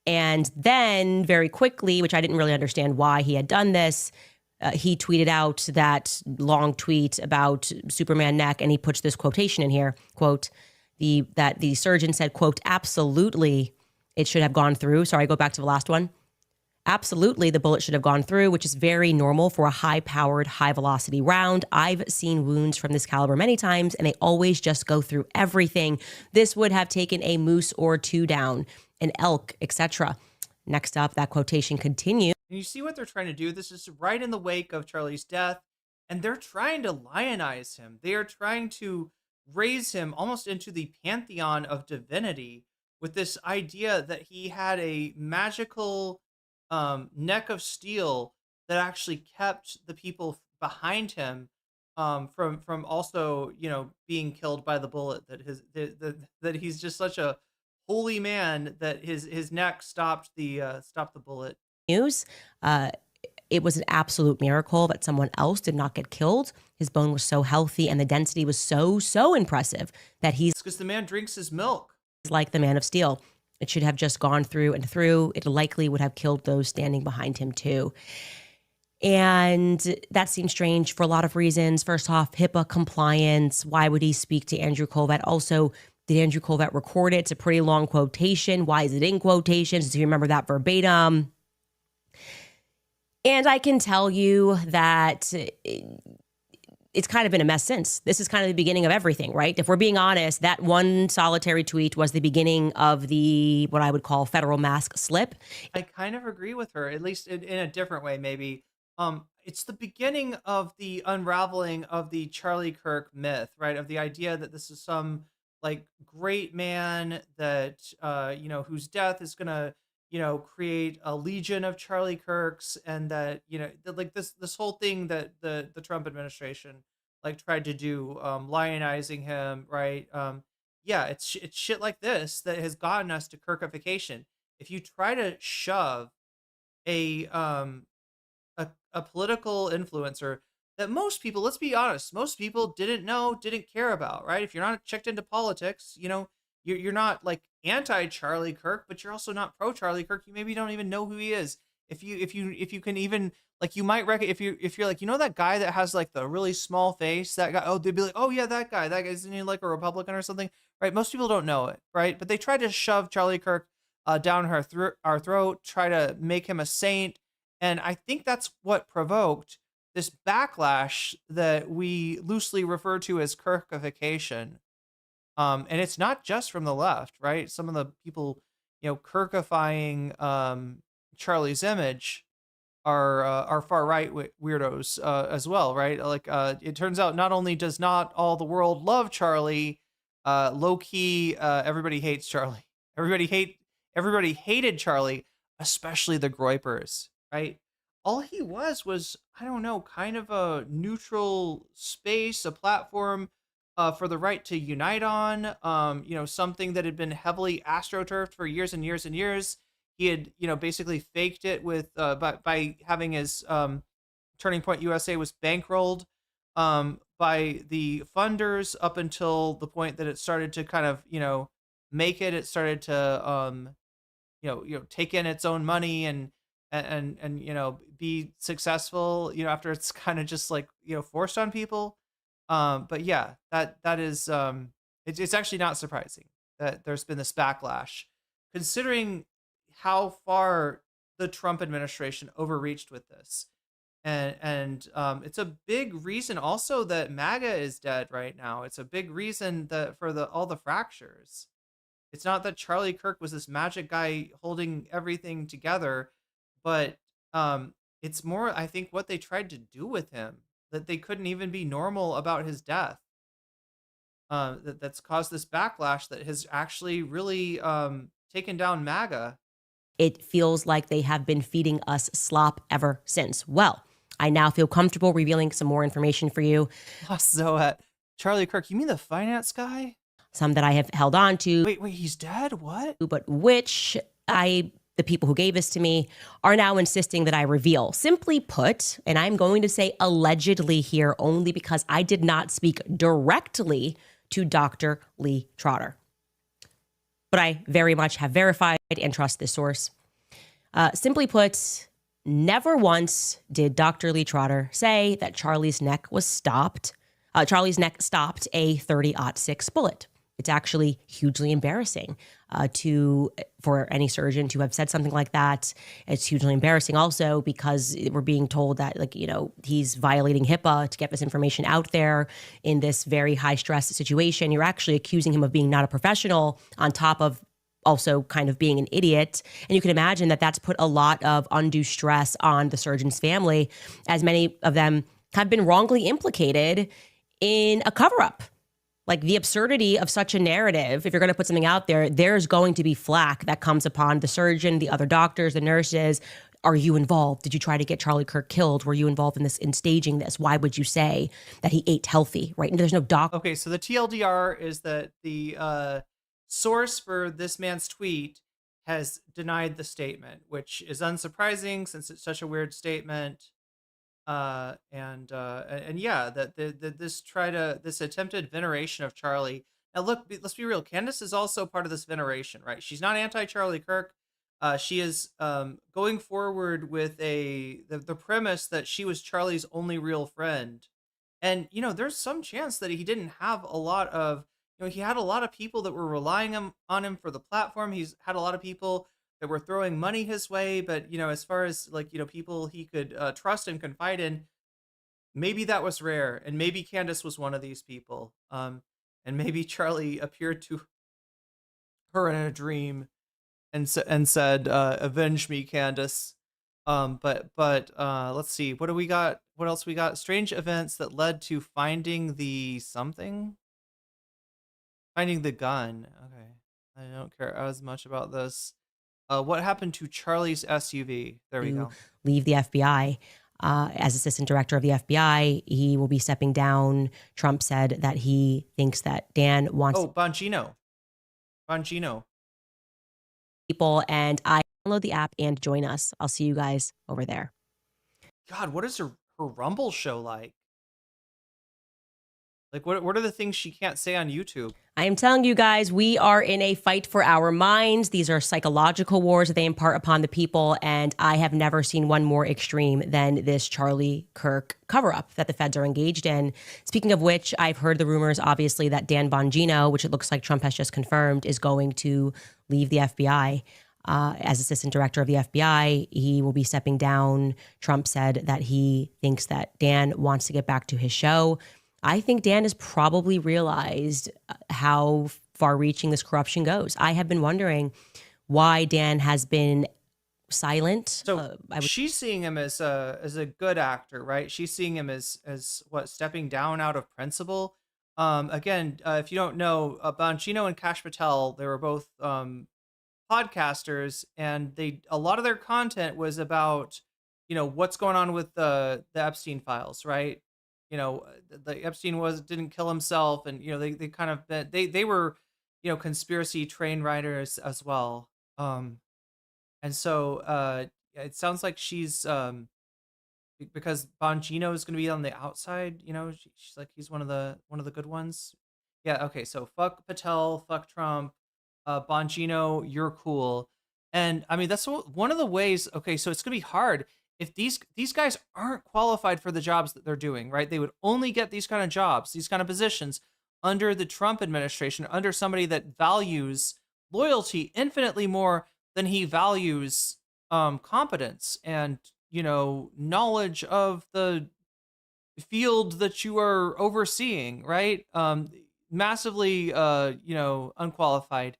And then very quickly, which I didn't really understand why he had done this, he tweeted out that long tweet about Superman neck, and he puts this quotation in here, quote, that the surgeon said, quote, absolutely, it should have gone through. Sorry, go back to the last one. Absolutely, the bullet should have gone through, which is very normal for a high-powered, high-velocity round. I've seen wounds from this caliber many times, and they always just go through everything. This would have taken a moose or two down, an elk, etc. Next up, that quotation continues. And you see what they're trying to do? This is right in the wake of Charlie's death, and they're trying to lionize him. They are trying to raise him almost into the pantheon of divinity with this idea that he had a magical neck of steel that actually kept the people behind him from also, being killed by the bullet. That he's just such a holy man that his neck stopped the bullet. News. It was an absolute miracle that someone else did not get killed. His bone was so healthy and the density was so impressive that he's because the man drinks his milk. Like the Man of Steel. It should have just gone through and through. It likely would have killed those standing behind him too. And that seems strange for a lot of reasons. First off, HIPAA compliance. Why would he speak to Andrew Colvett? Also, did Andrew Colvett record it? It's a pretty long quotation. Why is it in quotations? Do you remember that verbatim? And I can tell you that it's kind of been a mess since. This is kind of the beginning of everything, right? If we're being honest, that one solitary tweet was the beginning of the, what I would call, federal mask slip. I kind of agree with her, at least in a different way, maybe. It's the beginning of the unraveling of the Charlie Kirk myth, right? Of the idea that this is some like great man that, whose death is going to, create a legion of Charlie Kirks, and that, like this whole thing that the Trump administration like tried to do, lionizing him, right? Yeah, it's shit like this that has gotten us to Kirkification. If you try to shove a a political influencer that most people, let's be honest, most people didn't know, didn't care about, right? If you're not checked into politics, you're not like anti Charlie Kirk, but you're also not pro Charlie Kirk. You maybe don't even know who he is. If you can even like, you might if you're like, that guy that has like the really small face, that guy, oh, they'd be like, oh yeah, that guy, isn't he like a Republican or something, right? Most people don't know it, right? But they try to shove Charlie Kirk down our throat, try to make him a saint. And I think that's what provoked this backlash that we loosely refer to as Kirkification. And it's not just from the left, right? Some of the people, Kirkifying Charlie's image are far right weirdos as well, right? Like it turns out not only does not all the world love Charlie, low key, everybody hates Charlie. Everybody hated Charlie, especially the Groypers, right? All he was, I don't know, kind of a neutral space, a platform for the right to unite on, something that had been heavily astroturfed for years and years and years. He had, basically faked it with by having his Turning Point USA was bankrolled by the funders up until the point that it started to kind of, make it. It started to, take in its own money and be successful, after it's kind of just like, forced on people. But yeah, that is, it's actually not surprising that there's been this backlash, considering how far the Trump administration overreached with this. And it's a big reason also that MAGA is dead right now. It's a big reason that for all the fractures. It's not that Charlie Kirk was this magic guy holding everything together, but it's more, I think, what they tried to do with him, that they couldn't even be normal about his death. That's caused this backlash that has actually really taken down MAGA. It feels like they have been feeding us slop ever since. Well, I now feel comfortable revealing some more information for you. So, Charlie Kirk, you mean the finance guy? Some that I have held on to. Wait, he's dead? What? But which the people who gave this to me are now insisting that I reveal. Simply put, and I'm going to say allegedly here only because I did not speak directly to Dr. Lee Trotter. But I very much have verified and trust this source. Simply put, never once did Dr. Lee Trotter say that Charlie's neck was stopped. Charlie's neck stopped a 30-06 bullet. It's actually hugely embarrassing for any surgeon to have said something like that. It's hugely embarrassing also because we're being told that, he's violating HIPAA to get this information out there in this very high stress situation. You're actually accusing him of being not a professional on top of also kind of being an idiot. And you can imagine that that's put a lot of undue stress on the surgeon's family, as many of them have been wrongly implicated in a cover-up. Like, the absurdity of such a narrative, if you're going to put something out there, there's going to be flack that comes upon the surgeon, the other doctors, the nurses. Are you involved? Did you try to get Charlie Kirk killed? Were you involved in this, in staging this? Why would you say that he ate healthy, right? And there's no doc. Okay, so the TLDR is that the source for this man's tweet has denied the statement, which is unsurprising since it's such a weird statement. And yeah, that this attempted veneration of Charlie. Now look, let's be real. Candace is also part of this veneration, right? She's not anti-Charlie Kirk. she is going forward with the premise that she was Charlie's only real friend. And, there's some chance that he didn't have a lot of, he had a lot of people that were relying on him for the platform. He's had a lot of people that were throwing money his way. But, as far as like, people he could trust and confide in, maybe that was rare. And maybe Candace was one of these people. And maybe Charlie appeared to her in a dream and said, "Avenge me, Candace." But let's see. What do we got? What else we got? Strange events that led to finding the something. Finding the gun. Okay, I don't care as much about this. What happened to Charlie's SUV? There we go. Leave the FBI. As assistant director of the FBI, he will be stepping down. Trump said that he thinks that Dan wants Bongino. people, and I download the app and join us. I'll see you guys over there. God, what is her Rumble show like? Like, what are the things she can't say on YouTube? I am telling you guys, we are in a fight for our minds. These are psychological wars that they impart upon the people, and I have never seen one more extreme than this Charlie Kirk cover-up that the feds are engaged in. Speaking of which, I've heard the rumors, obviously, that Dan Bongino, which it looks like Trump has just confirmed, is going to leave the FBI. As assistant director of the FBI, he will be stepping down. Trump said that he thinks that Dan wants to get back to his show. I think Dan has probably realized how far-reaching this corruption goes. I have been wondering why Dan has been silent. So she's seeing him as a good actor, right? She's seeing him as what, stepping down out of principle. Again, if you don't know, Bongino and Kash Patel, they were both podcasters, and a lot of their content was about what's going on with the Epstein files, right? The Epstein didn't kill himself, and they kind of they were conspiracy train writers as well. And so it sounds like she's because Bongino is going to be on the outside. She's like, he's one of the good ones. Yeah. Okay. So fuck Patel, fuck Trump, Bongino, you're cool. And I mean, that's one of the ways. Okay, so it's gonna be hard if these guys aren't qualified for the jobs that they're doing, right? They would only get these kind of jobs, these kind of positions under the Trump administration, under somebody that values loyalty infinitely more than he values competence and knowledge of the field that you are overseeing, right? Massively unqualified.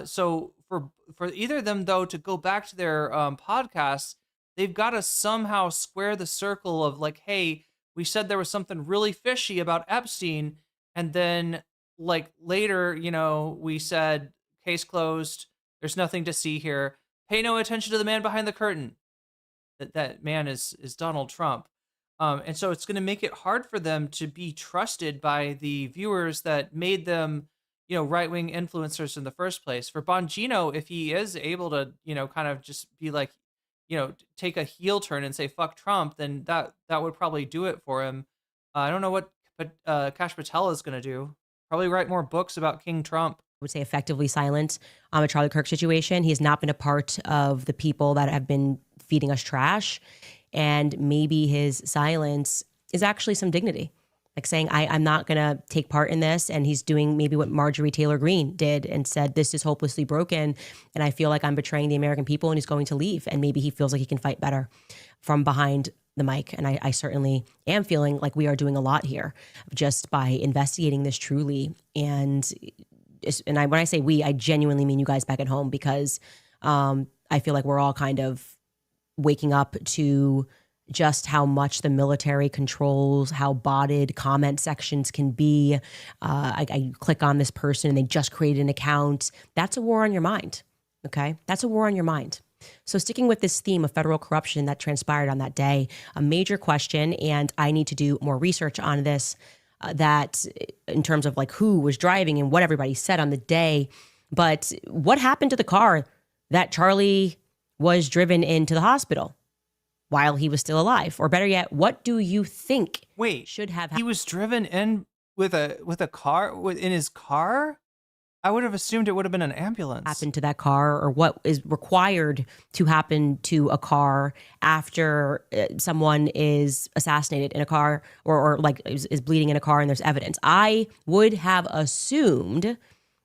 So for either of them though to go back to their podcasts, they've got to somehow square the circle of like, hey, we said there was something really fishy about Epstein, and then like later, we said case closed. There's nothing to see here. Pay no attention to the man behind the curtain. That man is Donald Trump. And so it's going to make it hard for them to be trusted by the viewers that made them, right-wing influencers in the first place. For Bongino, if he is able to, kind of just be like, take a heel turn and say fuck Trump, then that would probably do it for him. I don't know what Kash Patel is going to do. Probably write more books about King Trump. I would say effectively silent on a Charlie Kirk situation. He has not been a part of the people that have been feeding us trash. And maybe his silence is actually some dignity. Like saying, I'm not going to take part in this. And he's doing maybe what Marjorie Taylor Greene did and said, this is hopelessly broken. And I feel like I'm betraying the American people, and he's going to leave. And maybe he feels like he can fight better from behind the mic. And I certainly am feeling like we are doing a lot here just by investigating this truly. And when I say we, I genuinely mean you guys back at home, because I feel like we're all kind of waking up to just how much the military controls how botted comment sections can be. I click on this person and they just created an account. That's a war on your mind, okay? That's a war on your mind. So sticking with this theme of federal corruption that transpired on that day, a major question, and I need to do more research on this, that in terms of like who was driving and what everybody said on the day, but what happened to the car that Charlie was driven into the hospital while he was still alive? Or better yet, what do you think should have happened? He was driven in with a car in his car? I would have assumed it would have been an ambulance. Happened to that car, or what is required to happen to a car after someone is assassinated in a car, or like is bleeding in a car and there's evidence. I would have assumed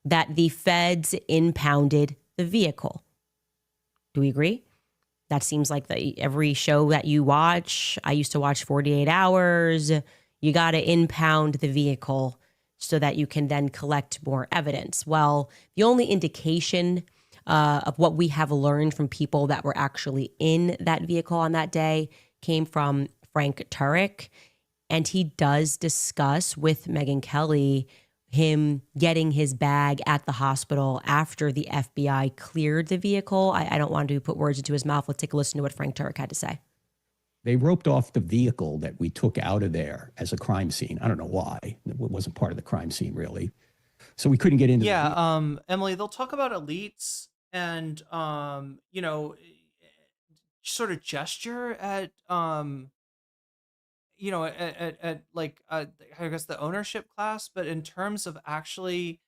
that the feds impounded the vehicle. Do we agree? That seems like every show that you watch. I used to watch 48 Hours. You got to impound the vehicle so that you can then collect more evidence. Well, the only indication of what we have learned from people that were actually in that vehicle on that day came from Frank Turek. And he does discuss with Megyn Kelly him getting his bag at the hospital after the FBI cleared the vehicle. I don't want to put words into his mouth. Let's take a listen to what Frank Turek had to say. They roped off the vehicle that we took out of there as a crime scene. I don't know why. It wasn't part of the crime scene, really. So we couldn't get into Emily, they'll talk about elites and, sort of gesture at, I guess the ownership class, but in terms of actually,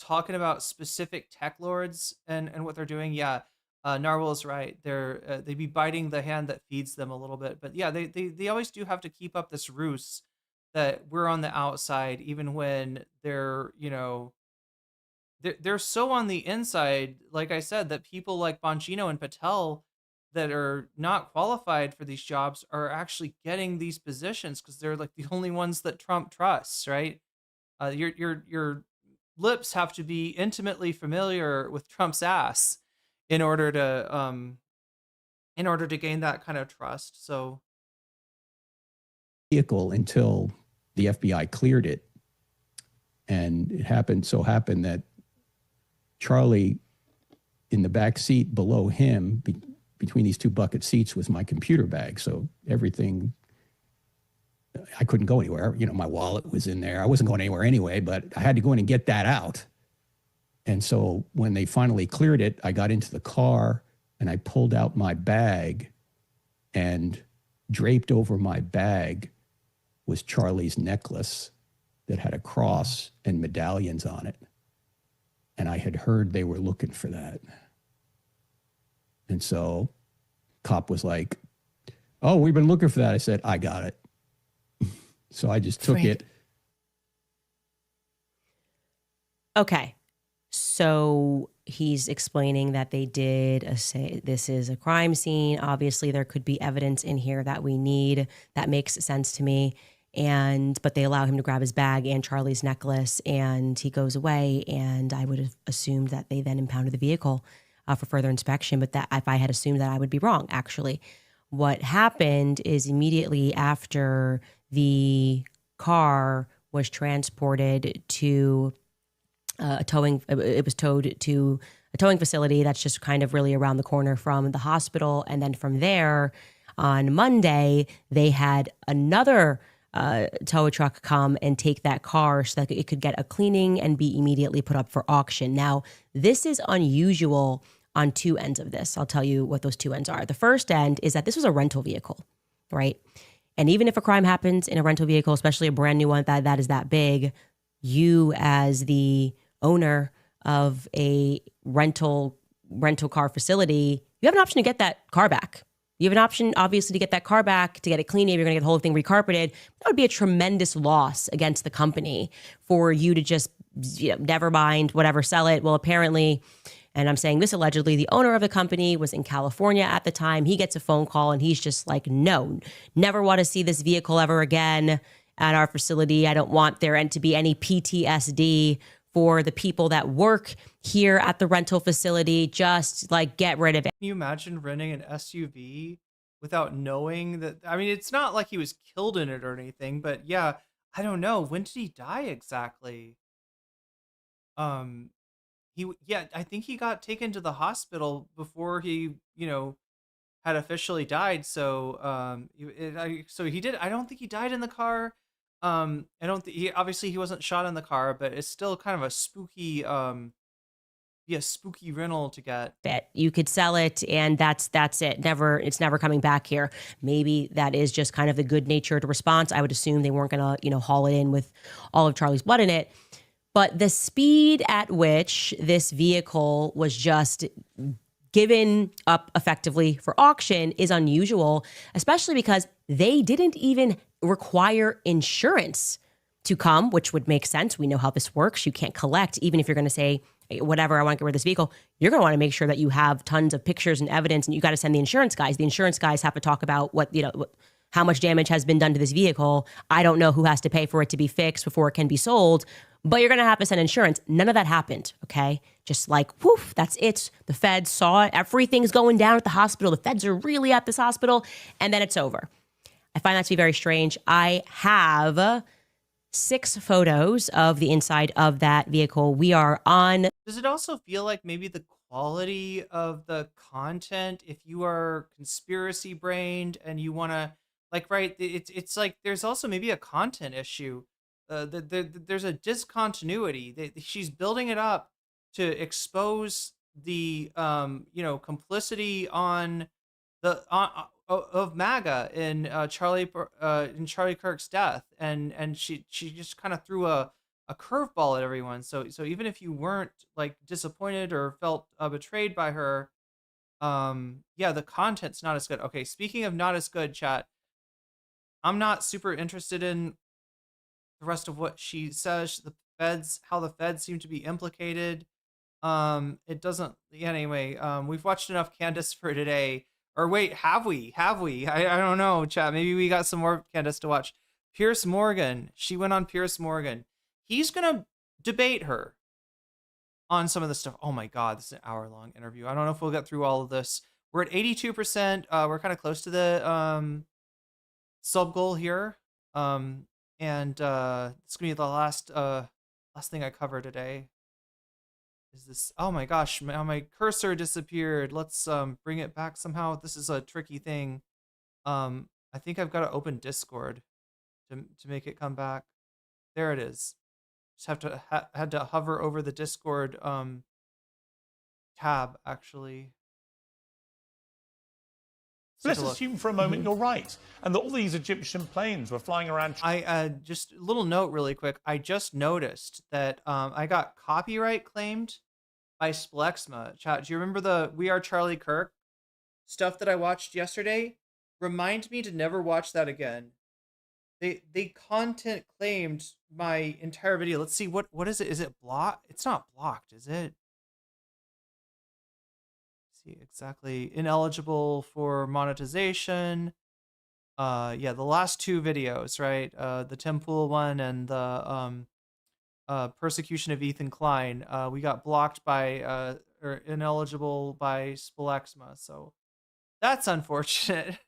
talking about specific tech lords and what they're doing, Narwhal is right. They'd be biting the hand that feeds them a little bit, but yeah, they always do have to keep up this ruse that we're on the outside, even when they're so on the inside. Like I said, that people like Bongino and Patel that are not qualified for these jobs are actually getting these positions because they're like the only ones that Trump trusts, right? Your lips have to be intimately familiar with Trump's ass in order to gain that kind of trust. So vehicle until the FBI cleared it. And it happened that Charlie in the back seat below him, between these two bucket seats, was my computer bag. So everything, I couldn't go anywhere. My wallet was in there. I wasn't going anywhere anyway, but I had to go in and get that out. And so when they finally cleared it, I got into the car and I pulled out my bag, and draped over my bag was Charlie's necklace that had a cross and medallions on it. And I had heard they were looking for that. And so cop was like, "Oh, we've been looking for that." I said, "I got it." So I just took it. Okay. So he's explaining that they did say this is a crime scene. Obviously, there could be evidence in here that we need. That makes sense to me. But they allow him to grab his bag and Charlie's necklace, and he goes away. And I would have assumed that they then impounded the vehicle for further inspection. But that if I had assumed that, I would be wrong, actually. What happened is immediately after the car was transported to it was towed to a towing facility that's just kind of really around the corner from the hospital. And then from there on Monday, they had another tow truck come and take that car so that it could get a cleaning and be immediately put up for auction. Now, this is unusual on two ends of this. I'll tell you what those two ends are. The first end is that this was a rental vehicle, right? And even if a crime happens in a rental vehicle, especially a brand new one that is that big, you as the owner of a rental car facility, you have an option to get that car back. You have an option, obviously, to get that car back, to get it clean. If you're going to get the whole thing recarpeted, that would be a tremendous loss against the company for you to just, never mind, whatever, sell it. Well, apparently, and I'm saying this allegedly, the owner of the company was in California at the time. He gets a phone call and he's just like, "No, never want to see this vehicle ever again at our facility. I don't want there to be any PTSD for the people that work here at the rental facility. Just like get rid of it." Can you imagine renting an SUV without knowing that? I mean, it's not like he was killed in it or anything, but yeah, I don't know. When did he die exactly? I think he got taken to the hospital before he, had officially died. So, he did. I don't think he died in the car. I don't think he wasn't shot in the car, but it's still kind of a spooky, spooky rental to get. You could sell it and that's it. It's never coming back here. Maybe that is just kind of the good natured response. I would assume they weren't going to, haul it in with all of Charlie's blood in it. But the speed at which this vehicle was just given up effectively for auction is unusual, especially because they didn't even require insurance to come, which would make sense. We know how this works. You can't collect, even if you're going to say, whatever, I want to get rid of this vehicle. You're going to want to make sure that you have tons of pictures and evidence, and you got to send the insurance guys. The insurance guys have to talk about how much damage has been done to this vehicle. I don't know who has to pay for it to be fixed before it can be sold, but you're going to have to send insurance. None of that happened, okay? Just like, woof, that's it. The feds saw it. Everything's going down at the hospital. The feds are really at this hospital, and then it's over. I find that to be very strange. I have 6 photos of the inside of that vehicle. We are on. Does it also feel like maybe the quality of the content, if you are conspiracy brained and you want to, like, right, it's like there's also maybe a content issue. There's a discontinuity. She's building it up to expose the complicity on the of MAGA in Charlie Kirk's death, and she just kind of threw a curveball at everyone. So even if you weren't like disappointed or felt betrayed by her, the content's not as good. Okay, speaking of not as good, chat, I'm not super interested in the rest of what she says. The feds, how the feds seem to be implicated. It doesn't. Anyway, we've watched enough Candace for today. Or wait, have we? I don't know, chat. Maybe we got some more Candace to watch. Piers Morgan. She went on Piers Morgan. He's gonna debate her on some of the stuff. Oh my God, this is an hour-long interview. I don't know if we'll get through all of this. We're at 82%. We're kind of close to the sub goal here. And it's gonna be the last thing I cover today. Is this? Oh my gosh, my cursor disappeared. Let's bring it back somehow. This is a tricky thing. I think I've got to open Discord to make it come back. There it is. Just had to hover over the Discord tab actually. Let's assume for a moment you're right, and that all these Egyptian planes were flying around. Just a little note really quick. I just noticed that I got copyright claimed by Splexma. Chat, do you remember the We Are Charlie Kirk stuff that I watched yesterday? Remind me to never watch that again. They content claimed my entire video. Let's see, what is it? Is it blocked? It's not blocked, is it? See exactly. Ineligible for monetization. The last 2 videos, right? The Tim Pool one and the persecution of Ethan Klein. We got blocked by or ineligible by Splexma, so that's unfortunate.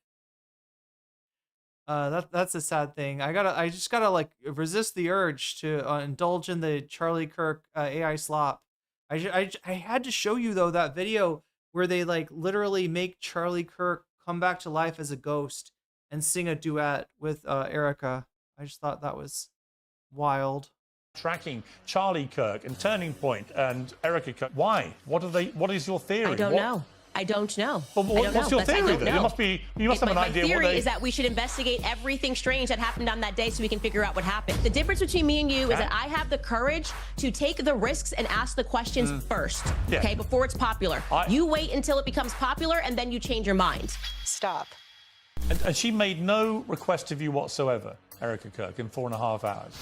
That's a sad thing. I just gotta like resist the urge to indulge in the Charlie Kirk AI slop. I had to show you though that video where they like literally make Charlie Kirk come back to life as a ghost and sing a duet with Erika. I just thought that was wild. Tracking Charlie Kirk and Turning Point and Erika Kirk. Why? What is your theory? I don't know. I don't know. Well, what's your theory then? You must have an idea. My theory is that we should investigate everything strange that happened on that day so we can figure out what happened. The difference between me and you is that I have the courage to take the risks and ask the questions first, okay, before it's popular. You wait until it becomes popular and then you change your mind. Stop. And she made no request of you whatsoever, Erika Kirk, in 4.5 hours.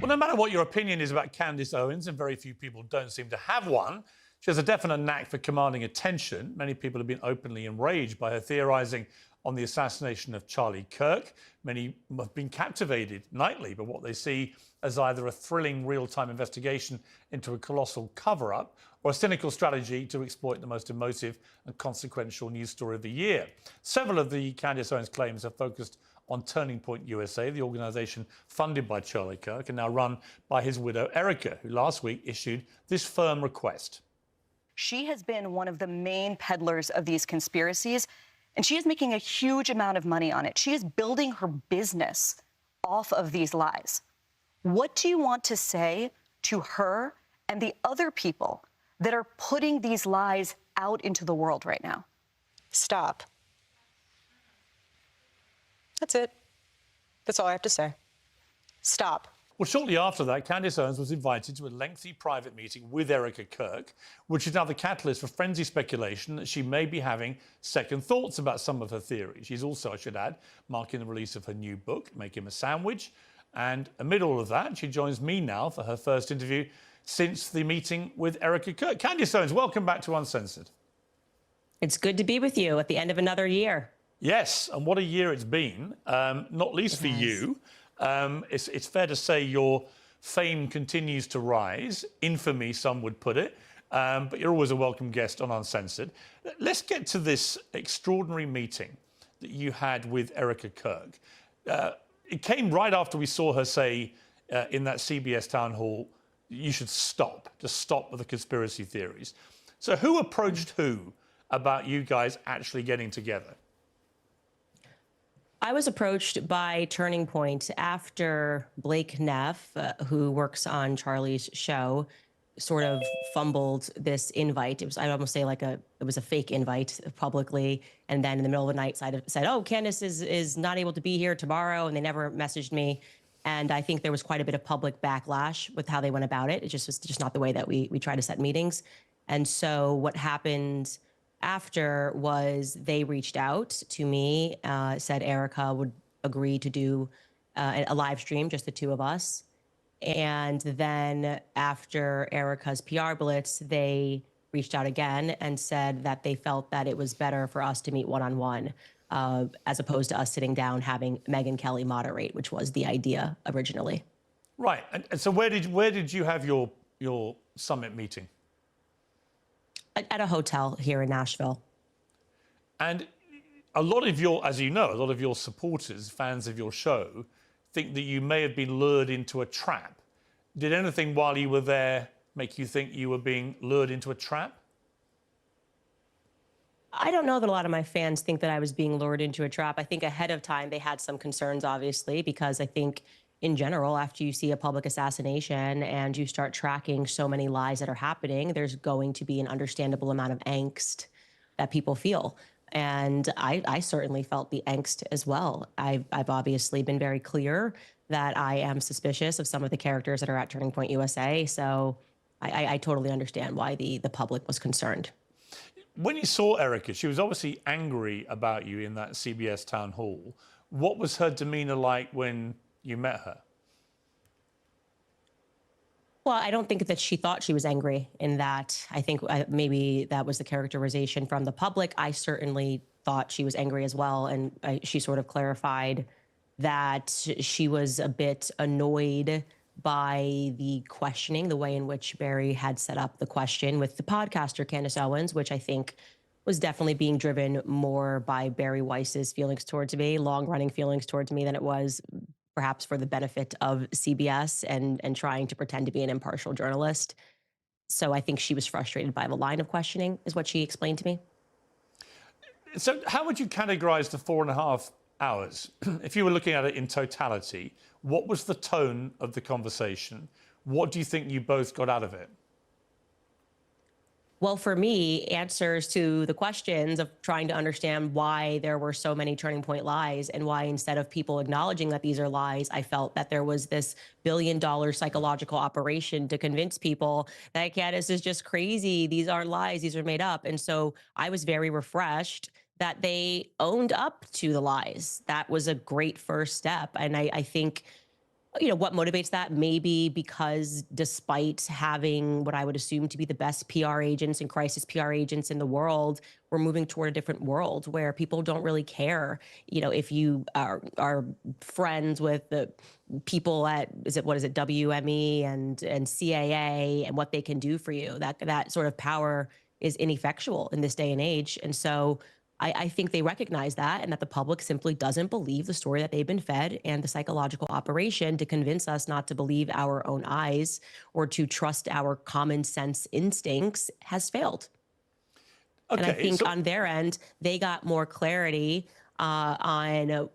Well, no matter what your opinion is about Candace Owens, and very few people don't seem to have one, she has a definite knack for commanding attention. Many people have been openly enraged by her theorizing on the assassination of Charlie Kirk. Many have been captivated nightly by what they see as either a thrilling real-time investigation into a colossal cover-up or a cynical strategy to exploit the most emotive and consequential news story of the year. Several of the Candace Owens claims have focused on Turning Point USA, the organisation funded by Charlie Kirk and now run by his widow, Erika, who last week issued this firm request. She has been one of the main peddlers of these conspiracies, and she is making a huge amount of money on it. She is building her business off of these lies. What do you want to say to her and the other people that are putting these lies out into the world right now? Stop. That's it. That's all I have to say. Stop. Well, shortly after that, Candace Owens was invited to a lengthy private meeting with Erika Kirk, which is now the catalyst for frenzied speculation that she may be having second thoughts about some of her theories. She's also, I should add, marking the release of her new book, Make Him a Sandwich. And amid all of that, she joins me now for her first interview since the meeting with Erika Kirk. Candace Owens, welcome back to Uncensored. It's good to be with you at the end of another year. Yes, and what a year it's been, not least for you. It's fair to say your fame continues to rise, infamy some would put it, but you're always a welcome guest on Uncensored. Let's get to this extraordinary meeting that you had with Erika Kirk. It came right after we saw her say in that CBS town hall, you should just stop with the conspiracy theories. So who approached who about you guys actually getting together? I was approached by Turning Point after Blake Neff, who works on Charlie's show, sort of fumbled this invite. It was, I'd almost say it was a fake invite publicly. And then in the middle of the night said, oh, Candace is not able to be here tomorrow. And they never messaged me. And I think there was quite a bit of public backlash with how they went about it. It just was just not the way that we try to set meetings. And so what happened after was they reached out to me, said Erika would agree to do a live stream, just the two of us. And then after Erika's PR blitz, they reached out again and said that they felt that it was better for us to meet one-on-one as opposed to us sitting down having Megyn Kelly moderate, which was the idea originally. Right. And so where did you have your summit meeting? At a hotel here in Nashville. And a lot of your, as you know, a lot of your supporters, fans of your show, think that you may have been lured into a trap. Did anything while you were there make you think you were being lured into a trap? I don't know that a lot of my fans think that I was being lured into a trap. I think ahead of time they had some concerns, obviously, because I think in general, after you see a public assassination and you start tracking so many lies that are happening, there's going to be an understandable amount of angst that people feel. And I certainly felt the angst as well. I've obviously been very clear that I am suspicious of some of the characters that are at Turning Point USA. So I totally understand why the public was concerned. When you saw Erika, she was obviously angry about you in that CBS town hall. What was her demeanor like when you met her? Well, I don't think that she thought she was angry in that. I think maybe that was the characterization from the public. I certainly thought she was angry as well. And she sort of clarified that she was a bit annoyed by the questioning, the way in which Barry had set up the question with the podcaster Candace Owens, which I think was definitely being driven more by Barry Weiss's feelings towards me, long-running feelings towards me, than it was perhaps for the benefit of CBS and trying to pretend to be an impartial journalist. So I think she was frustrated by the line of questioning, is what she explained to me. So how would you categorize the 4.5 hours? If you were looking at it in totality, what was the tone of the conversation? What do you think you both got out of it? Well, for me, answers to the questions of trying to understand why there were so many Turning Point lies and why instead of people acknowledging that these are lies, I felt that there was this billion-dollar psychological operation to convince people that Candace is just crazy. These aren't lies. These are made up. And so I was very refreshed that they owned up to the lies. That was a great first step. And I think, you know, what motivates that? Maybe because despite having what I would assume to be the best PR agents and crisis PR agents in the world, we're moving toward a different world where people don't really care. You know, if you are friends with the people at, what is it, WME and CAA and what they can do for you, that sort of power is ineffectual in this day and age. And so I think they recognize that, and that the public simply doesn't believe the story that they've been fed, and the psychological operation to convince us not to believe our own eyes or to trust our common sense instincts has failed. Okay, and I think on their end, they got more clarity on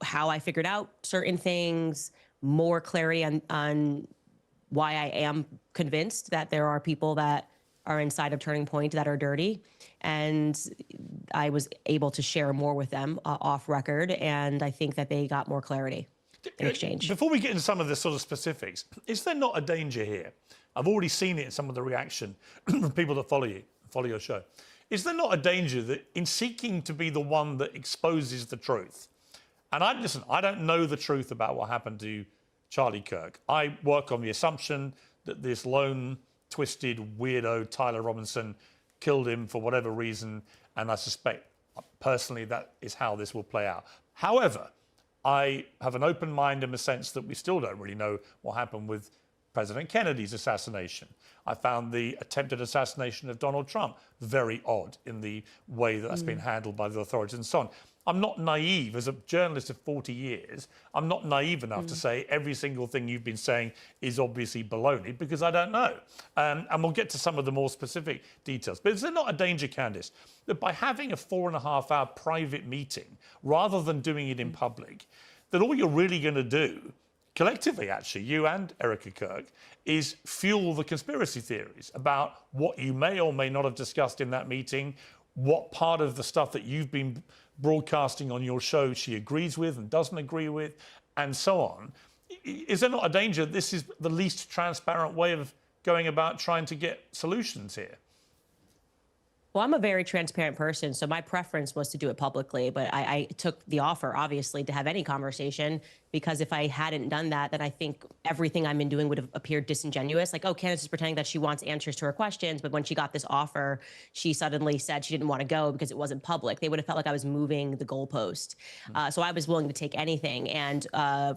how I figured out certain things, more clarity on why I am convinced that there are people that are inside of Turning Point that are dirty. And I was able to share more with them off record. And I think that they got more clarity. in exchange. Before we get into some of the sort of specifics, is there not a danger here? I've already seen it in some of the reaction from people that follow your show. Is there not a danger that in seeking to be the one that exposes the truth, and I don't know the truth about what happened to Charlie Kirk. I work on the assumption that this lone, twisted, weirdo Tyler Robinson killed him for whatever reason, and I suspect personally that is how this will play out. However, I have an open mind in the sense that we still don't really know what happened with President Kennedy's assassination. I found the attempted assassination of Donald Trump very odd in the way that that's been handled by the authorities and so on. I'm not naive. As a journalist of 40 years, I'm not naive enough to say every single thing you've been saying is obviously baloney, because I don't know. And we'll get to some of the more specific details. But is there not a danger, Candace, that by having a 4.5-hour private meeting, rather than doing it in public, that all you're really going to do, collectively actually, you and Erika Kirk, is fuel the conspiracy theories about what you may or may not have discussed in that meeting, what part of the stuff that you've been broadcasting on your show she agrees with and doesn't agree with, and so on. Is there not a danger this is the least transparent way of going about trying to get solutions here? Well, I'm a very transparent person, so my preference was to do it publicly, but I took the offer, obviously, to have any conversation, because if I hadn't done that, then I think everything I've been doing would have appeared disingenuous. Like, oh, Candace is pretending that she wants answers to her questions, but when she got this offer, she suddenly said she didn't want to go because it wasn't public. They would have felt like I was moving the goalpost. So I was willing to take anything. And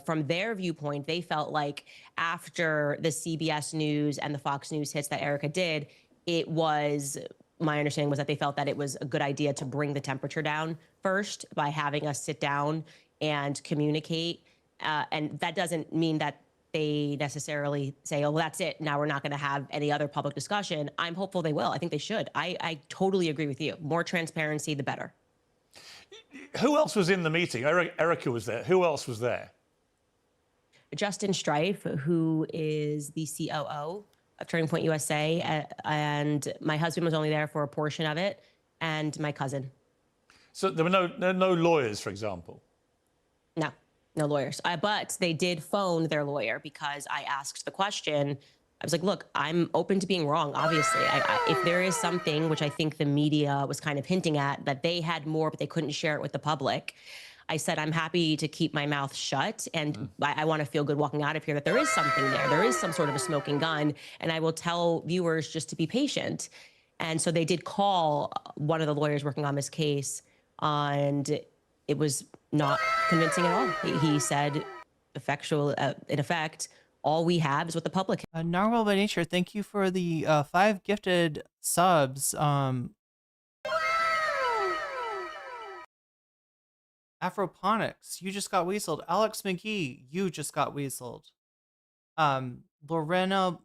from their viewpoint, they felt like after the CBS News and the Fox News hits that Erika did, it was... My understanding was that they felt that it was a good idea to bring the temperature down first by having us sit down and communicate. And that doesn't mean that they necessarily say, oh, well, that's it. Now we're not going to have any other public discussion. I'm hopeful they will. I think they should. I totally agree with you. More transparency, the better. Who else was in the meeting? Erika was there. Who else was there? Justin Strife, who is the COO of Turning Point USA, and my husband was only there for a portion of it, and my cousin. So there were no lawyers, for example? No lawyers. But they did phone their lawyer because I asked the question. I was like, look, I'm open to being wrong, obviously. If there is something, which I think the media was kind of hinting at, that they had more, but they couldn't share it with the public, I said, I'm happy to keep my mouth shut, and I want to feel good walking out of here that there is something there. There is some sort of a smoking gun, and I will tell viewers just to be patient. And so they did call one of the lawyers working on this case, and it was not convincing at all. He said, in effect, all we have is what the public has. Narwhal by Nature, thank you for the 5 gifted subs. Afroponics, you just got weaseled. Alex McGee, you just got weaseled. Lorena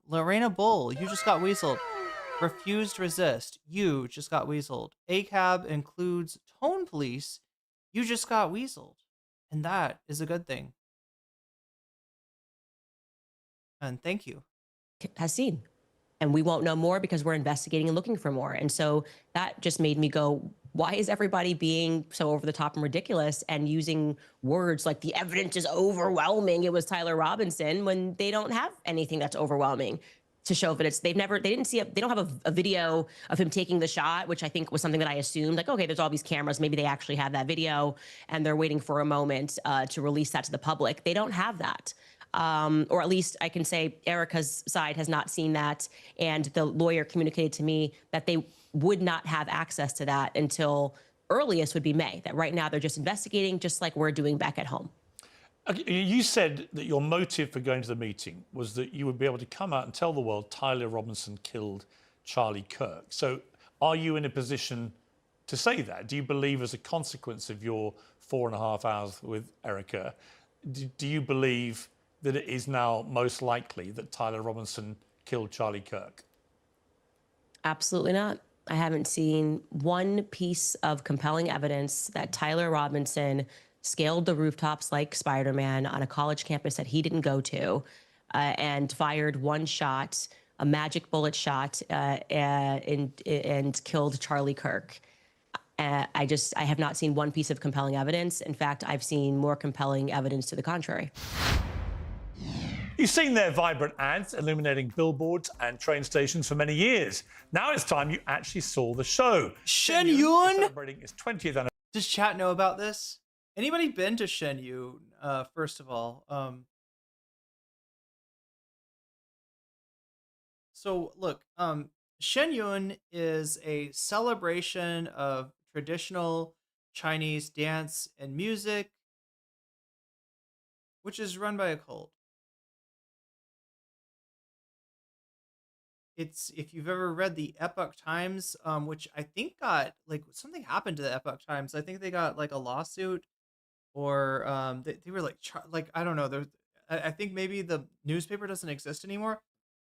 Bull, you just got weaseled. Refused Resist, you just got weaseled. ACAB includes Tone Police, you just got weaseled. And that is a good thing. And thank you. Has seen. And we won't know more because we're investigating and looking for more. And so that just made me go, why is everybody being so over the top and ridiculous and using words like the evidence is overwhelming? It was Tyler Robinson, when they don't have anything that's overwhelming to show that they don't have a video of him taking the shot, which I think was something that I assumed, like, okay, there's all these cameras. Maybe they actually have that video and they're waiting for a moment to release that to the public. They don't have that. Or at least I can say Erika's side has not seen that. And the lawyer communicated to me that they would not have access to that until earliest would be May. That right now they're just investigating, just like we're doing back at home. Okay, you said that your motive for going to the meeting was that you would be able to come out and tell the world Tyler Robinson killed Charlie Kirk. So are you in a position to say that? Do you believe, as a consequence of your 4.5 hours with Erika, do you believe that it is now most likely that Tyler Robinson killed Charlie Kirk? Absolutely not. I haven't seen one piece of compelling evidence that Tyler Robinson scaled the rooftops like Spider-Man on a college campus that he didn't go to, and fired one shot, a magic bullet shot, and killed Charlie Kirk. I have not seen one piece of compelling evidence. In fact, I've seen more compelling evidence to the contrary. You've seen their vibrant ads illuminating billboards and train stations for many years. Now it's time you actually saw the show. Shenyun? Celebrating its 20th anniversary. Does chat know about this? Anybody been to Shenyun, first of all? So look, Shenyun is a celebration of traditional Chinese dance and music, which is run by a cult. It's, if you've ever read the Epoch Times, which I think got, like, something happened to the Epoch Times. I think they got like a lawsuit, or they were like I don't know. I think maybe the newspaper doesn't exist anymore,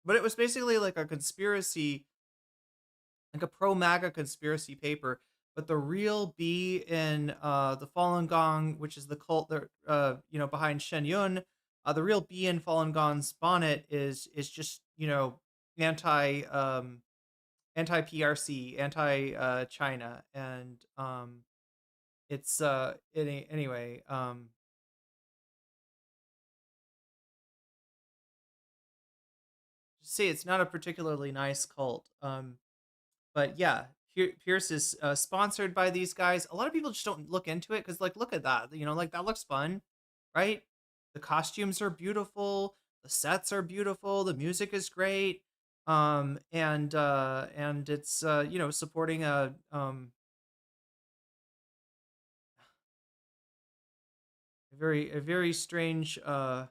but it was basically like a conspiracy, like a pro-MAGA conspiracy paper. But the real B in the Falun Gong, which is the cult that behind Shenyun, the real B in Falun Gong's bonnet is just anti PRC, anti China, and it's anyway. Say it's not a particularly nice cult. But yeah, Pierce is sponsored by these guys. A lot of people just don't look into it because, like, look at that. Like, that looks fun, right? The costumes are beautiful. The sets are beautiful. The music is great. And it's supporting a very strange and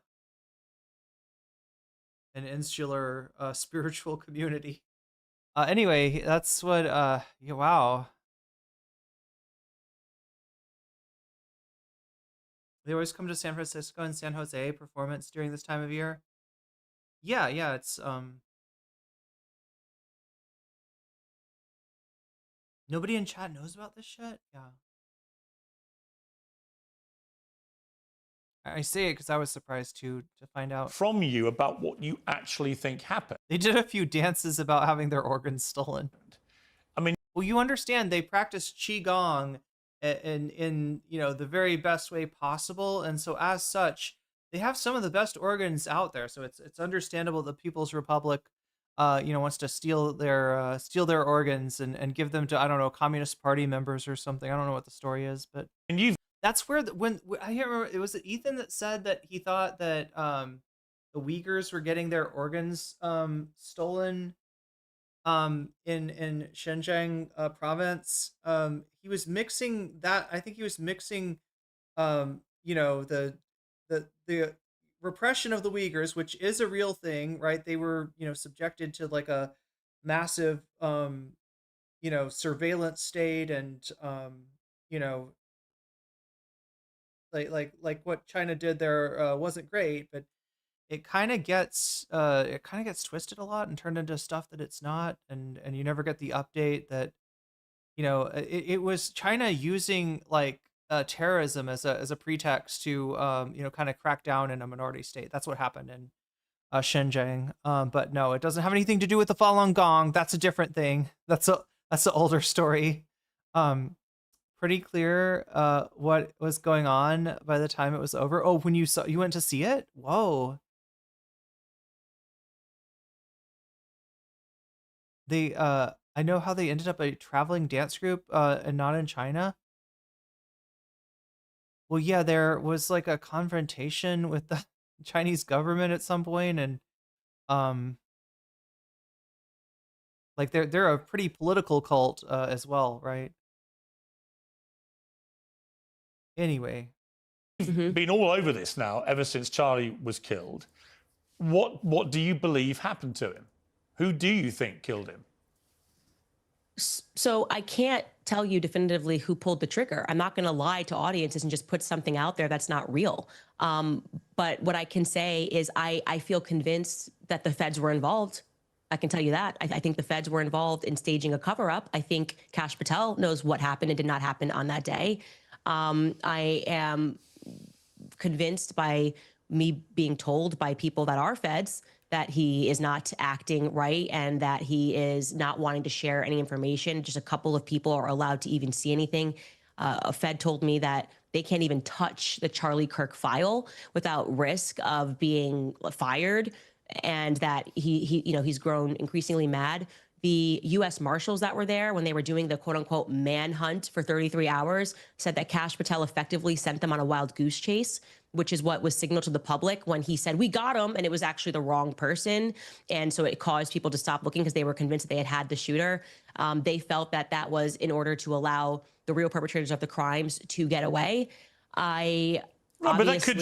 insular spiritual community. Anyway, that's what yeah, wow. They always come to San Francisco and San Jose performance during this time of year. Yeah, it's nobody in chat knows about this shit? Yeah. I say it because I was surprised too to find out from you about what you actually think happened. They did a few dances about having their organs stolen. I mean, well, you understand they practice qigong in the very best way possible, and so as such, they have some of the best organs out there. So it's understandable the People's Republic, wants to steal their organs and give them to, I don't know, Communist Party members or something. I don't know what the story is, but that's where when I can't remember. It was Ethan that said that he thought that the Uyghurs were getting their organs stolen in Xinjiang province. He was mixing that. I think he was mixing the repression of the Uyghurs, which is a real thing, right? They were subjected to like a massive surveillance state, and like what China did there wasn't great, but it kind of gets twisted a lot and turned into stuff that it's not, and you never get the update that it was China using like terrorism as a pretext to kind of crack down in a minority state. That's what happened in Xinjiang. But no, it doesn't have anything to do with the Falun Gong. That's a different thing. That's an older story. Pretty clear what was going on by the time it was over. Oh, when you went to see it? Whoa. They I know how they ended up a traveling dance group and not in China. Well, yeah, there was like a confrontation with the Chinese government at some point, and like they're a pretty political cult as well, right? Anyway, been all over this now ever since Charlie was killed. What do you believe happened to him? Who do you think killed him? So I can't tell you definitively who pulled the trigger. I'm not going to lie to audiences and just put something out there that's not real. But what I can say is I feel convinced that the feds were involved. I can tell you that. I think the feds were involved in staging a cover-up. I think Kash Patel knows what happened and did not happen on that day. I am convinced by me being told by people that are feds that he is not acting right and that he is not wanting to share any information. Just a couple of people are allowed to even see anything. A Fed told me that they can't even touch the Charlie Kirk file without risk of being fired, and that he's grown increasingly mad. The U.S. Marshals that were there when they were doing the quote unquote manhunt for 33 hours said that Kash Patel effectively sent them on a wild goose chase, which is what was signaled to the public when he said, we got him, and it was actually the wrong person. And so it caused people to stop looking because they were convinced that they had the shooter. They felt that that was in order to allow the real perpetrators of the crimes to get away. No, but that could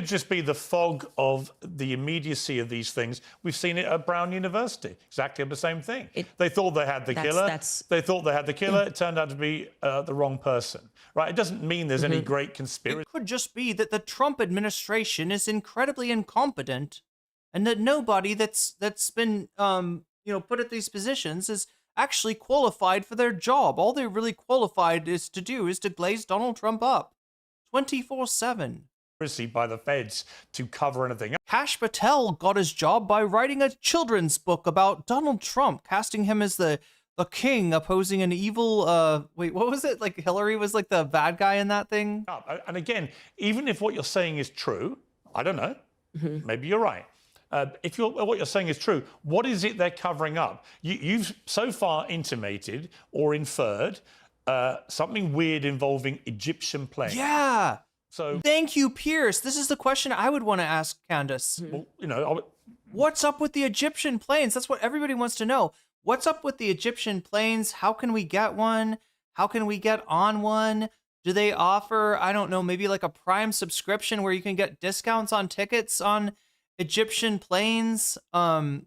just be the fog of the immediacy of these things. We've seen it at Brown University, exactly the same thing. They thought they had the killer. They thought they had the killer. It turned out to be the wrong person, right? It doesn't mean there's any great conspiracy. It could just be that the Trump administration is incredibly incompetent, and that nobody that's been put at these positions is actually qualified for their job. All they're really qualified to do is to glaze Donald Trump up 24/7. By the feds to cover anything. Kash Patel got his job by writing a children's book about Donald Trump, casting him as the king opposing an evil, wait, what was it? Like Hillary was like the bad guy in that thing? And again, even if what you're saying is true, I don't know, maybe you're right. If what you're saying is true, what is it they're covering up? You've so far intimated or inferred something weird involving Egyptian planes. Yeah. So thank you, Piers. This is the question I would want to ask Candace. Well, what's up with the Egyptian planes? That's what everybody wants to know. What's up with the Egyptian planes? How can we get one? How can we get on one? Do they offer, I don't know, maybe like a Prime subscription where you can get discounts on tickets on Egyptian planes? Where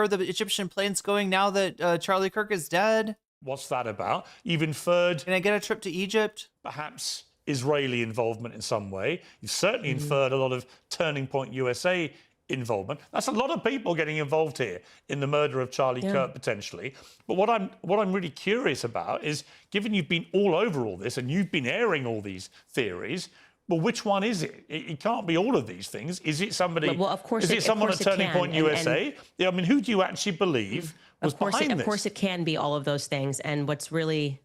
are the Egyptian planes going now that Charlie Kirk is dead? What's that about? You've inferred... Can I get a trip to Egypt? Perhaps Israeli involvement in some way. You've certainly inferred a lot of Turning Point USA involvement. That's a lot of people getting involved here in the murder of Charlie Kirk, potentially. But what I'm really curious about is, given you've been all over all this and you've been airing all these theories, well, which one is it? It can't be all of these things. Is it somebody... Well, of course is it someone at Turning Point USA? I mean, who do you actually believe was behind this? Of course it can be all of those things. And what's really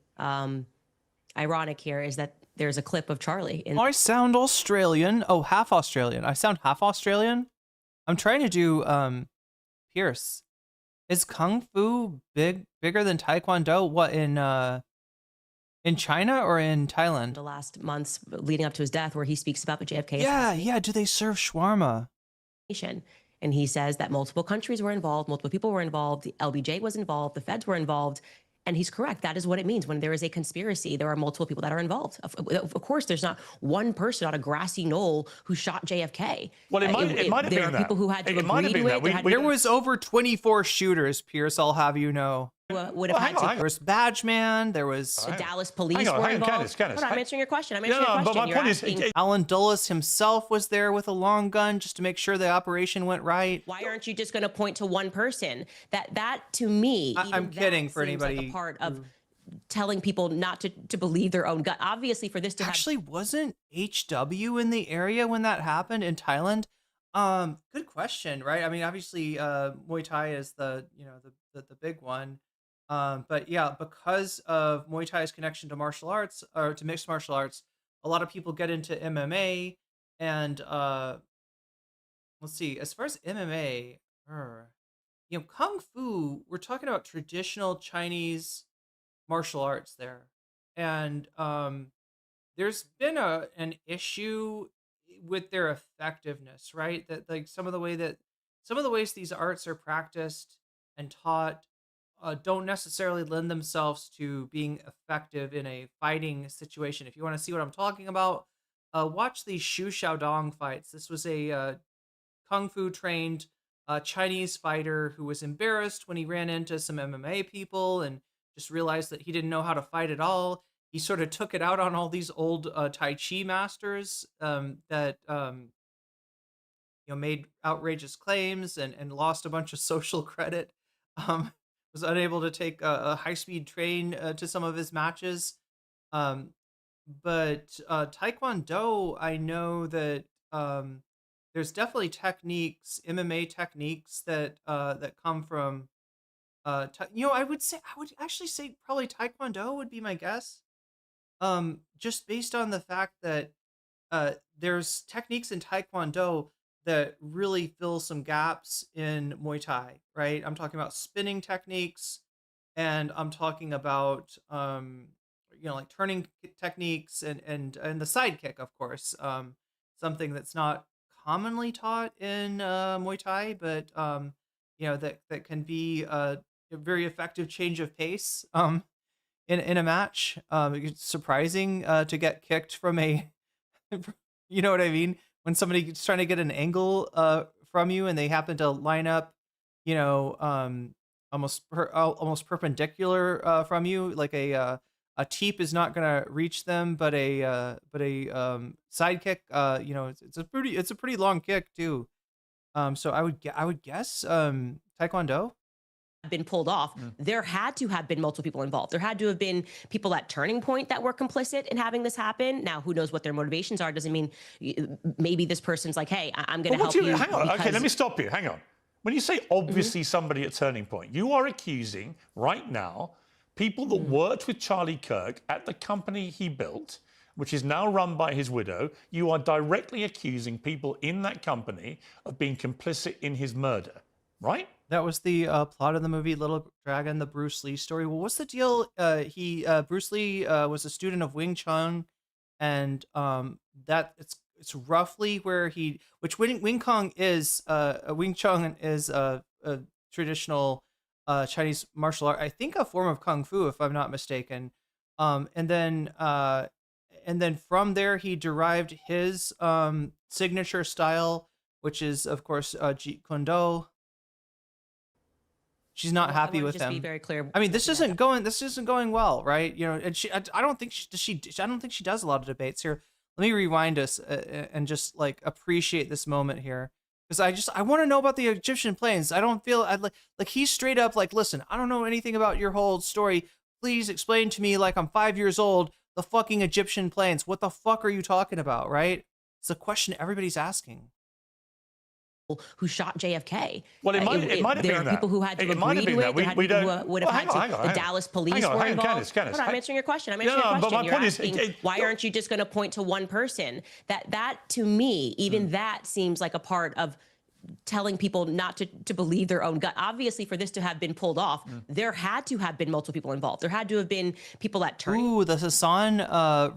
ironic here is that there's a clip of Charlie. I sound Australian. Oh, half Australian. I sound half Australian. I'm trying to do Pierce. Is Kung Fu bigger than Taekwondo? What, in China or in Thailand? The last months leading up to his death, where he speaks about the JFK. Yeah. Do they serve shawarma? And he says that multiple countries were involved, multiple people were involved, the LBJ was involved, the feds were involved. And he's correct. That is what it means. When there is a conspiracy, there are multiple people that are involved. Of course, there's not one person on a grassy knoll who shot JFK. Well, it might have been that. There are people who had to agree to it. There was over 24 shooters, Pierce, I'll have you know. Would have had to. There was Badgeman, there was... The Dallas police were involved. Candace. I'm answering your question. But my point is... Alan Dulles himself was there with a long gun just to make sure the operation went right. Why aren't you just going to point to one person? That to me... I'm kidding for anybody... Like a part of telling people not to believe their own gut. Obviously, for this to actually wasn't HW in the area when that happened in Thailand? Good question, right? I mean, obviously, Muay Thai is the big one. But yeah, because of Muay Thai's connection to martial arts or to mixed martial arts, a lot of people get into MMA. And let's see, as far as MMA, Kung Fu, we're talking about traditional Chinese martial arts there. And there's been an issue with their effectiveness, right? That like some of the ways these arts are practiced and taught don't necessarily lend themselves to being effective in a fighting situation. If you want to see what I'm talking about, watch these Shu Xiaodong fights. This was a Kung Fu trained Chinese fighter who was embarrassed when he ran into some MMA people and just realized that he didn't know how to fight at all. He sort of took it out on all these old Tai Chi masters that made outrageous claims and lost a bunch of social credit. Was unable to take a high-speed train to some of his matches. But Taekwondo, I know that there's definitely techniques, MMA techniques that that come from I would actually say probably Taekwondo would be my guess. Just based on the fact that there's techniques in Taekwondo that really fill some gaps in Muay Thai, right? I'm talking about spinning techniques, and I'm talking about like turning techniques and the side kick, of course. Something that's not commonly taught in Muay Thai, but that can be a very effective change of pace in a match. It's surprising to get kicked from a you know what I mean? When somebody's trying to get an angle from you and they happen to line up, almost perpendicular from you, like a teep is not gonna reach them, but a side kick, it's a pretty long kick too. So I would guess Taekwondo. Been pulled off, there had to have been multiple people involved. There had to have been people at Turning Point that were complicit in having this happen. Now, who knows what their motivations are? Doesn't mean maybe this person's like, hey, I'm going to help you. Hang on. Okay, let me stop you. Hang on. When you say obviously somebody at Turning Point, you are accusing right now people that worked with Charlie Kirk at the company he built, which is now run by his widow. You are directly accusing people in that company of being complicit in his murder, right? That was the plot of the movie Little Dragon, the Bruce Lee story. Well, what's the deal? Bruce Lee was a student of Wing Chun, and that it's roughly where Wing Chun is a traditional Chinese martial art. I think a form of kung fu, if I'm not mistaken. And then from there he derived his signature style, which is of course Jeet Kune Do. She's not happy with him. Be very clear. I mean, this isn't going well, right? And I don't think she does a lot of debates here. Let me rewind us and just like appreciate this moment here, because I want to know about the Egyptian plains. I don't feel like he's straight up like, listen, I don't know anything about your whole story. Please explain to me, like I'm 5 years old, the fucking Egyptian plains. What the fuck are you talking about, right? It's a question everybody's asking. Who shot JFK? Well, it might have been there are people who had to agree to it. There had people who would have had to. The Dallas police were involved. Candace, I'm answering your question. I'm answering your question. But my point is, why aren't you just going to point to one person? That to me, even that seems like a part of telling people not to believe their own gut. Obviously, for this to have been pulled off, there had to have been multiple people involved. There had to have been people at Turning. Ooh, the Hassan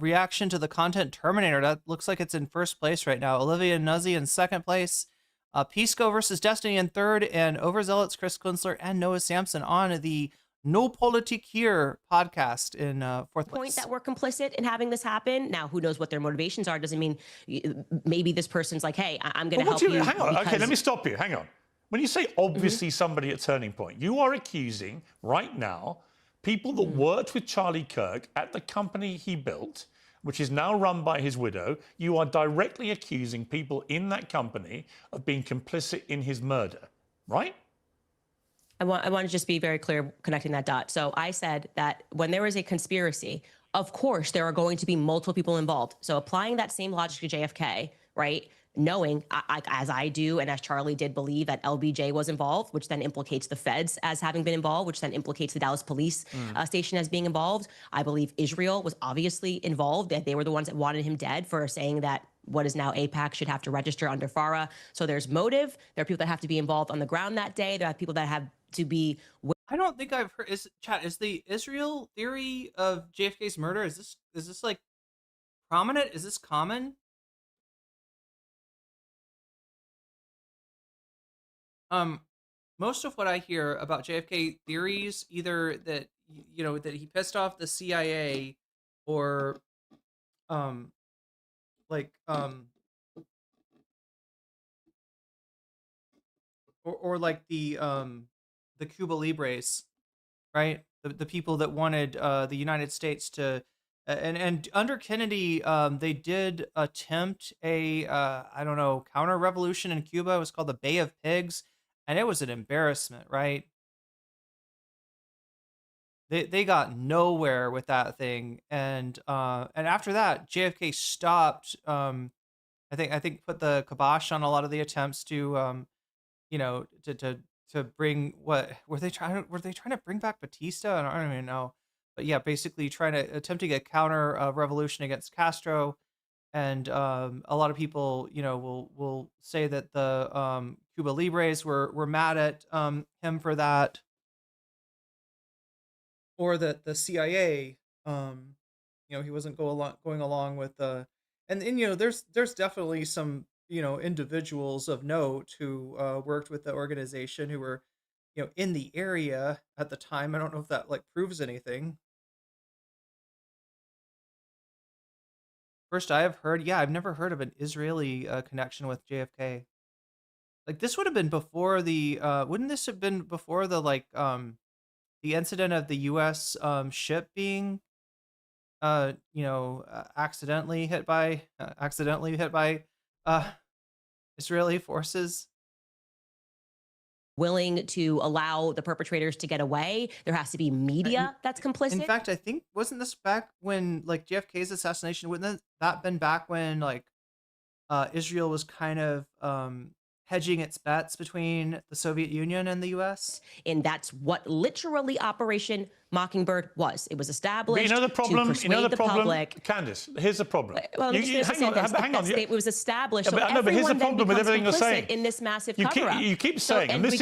reaction to the content Terminator. That looks like it's in first place right now. Olivia Nuzzi in second place. Pisco versus Destiny in third, and Overzealots Chris Kunstler and Noah Sampson on the No Politique Here podcast in fourth place. Point that we're complicit in having this happen. Now, who knows what their motivations are? Doesn't mean maybe this person's like, hey, I'm going to help you. Hang on. Okay, let me stop you. Hang on. When you say obviously somebody at Turning Point, you are accusing right now people that worked with Charlie Kirk at the company he built, which is now run by his widow. You are directly accusing people in that company of being complicit in his murder, right? I want to just be very clear connecting that dot. So I said that when there is a conspiracy, of course, there are going to be multiple people involved. So applying that same logic to JFK, right? Knowing, as I do and as Charlie did, believe that LBJ was involved, which then implicates the feds as having been involved, which then implicates the Dallas police station as being involved. I believe Israel was obviously involved, that they were the ones that wanted him dead for saying that what is now AIPAC should have to register under FARA. So there's motive. There are people that have to be involved on the ground that day. There are people that have to be... I don't think I've heard... Is the Israel theory of JFK's murder, is this like prominent? Is this common? Most of what I hear about JFK theories, either that that he pissed off the CIA, or or like the Cuba Libres, right? The people that wanted the United States to, and under Kennedy, they did attempt a counter revolution in Cuba. It was called the Bay of Pigs. And it was an embarrassment, right? They got nowhere with that thing, and after that, JFK stopped I think put the kibosh on a lot of the attempts to you know, to bring what were they trying to bring back Batista? I don't even know. But yeah, basically attempting a counter revolution against Castro. And a lot of people, you know, will say that the Cuba Libres were mad at him for that, or that the CIA, you know, he wasn't going along with the, and you know, there's definitely some, you know, individuals of note who worked with the organization who were, you know, in the area at the time. I don't know if that like proves anything. First I have heard, yeah, I've never heard of an Israeli connection with JFK. Like this would have been before the wouldn't this have been before the like the incident of the US ship being you know, accidentally hit by uh Israeli forces? Willing to allow the perpetrators to get away. There has to be media that's complicit. In fact, I think wasn't this back when like JFK's assassination, wouldn't that been back when like Israel was kind of hedging its bets between the Soviet Union and the US? And that's what literally Operation Mockingbird was. It was established But you know the problem. to persuade You know the the problem, public. Candace. Here's the problem. Well, hang on. It was established. Yeah, So but here's the everyone then problem with becomes everything you're saying. complicit in this massive You cover-up. keep So- saying, and and this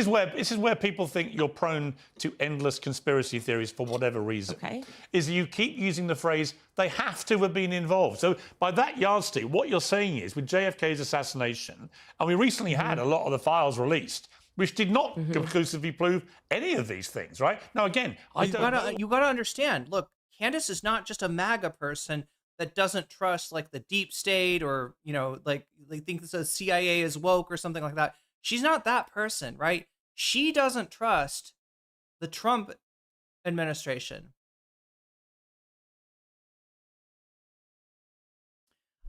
is where people think you're prone to endless conspiracy theories for whatever reason. Okay. Is you keep using the phrase they have to have been involved. So by that yardstick, what you're saying is with JFK's assassination, and we recently had a lot of the files released, which did not conclusively prove any of these things, right? Now, again, You gotta understand. Look, Candace is not just a MAGA person that doesn't trust like the deep state, or you know, like they think the CIA is woke or something like that. She's not that person, right? She doesn't trust the Trump administration.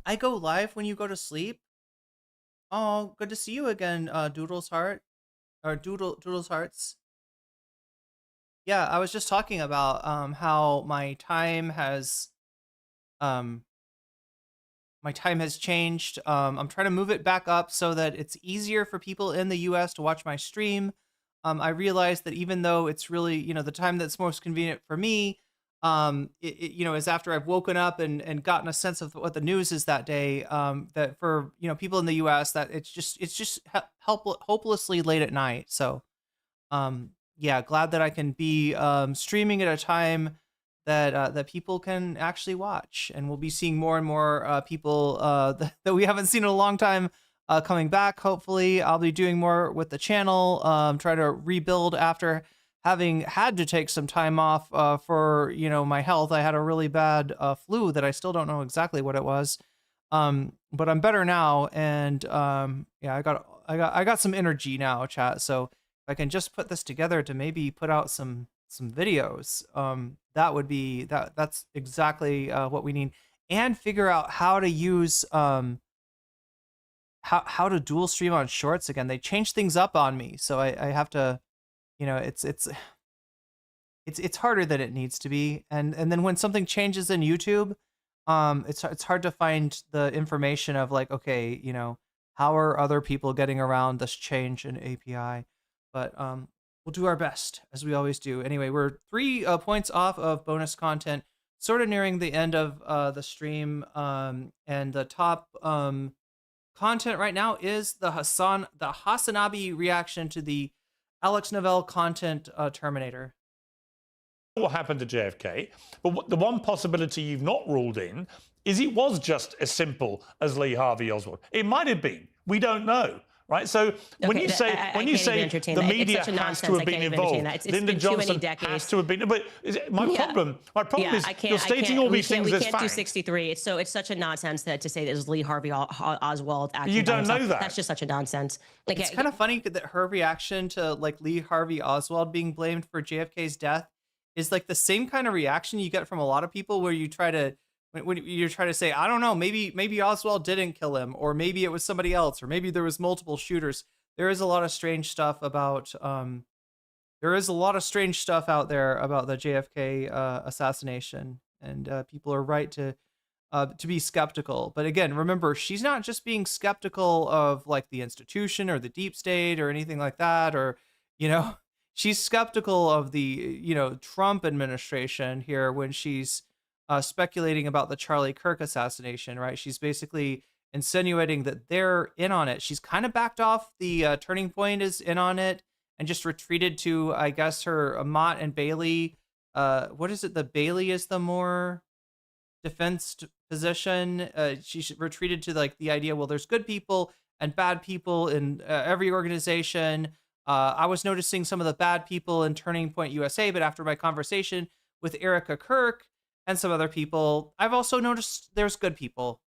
I go live when you go to sleep. Oh, good to see you again, Doodles Heart. Or Doodles Hearts. Yeah, I was just talking about how my time has changed. I'm trying to move it back up so that it's easier for people in the US to watch my stream. I realized that even though it's really, you know, the time that's most convenient for me, you know, is after I've woken up and gotten a sense of what the news is that day. That for, you know, people in the US, that it's just hopelessly late at night. So, yeah, glad that I can be streaming at a time that people can actually watch, and we'll be seeing more and more people that we haven't seen in a long time coming back. Hopefully, I'll be doing more with the channel, try to rebuild after having had to take some time off for, you know, my health. I had a really bad flu that I still don't know exactly what it was, but I'm better now, and yeah, I got some energy now, chat. So if I can just put this together to maybe put out some videos, that would be that's exactly what we need, and figure out how to use how to dual stream on Shorts again. They changed things up on me, so I have to, you know, it's harder than it needs to be, and then when something changes in YouTube, it's hard to find the information of like, okay, you know, how are other people getting around this change in API, but we'll do our best as we always do. Anyway, we're 3 points off of bonus content, sort of nearing the end of the stream, and the top content right now is the Hasanabi reaction to the Alex Novell content Terminator. What happened to JFK? But the one possibility you've not ruled in is it was just as simple as Lee Harvey Oswald. It might have been. We don't know. Right, so when you say the media has to have been involved, Lyndon Johnson has to have been. But my problem is you're stating all these things as facts. We can't do 63. It's such a nonsense to say that it was Lee Harvey Oswald. You don't know that. That's just such a nonsense. Like, it's kind of funny that her reaction to like Lee Harvey Oswald being blamed for JFK's death is like the same kind of reaction you get from a lot of people, where you try to. When you're trying to say, I don't know, maybe Oswald didn't kill him, or maybe it was somebody else, or maybe there was multiple shooters. There is a lot of strange stuff about there is a lot of strange stuff out there about the JFK assassination, and people are right to to be skeptical. But again, remember, she's not just being skeptical of like the institution or the deep state or anything like that, or, you know, she's skeptical of the, you know, Trump administration here when she's speculating about the Charlie Kirk assassination, right? She's basically insinuating that they're in on it. She's kind of backed off. The Turning Point is in on it and just retreated to, I guess, her Mott and Bailey. What is it? The Bailey is the more defense position. She retreated to like the idea, well, there's good people and bad people in every organization. I was noticing some of the bad people in Turning Point USA, but after my conversation with Erika Kirk and some other people, I've also noticed there's good people.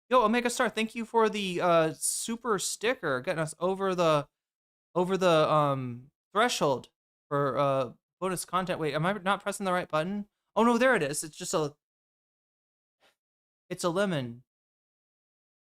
Yo, Omega Star, thank you for the super sticker, getting us over the threshold for bonus content. Wait, am I not pressing the right button? Oh no, there it is. It's a lemon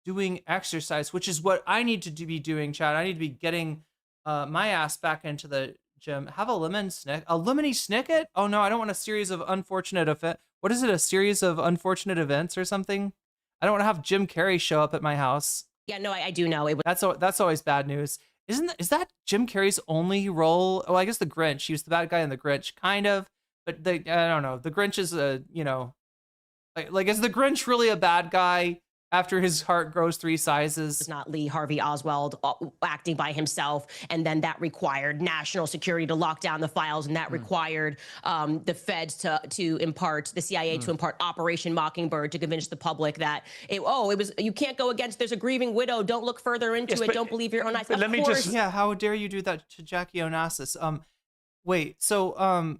doing exercise, which is what I need to be doing, Chad. I need to be getting my ass back into the gym. Have a lemony snicket? Oh no, I don't want a series of unfortunate events. What is it? A series of unfortunate events or something? I don't want to have Jim Carrey show up at my house. Yeah, no, I do know. That's always bad news. Is that Jim Carrey's only role? Oh, I guess the Grinch. He was the bad guy in the Grinch, kind of. But I don't know. The Grinch is you know, like is the Grinch really a bad guy after his heart grows 3 sizes? It's not Lee Harvey Oswald acting by himself, and then that required national security to lock down the files, and that required the feds to impart, the CIA to impart Operation Mockingbird to convince the public that it was, you can't go against, there's a grieving widow, don't look further into it, don't believe your own eyes. Let me just, yeah, how dare you do that to Jackie Onassis? Wait, so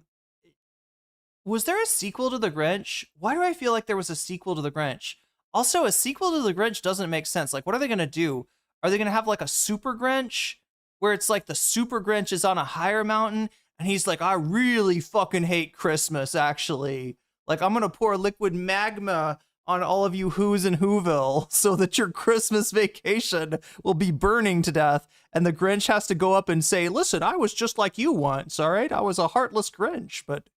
was there a sequel to The Grinch? Why do I feel like there was a sequel to The Grinch? Also, a sequel to The Grinch doesn't make sense. Like, what are they going to do? Are they going to have like a super Grinch where it's like the super Grinch is on a higher mountain and he's like, I really fucking hate Christmas, actually. Like, I'm going to pour liquid magma on all of you who's in Whoville so that your Christmas vacation will be burning to death. And the Grinch has to go up and say, listen, I was just like you once, all right? I was a heartless Grinch, but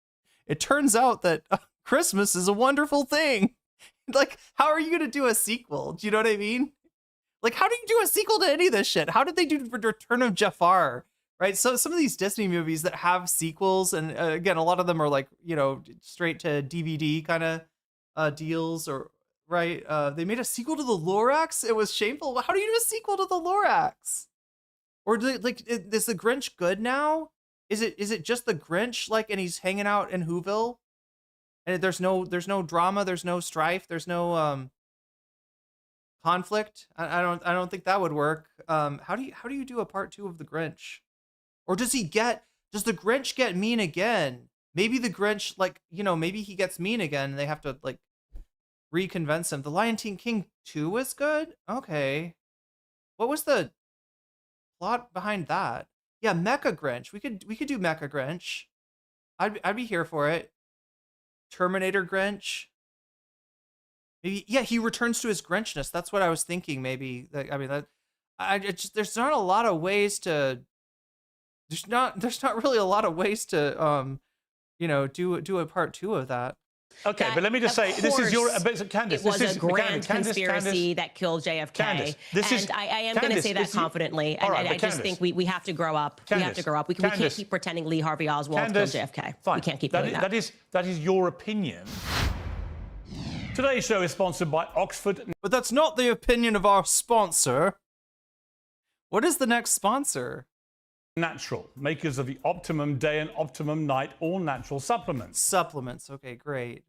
it turns out that Christmas is a wonderful thing. Like, how are you going to do a sequel? Do you know what I mean? Like, how do you do a sequel to any of this shit? How did they do Return of Jafar? Right? So some of these Disney movies that have sequels, and again, a lot of them are like, you know, straight to DVD kind of deals, or right? They made a sequel to the Lorax. It was shameful. How do you do a sequel to the Lorax? Or is the Grinch good now? Is it just the Grinch, like, and he's hanging out in Whoville? And there's no drama, there's no strife, there's no conflict. I don't think that would work. How do you do a part 2 of the Grinch? Or does the Grinch get mean again? Maybe the Grinch, like, you know, maybe he gets mean again and they have to like reconvince him. The Lion King 2 was good? Okay. What was the plot behind that? Yeah, Mecha Grinch. We could do Mecha Grinch. I'd be here for it. Terminator Grinch. Maybe, yeah, he returns to his Grinchness. That's what I was thinking. Maybe. I mean, there's not a lot of ways to. There's not really a lot of ways to, you know, do a part 2 of that. Okay, but let me just say, this is your, Candace, it was this is a grand conspiracy that killed JFK. Candace, I am going to say that confidently. And I just think we have to grow up. We have to grow up. We can't keep pretending Lee Harvey Oswald killed JFK. Fine. We can't keep doing that. That is your opinion. Today's show is sponsored by Oxford. But that's not the opinion of our sponsor. What is the next sponsor? Natural, makers of the Optimum Day and Optimum Night all-natural supplements. Supplements, okay, great.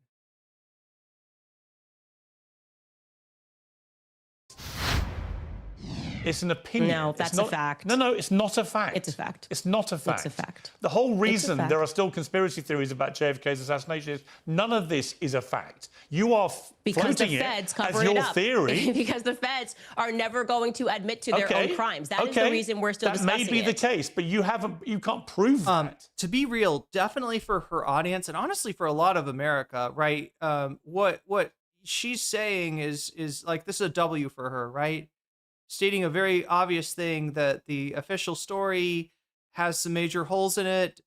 It's an opinion. No, that's a fact. No, it's not a fact. It's a fact. It's not a fact. It's a fact. The whole reason there are still conspiracy theories about JFK's assassination is none of this is a fact. You are floating it as your theory. Because the feds are never going to admit to their own crimes. That is the reason we're still discussing it. That may be the case, but you can't prove that. To be real, definitely for her audience, and honestly for a lot of America, right? What she's saying is like, this is a W for her, right? Stating a very obvious thing, that the official story has some major holes in it.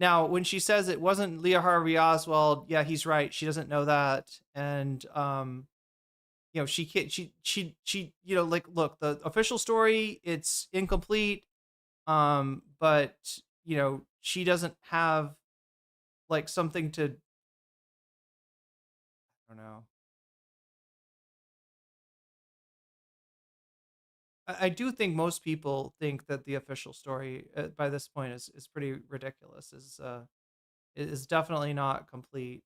Now, when she says it wasn't Leah Harvey Oswald, yeah, he's right. She doesn't know that, and she can't. She like, look, the official story, it's incomplete, but she doesn't have like something to. I don't know. I do think most people think that the official story by this point is pretty ridiculous. Is definitely not complete.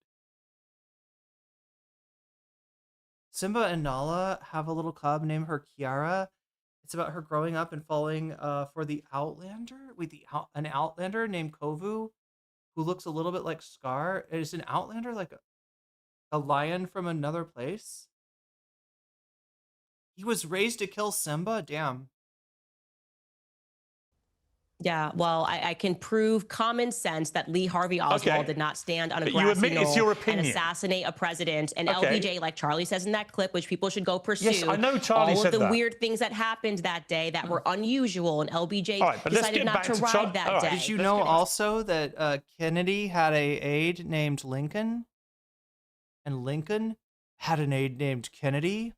Simba and Nala have a little cub named her Kiara. It's about her growing up and falling for the Outlander. Wait, an Outlander named Kovu, who looks a little bit like Scar. Is an Outlander like a lion from another place? He was raised to kill Simba? Damn. Yeah, well, I can prove common sense that Lee Harvey Oswald did not stand on a But you grassy admit it's your knoll opinion. and assassinate a president. And Okay. LBJ, like Charlie says in that clip, which people should go pursue. Yes, I know Charlie all said of the that. weird things that happened that day that were unusual, and LBJ All right, but let's decided get not back to to ride that day. Did you know also that Kennedy had a aide named Lincoln? And Lincoln had an aide named Kennedy?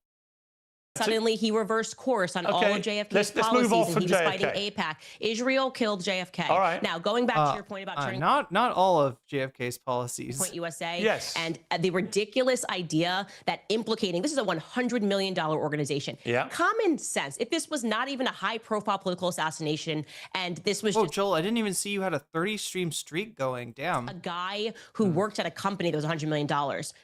Suddenly, he reversed course on all of JFK's Let's policies, move off and from he was JFK. fighting AIPAC. Israel killed JFK. All right. Now, going back to your point about turning not all of JFK's policies. Point USA. Yes. And the ridiculous idea that implicating, this is a $100 million organization. Yeah. Common sense. If this was not even a high profile political assassination and this was just Joel, I didn't even see you had a 30-stream streak going. Damn. a guy who worked at a company that was $100 million,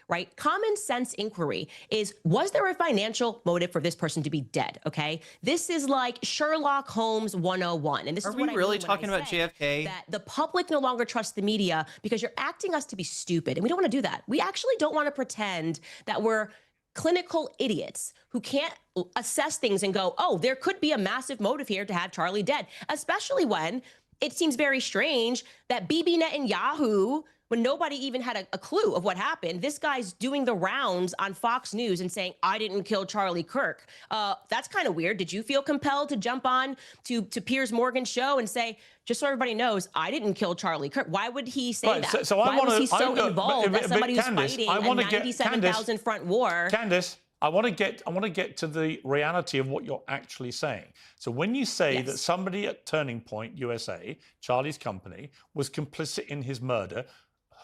right? Common sense inquiry is, was there a financial motive for this person to be dead? Okay. This is like Sherlock Holmes 101. And this Are is we what I really mean when I talking about say JFK? that the public no longer trusts the media because you're acting us to be stupid. And we don't want to do that. We actually don't want to pretend that we're clinical idiots who can't assess things and go, oh, there could be a massive motive here to have Charlie dead, especially when it seems very strange that Bibi Netanyahu, when nobody even had a clue of what happened, this guy's doing the rounds on Fox News and saying, I didn't kill Charlie Kirk. That's kind of weird. Did you feel compelled to jump on to Piers Morgan's show and say, just so everybody knows, I didn't kill Charlie Kirk? Why would he say that? Why was he so involved as somebody who's fighting a 97,000 front war? Candace, I want to get to the reality of what you're actually saying. So when you say that somebody at Turning Point USA, Charlie's company, was complicit in his murder,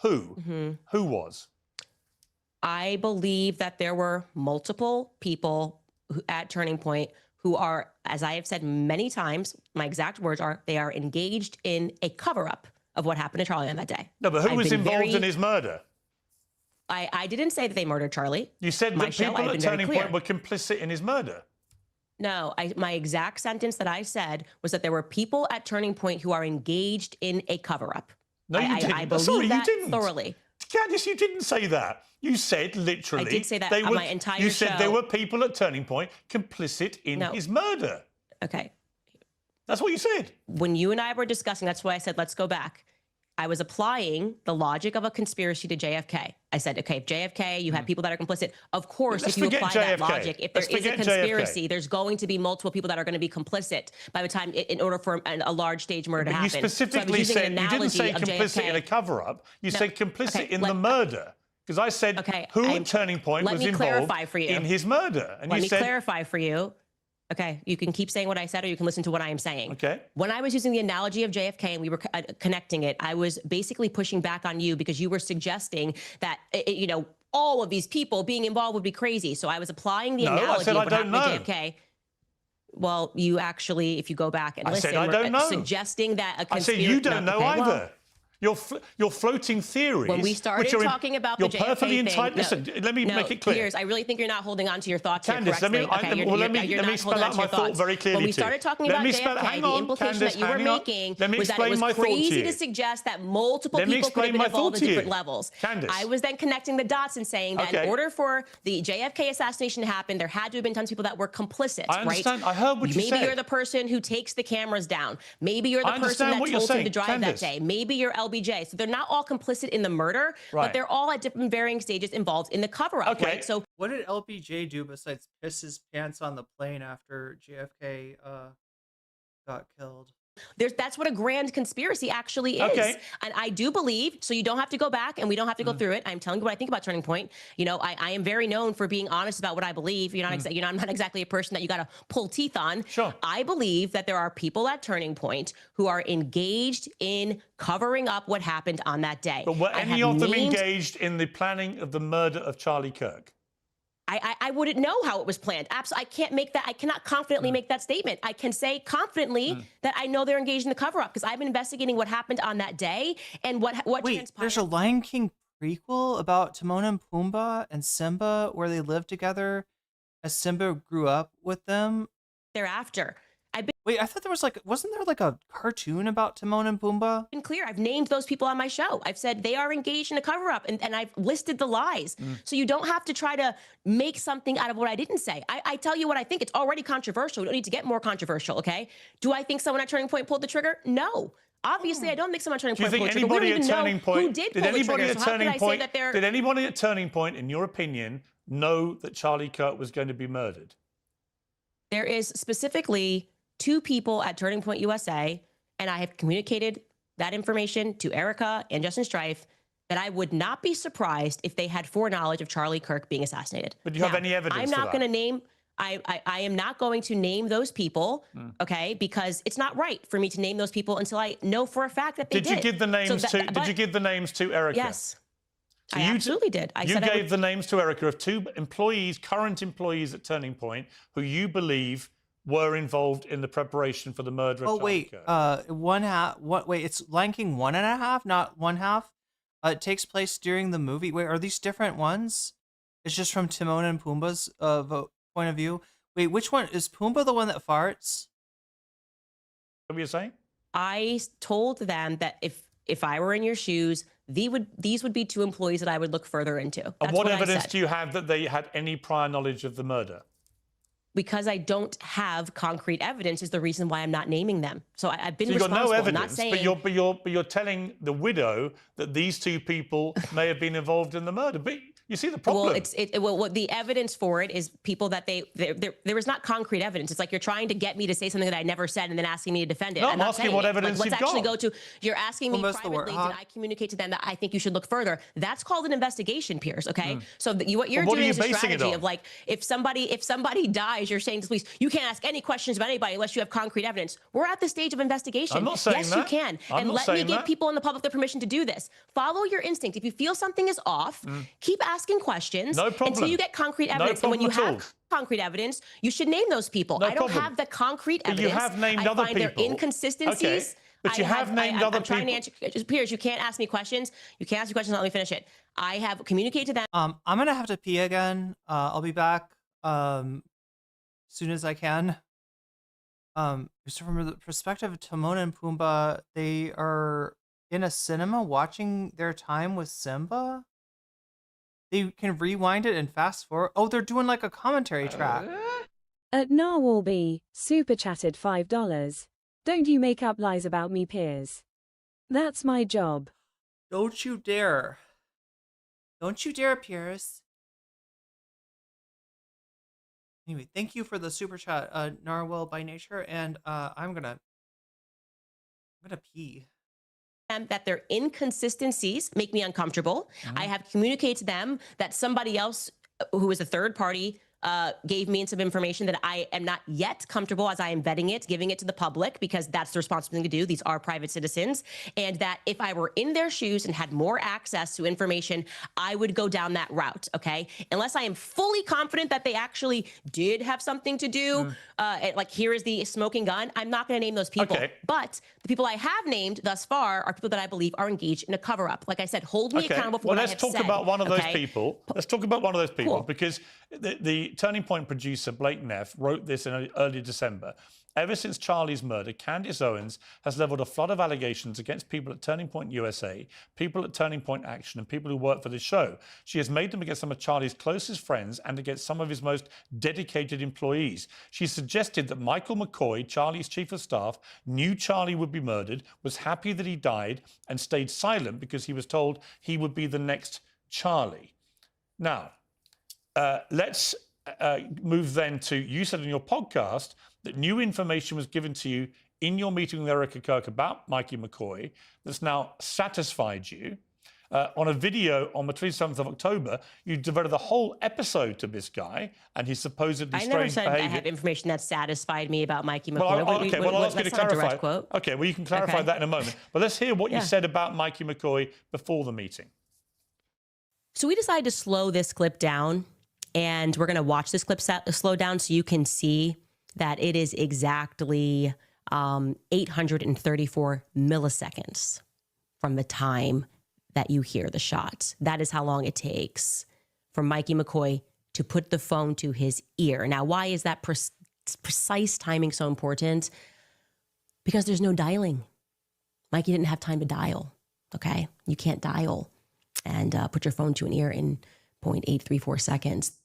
who was? I believe that there were multiple people at Turning Point who are, as I have said many times, my exact words are, they are engaged in a cover-up of what happened to Charlie on that day. No, but who was involved in his murder? I didn't say that they murdered Charlie. You said that people at Turning Point were complicit in his murder. No, my exact sentence that I said was that there were people at Turning Point who are engaged in a cover-up. No, you didn't. I believe Sorry, that you didn't. thoroughly. Candace, you didn't say that. You said literally. I did say that they on were, my entire You said there show. were people at Turning Point complicit in his murder. Okay. That's what you said. When you and I were discussing, that's why I said, let's go back. I was applying the logic of a conspiracy to JFK. I said, okay, if JFK, you have people that are complicit. Of course, Let's if you forget apply that JFK. logic, if there Let's is a forget conspiracy, JFK. there's going to be multiple people that are going to be complicit by the time, in order for a large stage murder to But happen. you specifically so I was using said, an you didn't say analogy of complicit JFK. in a cover-up. You No. said complicit Okay, in the murder. Because I said, who at Turning Point let was me involved clarify for you. in his murder? And Let you me said, clarify for you. Okay, you can keep saying what I said, or you can listen to what I am saying. Okay. When I was using the analogy of JFK and we were connecting it, I was basically pushing back on you because you were suggesting that, all of these people being involved would be crazy. So I was applying the No, I analogy said of I what don't happened to know. JFK. Well, you actually, if you go back and I listen, said I were, don't know. suggesting that a I conspiracy. said you don't know okay, either. well, You're floating theories. when we started which are talking about the you're JFK perfectly thing, entitled. Listen, let me make it clear. Piers, I really think you're not holding on to your thoughts Candace, here correctly. let me spell out my thought very clearly. When we to you. started talking Let about me spell- JFK, hang the on, implication Candace, that you were hang on. making Let me was that it explain was my thought to crazy you. to suggest that multiple Let me people could have explain been my involved thought at to you. different levels. Candace. I was then connecting the dots and saying that Okay. in order for the JFK assassination to happen, there had to have been tons of people that were complicit, I understand. right? I heard what you Maybe said. you're the person who takes the cameras down. Maybe you're the I person understand that what you're told him saying, to drive Candace. that day. Maybe you're LBJ. So they're not all complicit in the murder, Right. but they're all at different varying stages involved in the cover-up, right? So What did LBJ do besides piss his pants on the plane after JFK got killed? That's what a grand conspiracy actually is. Okay. And I do believe, so you don't have to go back and we don't have to go through it. I'm telling you what I think about Turning Point. You know, I am very known for being honest about what I believe. You're not I'm not exactly a person that you got to pull teeth on. Sure. I believe that there are people at Turning Point who are engaged in covering up what happened on that day. But were any of them engaged in the planning of the murder of Charlie Kirk? I wouldn't know how it was planned. Absolutely, I can't make that. I cannot confidently make that statement. I can say confidently that I know they're engaged in the cover-up because I've been investigating what happened on that day and what Wait, transpired. there's a Lion King prequel about Timon and Pumbaa and Simba where they lived together as Simba grew up with them. Thereafter. Wait, I thought there was wasn't there like a cartoon about Timon and Pumbaa? Been clear. I've named those people on my show. I've said they are engaged in a cover-up, and I've listed the lies. So you don't have to try to make something out of what I didn't say. I tell you what I think. It's already controversial. We don't need to get more controversial, okay? Do I think someone at Turning Point pulled the trigger? No. Obviously, I don't think someone at Turning Point pulled the trigger. We don't even know who did pull the trigger. So how can I say that they're... Did anybody at Turning Point, in your opinion, know that Charlie Kirk was going to be murdered? There is specifically 2 people at Turning Point USA, and I have communicated that information to Erika and Justin Strife, that I would not be surprised if they had foreknowledge of Charlie Kirk being assassinated. But do you have any evidence I'm not going to name... I am not going to name those people, okay, because it's not right for me to name those people until I know for a fact that they did. Did you give the names Did you give the names to Erika? Yes. So I absolutely did. You gave the names to Erika of 2 employees, current employees at Turning Point, who you believe were involved in the preparation for the murder of Charlie Kirk. One half. What? Wait, it's Lion King 1.5, not 1/2. It takes place during the movie. Wait, are these different ones? It's just from Timon and Pumbaa's point of view. Wait, which one is Pumbaa? The one that farts? What were you saying? I told them that if I were in your shoes, these would be 2 employees that I would look further into. That's And what evidence do you have that they had any prior knowledge of the murder? Because I don't have concrete evidence is the reason why I'm not naming them. So I've been so you've got responsible. no evidence, not saying, but you're telling the widow that these 2 people may have been involved in the murder. But you see the problem. Well, what the evidence for it is people that there is not concrete evidence. It's like you're trying to get me to say something that I never said and then asking me to defend it. No, I'm asking what evidence you've got. Let's actually go to. You're asking me privately. Did I communicate to them that I think you should look further? That's called an investigation, Piers. Okay. So what you're doing is a strategy of like if somebody dies, you're saying to police, you can't ask any questions about anybody unless you have concrete evidence. We're at the stage of investigation. I'm not saying yes, that. you can. And let me give people in the public the permission to do this. Follow your instinct. If you feel something is off, keep asking questions until you get concrete evidence. And when you have concrete evidence, you should name those people. I don't have the concrete evidence. But you have named other people. I find their inconsistencies. Okay. But you have named other people. I'm trying to answer. Piers, you can't ask me questions. You can't ask me questions. Let me finish it. I have communicated to them. I'm gonna have to pee again. I'll be back as soon as I can. So from the perspective of Timon and Pumbaa, they are in a cinema watching their time with Simba. They can rewind it and fast forward. Oh, they're doing like a commentary track. At Narwhalby, super chatted $5. Don't you make up lies about me, Piers. That's my job. Don't you dare. Don't you dare, Piers. Anyway, thank you for the super chat, Narwhal by nature, and I'm gonna pee. That their inconsistencies make me uncomfortable. I have communicated to them that somebody else who is a third party gave me some information that I am not yet comfortable as I am vetting it, giving it to the public, because that's the responsible thing to do. These are private citizens. And that if I were in their shoes and had more access to information, I would go down that route, okay? Unless I am fully confident that they actually did have something to do, like here is the smoking gun, I'm not gonna name those people. Okay. But the people I have named thus far are people that I believe are engaged in a cover-up. Like I said, hold me accountable for what I have said. Let's talk about one of those people. Let's talk about one of those people, because the Turning Point producer, Blake Neff, wrote this in early December. Ever since Charlie's murder, Candace Owens has leveled a flood of allegations against people at Turning Point USA, people at Turning Point Action, and people who work for the show. She has made them against some of Charlie's closest friends and against some of his most dedicated employees. She suggested that Michael McCoy, Charlie's chief of staff, knew Charlie would be murdered, was happy that he died, and stayed silent because he was told he would be the next Charlie. Now, let's move then to, you said in your podcast that new information was given to you in your meeting with Erika Kirk about Mikey McCoy that's now satisfied you. On a video on the 27th of October, you devoted the whole episode to this guy and his supposedly strange behavior. I never said I have information that satisfied me about Mikey McCoy. Well, I'll ask you to clarify. Okay, well, you can clarify that in a moment. But let's hear what you said about Mikey McCoy before the meeting. So we decided to slow this clip down, and we're going to watch this clip slow down so you can see that it is exactly 834 milliseconds from the time that you hear the shot. That is how long it takes for Mikey McCoy to put the phone to his ear. Now, why is that precise timing so important? Because there's no dialing. Mikey didn't have time to dial, okay? You can't dial and put your phone to an ear in 0.834 seconds.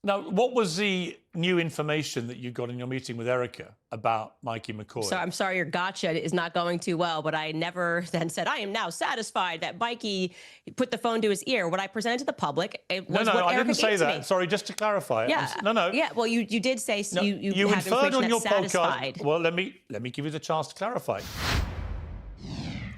Now, what was the new information that you got in your meeting with Erika about Mikey McCoy? So I'm sorry your gotcha is not going too well, but I never then said, I am now satisfied that Mikey put the phone to his ear. What I presented to the public, it was what Erika I didn't say that. Me. Sorry, just to clarify. Yeah. No. Yeah, well, you did say you have inferred on your satisfied. podcast. Well, let me give you the chance to clarify.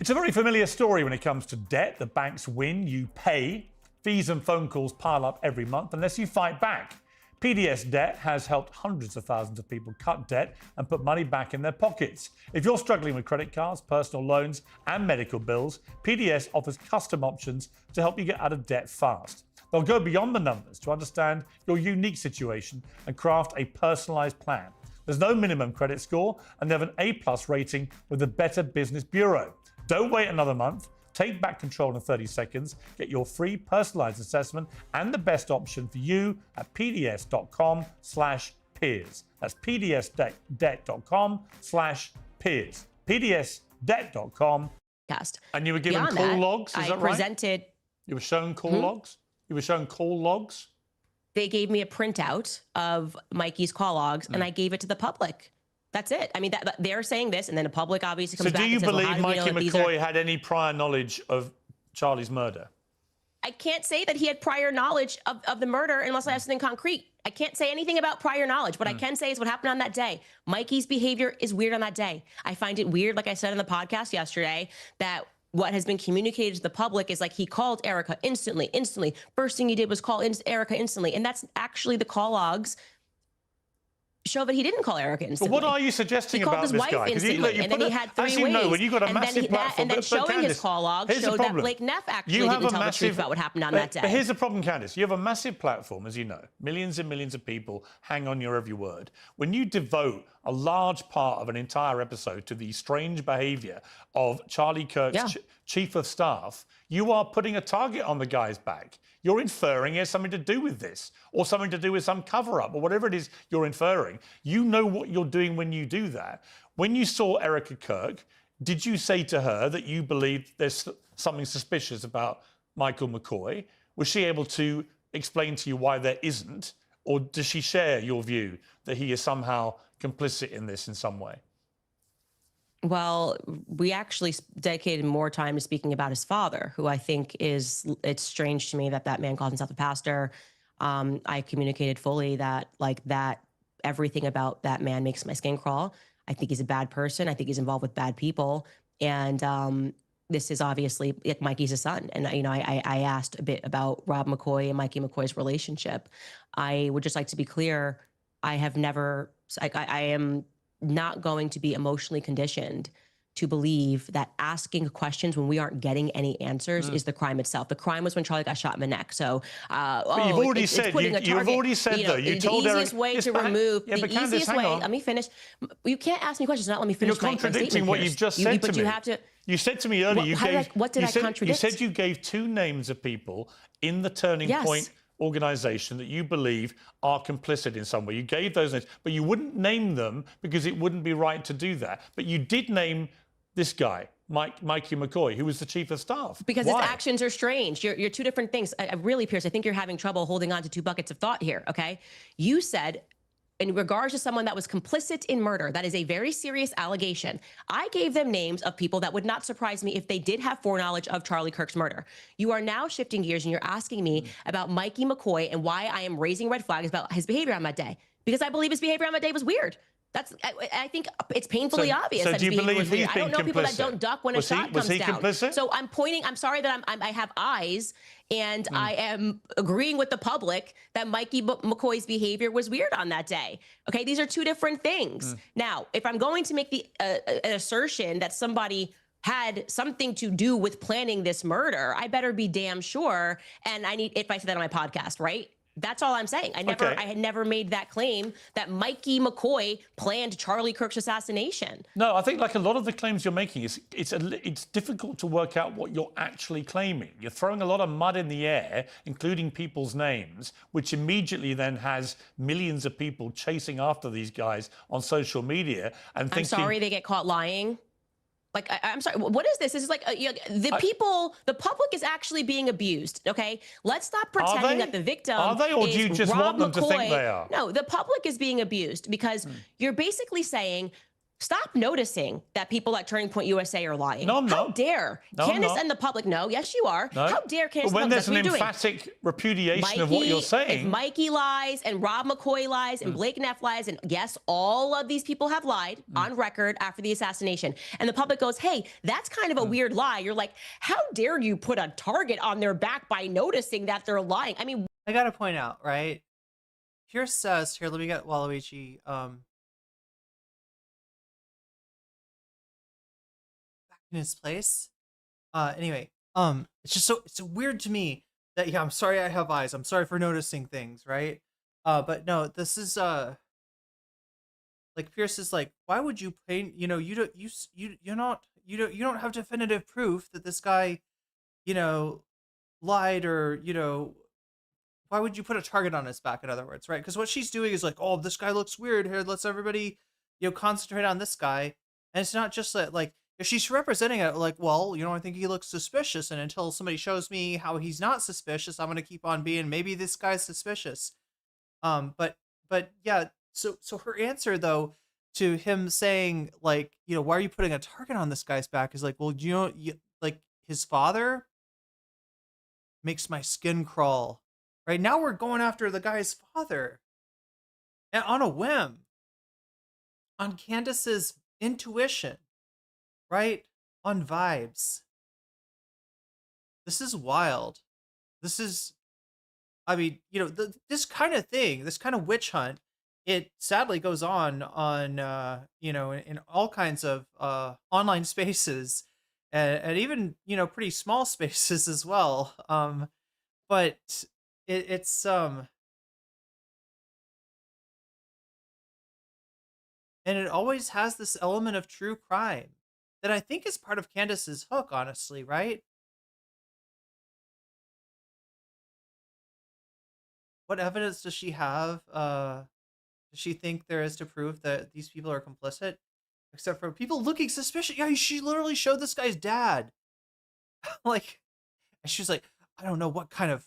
It's a very familiar story when it comes to debt. The banks win, you pay. Fees and phone calls pile up every month unless you fight back. PDS Debt has helped hundreds of thousands of people cut debt and put money back in their pockets. If you're struggling with credit cards, personal loans, and medical bills, PDS offers custom options to help you get out of debt fast. They'll go beyond the numbers to understand your unique situation and craft a personalized plan. There's no minimum credit score, and they have an A+ rating with the Better Business Bureau. Don't wait another month. Take back control in 30 seconds. Get your free personalized assessment and the best option for you at pds.com/peers. That's pdsdebt.com/peers. pdsdebt.com. And you were given call logs, is that right? You were shown call logs? You were shown call logs? They gave me a printout of Mikey's call logs, and I gave it to the public. That's it. I mean, they're saying this, and then the public obviously comes back and says, So do you believe Mikey McCoy had any prior knowledge of Charlie's murder? I can't say that he had prior knowledge of the murder unless I have something concrete. I can't say anything about prior knowledge. What I can say is what happened on that day. Mikey's behavior is weird on that day. I find it weird, like I said in the podcast yesterday, that what has been communicated to the public is like he called Erika instantly. First thing he did was call Erika instantly. And that's actually the call logs show that he didn't call Erika instantly. But what are you suggesting about this guy? He called his wife instantly, and then he had 3 ways. As you know, when you've got a massive platform... And then showing his call logs showed that Blake Neff actually didn't tell the truth about what happened on that day. But here's the problem, Candace. You have a massive platform, as you know. Millions and millions of people hang on your every word. When you devote a large part of an entire episode to the strange behaviour of Charlie Kirk's chief of staff, you are putting a target on the guy's back. You're inferring he has something to do with this, or something to do with some cover-up, or whatever it is you're inferring. You know what you're doing when you do that. When you saw Erika Kirk, did you say to her that you believed there's something suspicious about Michael McCoy? Was she able to explain to you why there isn't? Or does she share your view that he is somehow complicit in this in some way? Well, we actually dedicated more time to speaking about his father, who I think it's strange to me that man calls himself a pastor. I communicated fully that everything about that man makes my skin crawl. I think he's a bad person. I think he's involved with bad people. And this is obviously, Mikey's a son. And, I asked a bit about Rob McCoy and Mikey McCoy's relationship. I would just like to be clear. I am not going to be emotionally conditioned to believe that asking questions when we aren't getting any answers is the crime itself. The crime was when Charlie got shot in the neck. So, but you've already said, you've already said though, you told the easiest way to remove, the easiest way, let me finish. You can't ask me questions, not let me finish. You're contradicting what you've just said to me. But you have to. You said to me earlier, what did I contradict? You said you gave 2 names of people in the Turning Point organization that you believe are complicit in some way. You gave those names, but you wouldn't name them because it wouldn't be right to do that. But you did name this guy, Mikey McCoy, who was the chief of staff. Because his actions are strange. You're 2 different things. Really, Piers, I think you're having trouble holding on to 2 buckets of thought here, okay? You said, in regards to someone that was complicit in murder, that is a very serious allegation. I gave them names of people that would not surprise me if they did have foreknowledge of Charlie Kirk's murder. You are now shifting gears and you're asking me about Mikey McCoy and why I am raising red flags about his behavior on that day. Because I believe his behavior on that day was weird. I think it's painfully obvious. So that do you his behavior believe was weird. he's I don't know been people that complicit? don't duck when Was a he- shot was comes he down. complicit? So I'm sorry that I have eyes, and I am agreeing with the public that Mikey McCoy's behavior was weird on that day. Okay, these are two different things. Now, if I'm going to make an assertion that somebody had something to do with planning this murder, I better be damn sure. And if I say that on my podcast, right? That's all I'm saying. I had never made that claim that Mikey McCoy planned Charlie Kirk's assassination. No, I think like a lot of the claims you're making, it's difficult to work out what you're actually claiming. You're throwing a lot of mud in the air, including people's names, which immediately then has millions of people chasing after these guys on social media and thinking... I'm sorry they get caught lying. Like, I'm sorry, what is this? This is like, the public is actually being abused, okay? Let's stop pretending that the victim Are they, or do you just want them to think they are? No, the public is being abused because you're basically saying, stop noticing that people at Turning Point USA are lying. No, I'm not. How dare Candace and the public know? Yes, you are. No. How dare Candace? But when there's an emphatic repudiation of what you're saying... If Mikey lies and Rob McCoy lies and Blake Neff lies, and yes, all of these people have lied on record after the assassination, and the public goes, hey, that's kind of a weird lie. You're like, how dare you put a target on their back by noticing that they're lying? I mean... I gotta point out, right? Pierce says, here, let me get Waluigi, in his place. Anyway, it's just it's weird to me that, yeah, I'm sorry I have eyes. I'm sorry for noticing things, right? But no, this is like Pierce is like, why would you paint, you don't have definitive proof that this guy, lied, or, why would you put a target on his back, in other words, right? Because what she's doing is like, oh, this guy looks weird here, let's everybody, concentrate on this guy. And it's not just that, like, if she's representing it like, well, I think he looks suspicious, and until somebody shows me how he's not suspicious, I'm going to keep on being, maybe this guy's suspicious. But yeah, so her answer, though, to him saying, like, why are you putting a target on this guy's back, is like, well, like, his father makes my skin crawl. Right now we're going after the guy's father, and on a whim, on Candace's intuition, right? On vibes. This is wild. This is, I mean, this kind of thing, this kind of witch hunt, it sadly goes on, in all kinds of online spaces, and even, pretty small spaces as well. But it's and it always has this element of true crime that I think is part of Candace's hook, honestly, right? What evidence does she have? Does she think there is to prove that these people are complicit? Except for people looking suspicious. Yeah, she literally showed this guy's dad. Like, and she was like, I don't know what kind of,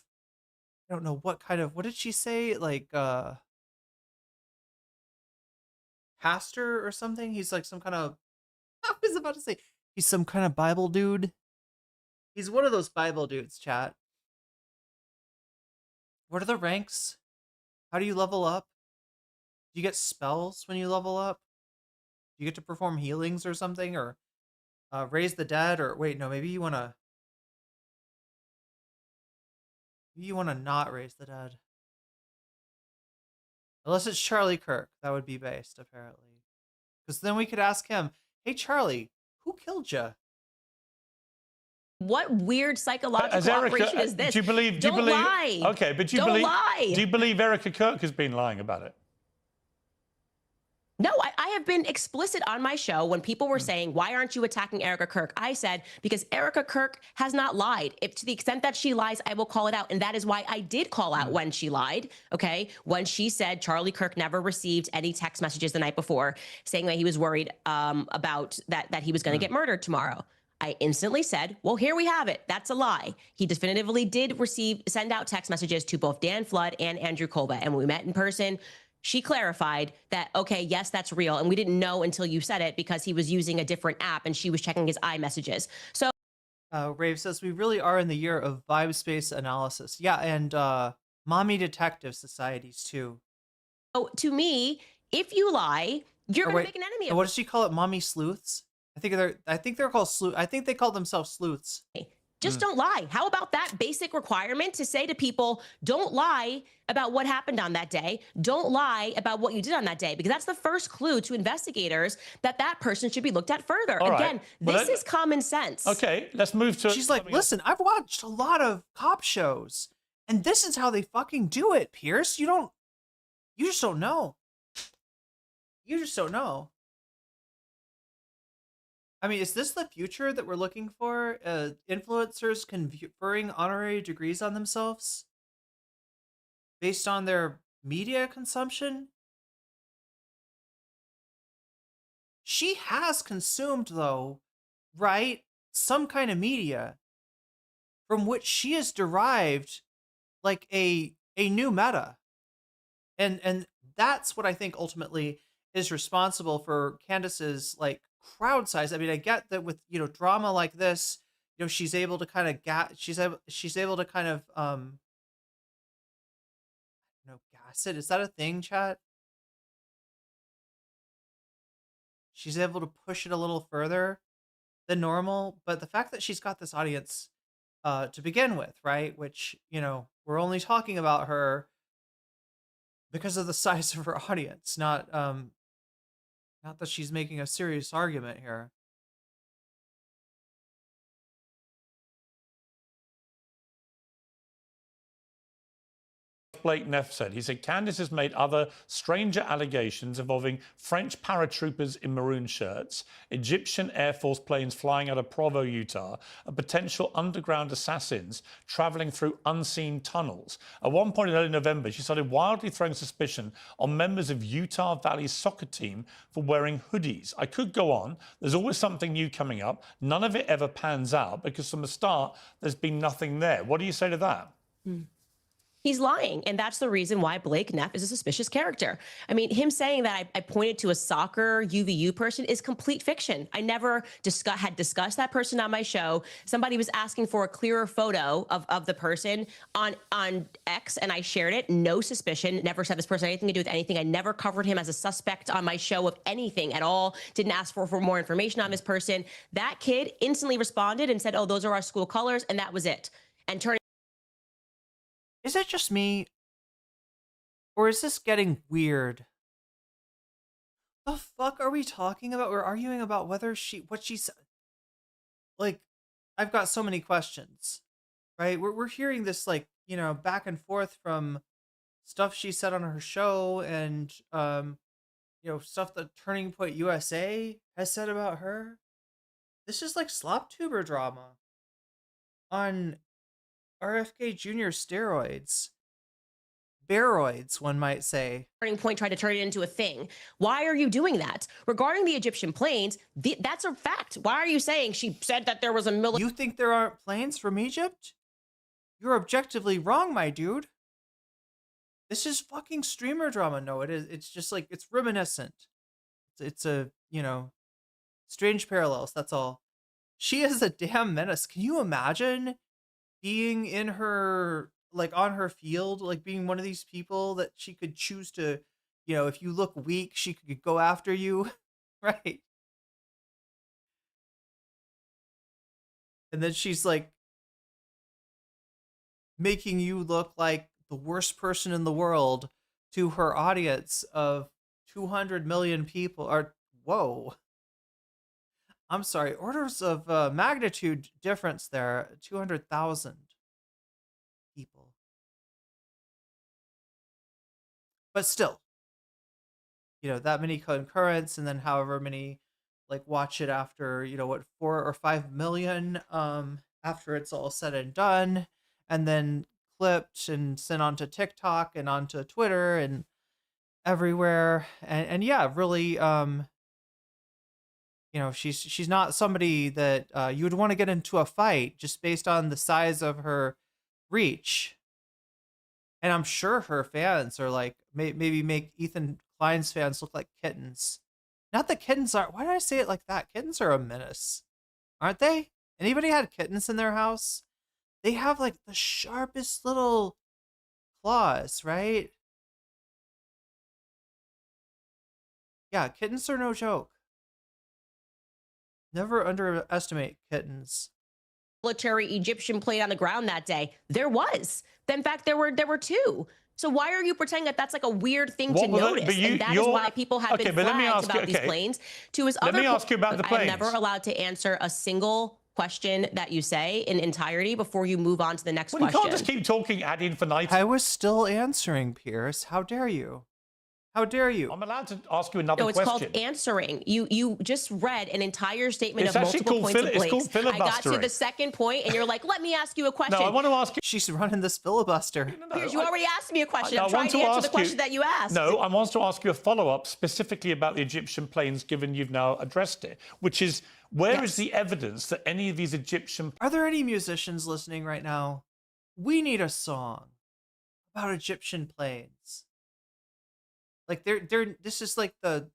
what did she say? Like, pastor or something? He's like some kind of, I was about to say, he's some kind of Bible dude. He's one of those Bible dudes, chat. What are the ranks? How do you level up? Do you get spells when you level up? Do you get to perform healings or something? Or raise the dead? Or wait, no, maybe you want to... not raise the dead. Unless it's Charlie Kirk. That would be based, apparently. Because then we could ask him, hey, Charlie, who killed you? What weird psychological operation is this? Do you believe? Lie. Okay, but do you believe Erika Kirk has been lying about it? No, I have been explicit on my show when people were saying, why aren't you attacking Erika Kirk? I said, because Erika Kirk has not lied. If to the extent that she lies, I will call it out. And that is why I did call out when she lied, okay? When she said Charlie Kirk never received any text messages the night before saying that he was worried about that he was going to get murdered tomorrow. I instantly said, well, here we have it. That's a lie. He definitively did send out text messages to both Dan Flood and Andrew Kolba. And when we met in person, she clarified that, okay, yes, that's real. And we didn't know until you said it because he was using a different app and she was checking his iMessages. So Rave says, we really are in the year of vibe space analysis. Yeah, and mommy detective societies too. to me, if you lie you're going to make an enemy of What does she call it? Mommy sleuths? I think they're called sleuth. I think they call themselves sleuths. Just don't lie. How about that basic requirement to say to people, don't lie about what happened on that day. Don't lie about what you did on that day, because that's the first clue to investigators that that person should be looked at further. All Again, right. Well, this is common sense. Okay, let's move to. She's like, listen, I've watched a lot of cop shows, and this is how they fucking do it, Pierce. You just don't know. You just don't know. I mean, is this the future that we're looking for? Influencers conferring honorary degrees on themselves based on their media consumption? She has consumed, though, right, some kind of media from which she has derived like a new meta. And that's what I think ultimately is responsible for Candace's like crowd size. I mean, I get that with, drama like this, she's able to kind of she's able to kind of gas it. Is that a thing, chat? She's able to push it a little further than normal, but the fact that she's got this audience to begin with, right? Which, we're only talking about her because of the size of her audience, not that she's making a serious argument here. Blake Neff said. He said, Candace has made other stranger allegations involving French paratroopers in maroon shirts, Egyptian Air Force planes flying out of Provo, Utah, and potential underground assassins traveling through unseen tunnels. At one point in early November, she started wildly throwing suspicion on members of Utah Valley's soccer team for wearing hoodies. I could go on. There's always something new coming up. None of it ever pans out because from the start, there's been nothing there. What do you say to that? He's lying, and that's the reason why Blake Neff is a suspicious character. I mean, him saying that I pointed to a soccer UVU person is complete fiction. I never had discussed that person on my show. Somebody was asking for a clearer photo of the person on X, and I shared it. No suspicion. Never said this person had anything to do with anything. I never covered him as a suspect on my show of anything at all. Didn't ask for more information on this person. That kid instantly responded and said, oh, those are our school colors, and that was it. And turning. Is it just me? Or is this getting weird? The fuck are we talking about? We're arguing about what she said. Like, I've got so many questions, right? We're hearing this, like, back and forth from stuff she said on her show and, stuff that Turning Point USA has said about her. This is like slop tuber drama on RFK Jr. steroids. Baroids, one might say. Turning Point tried to turn it into a thing. Why are you doing that? Regarding the Egyptian planes, that's a fact. Why are you saying she said that there was a military? You think there aren't planes from Egypt? You're objectively wrong, my dude. This is fucking streamer drama. No, it is. It's just like, it's reminiscent. It's a, strange parallels. That's all. She is a damn menace. Can you imagine being in her, like, on her field, like being one of these people that she could choose to, if you look weak, she could go after you, right? And then she's like making you look like the worst person in the world to her audience of 200 million people. Or, whoa. I'm sorry, orders of magnitude difference there, 200,000 people. But still, that many concurrents, and then however many, like, watch it after, 4 or 5 million after it's all said and done, and then clipped and sent onto TikTok and onto Twitter and everywhere. And yeah, really, she's not somebody that you would want to get into a fight just based on the size of her reach. And I'm sure her fans are like, maybe make Ethan Klein's fans look like kittens. Not that kittens are, why did I say it like that? Kittens are a menace, aren't they? Anybody had kittens in their house? They have like the sharpest little claws, right? Yeah, kittens are no joke. Never underestimate kittens. Military Egyptian plane on the ground that day. There was. In fact, there were two. So why are you pretending that that's like a weird thing to notice? And that is why people have been flagged about these planes. To his other, let me ask you about the planes. I am never allowed to answer a single question that you say in entirety before you move on to the next question. You can't just keep talking ad infinitum. I was still answering, Piers. How dare you? How dare you? I'm allowed to ask you another question. No, it's called answering. You just read an entire statement of multiple points of blanks. I got to the second point, and you're like, let me ask you a question. No, I want to ask you. She's running this filibuster. Piers, you already asked me a question. I'm trying to answer the question that you asked. No, I want to ask you a follow-up specifically about the Egyptian planes, given you've now addressed it, which is, where is the evidence that any of these Egyptian... Are there any musicians listening right now? We need a song about Egyptian planes. Like this is like the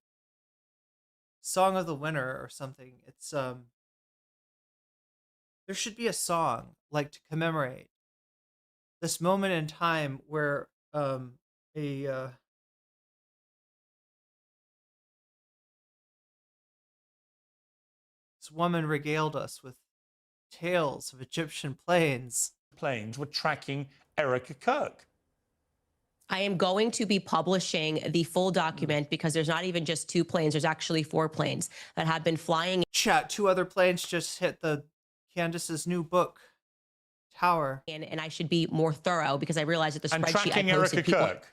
song of the winter or something. It's there should be a song like to commemorate this moment in time where this woman regaled us with tales of Egyptian planes. Planes were tracking Erika Kirk. I am going to be publishing the full document because there's not even just 2 planes. There's actually 4 planes that have been flying. Chat, 2 other planes just hit the Candace's new book tower. And I should be more thorough because I realize that the spreadsheet tracking I posted Erika Kirk.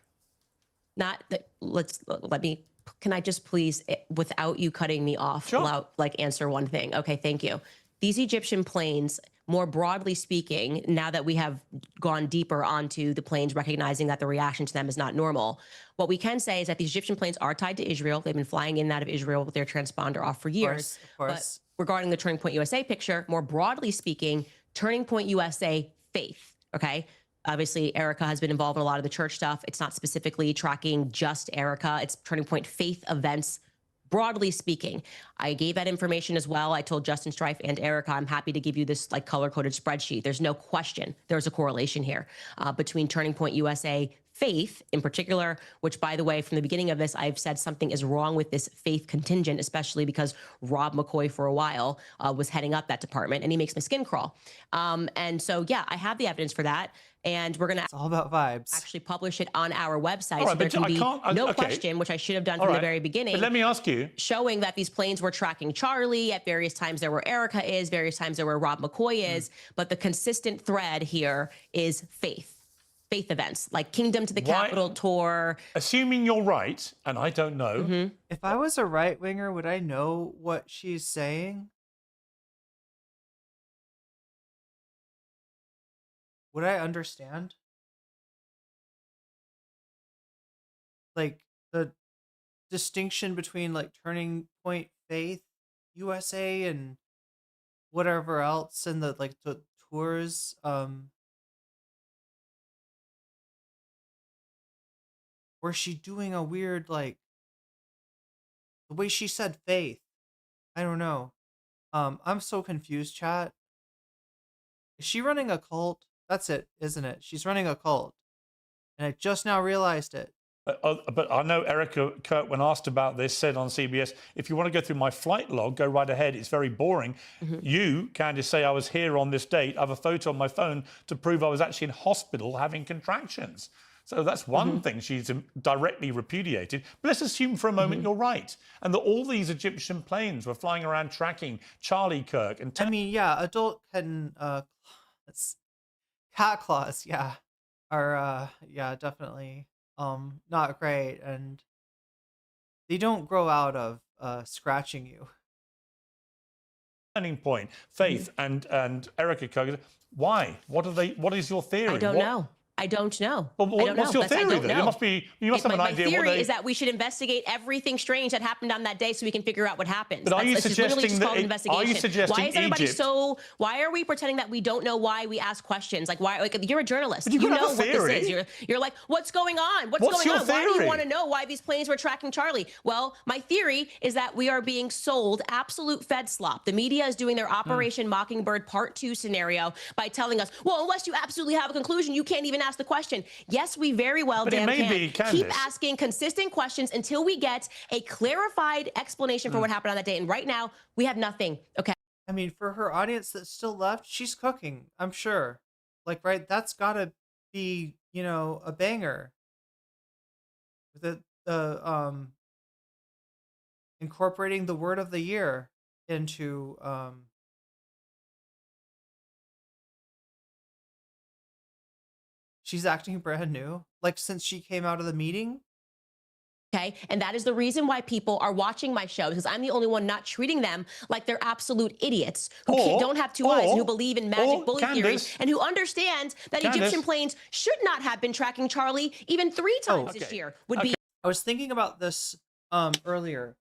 Not that. Let me. Can I just please, without you cutting me off, sure. Answer one thing? Okay, thank you. These Egyptian planes, more broadly speaking, now that we have gone deeper onto the planes, recognizing that the reaction to them is not normal, what we can say is that these Egyptian planes are tied to Israel. They've been flying in and out of Israel with their transponder off for years. Of course. But regarding the Turning Point USA picture, more broadly speaking, Turning Point USA faith, okay? Obviously, Erika has been involved in a lot of the church stuff. It's not specifically tracking just Erika. It's Turning Point faith events. Broadly speaking, I gave that information as well. I told Justin Strife and Erika, I'm happy to give you this like color-coded spreadsheet. There's no question there's a correlation here between Turning Point USA faith in particular, which, by the way, from the beginning of this, I've said something is wrong with this faith contingent, especially because Rob McCoy for a while was heading up that department, and he makes my skin crawl. And so, yeah, I have the evidence for that. And we're going to all about vibes. Actually publish it on our website. Right, so there can be no okay. question, which I should have done from the very beginning. But let me ask you. Showing that these planes were tracking Charlie. At various times there were Erika is, various times there were Rob McCoy is. But the consistent thread here is faith. Faith events, like Kingdom to the Capitol tour. Assuming you're right, and I don't know. If I was a right-winger, would I know what she's saying? Would I understand? Like the distinction between like Turning Point Faith USA and whatever else and the like the tours or is she doing a weird like the way she said faith? I don't know. I'm so confused, chat. Is she running a cult? That's it, isn't it? She's running a cult. And I just now realized it. But I know Erika Kirk, when asked about this, said on CBS, if you want to go through my flight log, go right ahead. It's very boring. You, Candace, say I was here on this date. I have a photo on my phone to prove I was actually in hospital having contractions. So that's one thing she's directly repudiated. But let's assume for a moment you're right. And that all these Egyptian planes were flying around tracking Charlie Kirk. And I mean, yeah, adult cat claws, yeah, are, yeah, definitely not great. And they don't grow out of scratching you. Turning Point, Faith, and Erika Kirk. Why? What is your theory? I don't know. I don't know. Well, what's your theory then? You must have an idea. My theory is that we should investigate everything strange that happened on that day so we can figure out what happened. But are you suggesting that? Are you suggesting why is everybody Egypt? why are we pretending that we don't know why we ask questions? Like why? Like you're a journalist. But you know what this is. You're like, what's going on? What's going your on? Theory? Why do you want to know why these planes were tracking Charlie? Well, my theory is that we are being sold absolute Fed slop. The media is doing their Operation Mockingbird Part 2 scenario by telling us, well, unless you absolutely have a conclusion, you can't even ask the question. Yes, we very well But it damn may can. be, Candace. Keep asking consistent questions until we get a clarified explanation for what happened on that day. And right now, we have nothing. Okay. I mean, for her audience that's still left, she's cooking, I'm sure. Like, right, that's gotta be, you know, a banger. The incorporating the word of the year into she's acting brand new, like since she came out of the meeting. Okay. And that is the reason why people are watching my show, because I'm the only one not treating them like they're absolute idiots who don't have two eyes and who believe in magic bully theory and who understand that Egyptian planes should not have been tracking Charlie even 3 times this year. I was thinking about this earlier,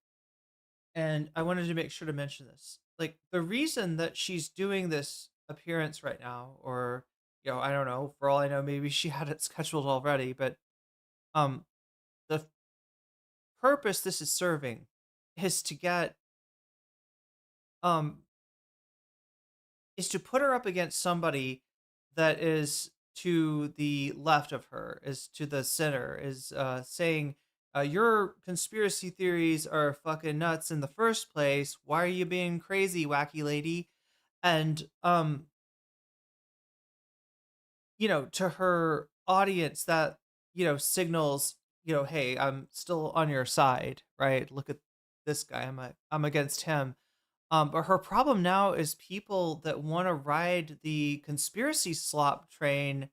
and I wanted to make sure to mention this. Like, the reason that she's doing this appearance right now, or, you know, I don't know, for all I know, maybe she had it scheduled already, but the purpose this is serving is to get is to put her up against somebody that is to the left of her, is to the center, is saying your conspiracy theories are fucking nuts in the first place. Why are you being crazy, wacky lady? And you know, to her audience, that, you know, signals, you know, hey, I'm still on your side, right? Look at this guy. I'm against him. But her problem now is people that want to ride the conspiracy slop train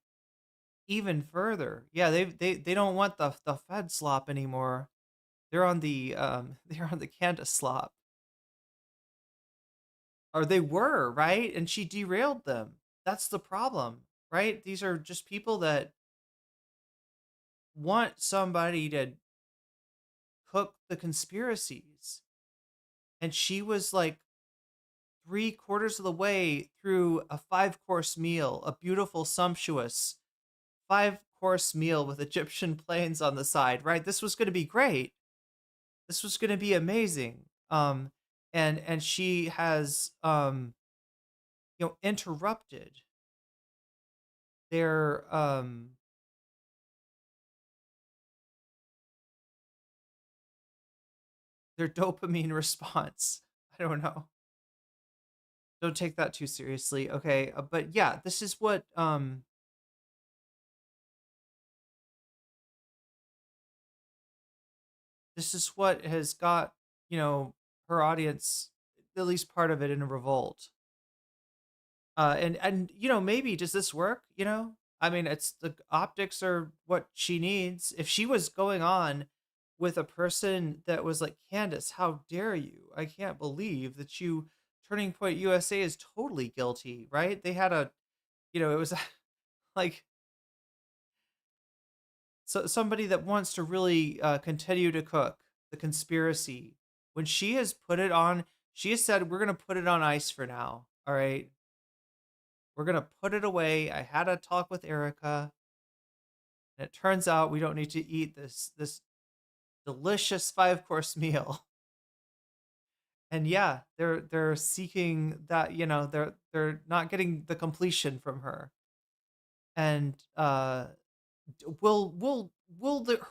even further. Yeah, they don't want the Fed slop anymore. They're on the Candace slop. Or they were, right? And she derailed them. That's the problem, right? These are just people that want somebody to cook the conspiracies. And she was like 3/4 of the way through a 5-course meal, a beautiful, sumptuous 5-course meal with Egyptian planes on the side, right? This was going to be great. This was going to be amazing. And she has, you know, interrupted their, dopamine response. I don't know. Don't take that too seriously, okay? But yeah, this is what has got, you know, her audience, at least part of it, in a revolt. And you know, maybe does this work? You know, I mean, it's the optics are what she needs. If she was going on with a person that was like, Candace, how dare you? I can't believe that you, Turning Point USA is totally guilty, right? They had a, you know, it was like somebody that wants to really continue to cook the conspiracy. When she has put it on, she has said, we're going to put it on ice for now. All right. We're going to put it away. I had a talk with Erika, and it turns out we don't need to eat this delicious 5-course meal. And yeah, they're seeking that, you know, they're not getting the completion from her. And will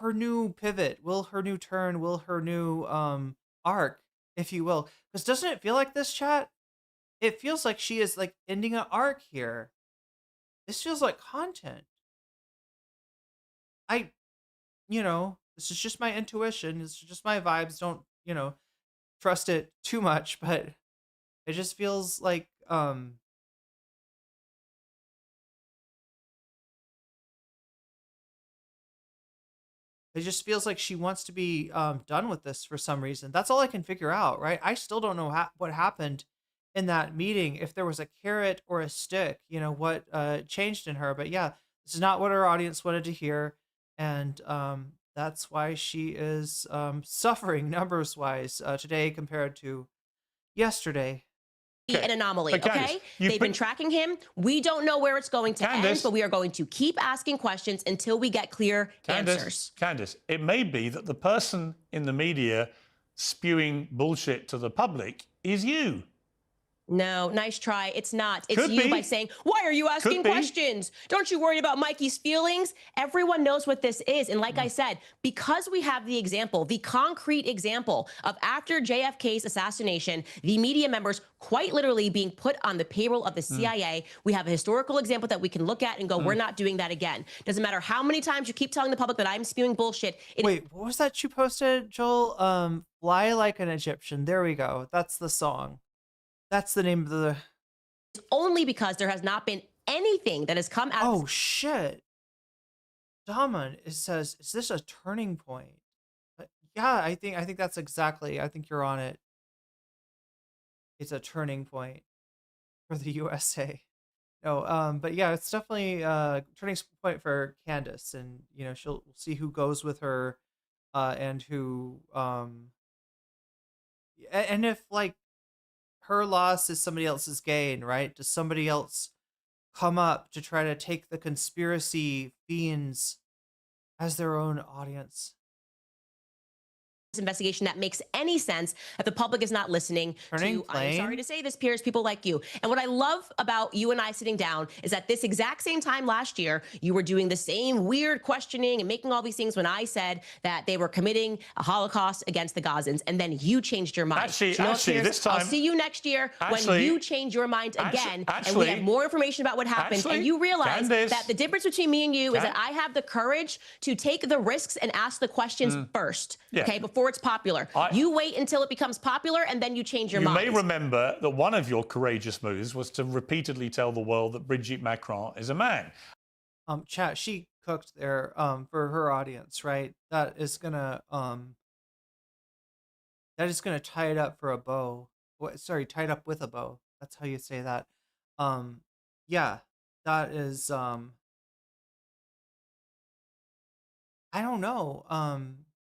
her new pivot, will her new turn, will her new arc, if you will, because doesn't it feel like this, chat? It feels like she is like ending an arc here. This feels like content. You know, this is just my intuition. This is just my vibes. Don't, you know, trust it too much, but it just feels like it just feels like she wants to be done with this for some reason. That's all I can figure out, right? I still don't know what happened in that meeting, if there was a carrot or a stick, you know, what changed in her. But yeah, this is not what our audience wanted to hear. And that's why she is suffering numbers-wise today compared to yesterday. An anomaly, okay? They've been tracking him. We don't know where it's going to end, but we are going to keep asking questions until we get clear answers. Candace, it may be that the person in the media spewing bullshit to the public is you. No, nice try. It's not. It's Could you be. by saying, why are you asking questions? Don't you worry about Mikey's feelings? Everyone knows what this is. And like I said, because we have the example, the concrete example of after JFK's assassination, the media members quite literally being put on the payroll of the CIA, we have a historical example that we can look at and go, we're not doing that again. Doesn't matter how many times you keep telling the public that I'm spewing bullshit. Wait, what was that you posted, Joel? Fly Like an Egyptian. There we go. That's the song. That's the name of the... It's only because there has not been anything that has come out Oh, shit. Daman, it says, is this a turning point? Yeah, I think that's exactly, I think you're on it. It's a turning point for the USA. No, but yeah, it's definitely a turning point for Candace, and you know, we'll see who goes with her, and who, and if like her loss is somebody else's gain, right? Does somebody else come up to try to take the conspiracy fiends as their own audience? investigation that makes any sense if the public is not listening to, I'm sorry to say this, Piers, people like you. And what I love about you and I sitting down is that this exact same time last year, you were doing the same weird questioning and making all these things when I said that they were committing a Holocaust against the Gazans, and then you changed your mind. Actually, Piers, this time... I'll see you next year when you change your mind again, and we have more information about what happened, and you realize that the difference between me and you is that I have the courage to take the risks and ask the questions first, okay, before it's popular. You wait until it becomes popular, and then you change your mind. You may remember that one of your courageous moves was to repeatedly tell the world that Brigitte Macron is a man. Chat, she cooked there for her audience, right? That is gonna tie it up for a bow. Sorry, tie it up with a bow. That's how you say that. Yeah, that is I don't know.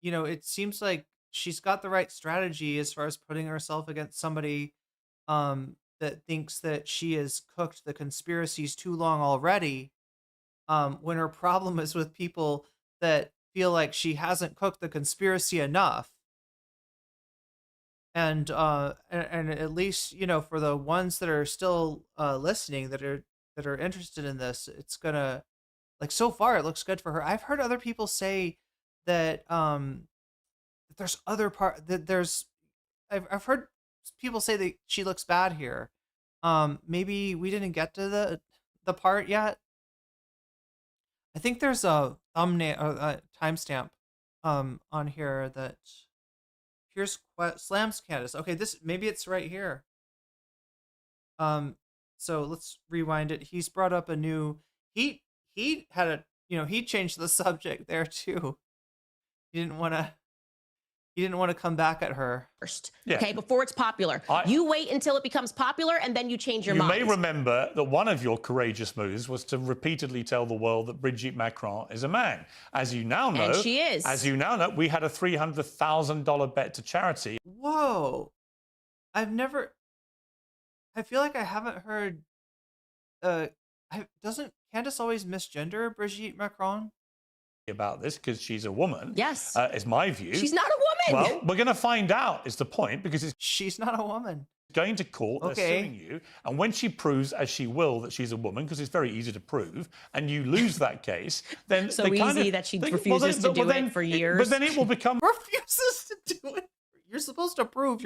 You know, it seems like she's got the right strategy as far as putting herself against somebody that thinks that she has cooked the conspiracies too long already, when her problem is with people that feel like she hasn't cooked the conspiracy enough. And at least, you know, for the ones that are still listening, that are interested in this, it's gonna, like, so far it looks good for her. I've heard other people say that there's other I've heard people say that she looks bad here. Maybe we didn't get to the part yet. I think there's a thumbnail, a timestamp on here that Piers slams Candace. Okay, maybe it's right here. So let's rewind it. He's brought up a new, he had a, you know, he changed the subject there too. He didn't want to come back at her first, okay, before it's popular. You wait until it becomes popular, and then you change your mind. You may remember that one of your courageous moves was to repeatedly tell the world that Brigitte Macron is a man. As you now know, and she is. As you now know, we had a $300,000 bet to charity. Whoa, I feel like I haven't heard. Doesn't Candace always misgender Brigitte Macron? About this because she's a woman. Yes, is my view. She's not a woman. Well, we're going to find out. Is the point, because she's not a woman. Going to court, they're suing you, and when she proves, as she will, that she's a woman, because it's very easy to prove, and you lose that case, then so easy that she refuses to do it for years. But then it will become refuses to do it. You're supposed to prove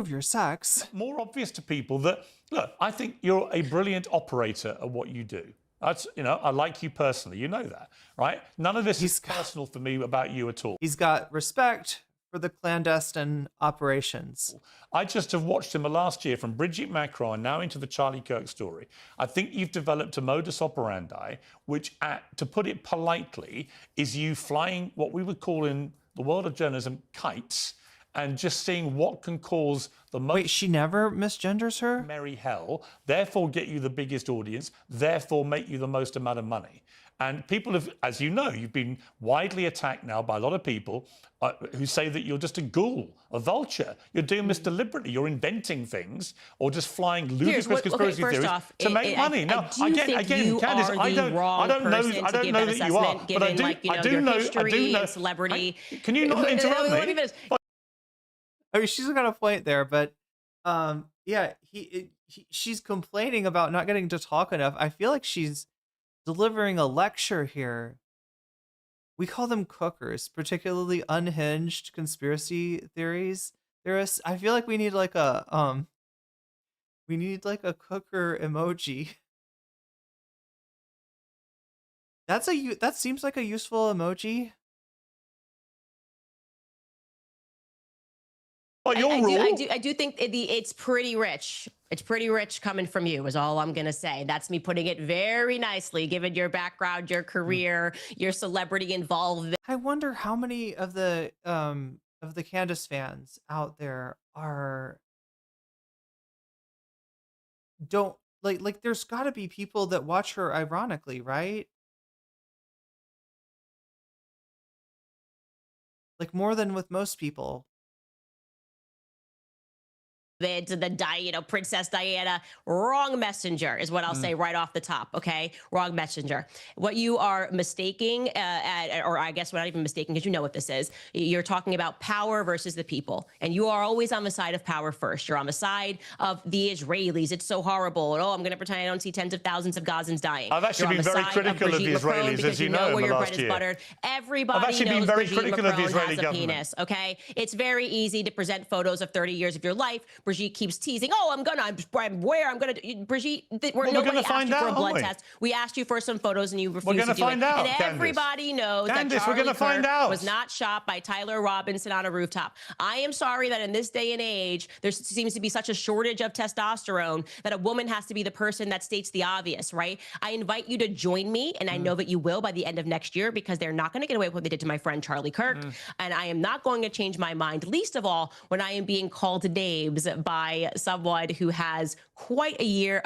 your sex. More obvious to people that, look, I think you're a brilliant operator at what you do. That's, you know, I like you personally. You know that, right? None of this is personal for me about you at all. He's got respect for the clandestine operations. I just have watched him last year from Brigitte Macron now into the Charlie Kirk story. I think you've developed a modus operandi, which, to put it politely, is you flying what we would call in the world of journalism kites, and just seeing what can cause the most... Wait, she never misgenders her? ...merry hell, therefore get you the biggest audience, therefore make you the most amount of money. And people have, as you know, you've been widely attacked now by a lot of people who say that you're just a ghoul, a vulture. You're doing this deliberately. You're inventing things or just flying ludicrous conspiracy theories to make money. Now, again, Candace, I don't know that you are, but I do know celebrity. Can you not interrupt me? I mean, she's got a point there, but yeah, she's complaining about not getting to talk enough. I feel like she's delivering a lecture here. We call them cookers, particularly unhinged conspiracy theorists. I feel like we need like a cooker emoji. That seems like a useful emoji. Well, your rule. I do think it's pretty rich. It's pretty rich coming from you, is all I'm gonna say. That's me putting it very nicely, given your background, your career, your celebrity involvement. I wonder how many of the Candace fans out there don't like there's got to be people that watch her ironically, right? Like more than with most people. To the Princess Diana, wrong messenger is what I'll say right off the top. Okay, wrong messenger. What you are mistaking, or I guess we're not even mistaking because you know what this is. You're talking about power versus the people, and you are always on the side of power first. You're on the side of the Israelis. It's so horrible. And, I'm going to pretend I don't see tens of thousands of Gazans dying. I've actually been very critical of the Israelis, as you know, in the last year. Everybody I've actually been very critical of the Israeli government. Penis, okay, it's very easy to present photos of 30 years of your life. Brigitte keeps teasing, Brigitte, nobody asked you for a blood test. We asked you for some photos and you refused to do it. And everybody knows that Charlie Kirk was not shot by Tyler Robinson on a rooftop. I am sorry that in this day and age, there seems to be such a shortage of testosterone that a woman has to be the person that states the obvious, right? I invite you to join me, and I know that you will by the end of next year, because they're not going to get away with what they did to my friend Charlie Kirk. And I am not going to change my mind, least of all when I am being called names by someone who has quite a year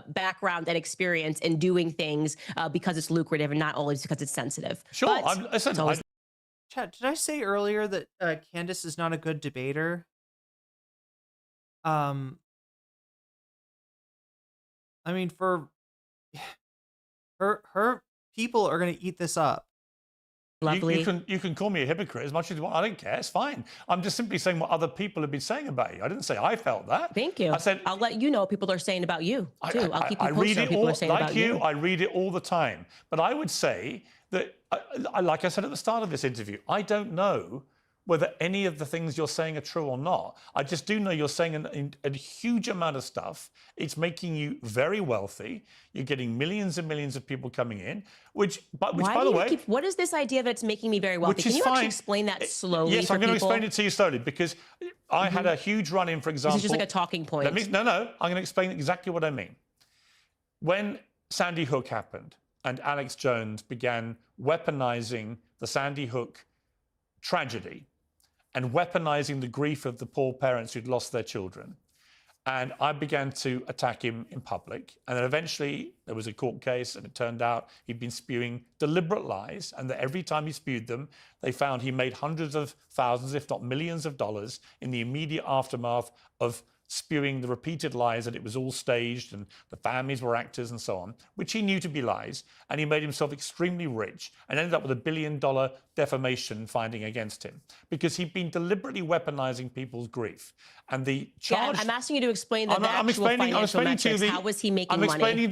background and experience in doing things because it's lucrative and not always because it's sensitive. Sure. Chat, did I say earlier that Candace is not a good debater? I mean, for her people are going to eat this up. You can call me a hypocrite as much as you want. I don't care. It's fine. I'm just simply saying what other people have been saying about you. I didn't say I felt that. Thank you. I said I'll let you know what people are saying about you too. I'll keep you posted on what people are saying about you. I read it all the time. But I would say that, like I said at the start of this interview, I don't know whether any of the things you're saying are true or not. I just do know you're saying a huge amount of stuff. It's making you very wealthy. You're getting millions and millions of people coming in, which by the way... What is this idea that it's making me very wealthy? Can you actually explain that slowly Yes, for I'm going to people? explain it to you slowly, because I had a huge run-in, for example... This is just like a talking point. No, I'm going to explain exactly what I mean. When Sandy Hook happened and Alex Jones began weaponizing the Sandy Hook tragedy and weaponizing the grief of the poor parents who'd lost their children. And I began to attack him in public. And then eventually there was a court case, and it turned out he'd been spewing deliberate lies, and that every time he spewed them, they found he made hundreds of thousands, if not millions of dollars in the immediate aftermath of spewing the repeated lies that it was all staged and the families were actors and so on, which he knew to be lies. And he made himself extremely rich and ended up with $1 billion defamation finding against him because he'd been deliberately weaponizing people's grief. And the charge... Yeah, I'm asking you to explain the actual financial metrics. How was he making money?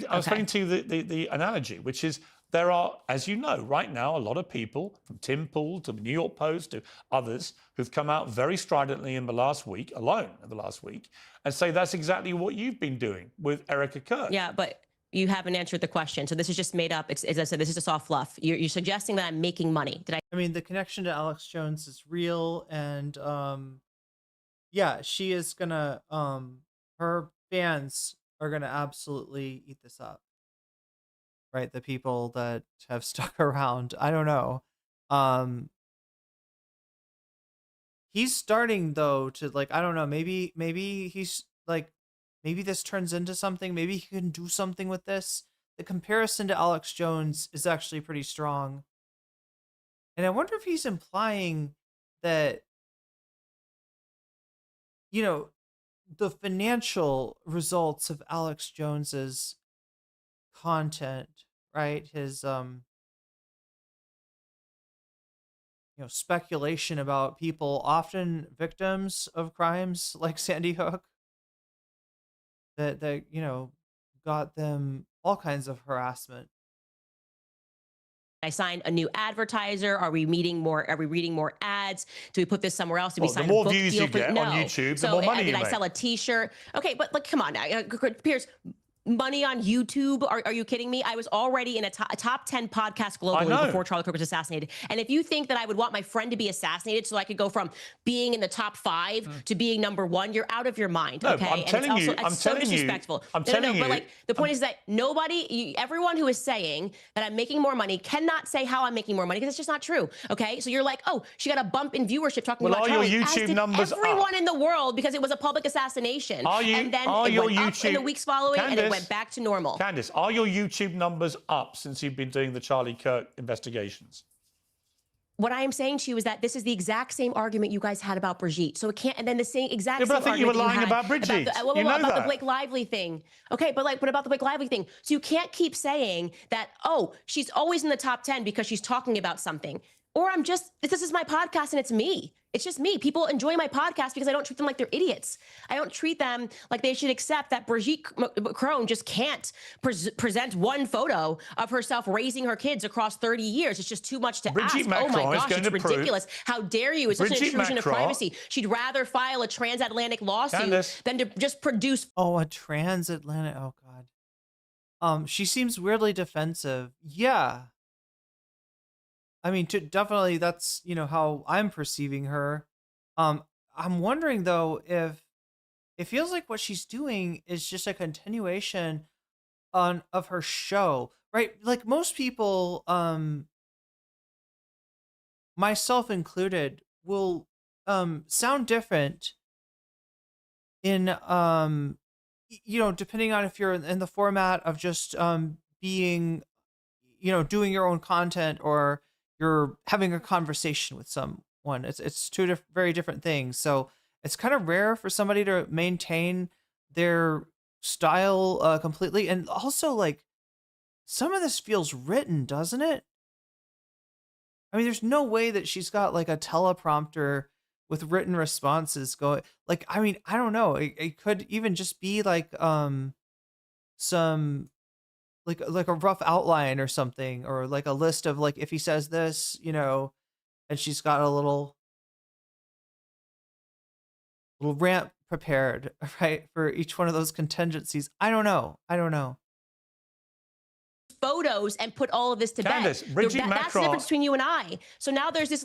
I'm explaining to you the analogy, which is there are, as you know, right now, a lot of people, from Tim Pool to the New York Post to others, who've come out very stridently in the last week, and say that's exactly what you've been doing with Erika Kirk. Yeah, but you haven't answered the question. So this is just made up. As I said, this is just all fluff. You're suggesting that I'm making money. I mean, the connection to Alex Jones is real, and yeah, she is gonna her fans are gonna absolutely eat this up. Right, the people that have stuck around. I don't know. He's starting though to I don't know, maybe he's maybe this turns into something. Maybe he can do something with this. The comparison to Alex Jones is actually pretty strong. And I wonder if he's implying that, the financial results of Alex Jones's content, right? His speculation about people, often victims of crimes like Sandy Hook, that got them all kinds of harassment. I signed a new advertiser. Are we reading more ads? Do we put this somewhere else? Do we sign a book views deal you get no. on YouTube, so, the more money did you I make. sell a T-shirt? Okay, but like, come on now, Piers. Money on YouTube? Are you kidding me? I was already in a top 10 podcast globally before Charlie Kirk was assassinated. And if you think that I would want my friend to be assassinated so I could go from being in the top 5 to being number 1, you're out of your mind. No, Okay, I'm telling you, it's so disrespectful. I'm telling you. But like the point is that everyone who is saying that I'm making more money cannot say how I'm making more money because it's just not true. Okay, so you're like, oh, she got a bump in viewership talking about Charlie. Your YouTube numbers everyone in the world because it was a public assassination. And then it went up in the weeks following, and it went back to normal. Candace, are your YouTube numbers up since you've been doing the Charlie Kirk investigations? What I am saying to you is that this is the exact same argument you guys had about Brigitte. So it can't, and then the same exact same I think you were lying about Brigitte. About the Blake Lively thing. Okay, but what about the Blake Lively thing? So you can't keep saying that, oh, she's always in the top 10 because she's talking about something. Or this is my podcast and it's me. It's just me. People enjoy my podcast because I don't treat them like they're idiots. I don't treat them like they should accept that Brigitte Macron just can't present one photo of herself raising her kids across 30 years. It's just too much to ask. Oh my gosh, it's ridiculous. How dare you? It's such an intrusion of privacy. She'd rather file a transatlantic lawsuit than to just produce. Oh, a transatlantic. Oh, God. She seems weirdly defensive. Yeah. I mean, definitely that's, how I'm perceiving her. I'm wondering, though, if it feels like what she's doing is just a continuation of her show, right? Like most people, myself included, will sound different in, depending on if you're in the format of just being, doing your own content or you're having a conversation with someone. It's two very different things. So it's kind of rare for somebody to maintain their style completely. And also, like, some of this feels written, doesn't it? I mean, there's no way that she's got like a teleprompter with written responses going. Like, I mean, I don't know. It could even just be like some like a rough outline or something, or like a list of like if he says this, and she's got a little rant prepared, right, for each one of those contingencies. I don't know. Photos and put all of this to bed. That's the difference between you and I. So now there's this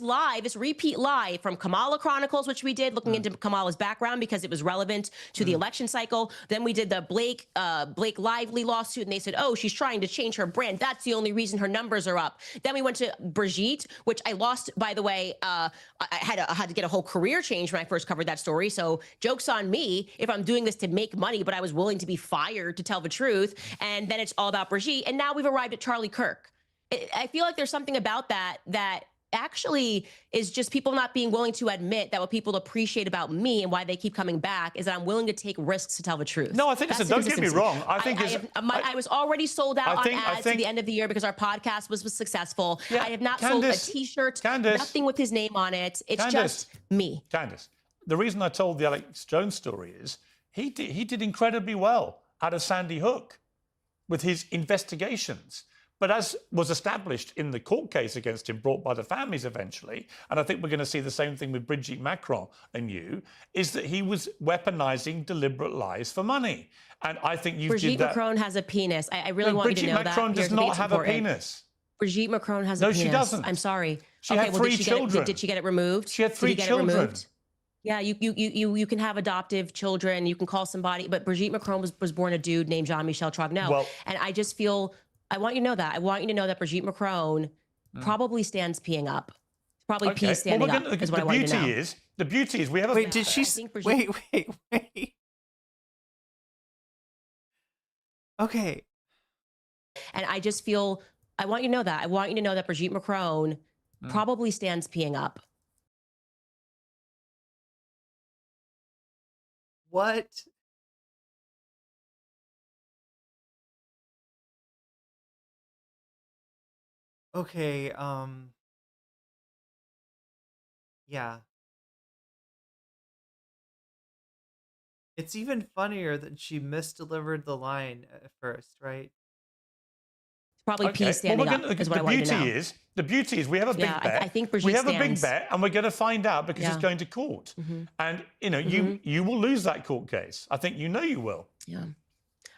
repeat live from Kamala Chronicles, which we did looking into Kamala's background because it was relevant to the election cycle. Then we did the Blake Lively lawsuit, and they said, oh, she's trying to change her brand. That's the only reason her numbers are up. Then we went to Brigitte, which I lost, by the way. I had to get a whole career change when I first covered that story. So joke's on me if I'm doing this to make money, but I was willing to be fired to tell the truth. And then it's all about Brigitte. And now we've arrived at Charlie Kirk. I feel like there's something about that actually is just people not being willing to admit that what people appreciate about me and why they keep coming back is that I'm willing to take risks to tell the truth. No, I think so. Don't get me wrong. I was already sold out on ads to the end of the year because our podcast was successful. Yeah, I have not sold a T-shirt, nothing with his name on it. It's just me. Candace, the reason I told the Alex Jones story is he did incredibly well out of Sandy Hook with his investigations. But as was established in the court case against him, brought by the families eventually, and I think we're going to see the same thing with Brigitte Macron and you, is that he was weaponizing deliberate lies for money. And I think you Brigitte did that. Macron has a penis. I really want you to know that. Brigitte Macron does not have a penis. Brigitte Macron has a penis. No, she doesn't. I'm sorry. She had 3 children. Did she get it removed? She had 3 children. Yeah, you can have adoptive children. You can call somebody, but Brigitte Macron was born a dude named Jean-Michel Trogneau. And I just feel, I want you to know that. I want you to know that Brigitte Macron probably stands peeing up. Probably pee standing up is what I want you to know. The beauty is we have a... Wait, did she... Wait. Okay. And I just feel, I want you to know that. I want you to know that Brigitte Macron probably stands peeing up. What? Okay, yeah. It's even funnier that she misdelivered the line at first, right? Probably P standing up is what I wanted to know. The beauty is we have a big bet. I think Brigitte we have a big stands. bet, and we're going to find out because it's going to court. And you will lose that court case. I think you will. Yeah.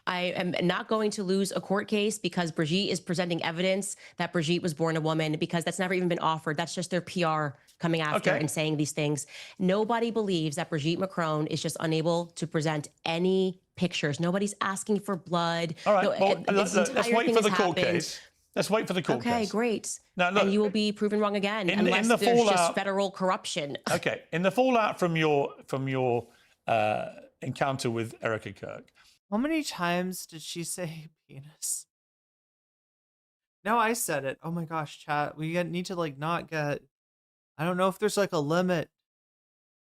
I am not going to lose a court case because Brigitte is presenting evidence that Brigitte was born a woman, because that's never even been offered. That's just their PR coming after and saying these things. Nobody believes that Brigitte Macron is just unable to present any pictures. Nobody's asking for blood. All right, well, let's wait for the court case. Let's wait for the court case. Okay, great. Now, look, and you will be proven wrong again unless the there's fallout, just federal corruption. Okay, in the fallout from your encounter with Erika Kirk, how many times did she say penis? No, I said it. Oh my gosh, chat. We need to like not get. I don't know if there's like a limit.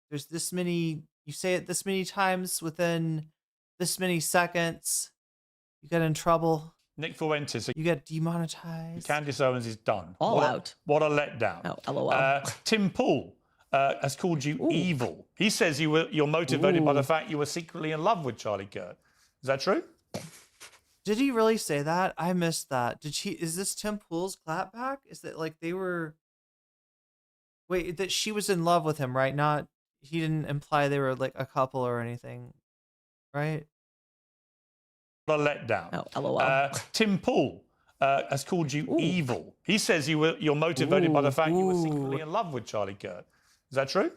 There's this many. You say it this many times within this many seconds, you get in trouble. Nick Fuentes, you get demonetized. Candace Owens is done. All out. What a letdown. Oh, LOL. Tim Pool has called you evil. He says you're motivated by the fact you were secretly in love with Charlie Kirk. Is that true? Did he really say that? I missed that. Is this Tim Pool's clapback? Is that like they were? Wait, that she was in love with him, right? Not, he didn't imply they were like a couple or anything, right? What a letdown. Oh, LOL. Tim Pool has called you evil. He says you're motivated by the fact you were secretly in love with Charlie Kirk. Is that true?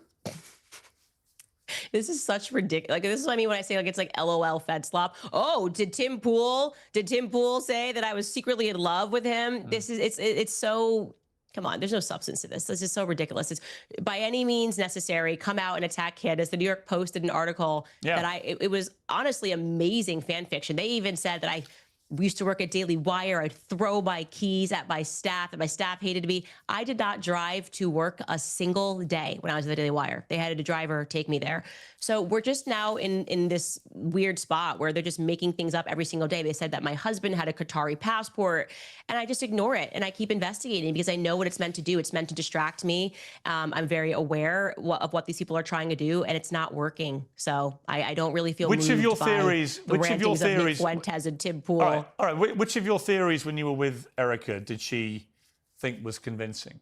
This is such ridiculous. Like, this is what I mean when I say like it's like LOL Fed slop. Oh, did Tim Pool say that I was secretly in love with him? This is it's so. Come on, there's no substance to this. This is so ridiculous. It's by any means necessary. Come out and attack Candace. The New York Post did an article that it was honestly amazing fan fiction. They even said that we used to work at Daily Wire. I'd throw my keys at my staff, and my staff hated me. I did not drive to work a single day when I was at the Daily Wire. They had a driver take me there. So we're just now in this weird spot where they're just making things up every single day. They said that my husband had a Qatari passport, and I just ignore it. And I keep investigating because I know what it's meant to do. It's meant to distract me. I'm very aware of what these people are trying to do, and it's not working. So I don't really feel moved by the rantings of Nick Fuentes and Tim Pool. All right. Which of your theories when you were with Erika did she think was convincing?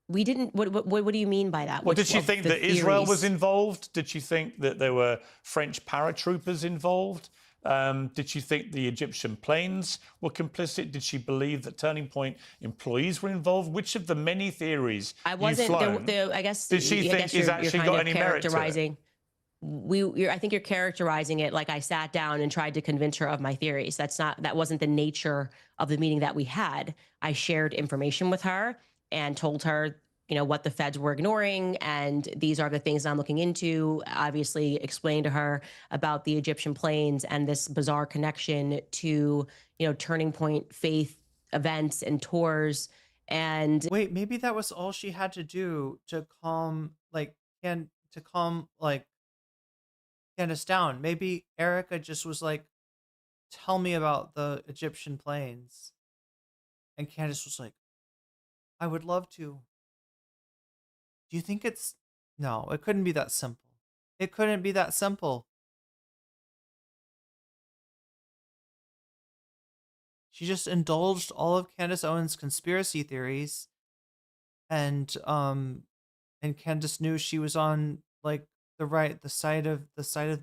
We didn't. What do you mean by that? Well, did she think that Israel was involved? Did she think that there were French paratroopers involved? Did she think the Egyptian planes were complicit? Did she believe that Turning Point employees were involved? Which of the many theories I wasn't. I guess. Did she think has actually got any merit to it? I think you're characterizing it like I sat down and tried to convince her of my theories. That wasn't the nature of the meeting that we had. I shared information with her and told her, what the feds were ignoring, and these are the things I'm looking into. Obviously explained to her about the Egyptian planes and this bizarre connection to, Turning Point faith events and tours. And wait, maybe that was all she had to do to calm Candace down. Maybe Erika just was like, tell me about the Egyptian planes. And Candace was like, I would love to. Do you think no, it couldn't be that simple. It couldn't be that simple. She just indulged all of Candace Owens' conspiracy theories, and Candace knew she was on like the side of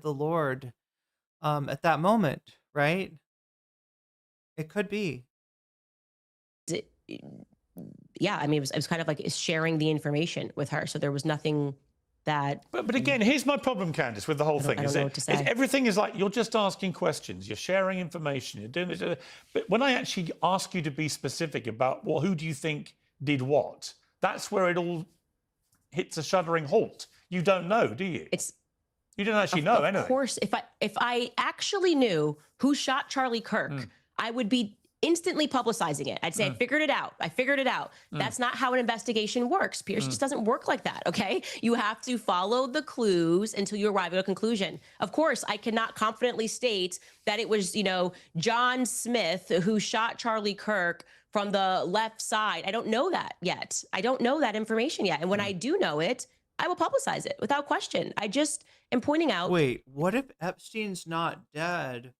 the Lord at that moment, right? It could be. Yeah, I mean, it was kind of like sharing the information with her, so there was nothing that. But again, here's my problem, Candace, with the whole thing. I don't know what to say. Everything is like you're just asking questions, you're sharing information, you're doing this. But when I actually ask you to be specific about who do you think did what, that's where it all hits a shuddering halt. You don't know, do you? You don't actually know anything. Of course, if I actually knew who shot Charlie Kirk, I would be instantly publicizing it. I'd say, I figured it out. That's not how an investigation works. Piers just doesn't work like that, okay? You have to follow the clues until you arrive at a conclusion. Of course, I cannot confidently state that it was, John Smith who shot Charlie Kirk from the left side. I don't know that yet. I don't know that information yet. And when I do know it, I will publicize it without question. I just am pointing out. Wait, what if Epstein's not dead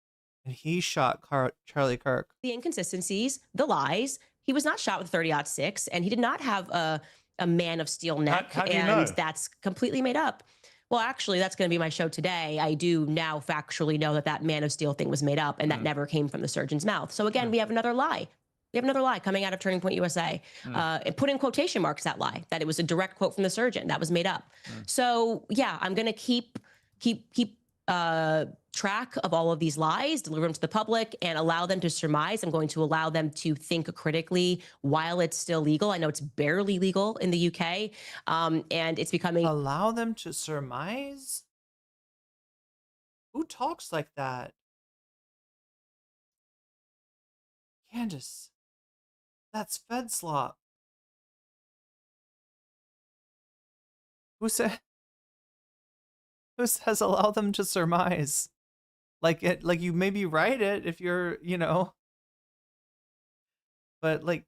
and he shot Charlie Kirk? The inconsistencies, the lies. He was not shot with 30-06, and he did not have a Man of Steel neck, how do you and know? that's completely made up. Well, actually, that's going to be my show today. I do now factually know that Man of Steel thing was made up, and that never came from the surgeon's mouth. So again, we have another lie. We have another lie coming out of Turning Point USA. And put in quotation marks that lie, that it was a direct quote from the surgeon. That was made up. So yeah, I'm going to keep track of all of these lies, deliver them to the public, and allow them to surmise. I'm going to allow them to think critically while it's still legal. I know it's barely legal in the UK, and it's becoming... Allow them to surmise? Who talks like that? Candace, that's Fed slop. Who says allow them to surmise? Like you maybe write it if you're, but like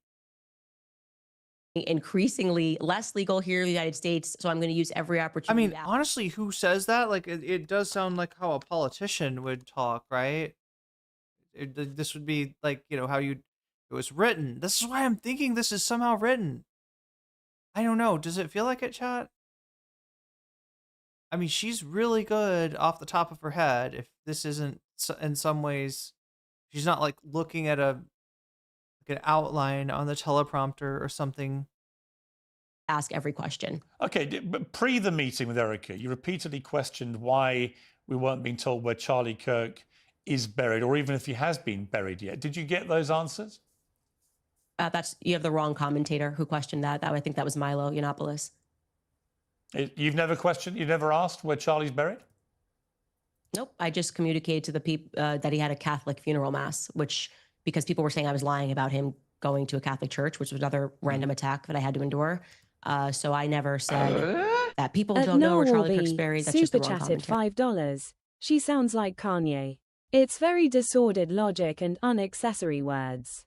increasingly less legal here in the United States. So I'm going to use every opportunity. I mean, honestly, who says that? Like it does sound like how a politician would talk, right? This would be like, how it was written. This is why I'm thinking this is somehow written. I don't know. Does it feel like it, chat? I mean, she's really good off the top of her head. If this isn't in some ways, she's not like looking at an outline on the teleprompter or something. Ask every question. Okay, but pre the meeting with Erika, you repeatedly questioned why we weren't being told where Charlie Kirk is buried, or even if he has been buried yet. Did you get those answers? You have the wrong commentator who questioned that. I think that was Milo Yiannopoulos. You've never questioned, you've never asked where Charlie's buried? Nope. I just communicated to the people that he had a Catholic funeral mass, because people were saying I was lying about him going to a Catholic church, which was another random attack that I had to endure. So I never said that people don't know where Charlie Kirk's buried. That's just the wrong Super chatted commentary. $5. She sounds like Kanye. It's very disordered logic and unnecessary words.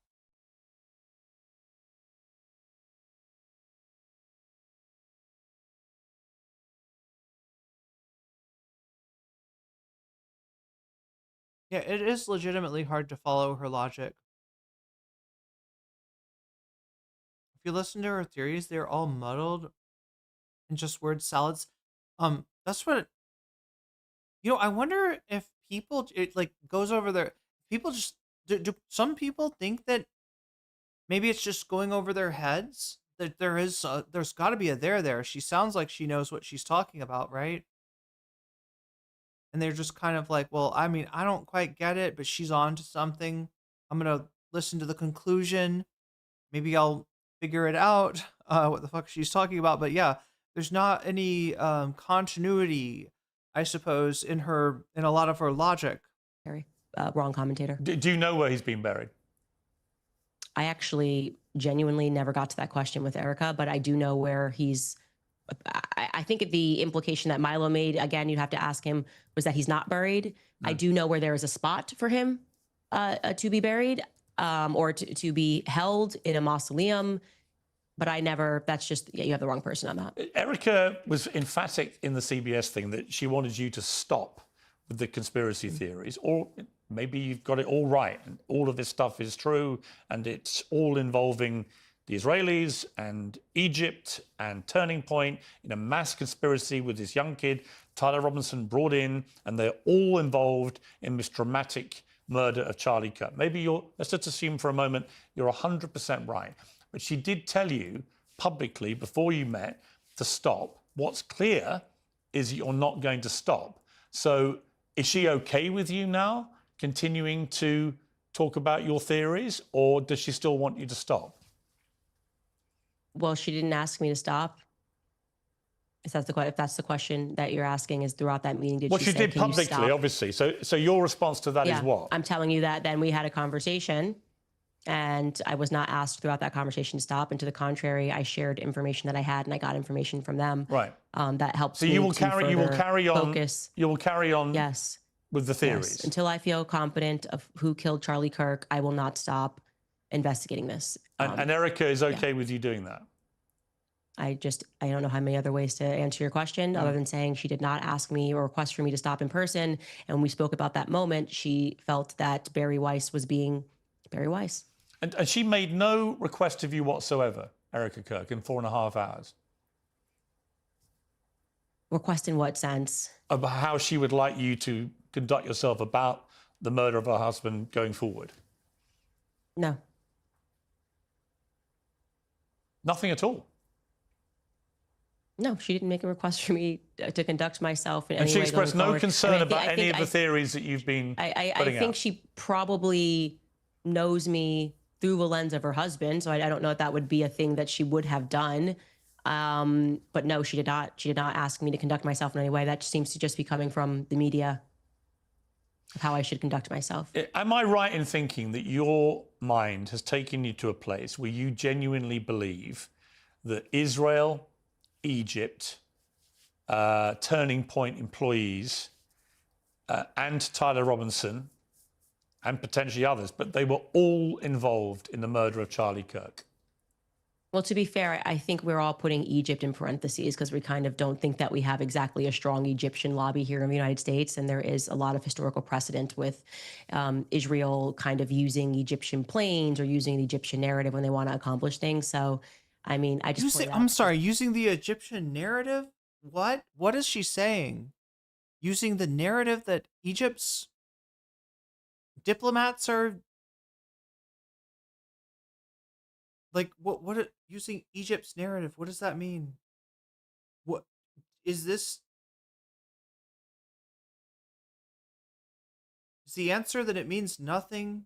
Yeah, it is legitimately hard to follow her logic. If you listen to her theories, they're all muddled and just word salads. That's what I wonder if people goes over their people just do some people think that maybe it's just going over their heads, that there's got to be a there. She sounds like she knows what she's talking about, right? And they're just kind of like, well, I mean, I don't quite get it, but she's on to something. I'm going to listen to the conclusion. Maybe I'll figure it out, what the fuck she's talking about. But yeah, there's not any continuity, I suppose, in a lot of her logic. Wrong commentator. Do you know where he's been buried? I actually genuinely never got to that question with Erika, but I do know where he's... I think the implication that Milo made, again, you'd have to ask him, was that he's not buried. I do know where there is a spot for him to be buried or to be held in a mausoleum. But that's just, you have the wrong person on that. Erika was emphatic in the CBS thing that she wanted you to stop with the conspiracy theories, or maybe you've got it all right and all of this stuff is true and it's all involving the Israelis and Egypt and Turning Point in a mass conspiracy with this young kid, Tyler Robinson, brought in, and they're all involved in this dramatic murder of Charlie Kirk. Maybe let's just assume for a moment you're 100% right. But she did tell you publicly before you met to stop. What's clear is you're not going to stop. So is she okay with you now continuing to talk about your theories, or does she still want you to stop? Well, she didn't ask me to stop. If that's the question that you're asking, is throughout that meeting, did she say, she did "Can you publicly, stop?" obviously. So your response to that is what? I'm telling you that then we had a conversation and I was not asked throughout that conversation to stop. And to the contrary, I shared information that I had and I got information from them. Right. That helps so me you will to carry on focus. You will carry on Yes. with the theories. Yes. Until I feel confident of who killed Charlie Kirk, I will not stop investigating this. And Erika is okay with you doing that? I don't know how many other ways to answer your question other than saying she did not ask me or request for me to stop in person. And when we spoke about that moment, she felt that Barry Weiss was being Barry Weiss. And she made no request of you whatsoever, Erika Kirk, in 4.5 hours. Request in what sense? About how she would like you to conduct yourself about the murder of her husband going forward. No. Nothing at all. No, she didn't make a request for me to conduct myself in and any she way expressed going no forward. concern about I any think of the theories that you've been I putting think out. she probably knows me through the lens of her husband, so I don't know if that would be a thing that she would have done. But no, she did not. She did not ask me to conduct myself in any way. That seems to just be coming from the media of how I should conduct myself. Am I right in thinking that your mind has taken you to a place where you genuinely believe that Israel, Egypt, Turning Point employees, and Tyler Robinson, and potentially others, but they were all involved in the murder of Charlie Kirk? Well, to be fair, I think we're all putting Egypt in parentheses because we kind of don't think that we have exactly a strong Egyptian lobby here in the United States. And there is a lot of historical precedent with Israel kind of using Egyptian planes or using the Egyptian narrative when they want to accomplish things. So, I mean, I just... I'm sorry, using the Egyptian narrative? What? What is she saying? Using the narrative that Egypt's diplomats are... Like, what, using Egypt's narrative, what does that mean? What, is this... Is the answer that it means nothing?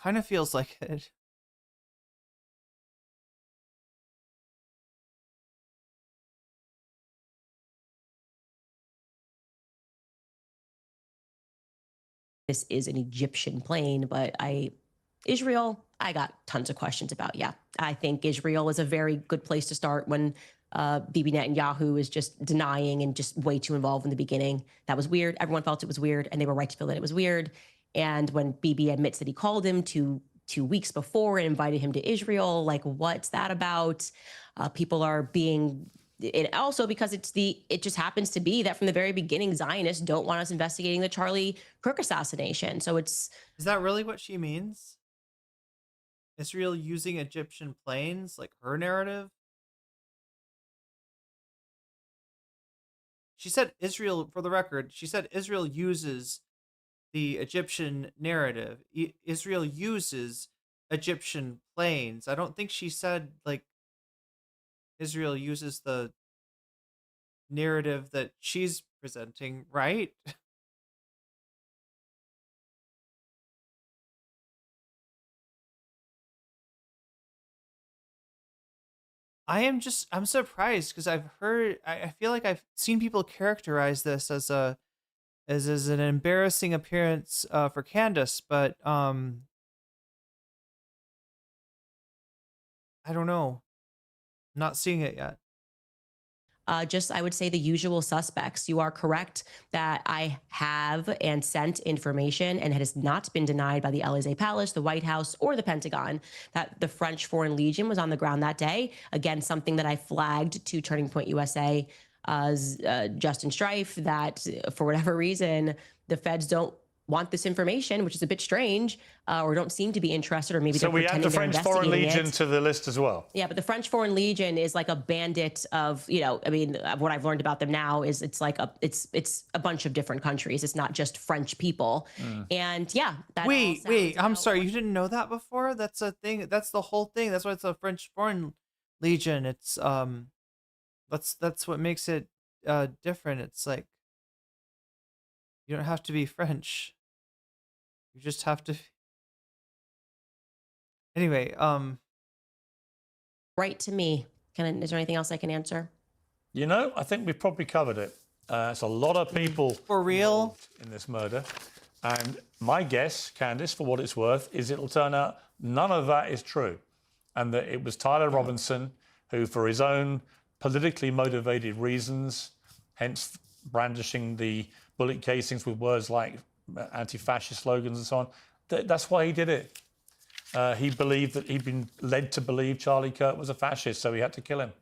Kind of feels like it. This is an Egyptian plane, but Israel, I got tons of questions about. Yeah, I think Israel is a very good place to start when Bibi Netanyahu is just denying and just way too involved in the beginning. That was weird. Everyone felt it was weird, and they were right to feel that it was weird. And when Bibi admits that he called him two weeks before and invited him to Israel, like, what's that about? People are being... And also because it just happens to be that from the very beginning, Zionists don't want us investigating the Charlie Kirk assassination. So it's... Is that really what she means? Israel using Egyptian planes, like her narrative? She said Israel, for the record, she said Israel uses the Egyptian narrative. Israel uses Egyptian planes. I don't think she said, like, Israel uses the narrative that she's presenting, right? I'm surprised because I feel like I've seen people characterize this as an embarrassing appearance for Candace, but I don't know. Not seeing it yet. I would say the usual suspects. You are correct that I have and sent information, and it has not been denied by the Élysée Palace, the White House, or the Pentagon, that the French Foreign Legion was on the ground that day. Again, something that I flagged to Turning Point USA, Justin Strife, that for whatever reason, the feds don't want this information, which is a bit strange, or don't seem to be interested, or maybe so they're we add the French Foreign Legion to the list as well. Yeah, but the French Foreign Legion is like a bandit of, I mean, what I've learned about them now is it's like it's a bunch of different countries. It's not just French people. And yeah, that wait, I'm sorry, you didn't know that before? That's a thing. That's the whole thing. That's why it's a French Foreign Legion. It's that's what makes it different. It's like you don't have to be French. You just have to. Anyway, right to me. Is there anything else I can answer? I think we've probably covered it. It's a lot of people for real in this murder, and my guess, Candace, for what it's worth, is it'll turn out none of that is true, and that it was Tyler Robinson who, for his own politically motivated reasons, hence brandishing the bullet casings with words like anti-fascist slogans and so on, that's why he did it. he believed that he'd been led to believe Charlie Kirk was a fascist, so he had to kill him.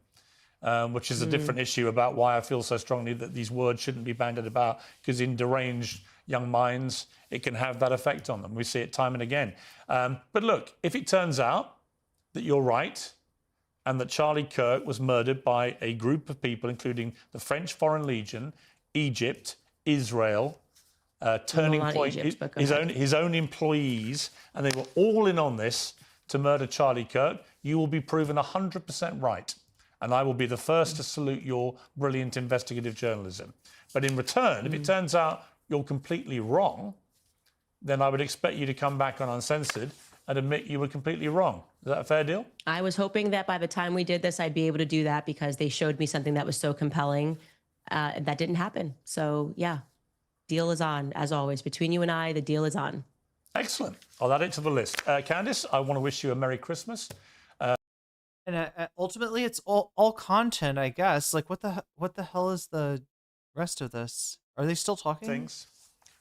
Which is a different issue about why I feel so strongly that these words shouldn't be bandied about, because in deranged young minds, it can have that effect on them. We see it time and again. But look, if it turns out that you're right and that Charlie Kirk was murdered by a group of people, including the French Foreign Legion, Egypt, Israel, Turning Point, Egypt, his own employees, and they were all in on this to murder Charlie Kirk, you will be proven 100% right. And I will be the first to salute your brilliant investigative journalism. But in return, if it turns out you're completely wrong, then I would expect you to come back on Uncensored and admit you were completely wrong. Is that a fair deal? I was hoping that by the time we did this, I'd be able to do that because they showed me something that was so compelling. That didn't happen. So, yeah, deal is on, as always. Between you and I, the deal is on. Excellent. I'll add it to the list. Candace, I want to wish you a Merry Christmas. And ultimately, it's all content, I guess. Like, what the hell is the rest of this? Are they still talking? Things.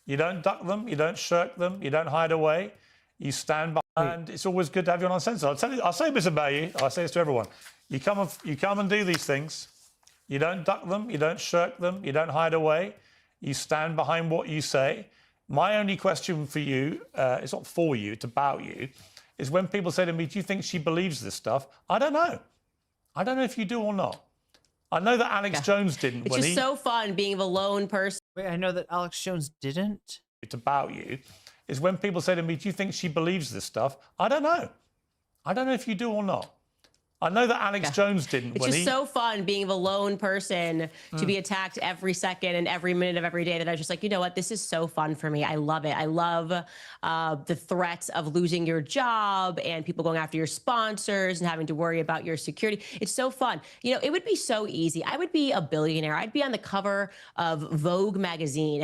You don't duck them. You don't shirk them. You don't hide away. You stand behind. It's always good to have you on Uncensored. I'll say this about you. I say this to everyone. You come and do these things. You don't duck them. You don't shirk them. You don't hide away. You stand behind what you say. My only question for you, it's not for you, it's about you, is when people say to me, do you think she believes this stuff? I don't know. I don't know if you do or not. I know that Alex Jones didn't. It's just so fun being the lone person. Wait, I know that Alex Jones didn't? It's about you. Is when people say to me, do you think she believes this stuff? I don't know. I don't know if you do or not. I know that Alex Jones didn't. It's just so fun being the lone person to be attacked every second and every minute of every day that I was just like, you know what? This is so fun for me. I love it. I love the threats of losing your job and people going after your sponsors and having to worry about your security. It's so fun. You know, it would be so easy. I would be a billionaire. I'd be on the cover of Vogue magazine.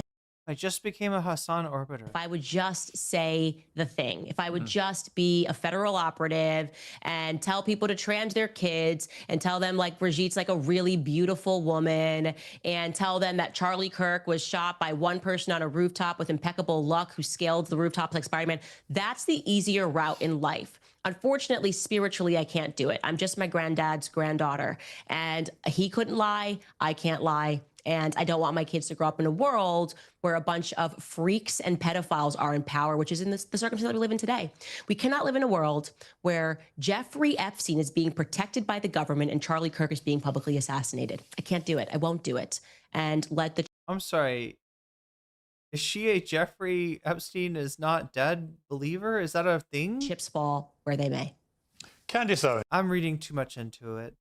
I just became a Hassan orbiter. If I would just say the thing, if I would just be a federal operative and tell people to trans their kids and tell them like Brigitte's like a really beautiful woman and tell them that Charlie Kirk was shot by one person on a rooftop with impeccable luck who scaled the rooftop like Spider-Man, that's the easier route in life. Unfortunately, spiritually, I can't do it. I'm just my granddad's granddaughter and he couldn't lie. I can't lie. And I don't want my kids to grow up in a world where a bunch of freaks and pedophiles are in power, which is in the circumstance that we live in today. We cannot live in a world where Jeffrey Epstein is being protected by the government and Charlie Kirk is being publicly assassinated. I can't do it. I won't do it. And let the... I'm sorry. Is she a Jeffrey Epstein is not dead believer? Is that a thing? Chips fall where they may. Candace Owens. I'm reading too much into it.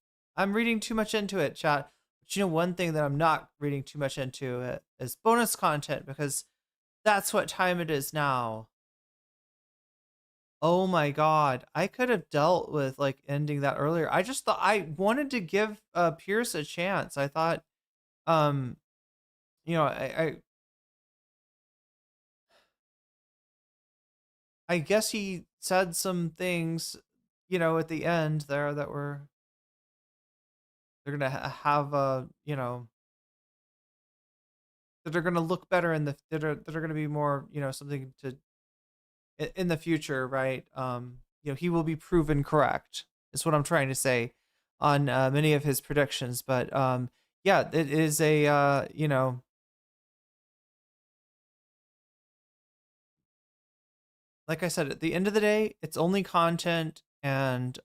Chat. But you know, one thing that I'm not reading too much into it is bonus content, because that's what time it is now. Oh my God. I could have dealt with like ending that earlier. I just thought I wanted to give Piers a chance. I thought, you know, I guess he said some things, you know, at the end there that were, they're going to have a, you know, that are going to look better in the, that are going to be more, you know, something to, in the future, right? You know, he will be proven correct, is what I'm trying to say on many of his predictions. But yeah, it is a, you know, like I said, at the end of the day, it's only content, and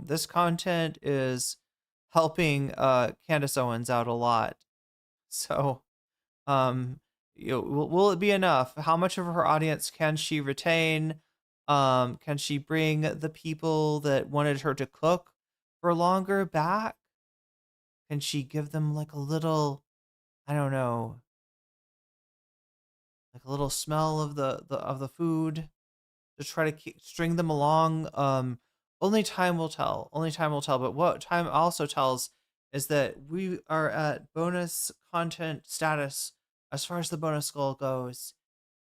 this content is helping Candace Owens out a lot. So, you know, will it be enough? How much of her audience can she retain? Can she bring the people that wanted her to cook for longer back? Can she give them like a little, I don't know, like a little smell of the food to try to string them along? Only time will tell. Only time will tell. But what time also tells is that we are at bonus content status as far as the bonus goal goes.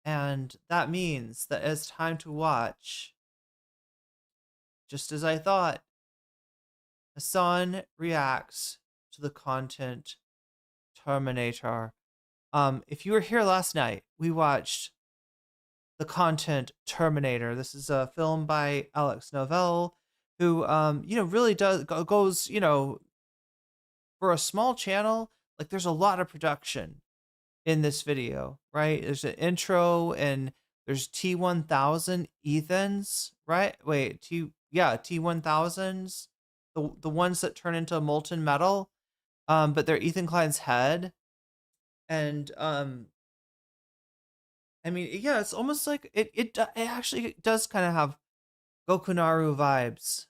And that means that it's time to watch. Just as I thought, Hassan reacts to the content Terminator. If you were here last night, we watched the content Terminator. This is a film by Alex Novell, who really goes, for a small channel, like there's a lot of production in this video, right? There's an intro and there's T1000 Ethans, right? Wait, T1000s, the ones that turn into molten metal, but they're Ethan Klein's head, and I mean, yeah, it's almost like it actually does kind of have Gokunaru vibes,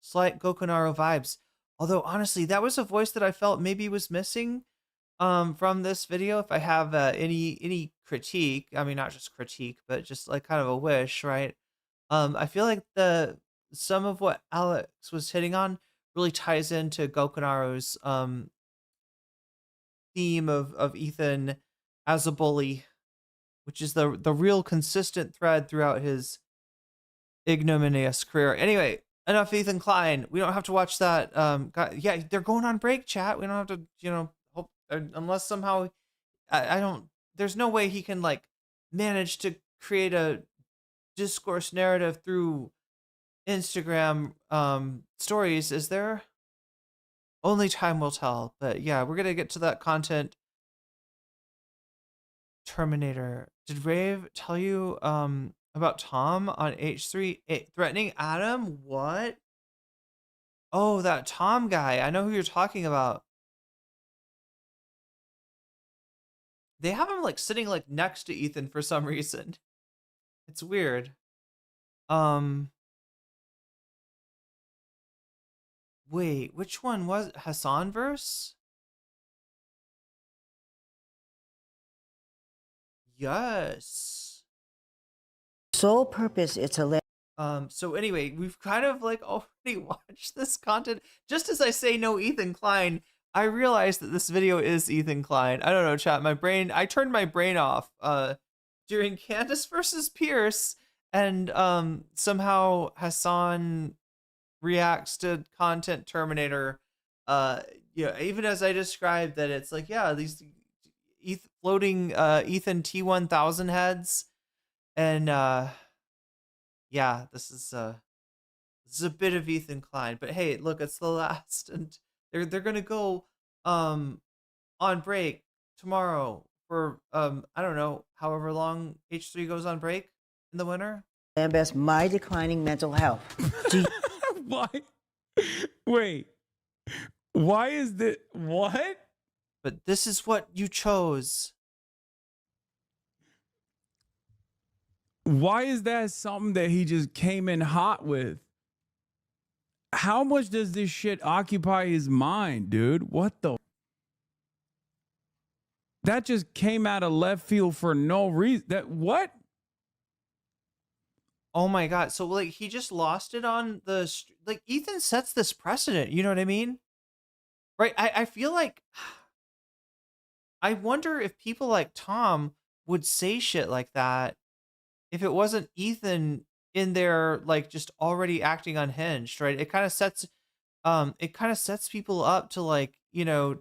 slight Gokunaru vibes. Although honestly, that was a voice that I felt maybe was missing from this video. If I have any critique, I mean, not just critique, but just like kind of a wish, right? I feel like some of what Alex was hitting on really ties into Gokunaru's theme of Ethan as a bully, which is the real consistent thread throughout his ignominious career. Anyway, enough Ethan Klein. We don't have to watch that. Yeah, they're going on break, chat. We don't have to, hope, unless somehow I don't. There's no way he can like manage to create a discourse narrative through Instagram stories. Is there? Only time will tell. But yeah, we're gonna get to that content Terminator. Did Rave tell you about Tom on H3 threatening Adam? What? Oh, that Tom guy. I know who you're talking about. They have him like sitting like next to Ethan for some reason. It's weird. Wait, which one was Hassan verse? Yes. Sole purpose is to let. So anyway, we've kind of like already watched this content. Just as I say no Ethan Klein, I realized that this video is Ethan Klein. I don't know, chat. I turned my brain off during Candace versus Pierce, and somehow Hassan reacts to content Terminator. Even as I described that, it's like, yeah, these floating Ethan T1000 heads, and yeah, this is a bit of Ethan Klein. But hey, look, it's the last, and they're gonna go on break tomorrow for I don't know, however long H3 goes on break in the winter. And best my declining mental health. Why? Wait. Why is this? What? But this is what you chose. Why is that something that he just came in hot with? How much does this shit occupy his mind, dude? What the? That just came out of left field for no reason. What? Oh my God. So like he just lost it on like Ethan sets this precedent. You know what I mean? Right. I feel like I wonder if people like Tom would say shit like that if it wasn't Ethan in there, like just already acting unhinged, right? It kind of sets people up to like, to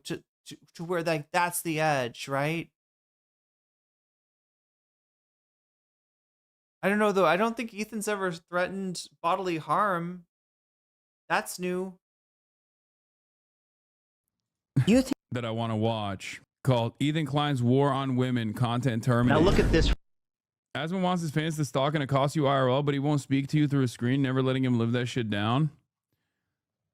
where like that's the edge, right? I don't know though. I don't think Ethan's ever threatened bodily harm. That's new. That I want to watch called Ethan Klein's War on Women content Terminator. Now look at this. Asman wants his fans to stalk and it costs you IRL, but he won't speak to you through a screen, never letting him live that shit down.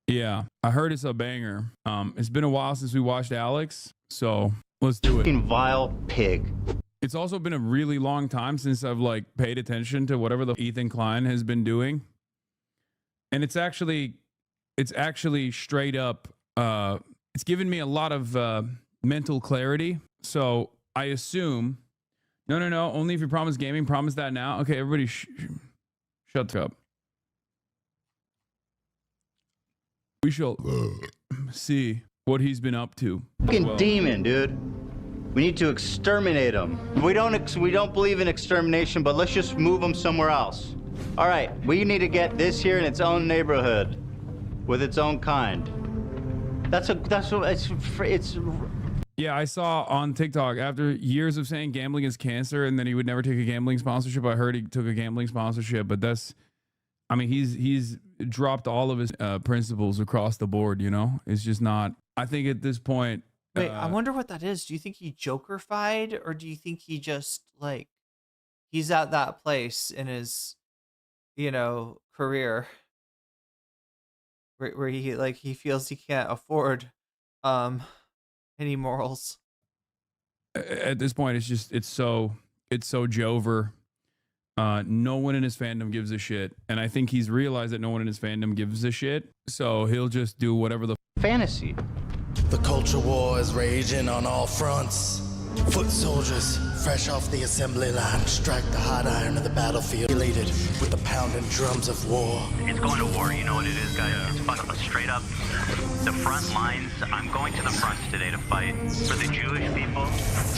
Yeah, I heard it's a banger. It's been a while since we watched Alex, so let's do it. Fucking vile pig. It's also been a really long time since I've like paid attention to whatever the Ethan Klein has been doing. And it's actually straight up, it's given me a lot of mental clarity. So I assume, no, only if you promise gaming, promise that now. Okay, everybody shut up. We shall see what he's been up to. Fucking demon, dude. We need to exterminate him. We don't believe in extermination, but let's just move him somewhere else. All right, we need to get this here in its own neighborhood with its own kind. It's Yeah, I saw on TikTok after years of saying gambling is cancer and then he would never take a gambling sponsorship. I heard he took a gambling sponsorship, but that's, I mean, he's dropped all of his principles across the board, you know? It's just not, I think at this point. Wait, I wonder what that is. Do you think he Joker-fied, or do you think he just, like, he's at that place in his, you know, career where he, like, he feels he can't afford any morals? At this point, it's just, it's so Jover. No one in his fandom gives a shit. And I think he's realized that no one in his fandom gives a shit. So he'll just do whatever the fantasy. The culture war is raging on all fronts. Foot soldiers, fresh off the assembly line, strike the hot iron of the battlefield, elated with the pounding drums of war. It's going to war, you know what it is, guys. It's fucking straight up. The front lines, I'm going to the front today to fight for the Jewish people.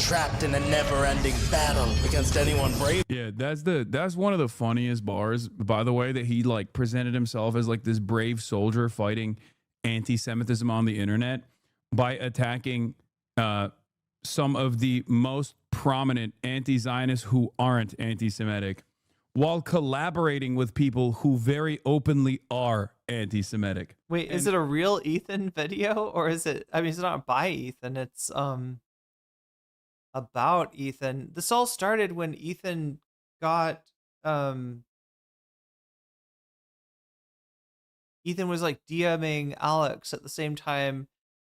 Trapped in a never-ending battle against anyone brave. Yeah, that's one of the funniest bars, by the way, that he like presented himself as like this brave soldier fighting anti-Semitism on the internet by attacking some of the most prominent anti-Zionists who aren't anti-Semitic, while collaborating with people who very openly are anti-Semitic. Wait, is it a real Ethan video, or is it, I mean, it's not by Ethan, it's about Ethan. This all started when Ethan got Ethan was like DMing Alex at the same time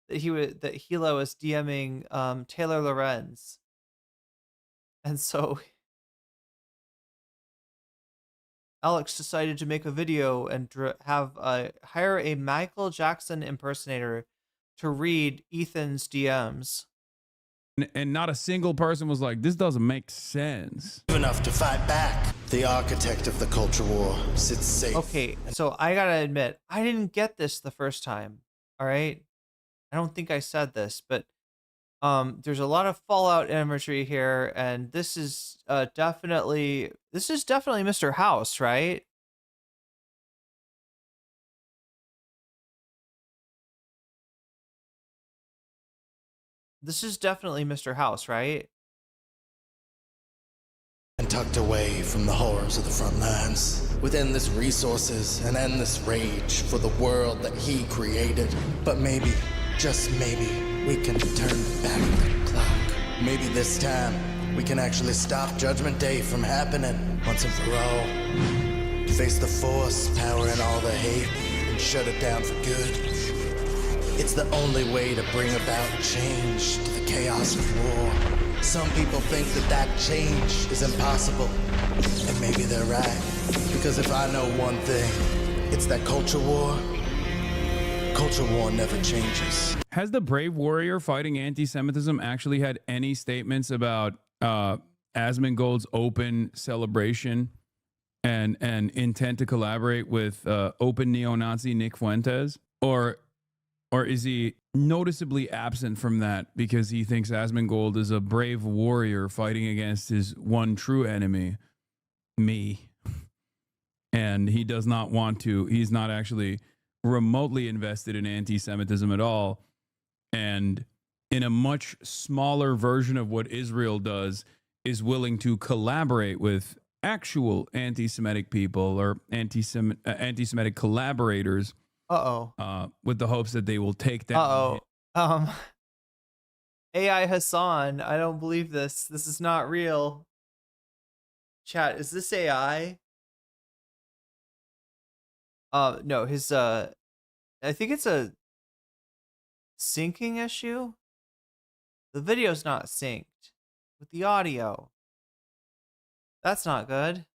that Hilo was DMing Taylor Lorenz. And so Alex decided to make a video and hire a Michael Jackson impersonator to read Ethan's DMs. And not a single person was like, this doesn't make sense. Enough to fight back. The architect of the culture war sits safe. Okay, so I gotta admit, I didn't get this the first time. All right, I don't think I said this, but there's a lot of Fallout imagery here, and this is definitely Mr. House, right? This is definitely Mr. House, right? And tucked away from the horrors of the front lines, with endless resources and endless rage for the world that he created. But maybe, just maybe, we can turn back the clock. Maybe this time, we can actually stop Judgment Day from happening once and for all. Face the force, powering all the hate, and shut it down for good. It's the only way to bring about change to the chaos of war. Some people think that change is impossible, and maybe they're right. Because if I know one thing, it's that culture war never changes. Has the brave warrior fighting anti-Semitism actually had any statements about Asmongold's open celebration and intent to collaborate with open neo-Nazi Nick Fuentes? Or is he noticeably absent from that because he thinks Asmongold is a brave warrior fighting against his one true enemy, me? And he does not want to, he's not actually remotely invested in anti-Semitism at all. And in a much smaller version of what Israel does, is willing to collaborate with actual anti-Semitic people or anti-Semitic collaborators. With the hopes that they will take down. AI Hassan, I don't believe this. This is not real. Chat, is this AI? No, his I think it's a syncing issue. The video's not synced with the audio. That's not good.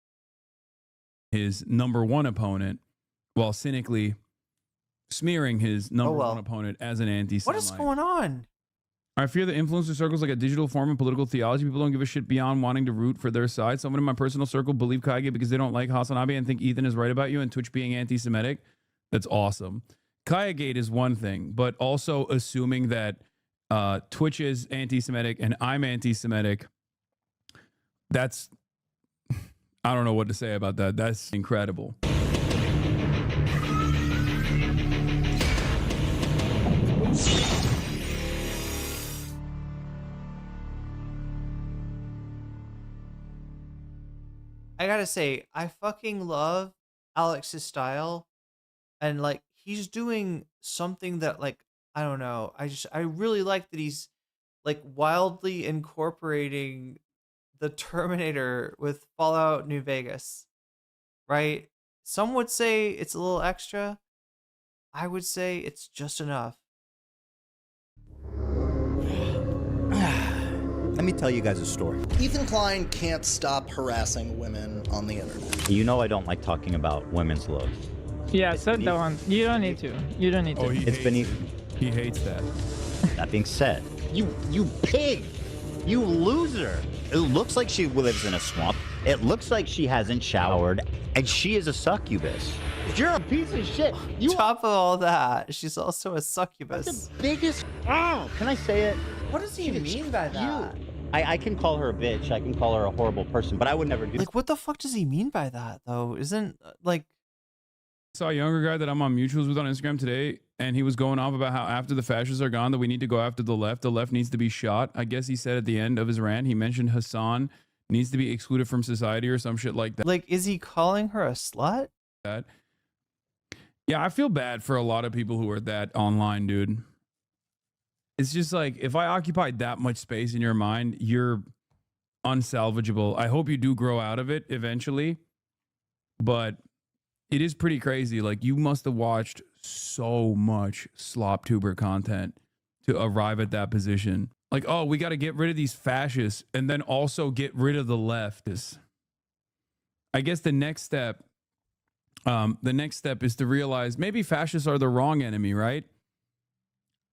His number one opponent, while cynically smearing his number one opponent as an anti-Semite. What is going on? I fear that influencer circles like a digital form of political theology. People don't give a shit beyond wanting to root for their side. Someone in my personal circle believe Kaige because they don't like Hasanabe and think Ethan is right about you and Twitch being anti-Semitic. That's awesome. Kaigate is one thing, but also assuming that Twitch is anti-Semitic and I'm anti-Semitic, that's, I don't know what to say about that. That's incredible. gotta say, I fucking love Alex's style, and like he's doing something that like I don't know. I really like that he's like wildly incorporating the Terminator with Fallout New Vegas, right? Some would say it's a little extra. I would say it's just enough. Let me tell you guys a story. Ethan Klein can't stop harassing women on the internet. You know I don't like talking about women's looks. Yeah, said that one. You don't need to. You don't need to. It's beneath. He hates that. That being said, you pig, you loser. It looks like she lives in a swamp. It looks like she hasn't showered, and she is a succubus. You're a piece of shit. You Top of all that, she's also a succubus. the biggest. Oh, can I say it? What does he mean by that? I can call her a bitch. I can call her a horrible person, but I would never do. Like, what the fuck does he mean by that, though? Isn't like. Saw a younger guy that I'm on mutuals with on Instagram today, and he was going off about how after the fascists are gone, that we need to go after the left. The left needs to be shot. I guess he said at the end of his rant, he mentioned Hassan needs to be excluded from society or some shit like that. Like, is he calling her a slut? Yeah, I feel bad for a lot of people who are that online, dude. It's just like, if I occupied that much space in your mind, you're unsalvageable. I hope you do grow out of it eventually, but it is pretty crazy. Like, you must have watched so much slop tuber content to arrive at that position. Like, oh, we got to get rid of these fascists and then also get rid of the leftists. I guess the next step is to realize maybe fascists are the wrong enemy, right?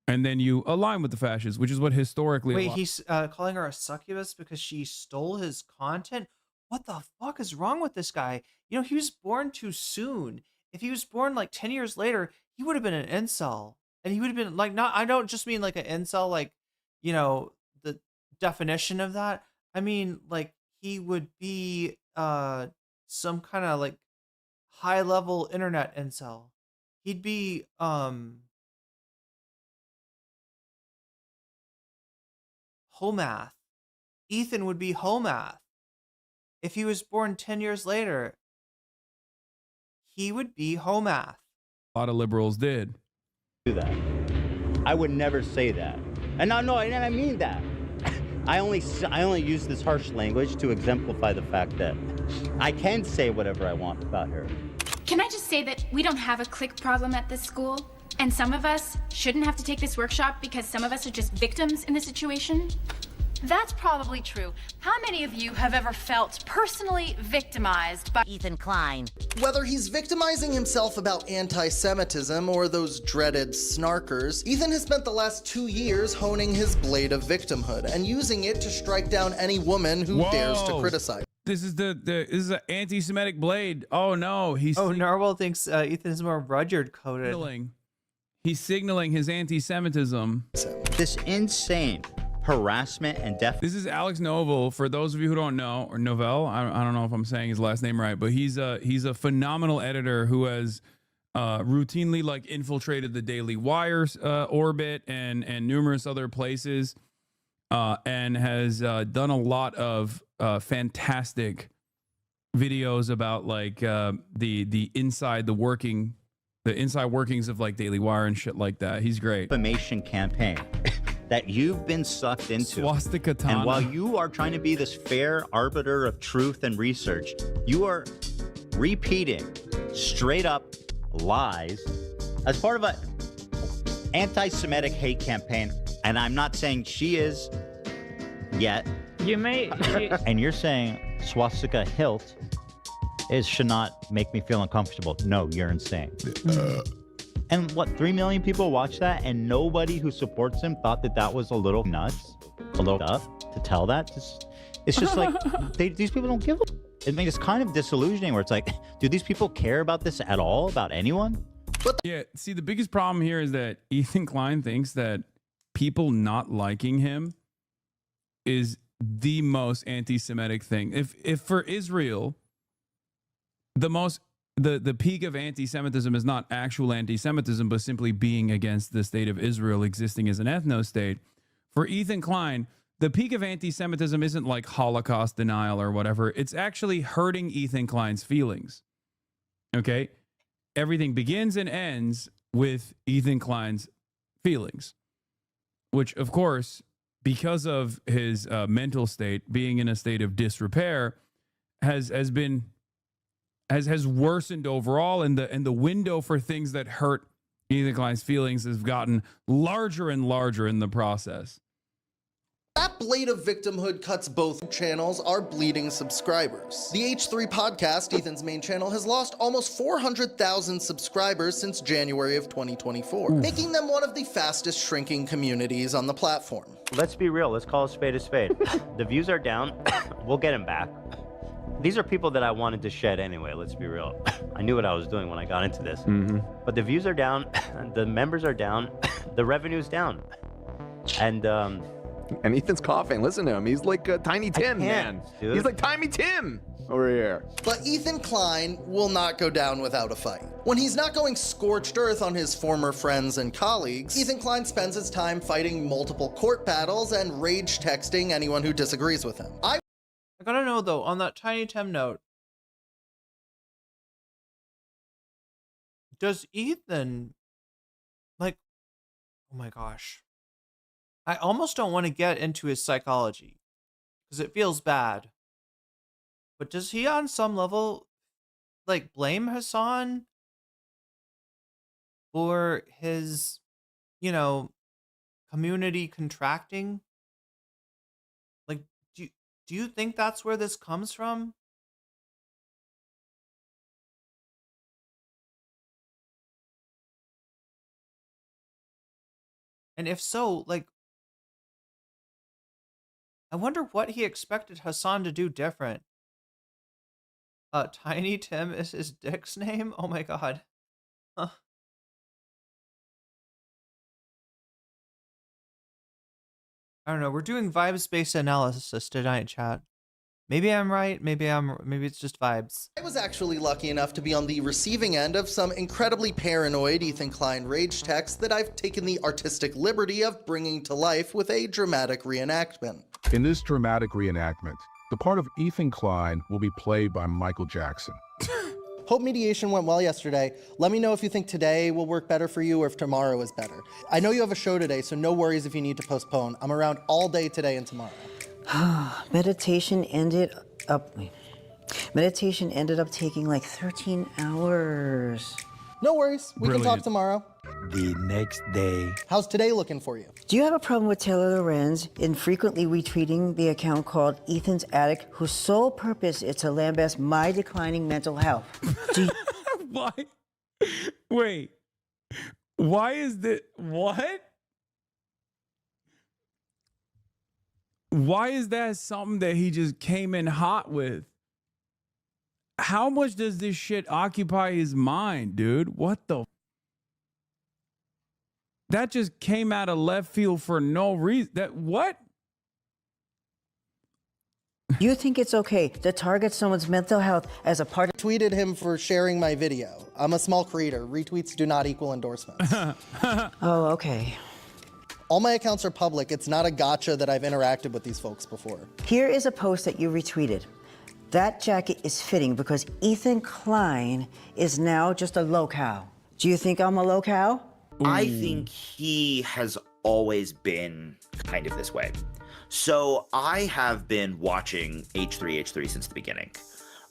And then you align with the fascists, which is what historically. Wait, he's calling her a succubus because she stole his content? What the fuck is wrong with this guy? You know, he was born too soon. If he was born like 10 years later, he would have been an incel. And he would have been like, not, I don't just mean like an incel, like, you know, the definition of that. I mean, like, he would be some kind of like high level internet incel. He'd be Homath. Ethan would be Homath. If he was born 10 years later, he would be Homath. A lot of liberals did. Do that. I would never say that. And no, and I mean that. I only use this harsh language to exemplify the fact that I can say whatever I want about her. Can I just say that we don't have a clique problem at this school? And some of us shouldn't have to take this workshop because some of us are just victims in the situation? That's probably true. How many of you have ever felt personally victimized by Ethan Klein? Whether he's victimizing himself about anti-Semitism or those dreaded snarkers, Ethan has spent the last 2 years honing his blade of victimhood and using it to strike down any woman who dares to criticize. This is this is an anti-Semitic blade. Oh no, Narwhal thinks Ethan is more Rudyard coded. He's signaling his anti-Semitism. This insane harassment and This is Alex Novel. For those of you who don't know, or Novell, I don't know if I'm saying his last name right, but he's a phenomenal editor who has routinely like infiltrated the Daily Wire's orbit and numerous other places, and has done a lot of fantastic videos about like the inside workings of like Daily Wire and shit like that. He's great. Defamation campaign that you've been sucked into. Swastika Tana. And while you are trying to be this fair arbiter of truth and research, you are repeating straight up lies as part of an anti-Semitic hate campaign. And I'm not saying she is yet. You may. And you're saying swastika hilt should not make me feel uncomfortable. No, you're insane. And what, 3 million people watched that, and nobody who supports him thought that was a little nuts, a little up to tell that? It's just like, these people don't give a... I mean, it's kind of disillusioning where it's like, do these people care about this at all, about anyone? Yeah, see, the biggest problem here is that Ethan Klein thinks that people not liking him is the most anti-Semitic thing. If for Israel, the peak of anti-Semitism is not actual anti-Semitism, but simply being against the state of Israel existing as an ethno-state. For Ethan Klein, the peak of anti-Semitism isn't like Holocaust denial or whatever. It's actually hurting Ethan Klein's feelings. Okay? Everything begins and ends with Ethan Klein's feelings, which, of course, because of his mental state, being in a state of disrepair, has worsened overall, and the window for things that hurt Ethan Klein's feelings has gotten larger and larger in the process. That blade of victimhood cuts both channels are bleeding subscribers. The H3 podcast, Ethan's main channel, has lost almost 400,000 subscribers since January of 2024, making them one of the fastest shrinking communities on the platform. Let's be real. Let's call a spade a spade. The views are down. We'll get them back. These are people that I wanted to shed anyway. Let's be real. I knew what I was doing when I got into this. But the views are down. The members are down. The revenue's down. And Ethan's coughing. Listen to him. He's like Tiny Tim, man. Dude. He's like Tiny Tim over here. But Ethan Klein will not go down without a fight. When he's not going scorched earth on his former friends and colleagues, Ethan Klein spends his time fighting multiple court battles and rage texting anyone who disagrees with him. I gotta know though, on that Tiny Tim note, does Ethan, like, oh my gosh, I almost don't want to get into his psychology because it feels bad. But does he on some level, like, blame Hassan for his, community contracting? Like, do you think that's where this comes from? And if so, like, I wonder what he expected Hassan to do different. Tiny Tim is his dick's name? Oh my god. Huh. I don't know. We're doing vibes-based analysis tonight, chat. Maybe I'm right. Maybe it's just vibes. I was actually lucky enough to be on the receiving end of some incredibly paranoid Ethan Klein rage texts that I've taken the artistic liberty of bringing to life with a dramatic reenactment. In this dramatic reenactment, the part of Ethan Klein will be played by Michael Jackson. Hope mediation went well yesterday. Let me know if you think today will work better for you or if tomorrow is better. I know you have a show today, so no worries if you need to postpone. I'm around all day today and tomorrow. Meditation ended up taking like 13 hours. No worries. We can talk Brilliant. tomorrow. The next day. How's today looking for you? Do you have a problem with Taylor Lorenz infrequently retweeting the account called Ethan's Attic, whose sole purpose is to lambast my declining mental health? Why? Wait. Why is that? What? Why is that something that he just came in hot with? How much does this shit occupy his mind, dude? What the? That just came out of left field for no reason. What? You think it's okay to target someone's mental health as a part of... Tweeted him for sharing my video. I'm a small creator. Retweets do not equal endorsements. Oh, okay. All my accounts are public. It's not a gotcha that I've interacted with these folks before. Here is a post that you retweeted. That jacket is fitting because Ethan Klein is now just a low-cow. Do you think I'm a low-cow? I think he has always been kind of this way. So I have been watching H3 since the beginning.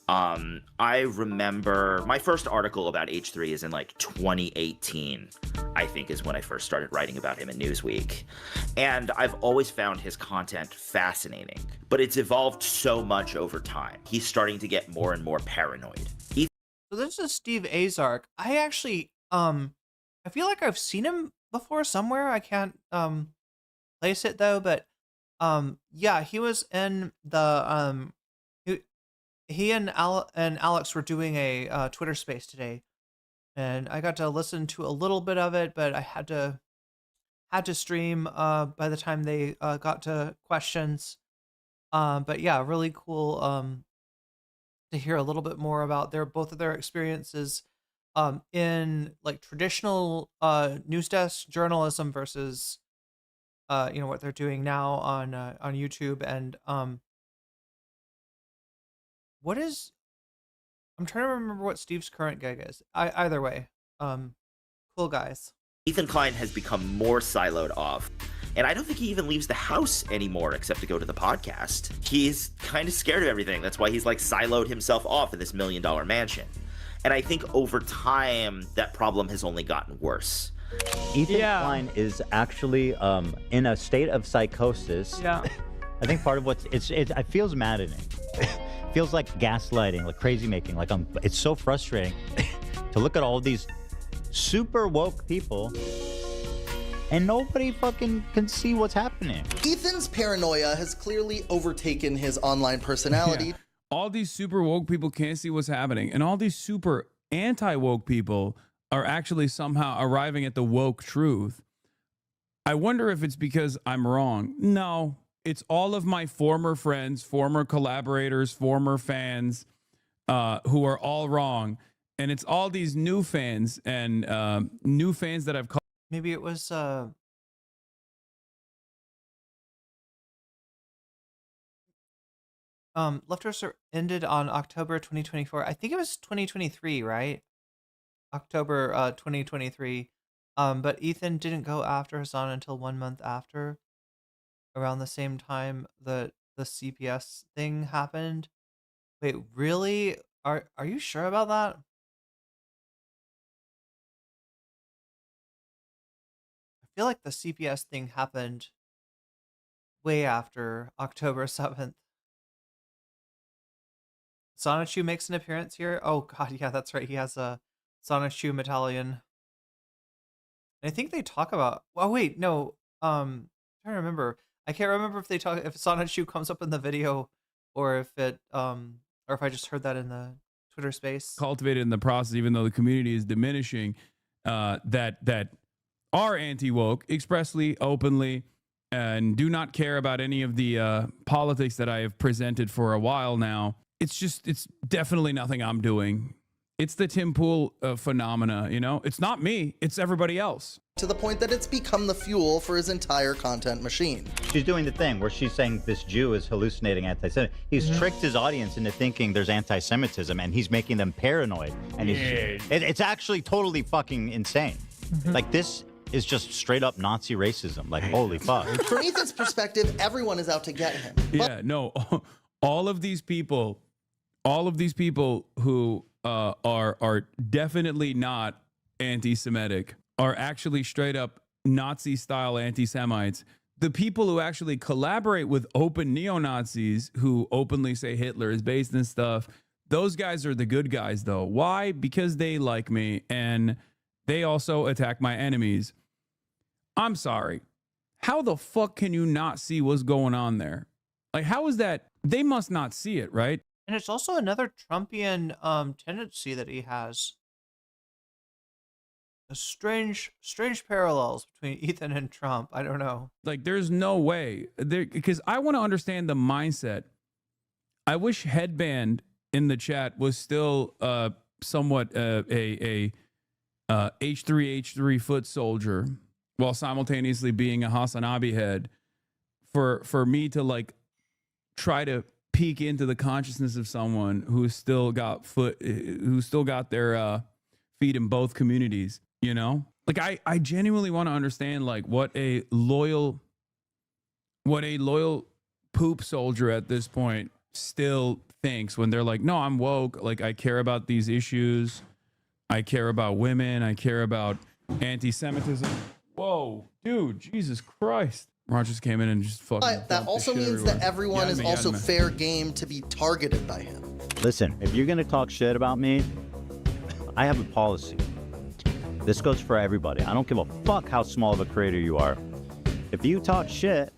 I remember my first article about H3 is in like 2018, I think is when I first started writing about him in Newsweek. And I've always found his content fascinating, but it's evolved so much over time. He's starting to get more and more paranoid. So this is Steve Azark. I actually, I feel like I've seen him before somewhere. I can't place it though, but yeah, he was in the he and Alex were doing a Twitter space today, and I got to listen to a little bit of it, but I had to stream by the time they got to questions. But yeah, really cool to hear a little bit more about both of their experiences in like traditional news desk journalism versus what they're doing now on YouTube, and what is? I'm trying to remember what Steve's current gig is. Either way, cool guys. Ethan Klein has become more siloed off. And I don't think he even leaves the house anymore except to go to the podcast. He's kind of scared of everything. That's why he's like siloed himself off in this $1 million mansion. And I think over time, that problem has only gotten worse. Ethan Klein is actually in a state of psychosis. Yeah. I think part of what's it feels maddening. Feels like gaslighting, like crazy making. Like it's so frustrating to look at all these super woke people and nobody fucking can see what's happening. Ethan's paranoia has clearly overtaken his online personality. Yeah. All these super woke people can't see what's happening, and all these super anti-woke people are actually somehow arriving at the woke truth. I wonder if it's because I'm wrong. No, it's all of my former friends, former collaborators, former fans who are all wrong. And it's all these new fans and new fans that I've called. Maybe it was Leftovers ended on October 2024. I think it was 2023, right? October 2023. But Ethan didn't go after Hassan until 1 month after, around the same time that the CPS thing happened. Wait, really? Are you sure about that? I feel like the CPS thing happened way after October 7th. Sonichu makes an appearance here. Oh god, yeah, that's right. He has a Sonichu medallion. And I think they talk about. Oh wait, no. I'm trying to remember. I can't remember if they talk if Sonichu comes up in the video, or if it or if I just heard that in the Twitter space. Cultivated in the process, even though the community is diminishing, that are anti-woke expressly, openly, and do not care about any of the politics that I have presented for a while now. It's definitely nothing I'm doing. It's the Tim Pool phenomena, you know? It's not me, it's everybody else. To the point that it's become the fuel for his entire content machine. She's doing the thing where she's saying this Jew is hallucinating anti-Semitism. He's tricked his audience into thinking there's anti-Semitism, and he's making them paranoid. And it's actually totally fucking insane. Like, this is just straight up Nazi racism. Like, holy fuck. From Ethan's perspective, everyone is out to get him. Yeah, no, all of these people who are definitely not anti-Semitic are actually straight up Nazi-style anti-Semites. The people who actually collaborate with open neo-Nazis who openly say Hitler is based in stuff, those guys are the good guys, though. Why? Because they like me, and they also attack my enemies. I'm sorry. How the fuck can you not see what's going on there? Like, how is that? They must not see it, right? And it's also another Trumpian tendency that he has. A strange parallels between Ethan and Trump. I don't know. Like, there's no way there, because I want to understand the mindset. I wish Headband in the chat was still somewhat a H3 foot soldier while simultaneously being a Hasanabi head for me to like try to peek into the consciousness of someone who's still got their feet in both communities, you know? Like, I genuinely want to understand like what a loyal poop soldier at this point still thinks when they're like, no, I'm woke, like I care about these issues, I care about women, I care about anti-Semitism. Whoa, dude, Jesus Christ. Ron just came in and just fucking. But that also means that everyone is also fair game to be targeted by him. Listen, if you're gonna talk shit about me, I have a policy. This goes for everybody. I don't give a fuck how small of a creator you are. If you talk shit,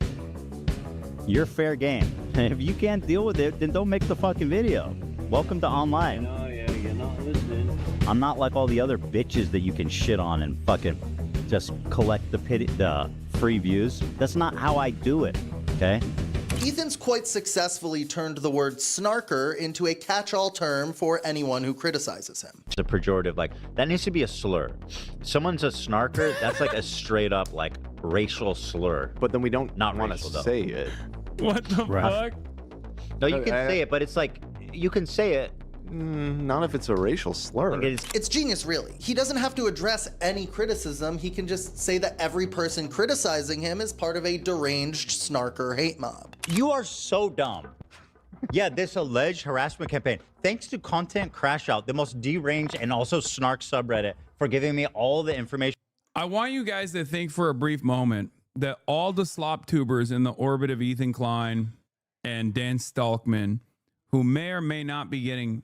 you're fair game. And if you can't deal with it, then don't make the fucking video. Welcome to online. No, yeah, you're not listening. I'm not like all the other bitches that you can shit on and fucking just collect the free views. That's not how I do it, okay? Ethan's quite successfully turned the word snarker into a catch-all term for anyone who criticizes him. It's a pejorative, like, that needs to be a slur. Someone's a snarker, that's like a straight up, like, racial slur. But then we don't Not want racial, to though. say it. What the fuck? No, you can say it, but it's like, you can say it. Not if it's a racial slur. It's genius, really. He doesn't have to address any criticism. He can just say that every person criticizing him is part of a deranged snarker hate mob. You are so dumb. Yeah, this alleged harassment campaign. Thanks to Content Crash Out, the most deranged and also snark subreddit, for giving me all the information. I want you guys to think for a brief moment that all the slop tubers in the orbit of Ethan Klein and Dan Stalkman, who may or may not be getting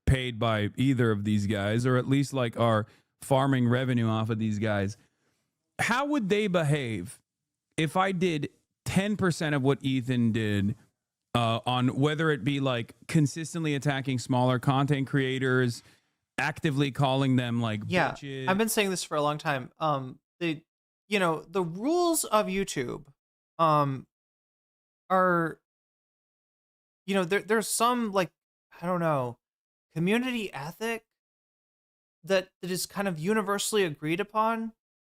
paid by either of these guys, or at least like are farming revenue off of these guys, how would they behave if I did 10% of what Ethan did on whether it be like consistently attacking smaller content creators, actively calling them like bitches? I've been saying this for a long time. The rules of YouTube are, there's some, like, I don't know, community ethic that is kind of universally agreed upon.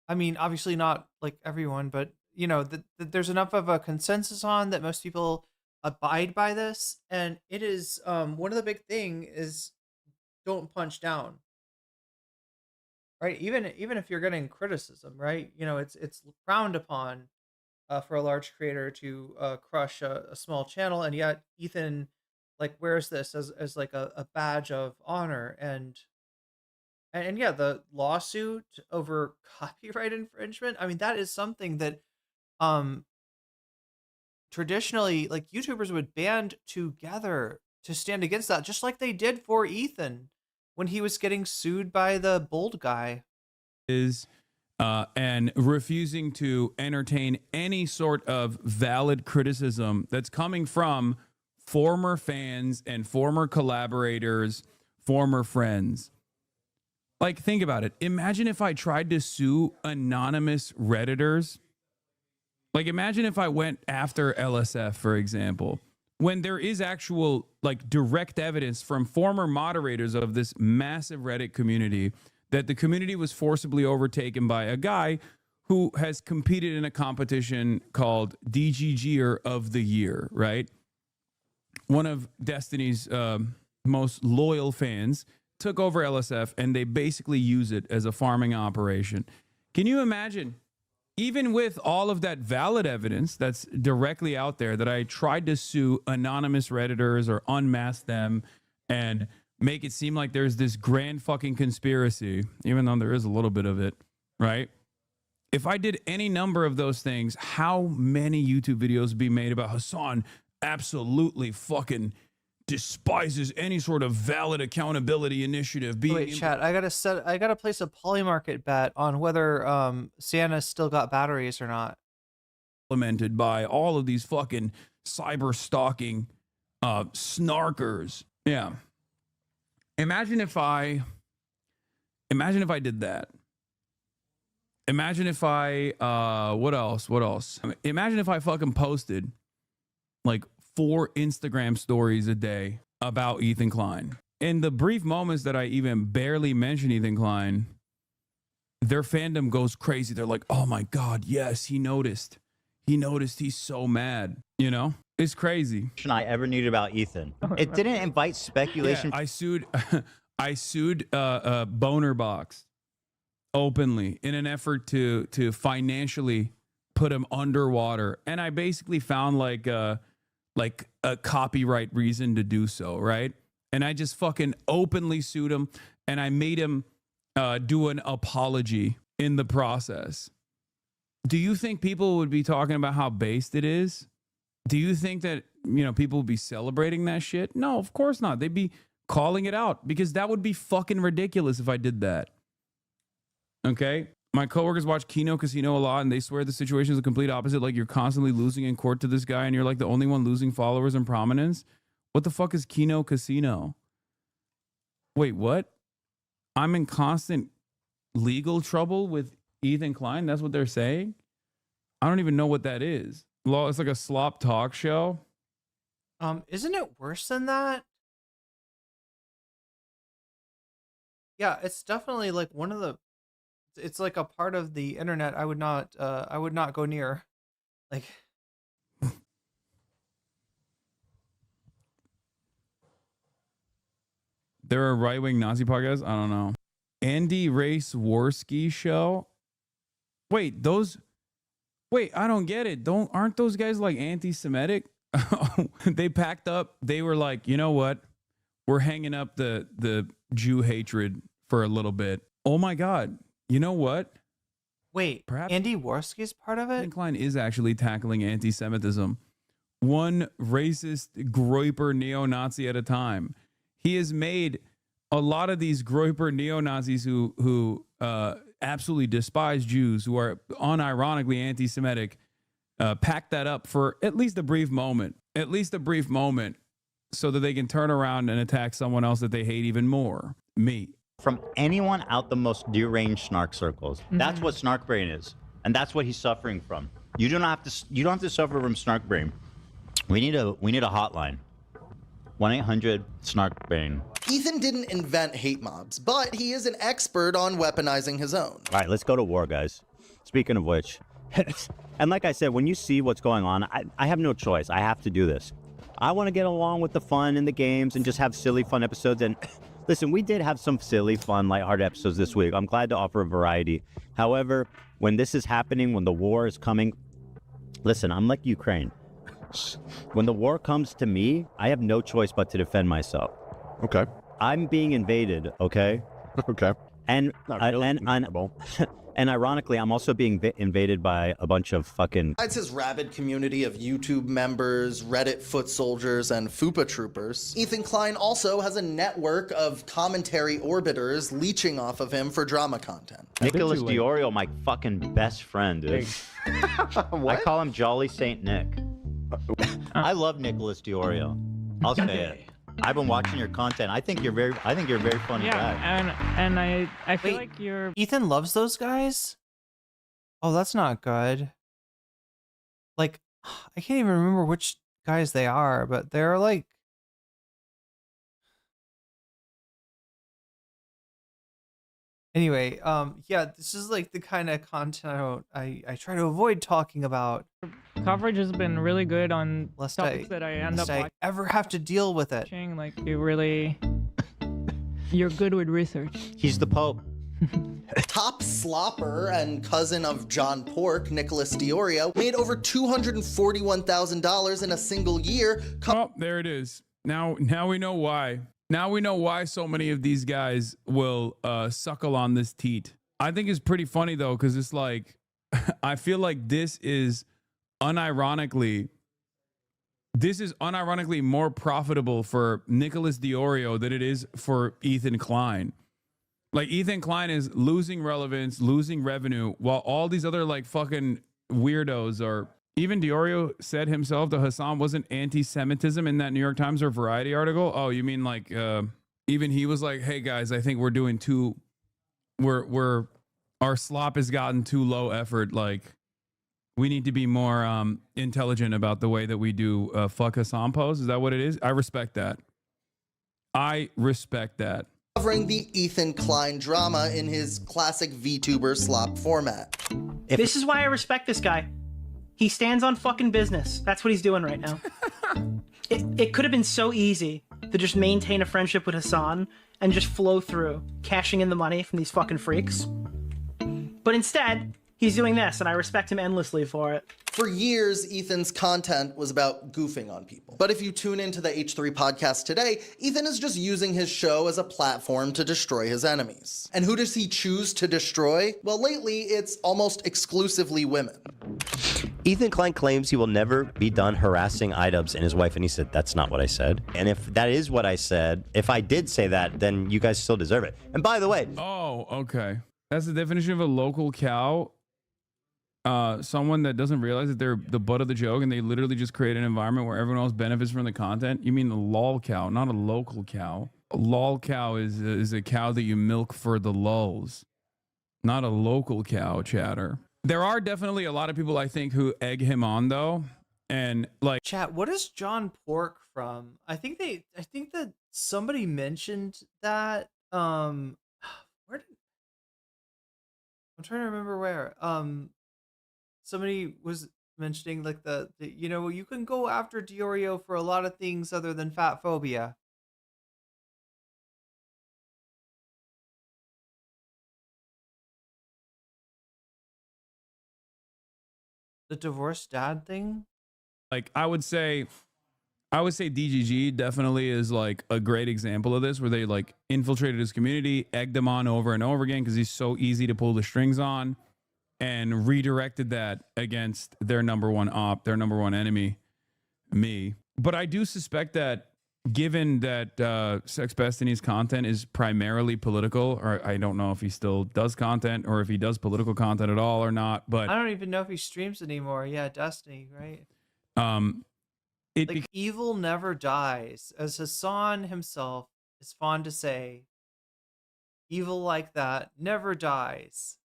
I mean, obviously not like everyone, but that there's enough of a consensus on that most people abide by this. And it is one of the big thing is don't punch down. Right? Even if you're getting criticism, right? It's frowned upon for a large creator to crush a small channel, and yet Ethan like wears this as like a badge of honor. And yeah, the lawsuit over copyright infringement, I mean, that is something that traditionally like YouTubers would band together to stand against that, just like they did for Ethan when he was getting sued by the bold guy. And refusing to entertain any sort of valid criticism that's coming from former fans and former collaborators, former friends. Like, think about it. Imagine if I tried to sue anonymous Redditors. Like, imagine if I went after LSF, for example, when there is actual, like, direct evidence from former moderators of this massive Reddit community that the community was forcibly overtaken by a guy who has competed in a competition called DGGer of the Year, right? One of Destiny's most loyal fans took over LSF, and they basically use it as a farming operation. Can you imagine, even with all of that valid evidence that's directly out there, that I tried to sue anonymous Redditors or unmask them and make it seem like there's this grand fucking conspiracy, even though there is a little bit of it, right? If I did any number of those things, how many YouTube videos would be made about Hassan absolutely fucking despises any sort of valid accountability initiative being— Wait, chat, I gotta place a polymarket bet on whether Santa still got batteries or not. Implemented by all of these fucking cyber stalking snarkers. Yeah. Imagine if I did that. Imagine if I what else? Imagine if I fucking posted like 4 Instagram stories a day about Ethan Klein. In the brief moments that I even barely mention Ethan Klein, their fandom goes crazy. They're like, "Oh my God, yes, he noticed. He's so mad." It's crazy. I ever knew about Ethan. It didn't invite speculation. Yeah, I sued Boner Box openly in an effort to financially put him underwater, and I basically found like a copyright reason to do so, right? And I just fucking openly sued him, and I made him do an apology in the process. Do you think people would be talking about how based it is? Do you think that, people would be celebrating that shit? No, of course not. They'd be calling it out, because that would be fucking ridiculous if I did that. Okay? My coworkers watch Kino Casino a lot, and they swear the situation is the complete opposite. Like, you're constantly losing in court to this guy, and you're like the only one losing followers and prominence. What the fuck is Kino Casino? Wait, what? I'm in constant legal trouble with Ethan Klein? That's what they're saying? I don't even know what that is. It's like a slop talk show. Isn't it worse than that? Yeah, it's definitely like one of the. It's like a part of the internet I would not go near. Like. They're a right-wing Nazi podcast? I don't know. Andy Race-Worski show? Wait, I don't get it. Aren't those guys like anti-Semitic? They packed up. They were like, you know what? We're hanging up the Jew hatred for a little bit. Oh my God. You know what? Wait, perhaps Andy Worski's part of it? Ethan Klein is actually tackling anti-Semitism. One racist groyper neo-Nazi at a time. He has made a lot of these groyper neo-Nazis who absolutely despise Jews, who are unironically anti-Semitic, pack that up for at least a brief moment, so that they can turn around and attack someone else that they hate even more. Me. From anyone out the most deranged snark circles. That's what snark brain is. And that's what he's suffering from. You don't have to suffer from snark brain. We need a hotline. 1-800-SNARK-BRAIN. Ethan didn't invent hate mobs, but he is an expert on weaponizing his own. All right, let's go to war, guys. Speaking of which, and like I said, when you see what's going on, I have no choice. I have to do this. I want to get along with the fun and the games and just have silly, fun episodes. And listen, we did have some silly, fun, lighthearted episodes this week. I'm glad to offer a variety. However, when this is happening, when the war is coming, listen, I'm like Ukraine. When the war comes to me, I have no choice but to defend myself. Okay. I'm being invaded, okay? Okay. And ironically, I'm also being invaded by a bunch of fucking... Besides his rabid community of YouTube members, Reddit foot soldiers, and FUPA troopers, Ethan Klein also has a network of commentary orbiters leeching off of him for drama content. Nicholas Diorio, my fucking best friend, dude. I call him Jolly Saint Nick. I love Nicholas Diorio. I'll say it. I've been watching your content. I think you're a very funny guy. And I feel like you're... Ethan loves those guys? Oh, that's not good. Like, I can't even remember which guys they are, but they're like... Anyway, yeah, this is like the kind of content I try to avoid talking about. Coverage has been really good on topics that I end up watching. Ever have to deal with it. Like, you're good with research. He's the Pope. Top slopper and cousin of John Pork, Nicholas Diorio, made over $241,000 in a single year. Oh, there it is. Now we know why. Now we know why so many of these guys will suckle on this teat. I think it's pretty funny though, because it's like, I feel like this is unironically more profitable for Nicholas Diorio than it is for Ethan Klein. Like, Ethan Klein is losing relevance, losing revenue, while all these other like fucking weirdos are... Even Diorio said himself that Hassan wasn't anti-Semitism in that New York Times or Variety article. Oh, you mean like even he was like, hey guys, I think we're doing our slop has gotten too low effort. Like, we need to be more intelligent about the way that we do fuck Hassan posts. Is that what it is? I respect that. Covering the Ethan Klein drama in his classic VTuber slop format. This is why I respect this guy. He stands on fucking business. That's what he's doing right now. It could have been so easy to just maintain a friendship with Hassan and just flow through, cashing in the money from these fucking freaks. But instead, he's doing this, and I respect him endlessly for it. For years, Ethan's content was about goofing on people. But if you tune into the H3 podcast today, Ethan is just using his show as a platform to destroy his enemies. And who does he choose to destroy? Well, lately, it's almost exclusively women. Ethan Klein claims he will never be done harassing iDubbbz and his wife, and he said, that's not what I said. And if that is what I said, if I did say that, then you guys still deserve it. And by the way... Oh, okay. That's the definition of a local cow. Someone that doesn't realize that they're the butt of the joke and they literally just create an environment where everyone else benefits from the content. You mean a lol cow, not a local cow. A lol cow is a cow that you milk for the lulz, not a local cow, chatter. There are definitely a lot of people I think who egg him on though, and like Chat, what is John Pork from? I think that somebody mentioned that. Where did I'm trying to remember where. Somebody was mentioning like the you can go after Diorio for a lot of things other than fat phobia. The divorced dad thing? like I would say DGG definitely is like a great example of this, where they like infiltrated his community, egged him on over and over again because he's so easy to pull the strings on, and redirected that against their number one op, their number one enemy, me. But I do suspect that given that Sex Destiny's content is primarily political, or I don't know if he still does content or if he does political content at all or not, but I don't even know if he streams anymore. Yeah, Destiny, right? Evil never dies. As Hassan himself is fond to say, evil like that never dies,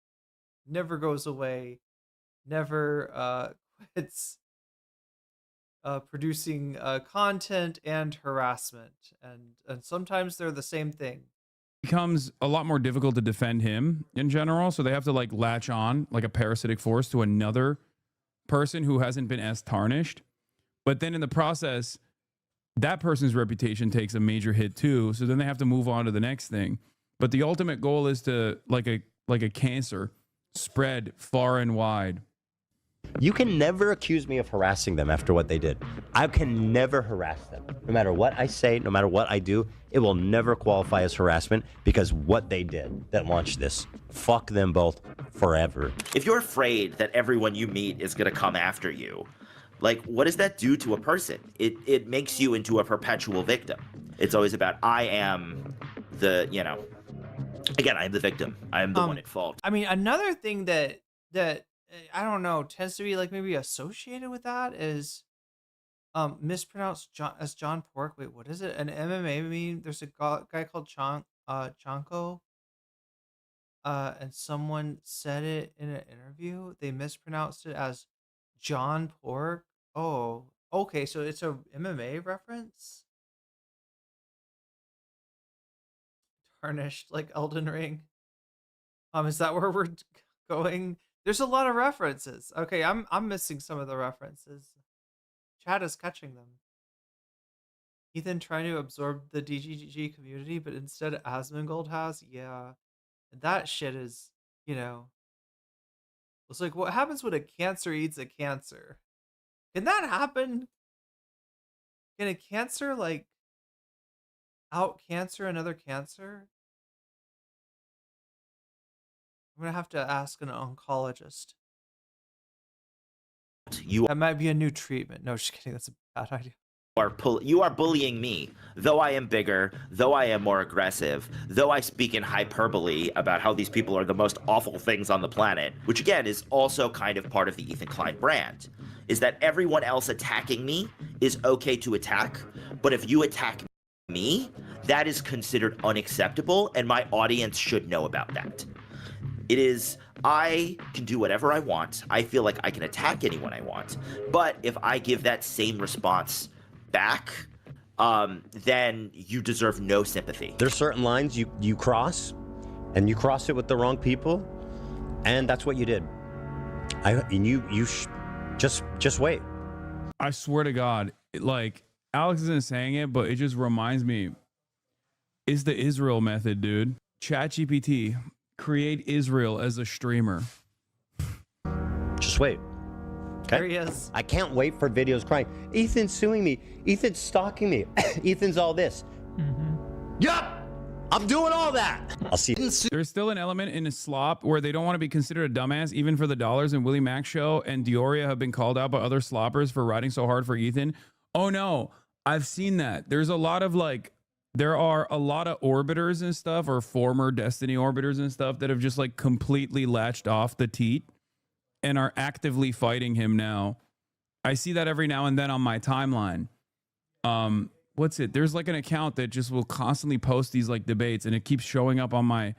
never goes away, never quits producing content and harassment. And sometimes they're the same thing. becomes a lot more difficult to defend him in general. So they have to like latch on like a parasitic force to another person who hasn't been as tarnished. But then in the process, that person's reputation takes a major hit too. So then they have to move on to the next thing. But the ultimate goal is to like a cancer spread far and wide. You can never accuse me of harassing them after what they did. I can never harass them. No matter what I say, no matter what I do, it will never qualify as harassment because what they did that launched this. Fuck them both forever. If you're afraid that everyone you meet is going to come after you, like, what does that do to a person? It makes you into a perpetual victim. It's always about, I am the, again, I'm the victim. I am the one at fault. I mean, another thing that I don't know tends to be like maybe associated with that is mispronounced as John Pork. Wait, what is it? An MMA meme. There's a guy called Chanko. And someone said it in an interview. They mispronounced it as John Pork. Oh, okay. So it's a MMA reference. Tarnished like Elden Ring. Is that where we're going? There's a lot of references. Okay, I'm missing some of the references. Chad is catching them. Ethan trying to absorb the DGG community, but instead Asmongold has. Yeah, that shit is, it's like, what happens when a cancer eats a cancer? Can that happen? Can a cancer like out cancer another cancer? I'm gonna have to ask an oncologist. That might be a new treatment. No, just kidding. That's a bad idea. You are bullying me, though I am bigger, though I am more aggressive, though I speak in hyperbole about how these people are the most awful things on the planet, which again is also kind of part of the Ethan Klein brand, is that everyone else attacking me is okay to attack, but if you attack me, that is considered unacceptable, and my audience should know about that. It is, I can do whatever I want. I feel like I can attack anyone I want. But if I give that same response back, then you deserve no sympathy. There's certain lines you cross, and you cross it with the wrong people, and that's what you did. Just wait. I swear to God, like Alex isn't saying it, but it just reminds me. It's the Israel method, dude. ChatGPT. Create Israel as a streamer. Just wait. Okay? There he is. I can't wait for videos crying. Ethan's suing me. Ethan's stalking me. Ethan's all this. Yup! I'm doing all that. I'll see. There's still an element in a slop where they don't want to be considered a dumbass, even for the dollars. And Willie Mack show and Dioria have been called out by other sloppers for riding so hard for Ethan. Oh no, I've seen that. There's a lot of like, there are a lot of orbiters and stuff, or former Destiny orbiters and stuff, that have just like completely latched off the teat and are actively fighting him now. I see that every now and then on my timeline. What's it? There's like an account that just will constantly post these like debates, and it keeps showing up on my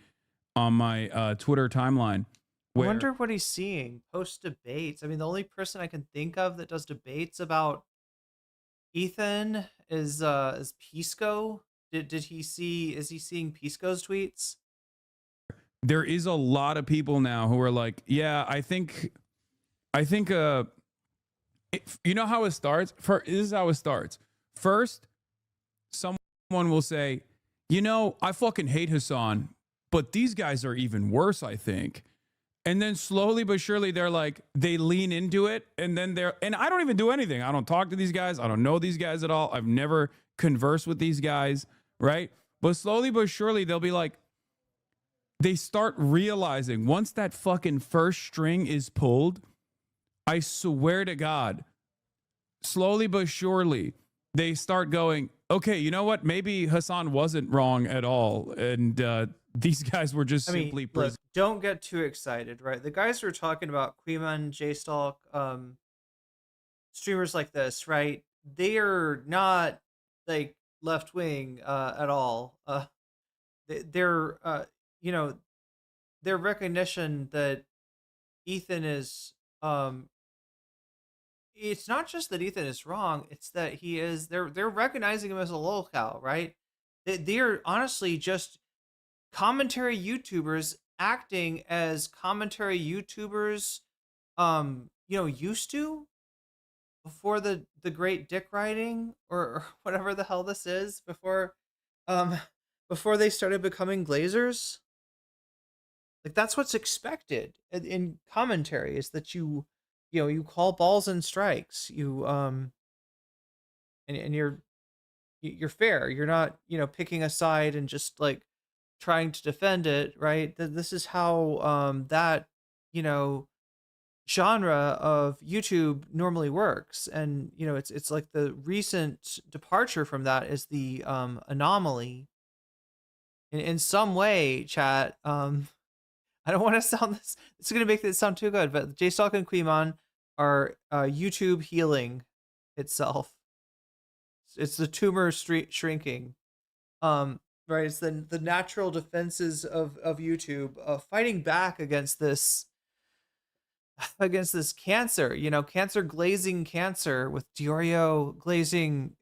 Twitter timeline. I Where wonder what he's seeing post debates. I mean, the only person I can think of that does debates about Ethan is Pisco. Did he see? Is he seeing Pisco's tweets? there is a lot of people now who are like, yeah, I think you know how it starts? This is how it starts. First, someone will say, you know, I fucking hate Hassan, but these guys are even worse, I think. And then slowly but surely they're like, they lean into it, and then and I don't even do anything. I don't talk to these guys. I don't know these guys at all. I've never conversed with these guys, right? But slowly but surely they'll be like, they start realizing once that fucking first string is pulled, I swear to God, slowly but surely they start going, okay, you know what? Maybe Hassan wasn't wrong at all. And these guys were just simply... look, don't get too excited, right? The guys who are talking about Queeman, J-Stalk, streamers like this, right? They are not like left-wing at all. They're, you know, their recognition that Ethan is... it's not just that Ethan is wrong, it's that he is... They're recognizing him as a lolcow, right? They're honestly just commentary YouTubers acting as commentary YouTubers used to before the great dick riding or whatever the hell this is, before they started becoming glazers. Like, that's what's expected in commentary, is that you call balls and strikes, and you're fair. You're not picking a side and just like trying to defend it, right? This is how that genre of YouTube normally works. And it's like the recent departure from that is the anomaly. In some way, chat, I don't want to sound this. It's going to make it sound too good, but J-Stalk and Queemon are YouTube healing itself. It's the tumor shrinking. Right? It's the natural defenses of YouTube fighting back against this cancer. Cancer glazing cancer, with Diorio glazing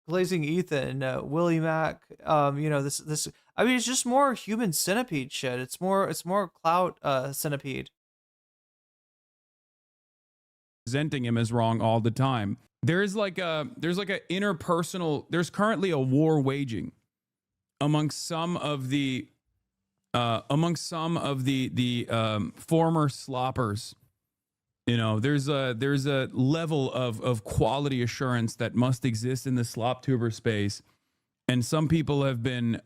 Ethan, Willie Mac. This. I mean, it's just more human centipede shit. It's more clout centipede. Presenting him as wrong all the time. There's like a interpersonal. There's currently a war waging amongst some of the former sloppers. There's a level of quality assurance that must exist in the slop tuber space, and some people have been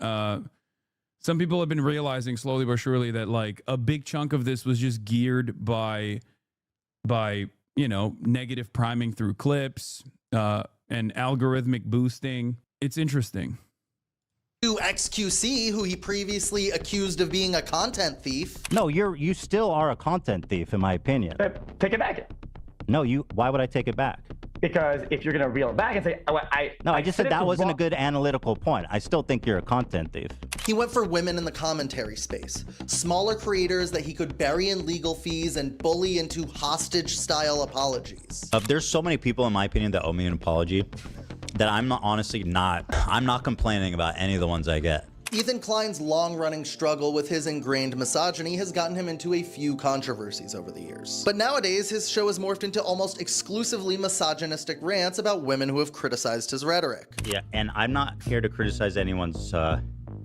realizing slowly but surely that like a big chunk of this was just geared by negative priming through clips and algorithmic boosting. It's interesting. To XQC, who he previously accused of being a content thief. No, you still are a content thief, in my opinion. Take it back. No, why would I take it back? Because if you're gonna reel it back and say, I just said that wasn't a good analytical point. I still think you're a content thief. He went for women in the commentary space, smaller creators that he could bury in legal fees and bully into hostage-style apologies. There's so many people, in my opinion, that owe me an apology that I'm not complaining about any of the ones I get. Ethan Klein's long-running struggle with his ingrained misogyny has gotten him into a few controversies over the years. But nowadays, his show has morphed into almost exclusively misogynistic rants about women who have criticized his rhetoric. Yeah, and I'm not here to criticize anyone's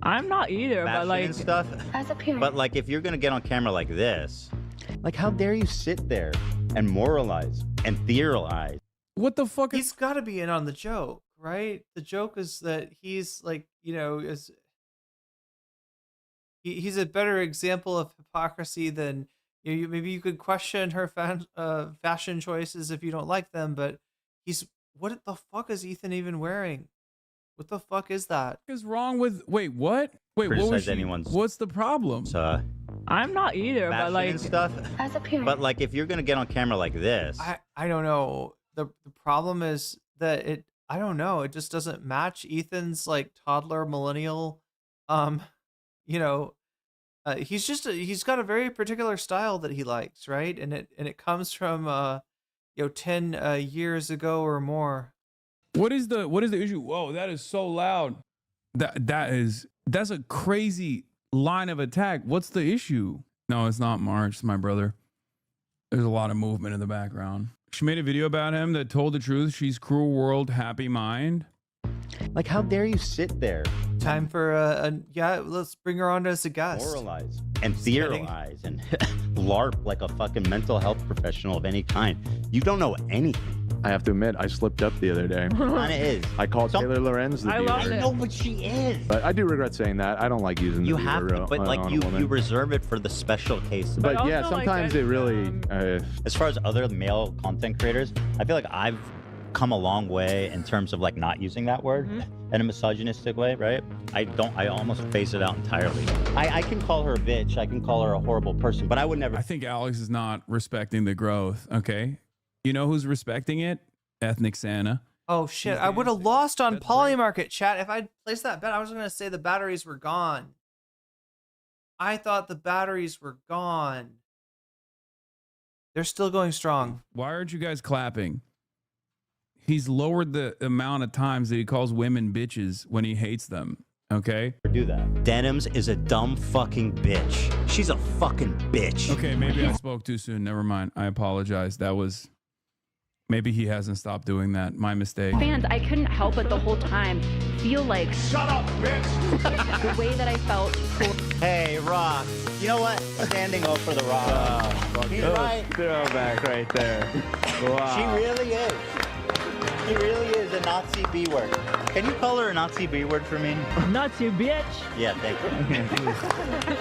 I'm not either, but like stuff. As a parent. But like, if you're gonna get on camera like this, like, how dare you sit there and moralize and theorize? What the fuck? He's got to be in on the joke, right? The joke is that he's like, he's a better example of hypocrisy than maybe you could question her fashion choices if you don't like them, but what the fuck is Ethan even wearing? What the fuck is that? What is wrong with what? Wait, what's the problem? I'm not either, but like stuff. As a parent. But like, if you're gonna get on camera like this, I don't know. The problem is that I don't know. It just doesn't match Ethan's like toddler millennial, He's got a very particular style that he likes, right? And it comes from 10 years ago or more. What is the issue? Whoa, that is so loud. That's a crazy line of attack. What's the issue? No, it's not March, it's my brother. There's a lot of movement in the background. She made a video about him that told the truth. She's cruel world, happy mind. Like, how dare you sit there? Time for let's bring her on as a guest. Moralize and theorize and LARP like a fucking mental health professional of any kind. You don't know anything. I have to admit, I slipped up the other day. Kinda is. I called Taylor Lorenz the dealer. No, but she is. But I do regret saying that. I don't like using the You dealer have to, but like you reserve it for the special cases. But yeah, sometimes it really. As far as other male content creators, I feel like I've come a long way in terms of like not using that word in a misogynistic way, right? I almost phase it out entirely. I can call her a bitch, I can call her a horrible person, but I would never. I think Alex is not respecting the growth, okay? You know who's respecting it? Ethnic Santa. Oh shit, I would have lost on Polymarket, chat. If I'd placed that bet, I was gonna say the batteries were gone. I thought the batteries were gone. They're still going strong. Why aren't you guys clapping? He's lowered the amount of times that he calls women bitches when he hates them, okay? Do that. Denims is a dumb fucking bitch. She's a fucking bitch. Okay, maybe I spoke too soon. Never mind. I apologize. That was... Maybe he hasn't stopped doing that. My mistake. Fans, I couldn't help it the whole time feel like... Shut up, bitch! The way that I felt... Hey, Rock. You know what? Standing up for the Rock. He's right. Throwback right there. Wow. She really is. She really is a Nazi B word. Can you call her a Nazi B word for me? Nazi bitch. Yeah, thank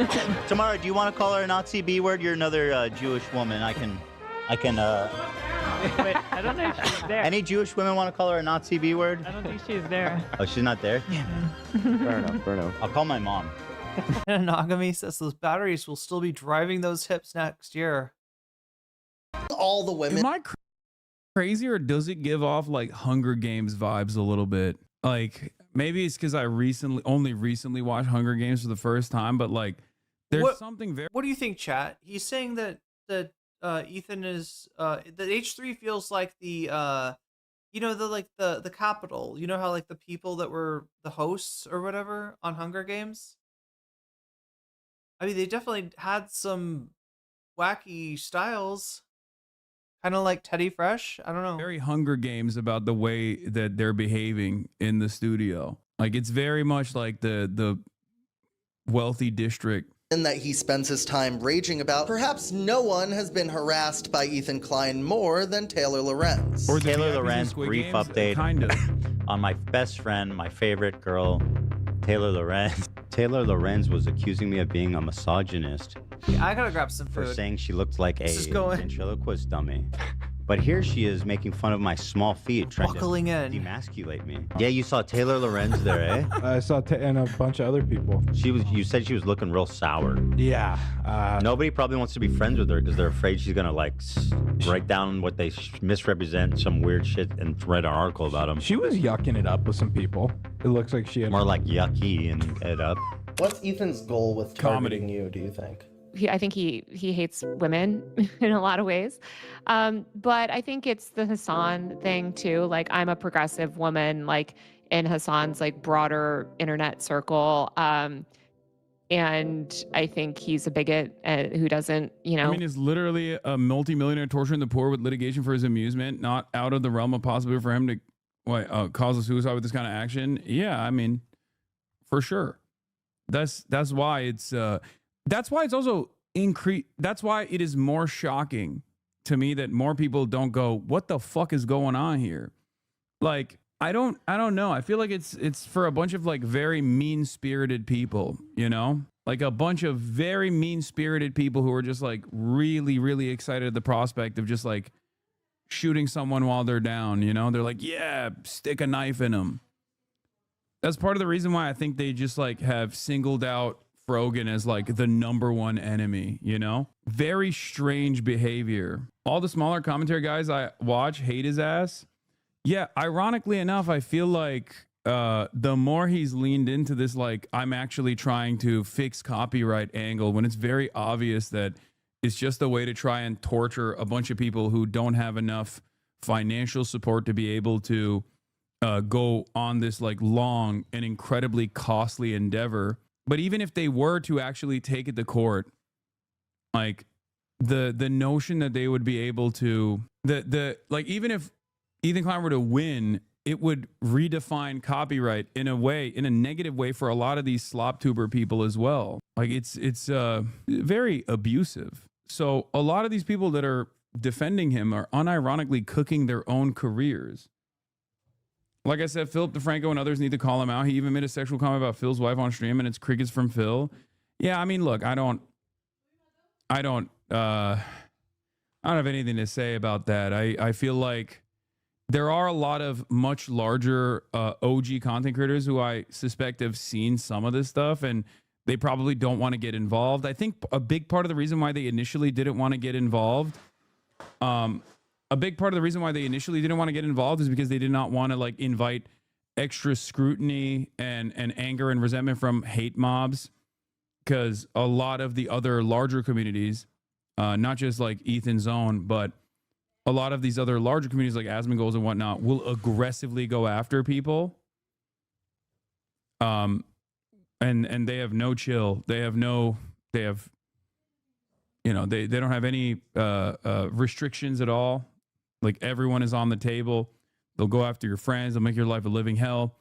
you. Tamara, do you want to call her a Nazi B word? You're another Jewish woman. I can. Wait, I don't know if she's there. Any Jewish women want to call her a Nazi B word? I don't think she's there. Oh, she's not there? Yeah. Fair enough. I'll call my mom. Anagami says those batteries will still be driving those hips next year. All the women. Am I crazy, or does it give off like Hunger Games vibes a little bit? Like maybe it's because I only recently watched Hunger Games for the first time, but like there's something very. What do you think, chat? He's saying that Ethan is that H3 feels like the the capital. You know how like the people that were the hosts or whatever on Hunger Games. I mean, they definitely had some wacky styles, kind of like Teddy Fresh. I don't know. Very Hunger Games about the way that they're behaving in the studio. Like it's very much like the wealthy district. And that he spends his time raging about. Perhaps no one has been harassed by Ethan Klein more than Taylor Lorenz. Or Taylor Lorenz, brief update kind of on my best friend, my favorite girl, Taylor Lorenz. Taylor Lorenz was accusing me of being a misogynist. Yeah, I gotta grab some for food. saying she looked like a ventriloquist dummy. But here she is making fun of my small feet, trying buckling to demasculate me. Yeah, you saw Taylor Lorenz there, eh? I saw and a bunch of other people. You said she was looking real sour. Yeah. Nobody probably wants to be friends with her because they're afraid she's gonna like write down what they misrepresent, some weird shit, and write an article about them. She was yucking it up with some people. It looks like she had more like yucky and it up. What's Ethan's goal with targeting you, do you think? I think he hates women in a lot of ways. But I think it's the Hassan thing too. Like I'm a progressive woman, like in Hassan's like broader internet circle. And I think he's a bigot who doesn't, I mean, it's literally a multimillionaire torturing the poor with litigation for his amusement, not out of the realm of possibility for him to cause a suicide with this kind of action. Yeah, I mean, for sure. That's why it's that's why it's also increased. That's why it is more shocking to me that more people don't go, what the fuck is going on here? Like, I don't know. I feel like it's for a bunch of like very mean-spirited people, you know? Like a bunch of very mean-spirited people who are just like really, really excited at the prospect of just like shooting someone while they're down, you know? They're like, yeah, stick a knife in them. That's part of the reason why I think they just like have singled out Frogan as like the #1 enemy, you know? Very strange behavior. All the smaller commentary guys I watch hate his ass. Yeah, ironically enough, I feel like the more he's leaned into this, like, I'm actually trying to fix copyright angle, when it's very obvious that it's just a way to try and torture a bunch of people who don't have enough financial support to be able to go on this like long and incredibly costly endeavor. But even if they were to actually take it to court, like the notion that they would be able to like, even if Ethan Klein were to win, it would redefine copyright in a way, in a negative way, for a lot of these slop tuber people as well. Like it's very abusive. So a lot of these people that are defending him are unironically cooking their own careers. Like I said, Philip DeFranco and others need to call him out. He even made a sexual comment about Phil's wife on stream, and it's crickets from Phil. Yeah, I mean, look, I don't have anything to say about that. I feel like there are a lot of much larger OG content creators who I suspect have seen some of this stuff, and they probably don't want to get involved. I think a big part of the reason why they initially didn't want to get involved, is because they did not want to like invite extra scrutiny and anger and resentment from hate mobs, because a lot of the other larger communities, not just like Ethan's own, but a lot of these other larger communities like Asmongold's and whatnot will aggressively go after people. And they have no chill. They don't have any restrictions at all. Like, everyone is on the table. They'll go after your friends. They'll make your life a living hell.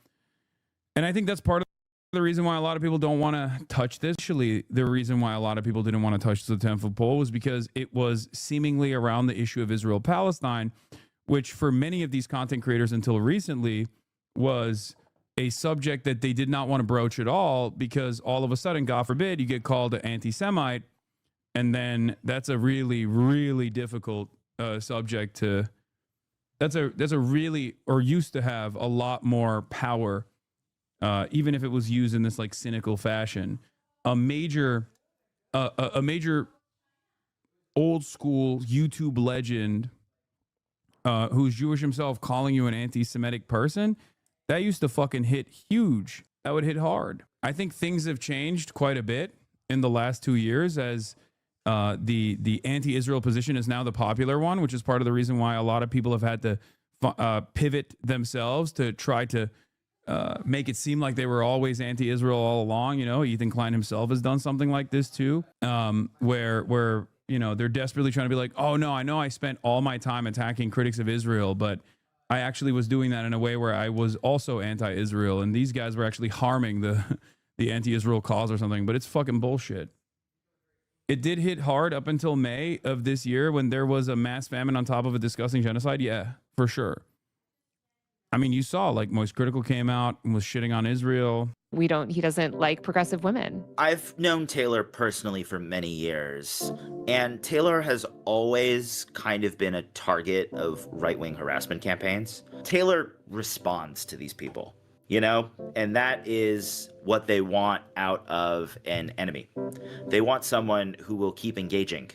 And I think that's part of the reason why a lot of people don't want to touch this. Actually, the reason why a lot of people didn't want to touch the 10-foot pole was because it was seemingly around the issue of Israel-Palestine, which for many of these content creators until recently was a subject that they did not want to broach at all, because all of a sudden, God forbid, you get called an anti-Semite, and then that's a really, really difficult subject to. That's a really, or used to have a lot more power, even if it was used in this like cynical fashion. A major old school YouTube legend who's Jewish himself calling you an anti-Semitic person, that used to fucking hit huge. That would hit hard. I think things have changed quite a bit in the last 2 years, as the anti-Israel position is now the popular one, which is part of the reason why a lot of people have had to pivot themselves to try to make it seem like they were always anti-Israel all along. You know, Ethan Klein himself has done something like this too, where you know, they're desperately trying to be like, oh no, I know I spent all my time attacking critics of Israel, but I actually was doing that in a way where I was also anti-Israel, and these guys were actually harming the anti-Israel cause or something. But it's fucking bullshit. It did hit hard up until May of this year, when there was a mass famine on top of a disgusting genocide. Yeah, for sure. I mean, you saw like Moist Critical came out and was shitting on Israel. He doesn't like progressive women. I've known Taylor personally for many years, and Taylor has always kind of been a target of right-wing harassment campaigns. Taylor responds to these people, you know, and that is what they want out of an enemy. They want someone who will keep engaging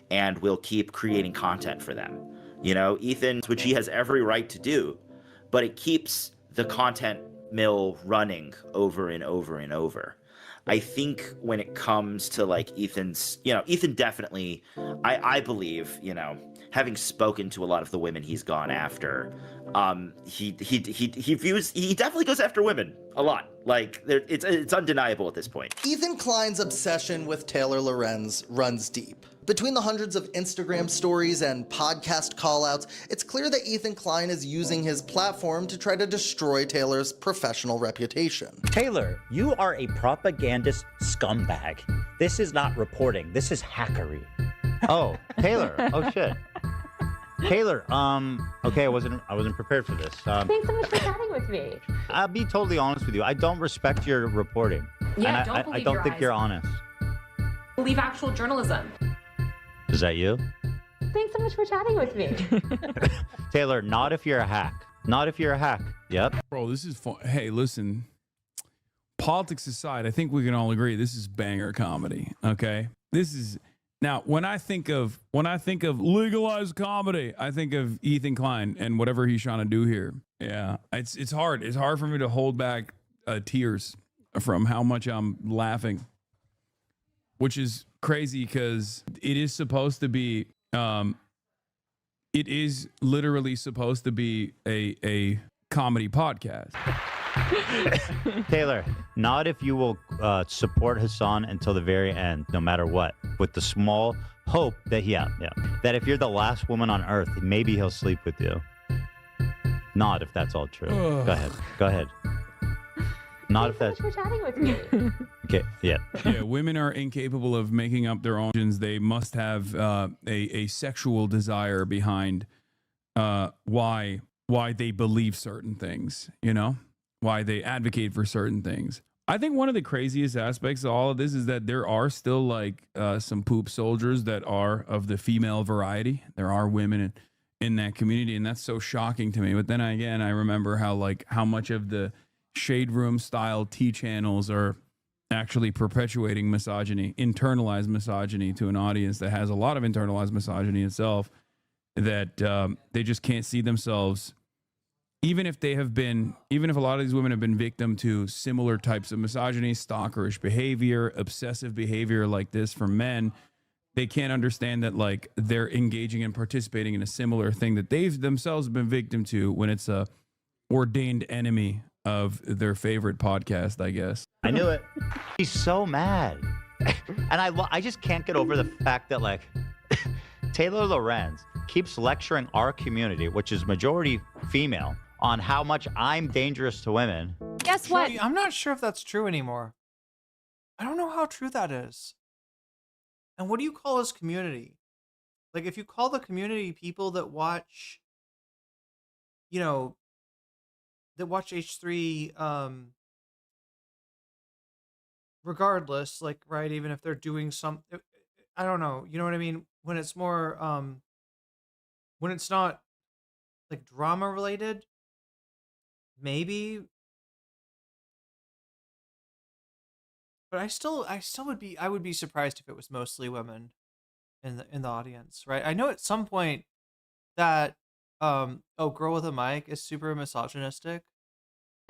and will keep creating content for them. You know, Ethan, which he has every right to do, but it keeps the content mill running over and over and over. I think when it comes to like Ethan's, you know, Ethan definitely, I believe, you know, having spoken to a lot of the women he's gone after, he definitely goes after women a lot. Like, it's undeniable at this point. Ethan Klein's obsession with Taylor Lorenz runs deep. Between the hundreds of Instagram stories and podcast callouts, it's clear that Ethan Klein is using his platform to try to destroy Taylor's professional reputation. Taylor, you are a propagandist scumbag. This is not reporting. This is hackery. Oh, Taylor. Oh shit. Taylor, okay, I wasn't prepared for this. Thanks so much for chatting with me. I'll be totally honest with you. I don't respect your reporting. Yeah, and I don't think you're honest. Believe actual journalism. Is that you? Thanks so much for chatting with me. Taylor, not if you're a hack. Not if you're a hack. Yep. Bro, this is fun. Hey, listen. Politics aside, I think we can all agree this is banger comedy, okay? This is Now, when I think of legalized comedy, I think of Ethan Klein and whatever he's trying to do here. Yeah, it's hard. It's hard for me to hold back tears from how much I'm laughing, which is crazy because it is supposed to be. It is literally supposed to be a comedy podcast. Taylor, not if you will support Hassan until the very end, no matter what, with the small hope that that if you're the last woman on earth, maybe he'll sleep with you. Not if that's all true. Go ahead. Not if that's. For chatting with me. Okay. Yeah. Yeah. Women are incapable of making up their own decisions. They must have a sexual desire behind why they believe certain things. You know, why they advocate for certain things. I think one of the craziest aspects of all of this is that there are still like some poop soldiers that are of the female variety. There are women in that community, and that's so shocking to me. But then again, I remember how much of the shade room style T channels are actually perpetuating misogyny, internalized misogyny to an audience that has a lot of internalized misogyny itself, that they just can't see themselves, even if a lot of these women have been victim to similar types of misogyny, stalkerish behavior, obsessive behavior like this from men. They can't understand that like they're engaging and participating in a similar thing that they've themselves been victim to when it's a ordained enemy of their favorite podcast, I guess. I knew it. He's so mad. And I just can't get over the fact that like Taylor Lorenz keeps lecturing our community, which is majority female, on how much I'm dangerous to women. Guess what? I'm not sure if that's true anymore. I don't know how true that is. And what do you call this community? Like, if you call the community people that watch, that watch H3, regardless, like, right, even if they're doing something, I don't know, you know what I mean? When it's more, when it's not, like, drama related, maybe. But I would be surprised if it was mostly women in the audience, right? I know at some point that, Girl with a Mic is super misogynistic.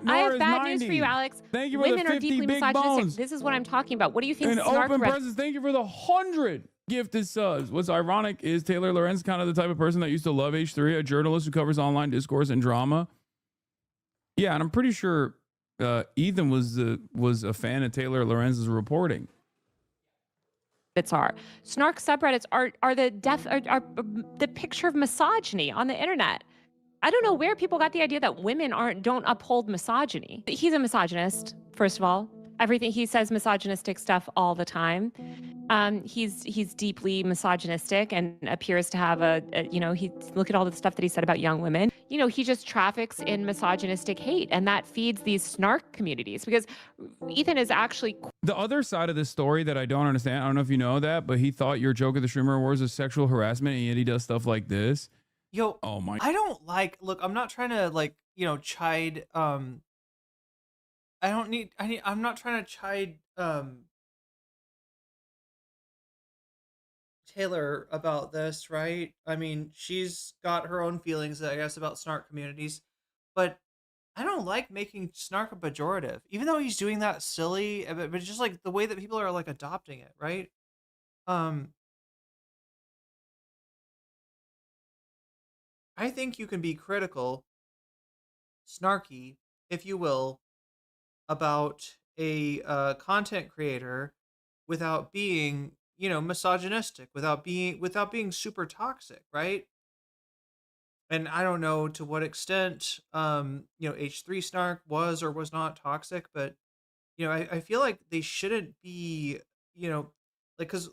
I have Nora's bad news for 90. you, Alex. Thank you for Women the are 50 deeply big misogynistic. bones. This is what I'm talking about. What do you think? And snark open rep- presents. Thank you for the 100 gifted subs. What's ironic is Taylor Lorenz kind of the type of person that used to love H3, a journalist who covers online discourse and drama. Yeah, and I'm pretty sure Ethan was a fan of Taylor Lorenz's reporting. Are snark subreddits are the picture of misogyny on the internet. I don't know where people got the idea that women don't uphold misogyny. He's a misogynist, first of all. Everything he says misogynistic stuff all the time. He's deeply misogynistic and appears to have he look at all the stuff that he said about young women. He just traffics in misogynistic hate, and that feeds these snark communities because Ethan is actually the other side of this story that I don't understand. I don't know if you know that, but he thought your joke at the Streamer Awards was sexual harassment, and yet he does stuff like this. Yo, oh my! I don't look, I'm not trying to chide. I'm not trying to chide Taylor about this, right? I mean, she's got her own feelings, I guess, about snark communities, but I don't like making snark a pejorative, even though he's doing that silly, but it's just like the way that people are like adopting it, right? I think you can be critical, snarky, if you will, about a content creator without being, misogynistic, without being super toxic, right? And I don't know to what extent, H3 snark was or was not toxic, but I feel like they shouldn't be, because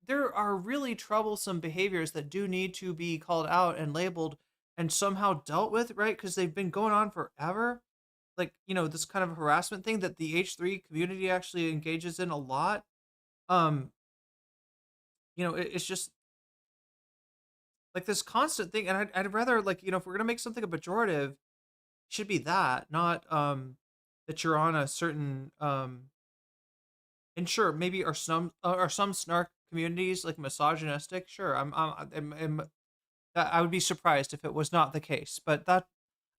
there are really troublesome behaviors that do need to be called out and labeled and somehow dealt with, right? Because they've been going on forever. Like, this kind of harassment thing that the H3 community actually engages in a lot. It's just like this constant thing. And I'd rather, if we're going to make something a pejorative, it should be that, not that you're on a certain And sure, maybe are some snark communities like misogynistic? Sure, I would be surprised if it was not the case. But that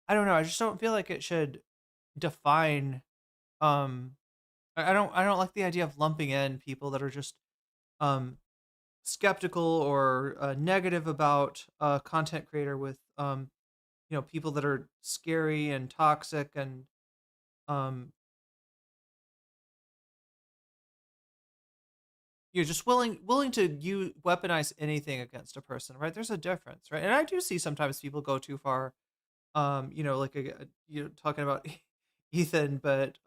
I don't know. I just don't feel like it should define. Um, I don't like the idea of lumping in people that are just um skeptical or negative about a content creator with people that are scary and toxic and um you're just willing to weaponize anything against a person, right? There's a difference, right? And I do see sometimes people go too far, like talking about Ethan, but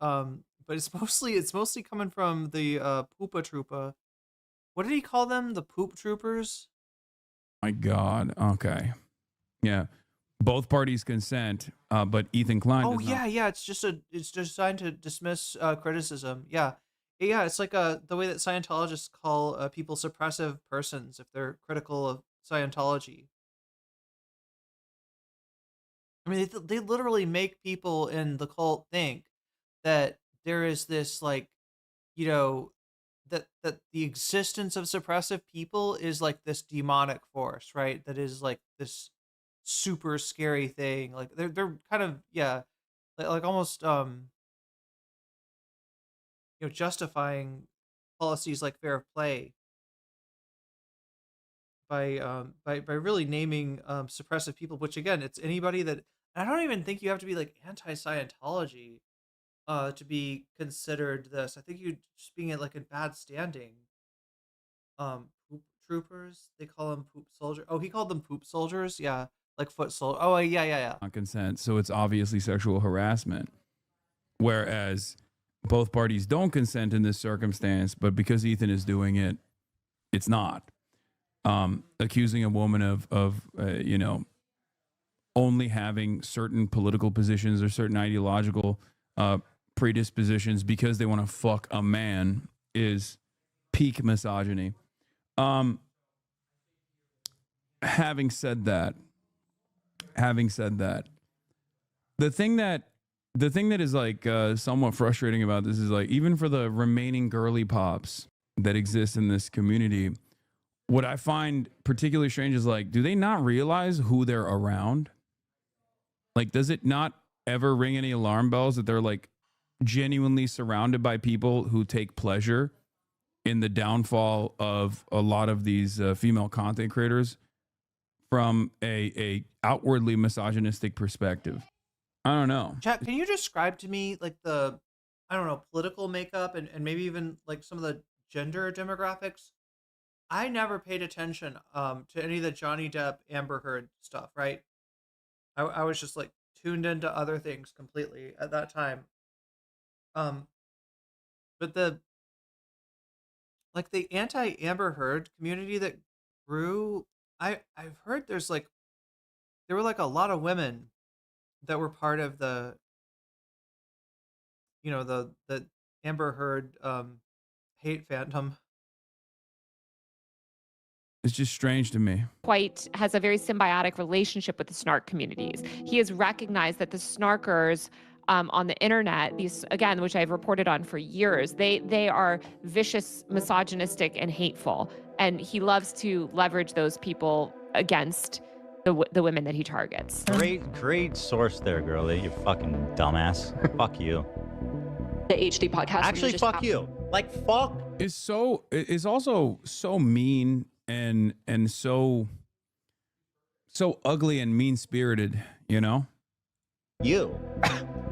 it's mostly coming from the Poopa Troopa. What did he call them? The Poop Troopers? My God. Okay. Yeah. Both parties consent, but Ethan Klein Oh does not. yeah. It's designed to dismiss criticism. Yeah. Yeah, it's like the way that Scientologists call people suppressive persons if they're critical of Scientology. I mean, they literally make people in the cult think that there is this like, you know, that the existence of suppressive people is like this demonic force, right? That is like this super scary thing. Like they're kind of like almost justifying policies like fair play by really naming suppressive people, which again, it's anybody that I don't even think you have to be like anti-Scientology to be considered this. I think you just being like in bad standing. Poop troopers, they call them poop soldier. Oh, he called them poop soldiers. Yeah, like foot soldier. Oh, yeah. Not consent, so it's obviously sexual harassment. Whereas both parties don't consent in this circumstance, but because Ethan is doing it, it's not. Accusing a woman of only having certain political positions or certain ideological predispositions because they want to fuck a man is peak misogyny. Having said that, the thing that is like somewhat frustrating about this is like even for the remaining girly pops that exist in this community, what I find particularly strange is like, do they not realize who they're around? Like, does it not ever ring any alarm bells that they're like genuinely surrounded by people who take pleasure in the downfall of a lot of these female content creators from a outwardly misogynistic perspective? I don't know. Jack, can you describe to me like the, I don't know, political makeup and maybe even like some of the gender demographics? I never paid attention to any of the Johnny Depp Amber Heard stuff, right? I was just like tuned into other things completely at that time. But the anti Amber Heard community that grew, I've heard there were like a lot of women that were part of the the Amber Heard hate phantom. It's just strange to me. Has a very symbiotic relationship with the snark communities. He has recognized that the snarkers on the internet, these again, which I've reported on for years, they are vicious, misogynistic, and hateful, and he loves to leverage those people against the women that he targets. Great source there, girlie. You fucking dumbass. Fuck you. The HD podcast. Actually, fuck you. Like fuck. Is also so mean and so ugly and mean-spirited, you know? You.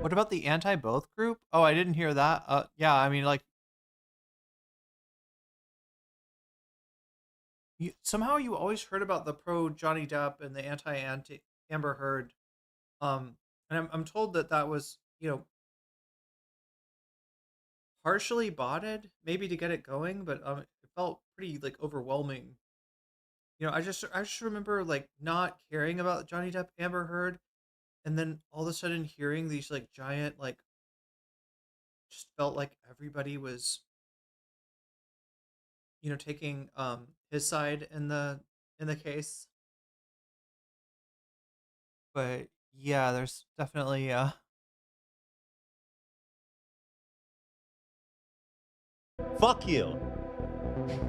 What about the anti-both group? Oh, I didn't hear that. Yeah, I mean, like, somehow you always heard about the pro Johnny Depp and the anti Amber Heard. And I'm told that was, partially botted, maybe to get it going, but it felt pretty like overwhelming. I just remember like not caring about Johnny Depp Amber Heard, and then all of a sudden hearing these like giant like, just felt like everybody was taking his side in the case. But yeah, there's definitely Fuck you.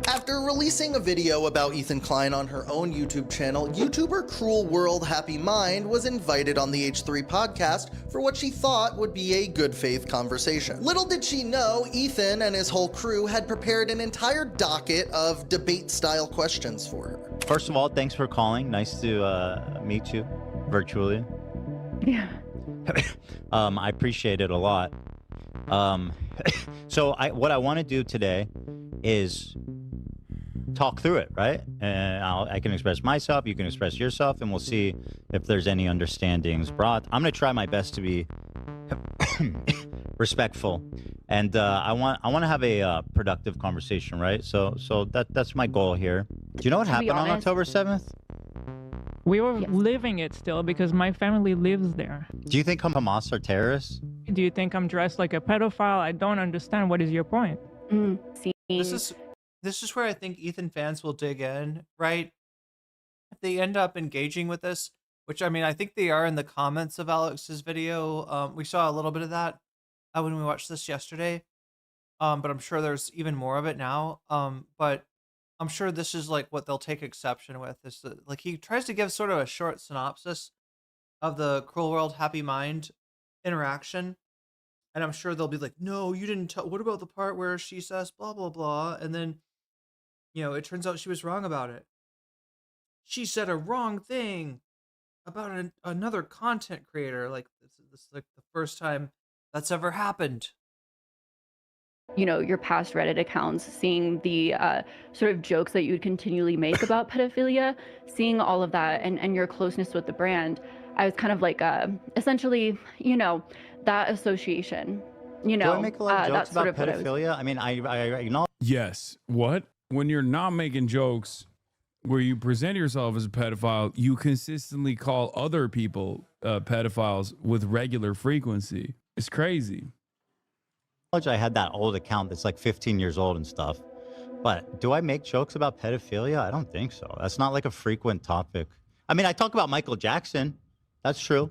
After releasing a video about Ethan Klein on her own YouTube channel, YouTuber Cruel World Happy Mind was invited on the H3 podcast for what she thought would be a good faith conversation. Little did she know, Ethan and his whole crew had prepared an entire docket of debate-style questions for her. First of all, thanks for calling. Nice to meet you virtually. Yeah. I appreciate it a lot. So what I want to do today is talk through it, right? And I can express myself, you can express yourself, and we'll see if there's any understandings brought. I'm going to try my best to be respectful, and I want to have a productive conversation, right? So that's my goal here. Do you know what happened on October 7th? We were living it still because my family lives there. Do you think Hamas are terrorists? Do you think I'm dressed like a pedophile? I don't understand. What is your point? This is where I think Ethan fans will dig in, right? If they end up engaging with this, which I mean, I think they are in the comments of Alex's video. We saw a little bit of that when we watched this yesterday, but I'm sure there's even more of it now. But I'm sure this is like what they'll take exception with. Is that, like, he tries to give sort of a short synopsis of the Cruel World Happy Mind interaction. And I'm sure they'll be like, no, you didn't tell. What about the part where she says blah, blah, blah? And then, you know, it turns out she was wrong about it. She said a wrong thing about another content creator. Like, this is like the first time that's ever happened. You know, your past Reddit accounts, seeing the sort of jokes that you would continually make about pedophilia, seeing all of that and your closeness with the brand, I was kind of like, essentially, you know, that association, you know. Do I make a lot of jokes that's sort about of what pedophilia? I mean, I acknowledge. Yes. What? When you're not making jokes where you present yourself as a pedophile, you consistently call other people pedophiles with regular frequency. It's crazy. I had that old account that's like 15 years old and stuff. But do I make jokes about pedophilia? I don't think so. That's not like a frequent topic. I mean, I talk about Michael Jackson. That's true.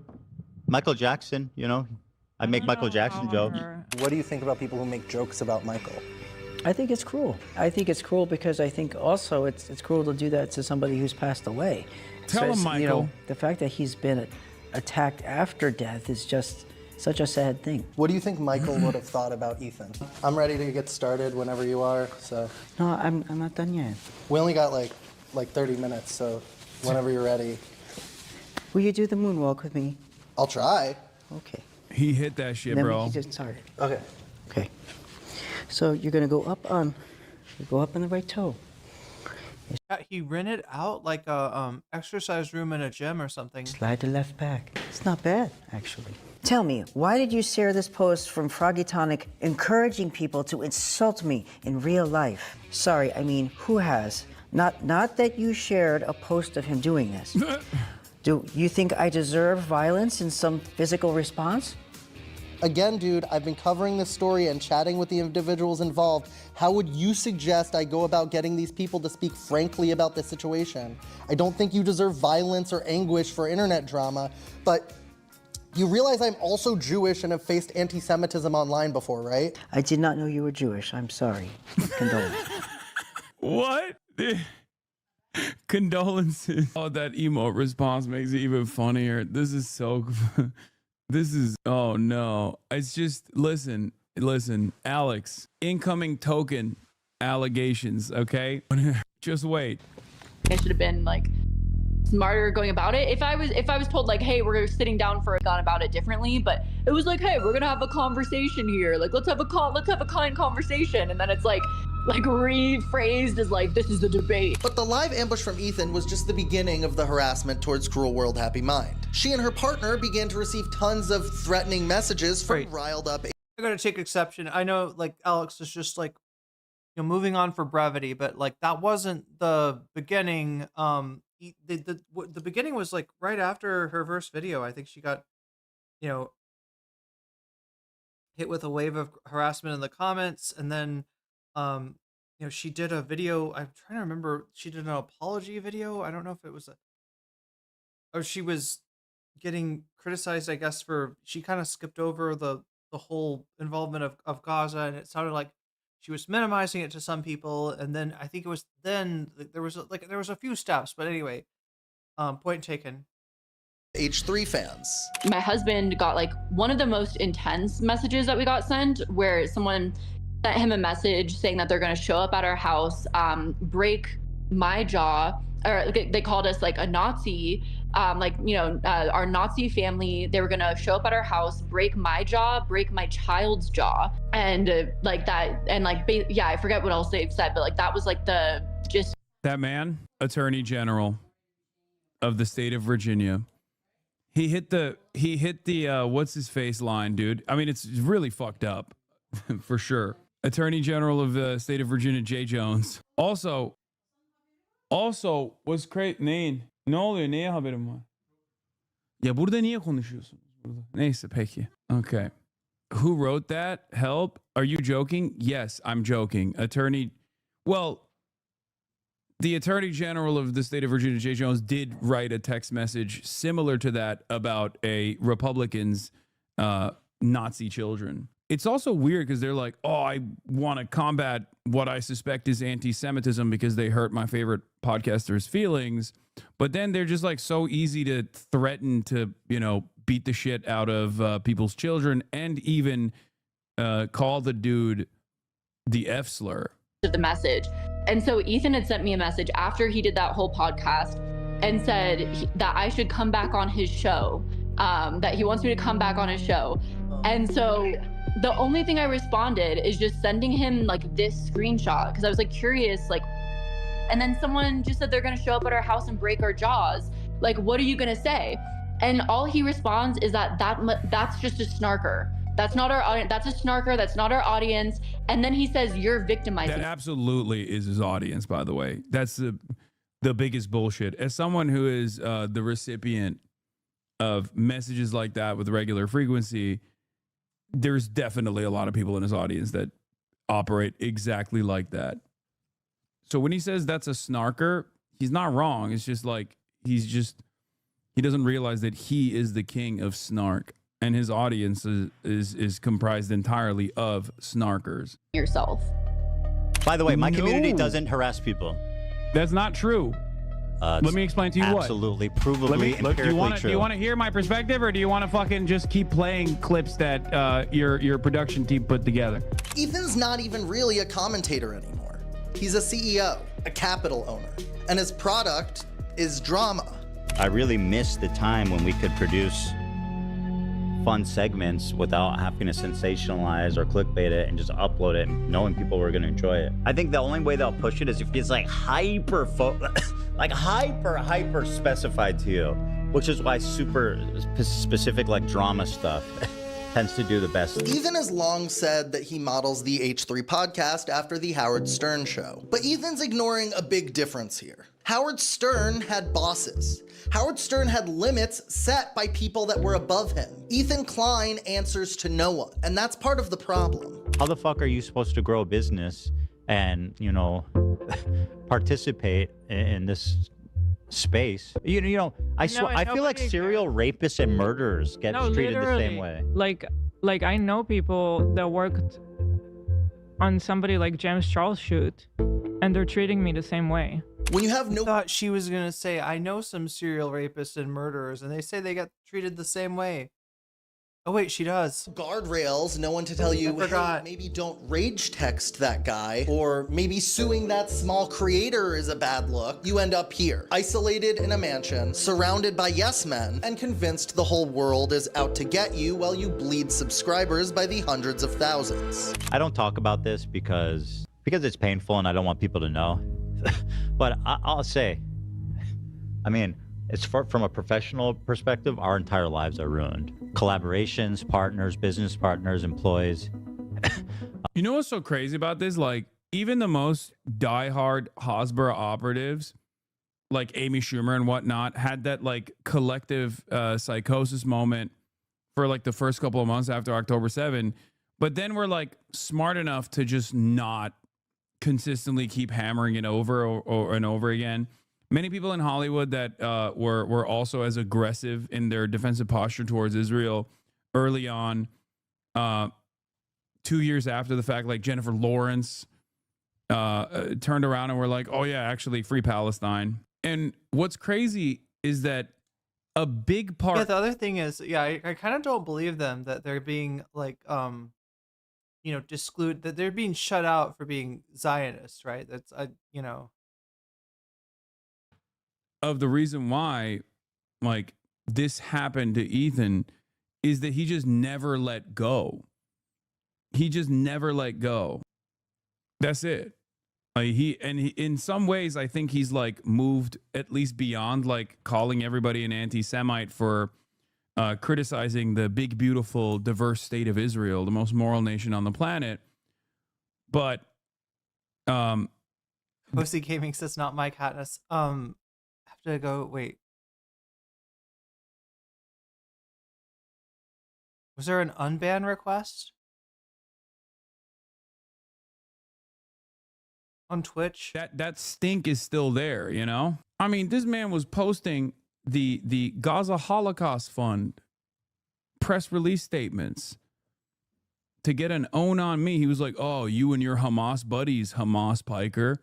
Michael Jackson, you know, I make Michael Jackson jokes. What do you think about people who make jokes about Michael? I think it's cruel. I think it's cruel because I think also it's cruel to do that to somebody who's passed away. Tell him, Michael. You know, the fact that he's been attacked after death is just such a sad thing. What do you think Michael would have thought about Ethan? I'm ready to get started whenever you are, so. No, I'm not done yet. We only got like 30 minutes, so whenever you're ready. Will you do the moonwalk with me? I'll try. Okay. He hit that shit, Then bro. we just started. Okay. Okay. So you're gonna go up on the right toe. Yeah, he rented out like a exercise room in a gym or something. Slide the left back. It's not bad, actually. Tell me, why did you share this post from Froggy Tonic encouraging people to insult me in real life? Sorry, I mean, who has? Not that you shared a post of him doing this. Do you think I deserve violence and some physical response? Again, dude, I've been covering this story and chatting with the individuals involved. How would you suggest I go about getting these people to speak frankly about this situation? I don't think you deserve violence or anguish for internet drama, but you realize I'm also Jewish and have faced anti-Semitism online before, right? I did not know you were Jewish. I'm sorry. Condolences. What? Condolences. Oh, that emote response makes it even funnier. This is so... This is... Oh, no. It's just... Listen, Alex. Incoming token allegations, okay? Just wait. I should have been like smarter going about it. If I was told like, hey, we're sitting down for gone about it differently, but it was like, hey, we're gonna have a conversation here. Like, let's have a kind conversation, and then it's like rephrased as like, this is a debate. But the live ambush from Ethan was just the beginning of the harassment towards Cruel World Happy Mind. She and her partner began to receive tons of threatening messages from riled up. I gotta take exception. I know, like, Alex is just like, you know, moving on for brevity, but like that wasn't the beginning. The beginning was like right after her first video. I think she got, you know, hit with a wave of harassment in the comments, and then, you know, she did a video. I'm trying to remember. She did an apology video. I don't know if it was or she was getting criticized, I guess, for she kind of skipped over the whole involvement of Gaza, and it sounded like she was minimizing it to some people, and then I think it was then there was a few steps, but anyway, point taken. H3 fans. My husband got like one of the most intense messages that we got sent, where someone sent him a message saying that they're going to show up at our house, break my jaw, or they called us like a Nazi, our Nazi family. They were going to show up at our house, break my jaw, break my child's jaw, and I forget what else they've said, but like that was like the gist. That man, Attorney General of the state of Virginia, he hit the what's his face line, dude. I mean, it's really fucked up for sure. Attorney General of the state of Virginia, Jay Jones. Also was great. Ne oluyor? Neye haberim var? Ya burada niye konuşuyorsunuz? Neyse peki. Okay. Who wrote that? Help? Are you joking? Yes, I'm joking. The Attorney General of the state of Virginia, Jay Jones, did write a text message similar to that about a Republican's Nazi children. It's also weird because they're like, oh, I want to combat what I suspect is anti-Semitism because they hurt my favorite podcaster's feelings. But then they're just like so easy to threaten to, beat the shit out of people's children and even call the dude the F slur. Of the message. And so Ethan had sent me a message after he did that whole podcast and said that I should come back on his show, that he wants me to come back on his show. And so the only thing I responded is just sending him like this screenshot because I was like curious, and then someone just said they're going to show up at our house and break our jaws. Like, what are you going to say? And all he responds is that's just a snarker. That's not our audience. That's a snarker. That's not our audience. And then he says, you're victimizing. That absolutely is his audience, by the way. That's the biggest bullshit. As someone who is the recipient of messages like that with regular frequency, there's definitely a lot of people in his audience that operate exactly like that. So when he says that's a snarker, he's not wrong. It's just like he doesn't realize that he is the king of snark. And his audience is comprised entirely of snarkers. Yourself. By the way, my community doesn't harass people. That's not true. Let me explain to you absolutely, provably, empirically true. Do you want to hear my perspective, or do you want to fucking just keep playing clips that your production team put together? Ethan's not even really a commentator anymore. He's a CEO, a capital owner, and his product is drama. I really miss the time when we could produce fun segments without having to sensationalize or clickbait it and just upload it and knowing people were going to enjoy it. I think the only way they'll push it is if it's like hyper specified to you, which is why super specific like drama stuff tends to do the best. Ethan has long said that he models the H3 podcast after the Howard Stern show, but Ethan's ignoring a big difference here. Howard Stern had bosses. Howard Stern had limits set by people that were above him. Ethan Klein answers to no one, and that's part of the problem. How the fuck are you supposed to grow a business and, participate in this space? I feel like serial rapists and murderers get treated the same way. Like I know people that worked on somebody like James Charles shoot, and they're treating me the same way. When you have no... I thought she was going to say, I know some serial rapists and murderers, and they say they got treated the same way. Oh, wait, she does. Guardrails, no one to tell you, hey, maybe don't rage text that guy, or maybe suing that small creator is a bad look. You end up here, isolated in a mansion, surrounded by yes men, and convinced the whole world is out to get you while you bleed subscribers by the hundreds of thousands. I don't talk about this because it's painful and I don't want people to know. But I'll say, it's from a professional perspective, our entire lives are ruined. Collaborations, partners, business partners, employees. You know what's so crazy about this? Like, even the most diehard Hasbro operatives, like Amy Schumer and whatnot, had that like collective psychosis moment for like the first couple of months after October 7. But then we're like smart enough to just not consistently keep hammering it over and over again. Many people in Hollywood that were also as aggressive in their defensive posture towards Israel early on 2 years after the fact, like Jennifer Lawrence turned around and were like, oh yeah, actually free Palestine. And what's crazy is that a big part. Yeah, the other thing is, yeah, I kind of don't believe them that they're being like, disclude that they're being shut out for being Zionist, right? That's, of the reason why, like, this happened to Ethan is that he just never let go. He just never let go. That's it. He in some ways, I think he's like moved at least beyond like calling everybody an anti-Semite for criticizing the big, beautiful, diverse state of Israel, the most moral nation on the planet. But Posty Gaming says not Mike Hatness. I have to go. Wait, was there an unban request on Twitch? That stink is still there, you know? I mean, this man was posting the Gaza Holocaust Fund press release statements to get an own on me. He was like, oh, you and your Hamas buddies, Hamas Piker.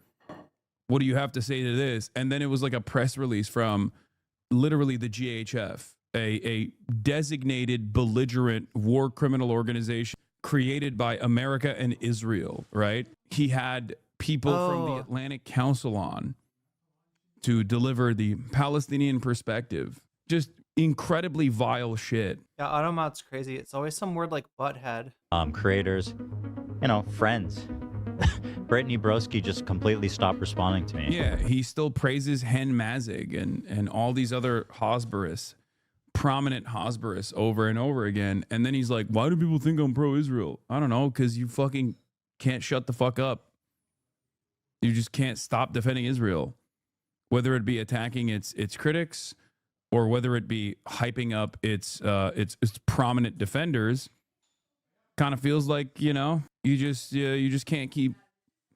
What do you have to say to this? And then it was like a press release from literally the GHF, a designated belligerent war criminal organization created by America and Israel, right? He had people from the Atlantic Council on to deliver the Palestinian perspective. Just incredibly vile shit. Yeah, Automod's crazy. It's always some word like butthead. Creators, friends. Brittany Broski just completely stopped responding to me. Yeah, he still praises Hen Mazig and all these other Hosberus, prominent Hosberus over and over again. And then he's like, why do people think I'm pro-Israel? I don't know, because you fucking can't shut the fuck up. You just can't stop defending Israel, whether it be attacking its critics or whether it be hyping up its prominent defenders. Kind of feels like, you just can't keep,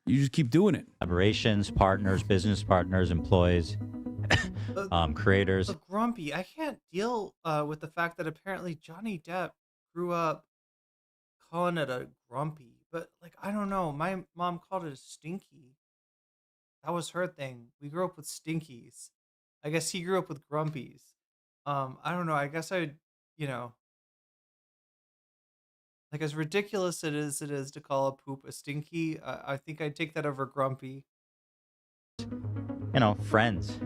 you just keep doing it. Collaborations, partners, business partners, employees, creators. But Grumpy, I can't deal with the fact that apparently Johnny Depp grew up calling it a grumpy. But, like, I don't know. My mom called it a stinky. That was her thing. We grew up with stinkies. I guess he grew up with grumpies. I don't know. I guess I would, like, as ridiculous it is to call a poop a stinky, I think I'd take that over grumpy. Friends.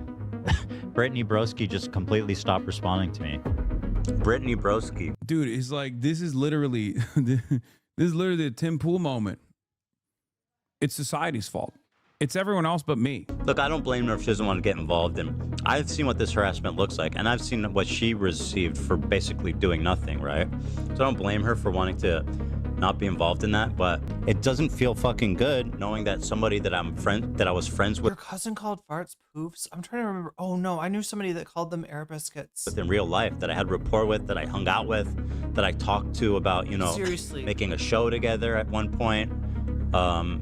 Brittany Broski just completely stopped responding to me. Brittany Broski. Dude, it's like, this is literally the Tim Pool moment. It's society's fault. It's everyone else but me. Look, I don't blame her if she doesn't want to get involved. And I've seen what this harassment looks like. And I've seen what she received for basically doing nothing, right? So I don't blame her for wanting to not be involved in that. But it doesn't feel fucking good knowing that somebody that I was friends with. Your cousin called farts poofs? I'm trying to remember. Oh, no. I knew somebody that called them air biscuits. In real life, that I had rapport with, that I hung out with, that I talked to about, Seriously. making a show together at one point.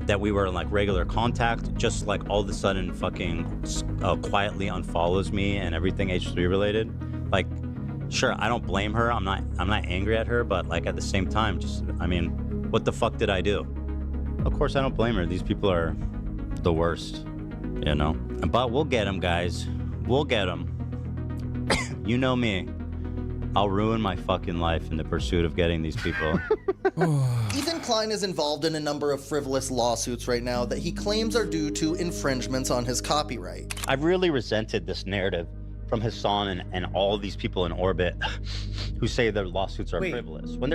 That we were in like regular contact, just like all of a sudden fucking quietly unfollows me and everything H3 related. Like, sure, I don't blame her. I'm not angry at her, but like at the same time, what the fuck did I do? Of course, I don't blame her. These people are the worst, But we'll get them, guys. We'll get them. You know me. I'll ruin my fucking life in the pursuit of getting these people. Ethan Klein is involved in a number of frivolous lawsuits right now that he claims are due to infringements on his copyright. I've really resented this narrative from Hassan and all these people in orbit who say their lawsuits are frivolous. When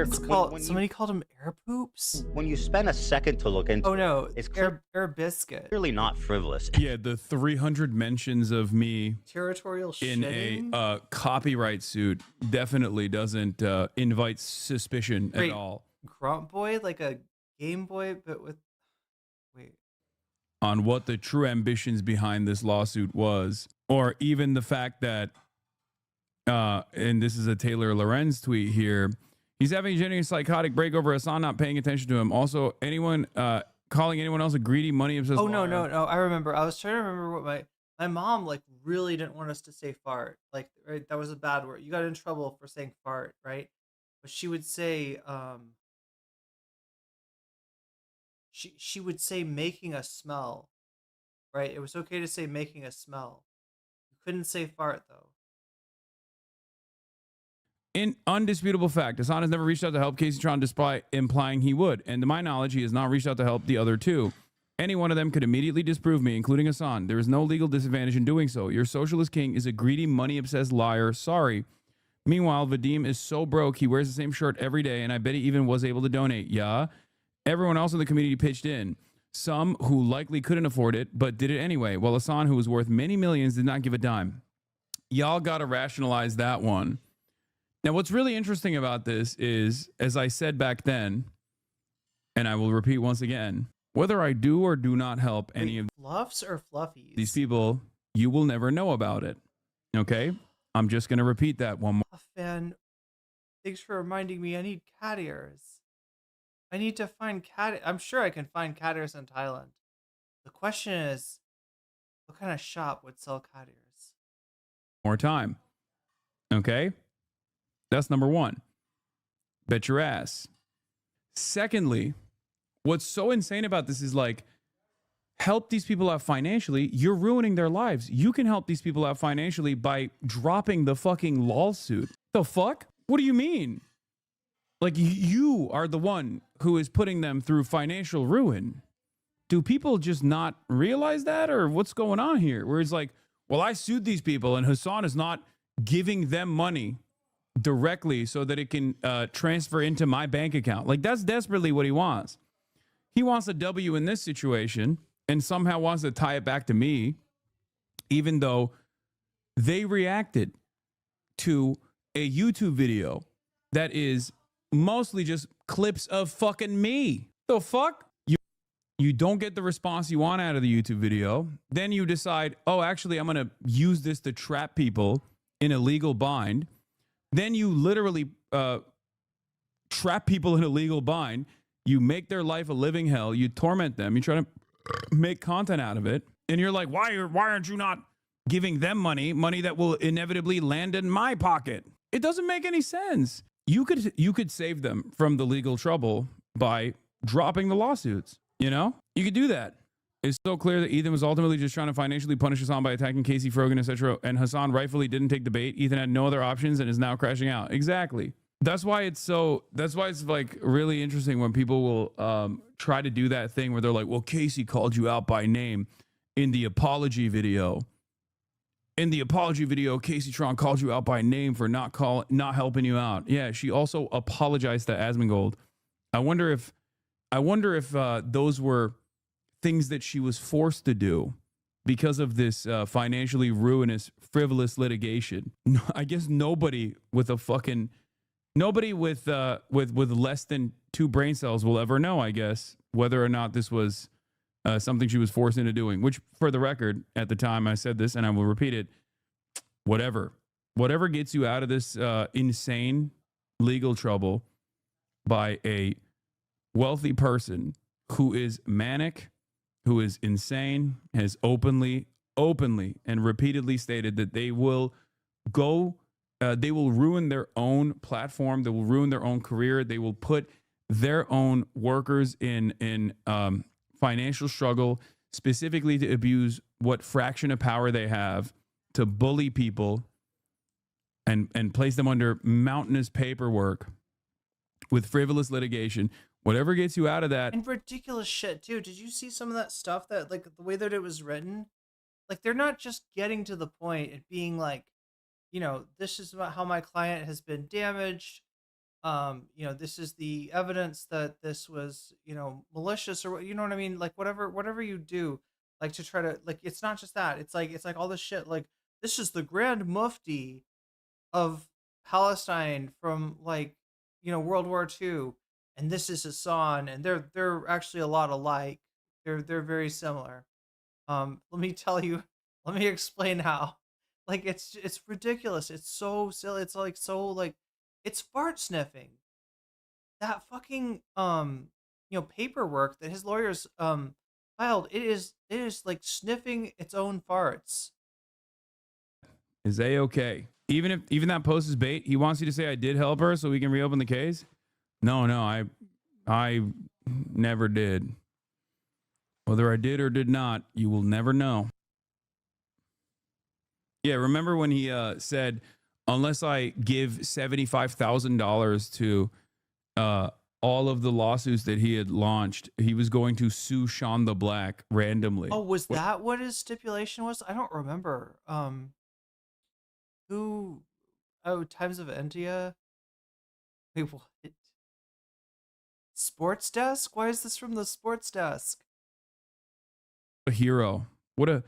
somebody called them air poops? When you spend a second to look into it's air biscuit. Clearly not frivolous. Yeah, the 300 mentions of me territorial in shitting? a copyright suit definitely doesn't invite suspicion at all. Grump Boy, like a Game Boy, but with on what the true ambitions behind this lawsuit was, or even the fact that, and this is a Taylor Lorenz tweet here, he's having a genuine psychotic break over Hassan not paying attention to him. Also, anyone calling anyone else a greedy, money obsessed. Oh, no. I remember. I was trying to remember what my mom like really didn't want us to say fart. Like, right, that was a bad word. You got in trouble for saying fart, right? But she would say, she would say making a smell, right? It was okay to say making a smell. You couldn't say fart though. In undisputable fact, Hassan has never reached out to help Casey Tron despite implying he would. And to my knowledge, he has not reached out to help the other two. Any one of them could immediately disprove me, including Hassan. There is no legal disadvantage in doing so. Your socialist king is a greedy, money-obsessed liar. Sorry. Meanwhile, Vadim is so broke, he wears the same shirt every day, and I bet he even was able to donate. Yeah. Everyone else in the community pitched in. Some who likely couldn't afford it, but did it anyway, while Hassan, who was worth many millions, did not give a dime. Y'all got to rationalize that one. Now, what's really interesting about this is, as I said back then, and I will repeat once again, whether I do or do not help any of Fluffs or fluffies? these people, you will never know about it. Okay? I'm just going to repeat that one more. Fan, thanks for reminding me. I need cat ears. I need to find cat. I'm sure I can find cat ears in Thailand. The question is, what kind of shop would sell cat ears? More time. Okay? That's number one. Bet your ass. Secondly, what's so insane about this is like, help these people out financially. You're ruining their lives. You can help these people out financially by dropping the fucking lawsuit. The fuck? What do you mean? Like, you are the one who is putting them through financial ruin. Do people just not realize that, or what's going on here? Where it's like, well, I sued these people and Hassan is not giving them money directly so that it can transfer into my bank account. Like, that's desperately what he wants. He wants a W in this situation and somehow wants to tie it back to me, even though they reacted to a YouTube video that is mostly just clips of fucking me. The fuck? You don't get the response you want out of the YouTube video. Then you decide, oh, actually, I'm going to use this to trap people in a legal bind. Then you literally trap people in a legal bind. You make their life a living hell. You torment them. You try to make content out of it. And you're like, why aren't you not giving them money that will inevitably land in my pocket? It doesn't make any sense. You could save them from the legal trouble by dropping the lawsuits. You know, you could do that. It's so clear that Ethan was ultimately just trying to financially punish Hassan by attacking Casey Frogan, etc. And Hassan rightfully didn't take the bait. Ethan had no other options and is now crashing out. Exactly. That's why it's like really interesting when people will try to do that thing where they're like, well, Casey called you out by name in the apology video. In the apology video, Casey Tron called you out by name for not helping you out. Yeah, she also apologized to Asmongold. I wonder if those were things that she was forced to do because of this financially ruinous, frivolous litigation. I guess nobody with less than 2 brain cells will ever know, I guess, whether or not this was something she was forced into doing, which, for the record, at the time I said this, and I will repeat it, whatever gets you out of this insane legal trouble by a wealthy person who is manic, who is insane, has openly and repeatedly stated that they will ruin their own platform, they will ruin their own career, they will put their own workers in financial struggle, specifically to abuse what fraction of power they have to bully people and place them under mountainous paperwork with frivolous litigation. Whatever gets you out of that. And ridiculous shit, too. Did you see some of that stuff that, like, the way that it was written? Like, they're not just getting to the point and being like, you know, this is about how my client has been damaged. You know, this is the evidence that this was, you know, malicious, or you know what I mean? Like, whatever you do, like, to try to, like, it's not just that. It's like all this shit. Like, this is the Grand Mufti of Palestine from, like, you know, World War II. And this is Hassan, and they're actually a lot alike. They're very similar. Let me explain how. Like, it's ridiculous. It's so silly. It's like so like it's fart sniffing. That fucking you know, paperwork that his lawyers filed, it is like sniffing its own farts. Is A-okay? Even that post is bait, he wants you to say I did help her so we can reopen the case. No, I never did. Whether I did or did not, you will never know. Yeah, remember when he said, unless I give $75,000 to all of the lawsuits that he had launched, he was going to sue Sean the Black randomly. Oh, was that what his stipulation was? I don't remember. Who? Oh, Times of India. Wait, what? Sports Desk? Why is this from the Sports Desk? A hero. What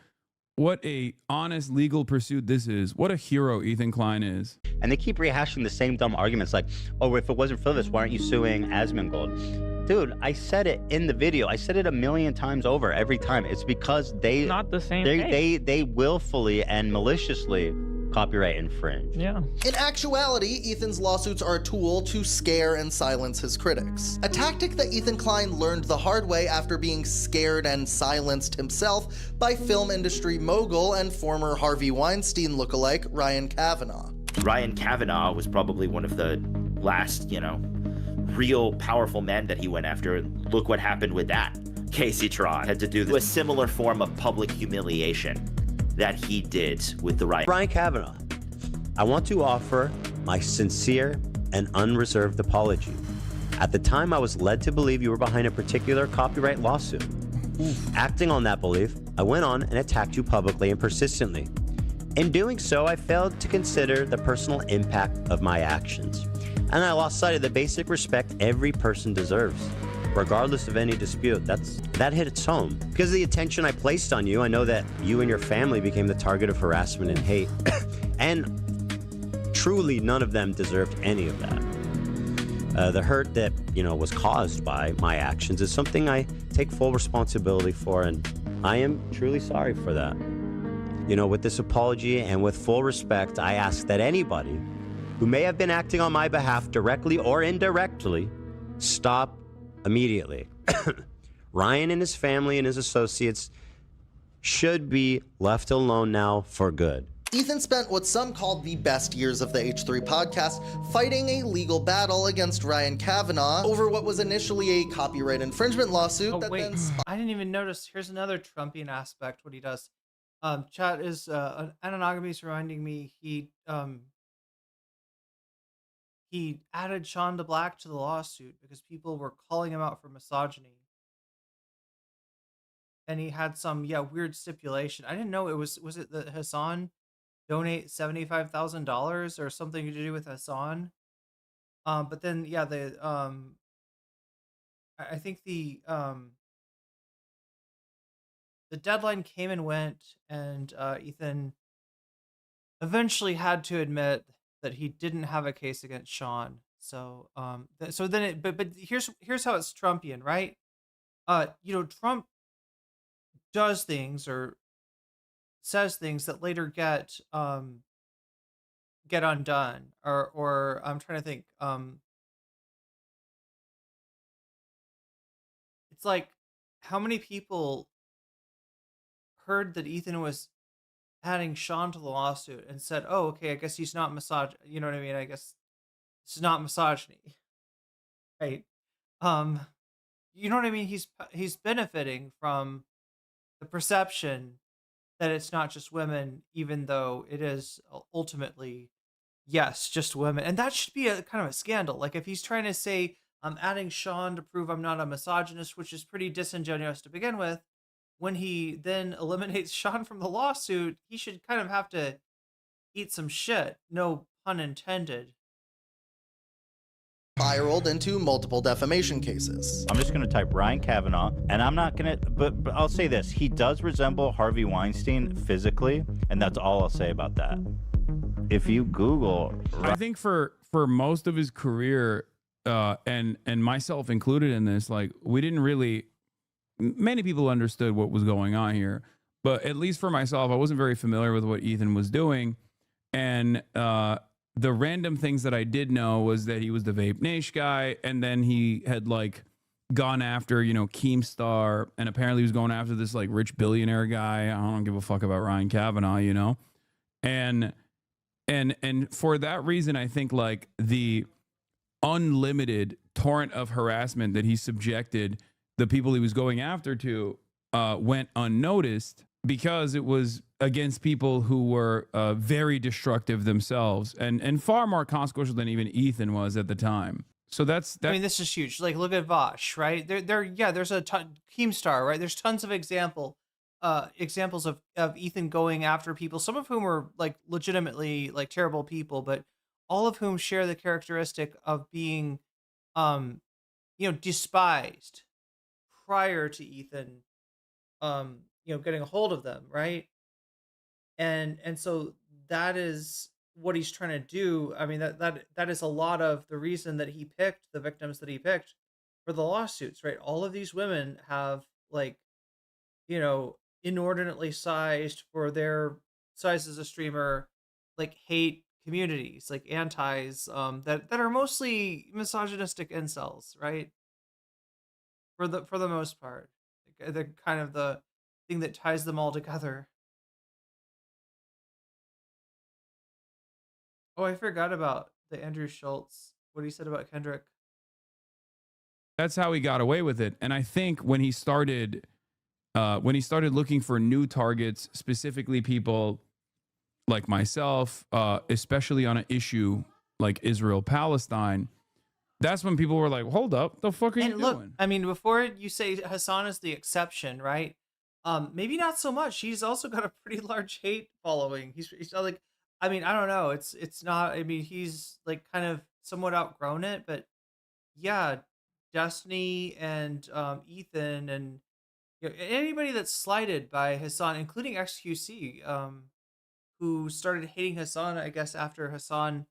a honest legal pursuit this is. What a hero Ethan Klein is. And they keep rehashing the same dumb arguments like, oh, if it wasn't for this, why aren't you suing Asmongold? Dude, I said it in the video. I said it a million times over every time. It's because they Not the same they willfully and maliciously copyright infringe. Yeah. In actuality, Ethan's lawsuits are a tool to scare and silence his critics. A tactic that Ethan Klein learned the hard way after being scared and silenced himself by film industry mogul and former Harvey Weinstein lookalike Ryan Kavanaugh. Ryan Kavanaugh was probably one of the last, real powerful men that he went after. Look what happened with that. Casey Tron had to do a similar form of public humiliation that he did with the Ryan Kavanaugh, I want to offer my sincere and unreserved apology. At the time, I was led to believe you were behind a particular copyright lawsuit. Acting on that belief, I went on and attacked you publicly and persistently. In doing so, I failed to consider the personal impact of my actions, and I lost sight of the basic respect every person deserves. Regardless of any dispute, that hit its home. Because of the attention I placed on you, I know that you and your family became the target of harassment and hate. And truly, none of them deserved any of that. The hurt that, was caused by my actions is something I take full responsibility for, and I am truly sorry for that. With this apology and with full respect, I ask that anybody who may have been acting on my behalf directly or indirectly stop immediately. Ryan and his family and his associates should be left alone now for good. Ethan spent what some called the best years of the H3 podcast fighting a legal battle against Ryan Kavanaugh over what was initially a copyright infringement lawsuit I didn't even notice. Here's another Trumpian aspect, what he does. Chat is Anonogamy is reminding me he added Sean Black to the lawsuit because people were calling him out for misogyny. And he had some weird stipulation. I didn't know it was it that Hassan donate $75,000 or something to do with Hassan? But then I think the deadline came and went, and Ethan eventually had to admit that he didn't have a case against Sean. So but here's how it's Trumpian, right? Trump does things or says things that later get undone, or I'm trying to think. It's like, how many people heard that Ethan was adding Sean to the lawsuit and said, oh, okay, I guess he's not you know what I mean? I guess it's not misogyny. Right. You know what I mean? He's benefiting from the perception that it's not just women, even though it is ultimately, yes, just women. And that should be a kind of a scandal. Like, if he's trying to say, I'm adding Sean to prove I'm not a misogynist, which is pretty disingenuous to begin with, when he then eliminates Sean from the lawsuit, he should kind of have to eat some shit. No pun intended. Spiraled into multiple defamation cases. I'm just going to type Ryan Kavanaugh, and I'm not going to, but I'll say this. He does resemble Harvey Weinstein physically, and that's all I'll say about that. If you Google... I think for most of his career, and myself included in this, like, we didn't really... Many people understood what was going on here, but at least for myself, I wasn't very familiar with what Ethan was doing. And the random things that I did know was that he was the Vape Nation guy, and then he had like gone after, Keemstar, and apparently he was going after this like rich billionaire guy. I don't give a fuck about Ryan Kavanaugh, and for that reason, I think like the unlimited torrent of harassment that he subjected the people he was going after to went unnoticed because it was against people who were very destructive themselves and far more consequential than even Ethan was at the time. So that's I mean, this is huge. Like, look at Vosh, right? There's a ton, Keemstar, right? There's tons of examples of Ethan going after people, some of whom are like legitimately like terrible people, but all of whom share the characteristic of being, despised prior to Ethan, getting a hold of them, right? And so that is what he's trying to do. I mean, that is a lot of the reason that he picked the victims that he picked for the lawsuits, right? All of these women have inordinately sized for their size as a streamer, like hate communities, like antis, that are mostly misogynistic incels, right? For the most part, they're kind of the thing that ties them all together. Oh, I forgot about the Andrew Schultz, what he said about Kendrick. That's how he got away with it. And I think when he started looking for new targets, specifically people like myself, especially on an issue like Israel-Palestine, that's when people were like, hold up, the fuck are you doing? I mean, before you say Hassan is the exception, right? Maybe not so much. He's also got a pretty large hate following. He's like, I mean, I don't know. It's not, I mean, he's like kind of somewhat outgrown it, but yeah, Destiny and Ethan and anybody that's slighted by Hassan, including XQC, who started hating Hassan, I guess, after Hassan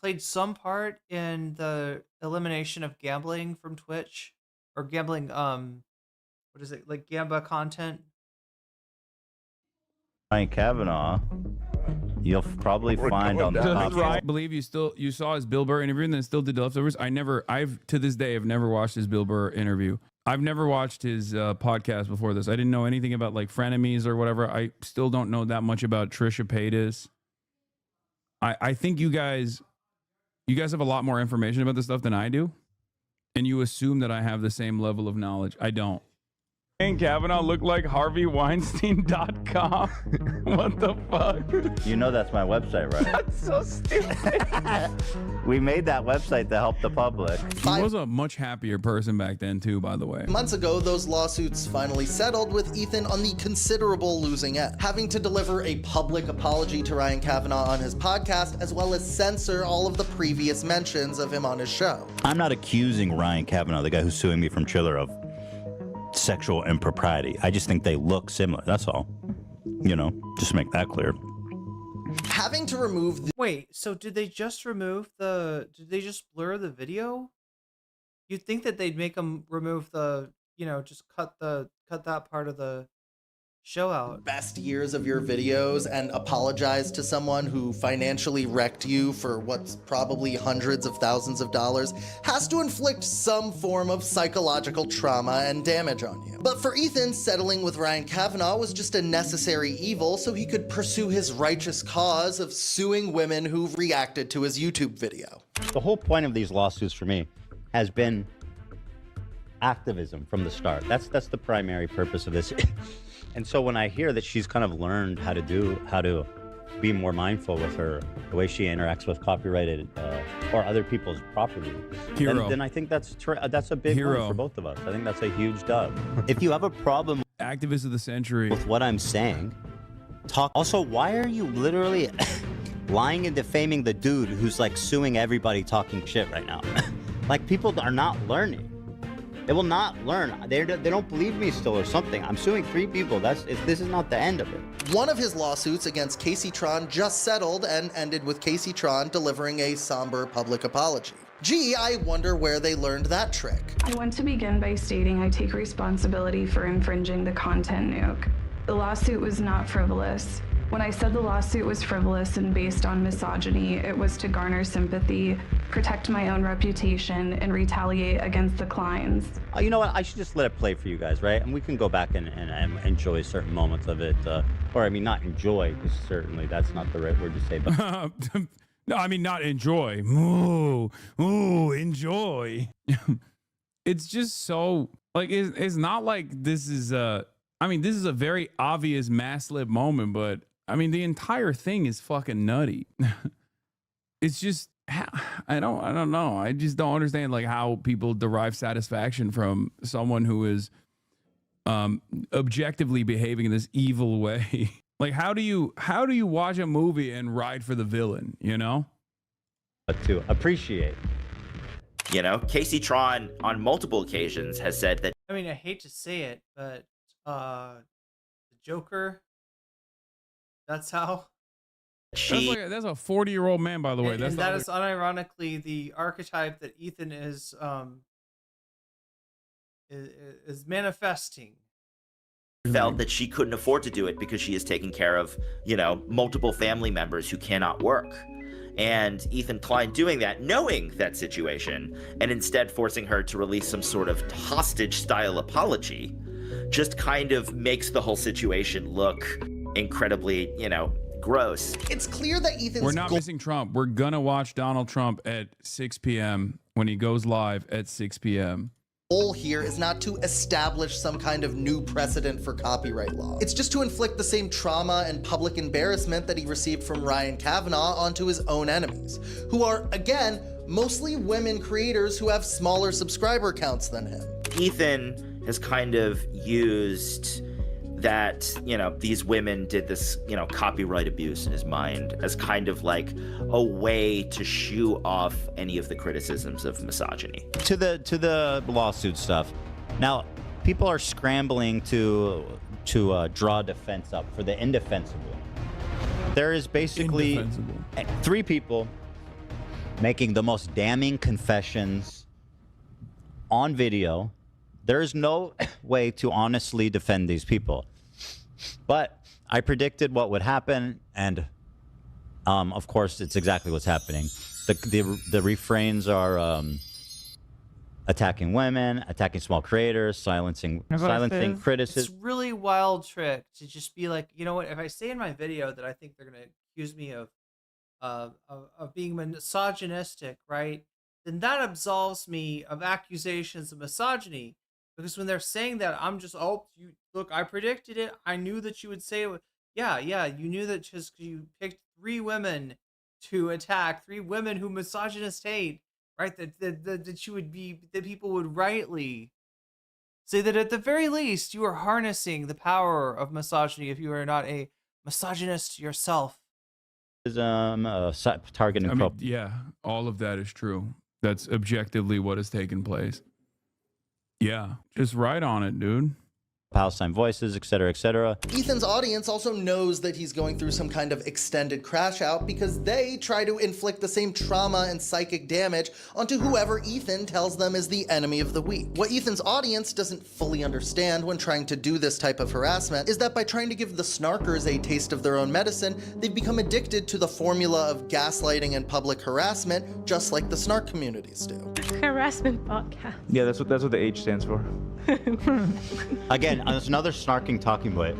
played some part in the elimination of gambling from Twitch, or gambling, what is it, like Gamba content. Ryan Kavanaugh, you'll probably find on the top. I believe you saw his Bill Burr interview and then still did the leftovers. I've to this day have never watched his Bill Burr interview. I've never watched his podcast before this. I didn't know anything about like frenemies or whatever. I still don't know that much about Trisha Paytas. I think you guys have a lot more information about this stuff than I do, and you assume that I have the same level of knowledge. I don't. And Kavanaugh looked like HarveyWeinstein.com. What the fuck? You know that's my website, right? That's so stupid. We made that website to help the public. He was a much happier person back then too, by the way. Months ago, those lawsuits finally settled, with Ethan on the considerable losing end, having to deliver a public apology to Ryan Kavanaugh on his podcast, as well as censor all of the previous mentions of him on his show. I'm not accusing Ryan Kavanaugh, the guy who's suing me from Chiller, of sexual impropriety. I just think they look similar. That's all. Just to make that clear. Having to remove Wait, so did they just blur the video? You'd think that they'd make them remove the, just cut that part of the show out. Best years of your videos and apologize to someone who financially wrecked you for what's probably hundreds of thousands of dollars has to inflict some form of psychological trauma and damage on you. But for Ethan, settling with Ryan Kavanaugh was just a necessary evil so he could pursue his righteous cause of suing women who reacted to his YouTube video. The whole point of these lawsuits for me has been activism from the start. That's the primary purpose of this. And so when I hear that she's kind of learned how to be more mindful with the way she interacts with copyrighted or other people's property, then I think that's a big win for both of us. I think that's a huge dub. If you have a problem, activist of the century, with what I'm saying, talk. Also, why are you literally lying and defaming the dude who's like suing everybody talking shit right now? Like, people are not learning. They will not learn. They don't believe me still or something. I'm suing 3 people. This is not the end of it. One of his lawsuits against Casey Tron just settled and ended with Casey Tron delivering a somber public apology. Gee, I wonder where they learned that trick. I want to begin by stating I take responsibility for infringing the content nuke. The lawsuit was not frivolous. When I said the lawsuit was frivolous and based on misogyny, it was to garner sympathy, protect my own reputation, and retaliate against the Kleins. You know what? I should just let it play for you guys, right? And we can go back and enjoy certain moments of it. Or, I mean, not enjoy, because certainly that's not the right word to say. But no, I mean, not enjoy. Ooh, enjoy. it's just so like it's not like this is I mean, this is a very obvious mass-lib moment, but I mean, the entire thing is fucking nutty. It's just I don't know. I just don't understand like how people derive satisfaction from someone who is objectively behaving in this evil way. Like how do you watch a movie and ride for the villain, you know? But to appreciate. You know, Casey Tron on multiple occasions has said that. I mean, I hate to say it, but the Joker, that's how. That's a 40-year-old man, by the way. And that is unironically the archetype that Ethan is manifesting. Felt that she couldn't afford to do it because she is taking care of, you know, multiple family members who cannot work. And Ethan Klein doing that, knowing that situation, and instead forcing her to release some sort of hostage-style apology, just kind of makes the whole situation look incredibly, you know, gross. It's clear that Ethan's We're not missing Trump. We're gonna watch Donald Trump at 6 p.m. when he goes live at 6 p.m. goal here is not to establish some kind of new precedent for copyright law. It's just to inflict the same trauma and public embarrassment that he received from Ryan Kavanaugh onto his own enemies, who are, again, mostly women creators who have smaller subscriber counts than him. Ethan has kind of used that, you know, these women did this, you know, copyright abuse in his mind as kind of like a way to shoo off any of the criticisms of misogyny. To the lawsuit stuff. Now, people are scrambling to draw defense up for the indefensible. There is basically 3 people making the most damning confessions on video. There is no way to honestly defend these people. But I predicted what would happen, and of course, it's exactly what's happening. The refrains are attacking women, attacking small creators, silencing criticism. It's really wild trick to just be like, you know what? If I say in my video that I think they're gonna accuse me of being misogynistic, right? Then that absolves me of accusations of misogyny. Because when they're saying that, I'm just, oh, you look, I predicted it. I knew that you would say it. Yeah, you knew that just because you picked 3 women to attack, 3 women who misogynists hate, right? That you would be, that people would rightly say that at the very least you are harnessing the power of misogyny if you are not a misogynist yourself. Targeting. I mean, yeah, all of that is true. That's objectively what has taken place. Yeah, just right on it, dude. Palestine Voices, etc., etc. Ethan's audience also knows that he's going through some kind of extended crash out because they try to inflict the same trauma and psychic damage onto whoever Ethan tells them is the enemy of the week. What Ethan's audience doesn't fully understand when trying to do this type of harassment is that by trying to give the snarkers a taste of their own medicine, they've become addicted to the formula of gaslighting and public harassment, just like the snark communities do. Harassment podcast. Yeah, that's what the H stands for. Again, it's another snarking talking point.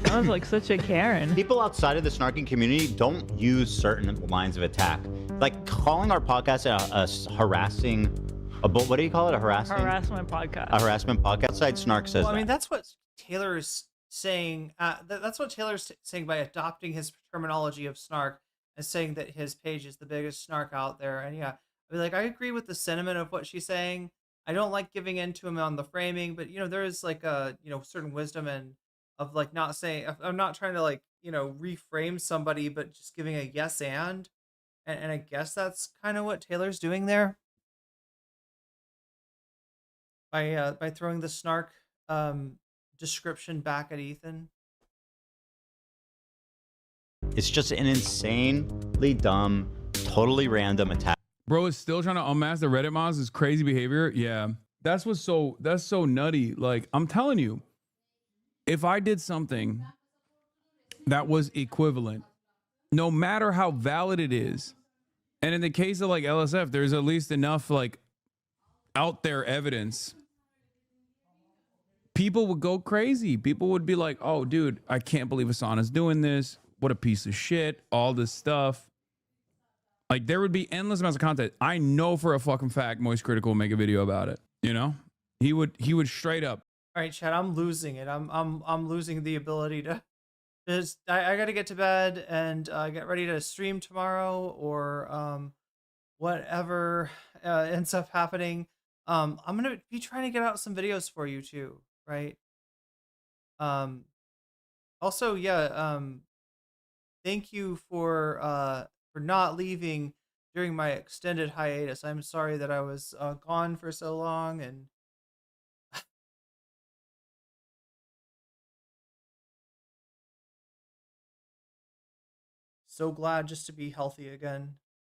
Sounds like such a Karen. People outside of the snarking community don't use certain lines of attack. Like calling our podcast a harassing, what do you call it? A harassing? Harassment podcast. A harassment podcast. Side snark says Well, I mean, that's what Taylor's saying. That's what Taylor's saying by adopting his terminology of snark and saying that his page is the biggest snark out there. And yeah, I mean, like, I agree with the sentiment of what she's saying. I don't like giving in to him on the framing, but, you know, there is like a, you know, certain wisdom and of like not saying, I'm not trying to like, you know, reframe somebody, but just giving a yes and I guess that's kind of what Taylor's doing there by throwing the snark description back at Ethan. It's just an insanely dumb, totally random attack. Bro is still trying to unmask the Reddit mods. Is crazy behavior. Yeah, that's so nutty. Like, I'm telling you, if I did something that was equivalent, no matter how valid it is, and in the case of like LSF, there's at least enough like out there evidence, people would go crazy. People would be like, oh, dude, I can't believe Asana's doing this. What a piece of shit. All this stuff. Like, there would be endless amounts of content. I know for a fucking fact Moist Critical will make a video about it, you know? He would straight up. All right, Chad, I'm losing it. I'm losing the ability to just. I got to get to bed and get ready to stream tomorrow or whatever ends up happening. I'm gonna be trying to get out some videos for you too, right? Also, yeah. Thank you for not leaving during my extended hiatus. I'm sorry that I was gone for so long and. So glad just to be healthy again.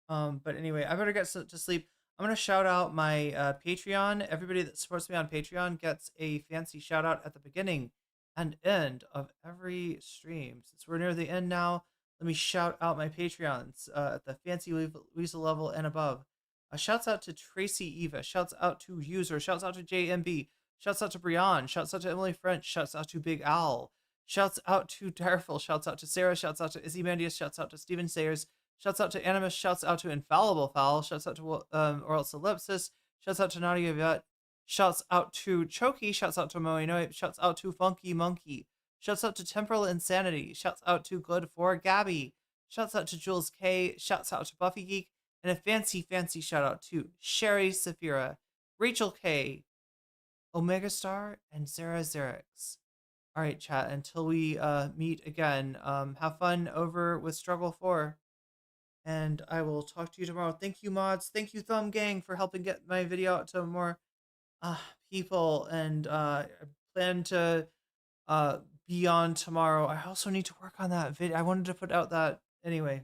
But anyway, I better get to sleep. I'm gonna shout out my Patreon. Everybody that supports me on Patreon gets a fancy shout out at the beginning and end of every stream. Since we're near the end now, let me shout out my Patreons at the fancy weasel level and above. Shouts out to Tracy Eva. Shouts out to User. Shouts out to JMB. Shouts out to Brian. Shouts out to Emily French. Shouts out to Big Owl. Shouts out to Direful. Shouts out to Sarah. Shouts out to Izzy Mandius. Shouts out to Steven Sayers. Shouts out to Animus. Shouts out to Infallible Fowl. Shouts out to Oral Solipsis. Shouts out to Nadia Vet. Shouts out to Choki. Shouts out to Moinoip. Shouts out to Funky Monkey. Shouts out to Temporal Insanity. Shouts out to Good for Gabby. Shouts out to Jules K. Shouts out to Buffy Geek. And a fancy shout out to Sherry Saphira, Rachel K, Omega Star, and Sarah Xerix. All right, chat, until we meet again, have fun over with Struggle 4. And I will talk to you tomorrow. Thank you, mods. Thank you, Thumb Gang, for helping get my video out to more people. And I plan to be on tomorrow. I also need to work on that video. I wanted to put out that anyway.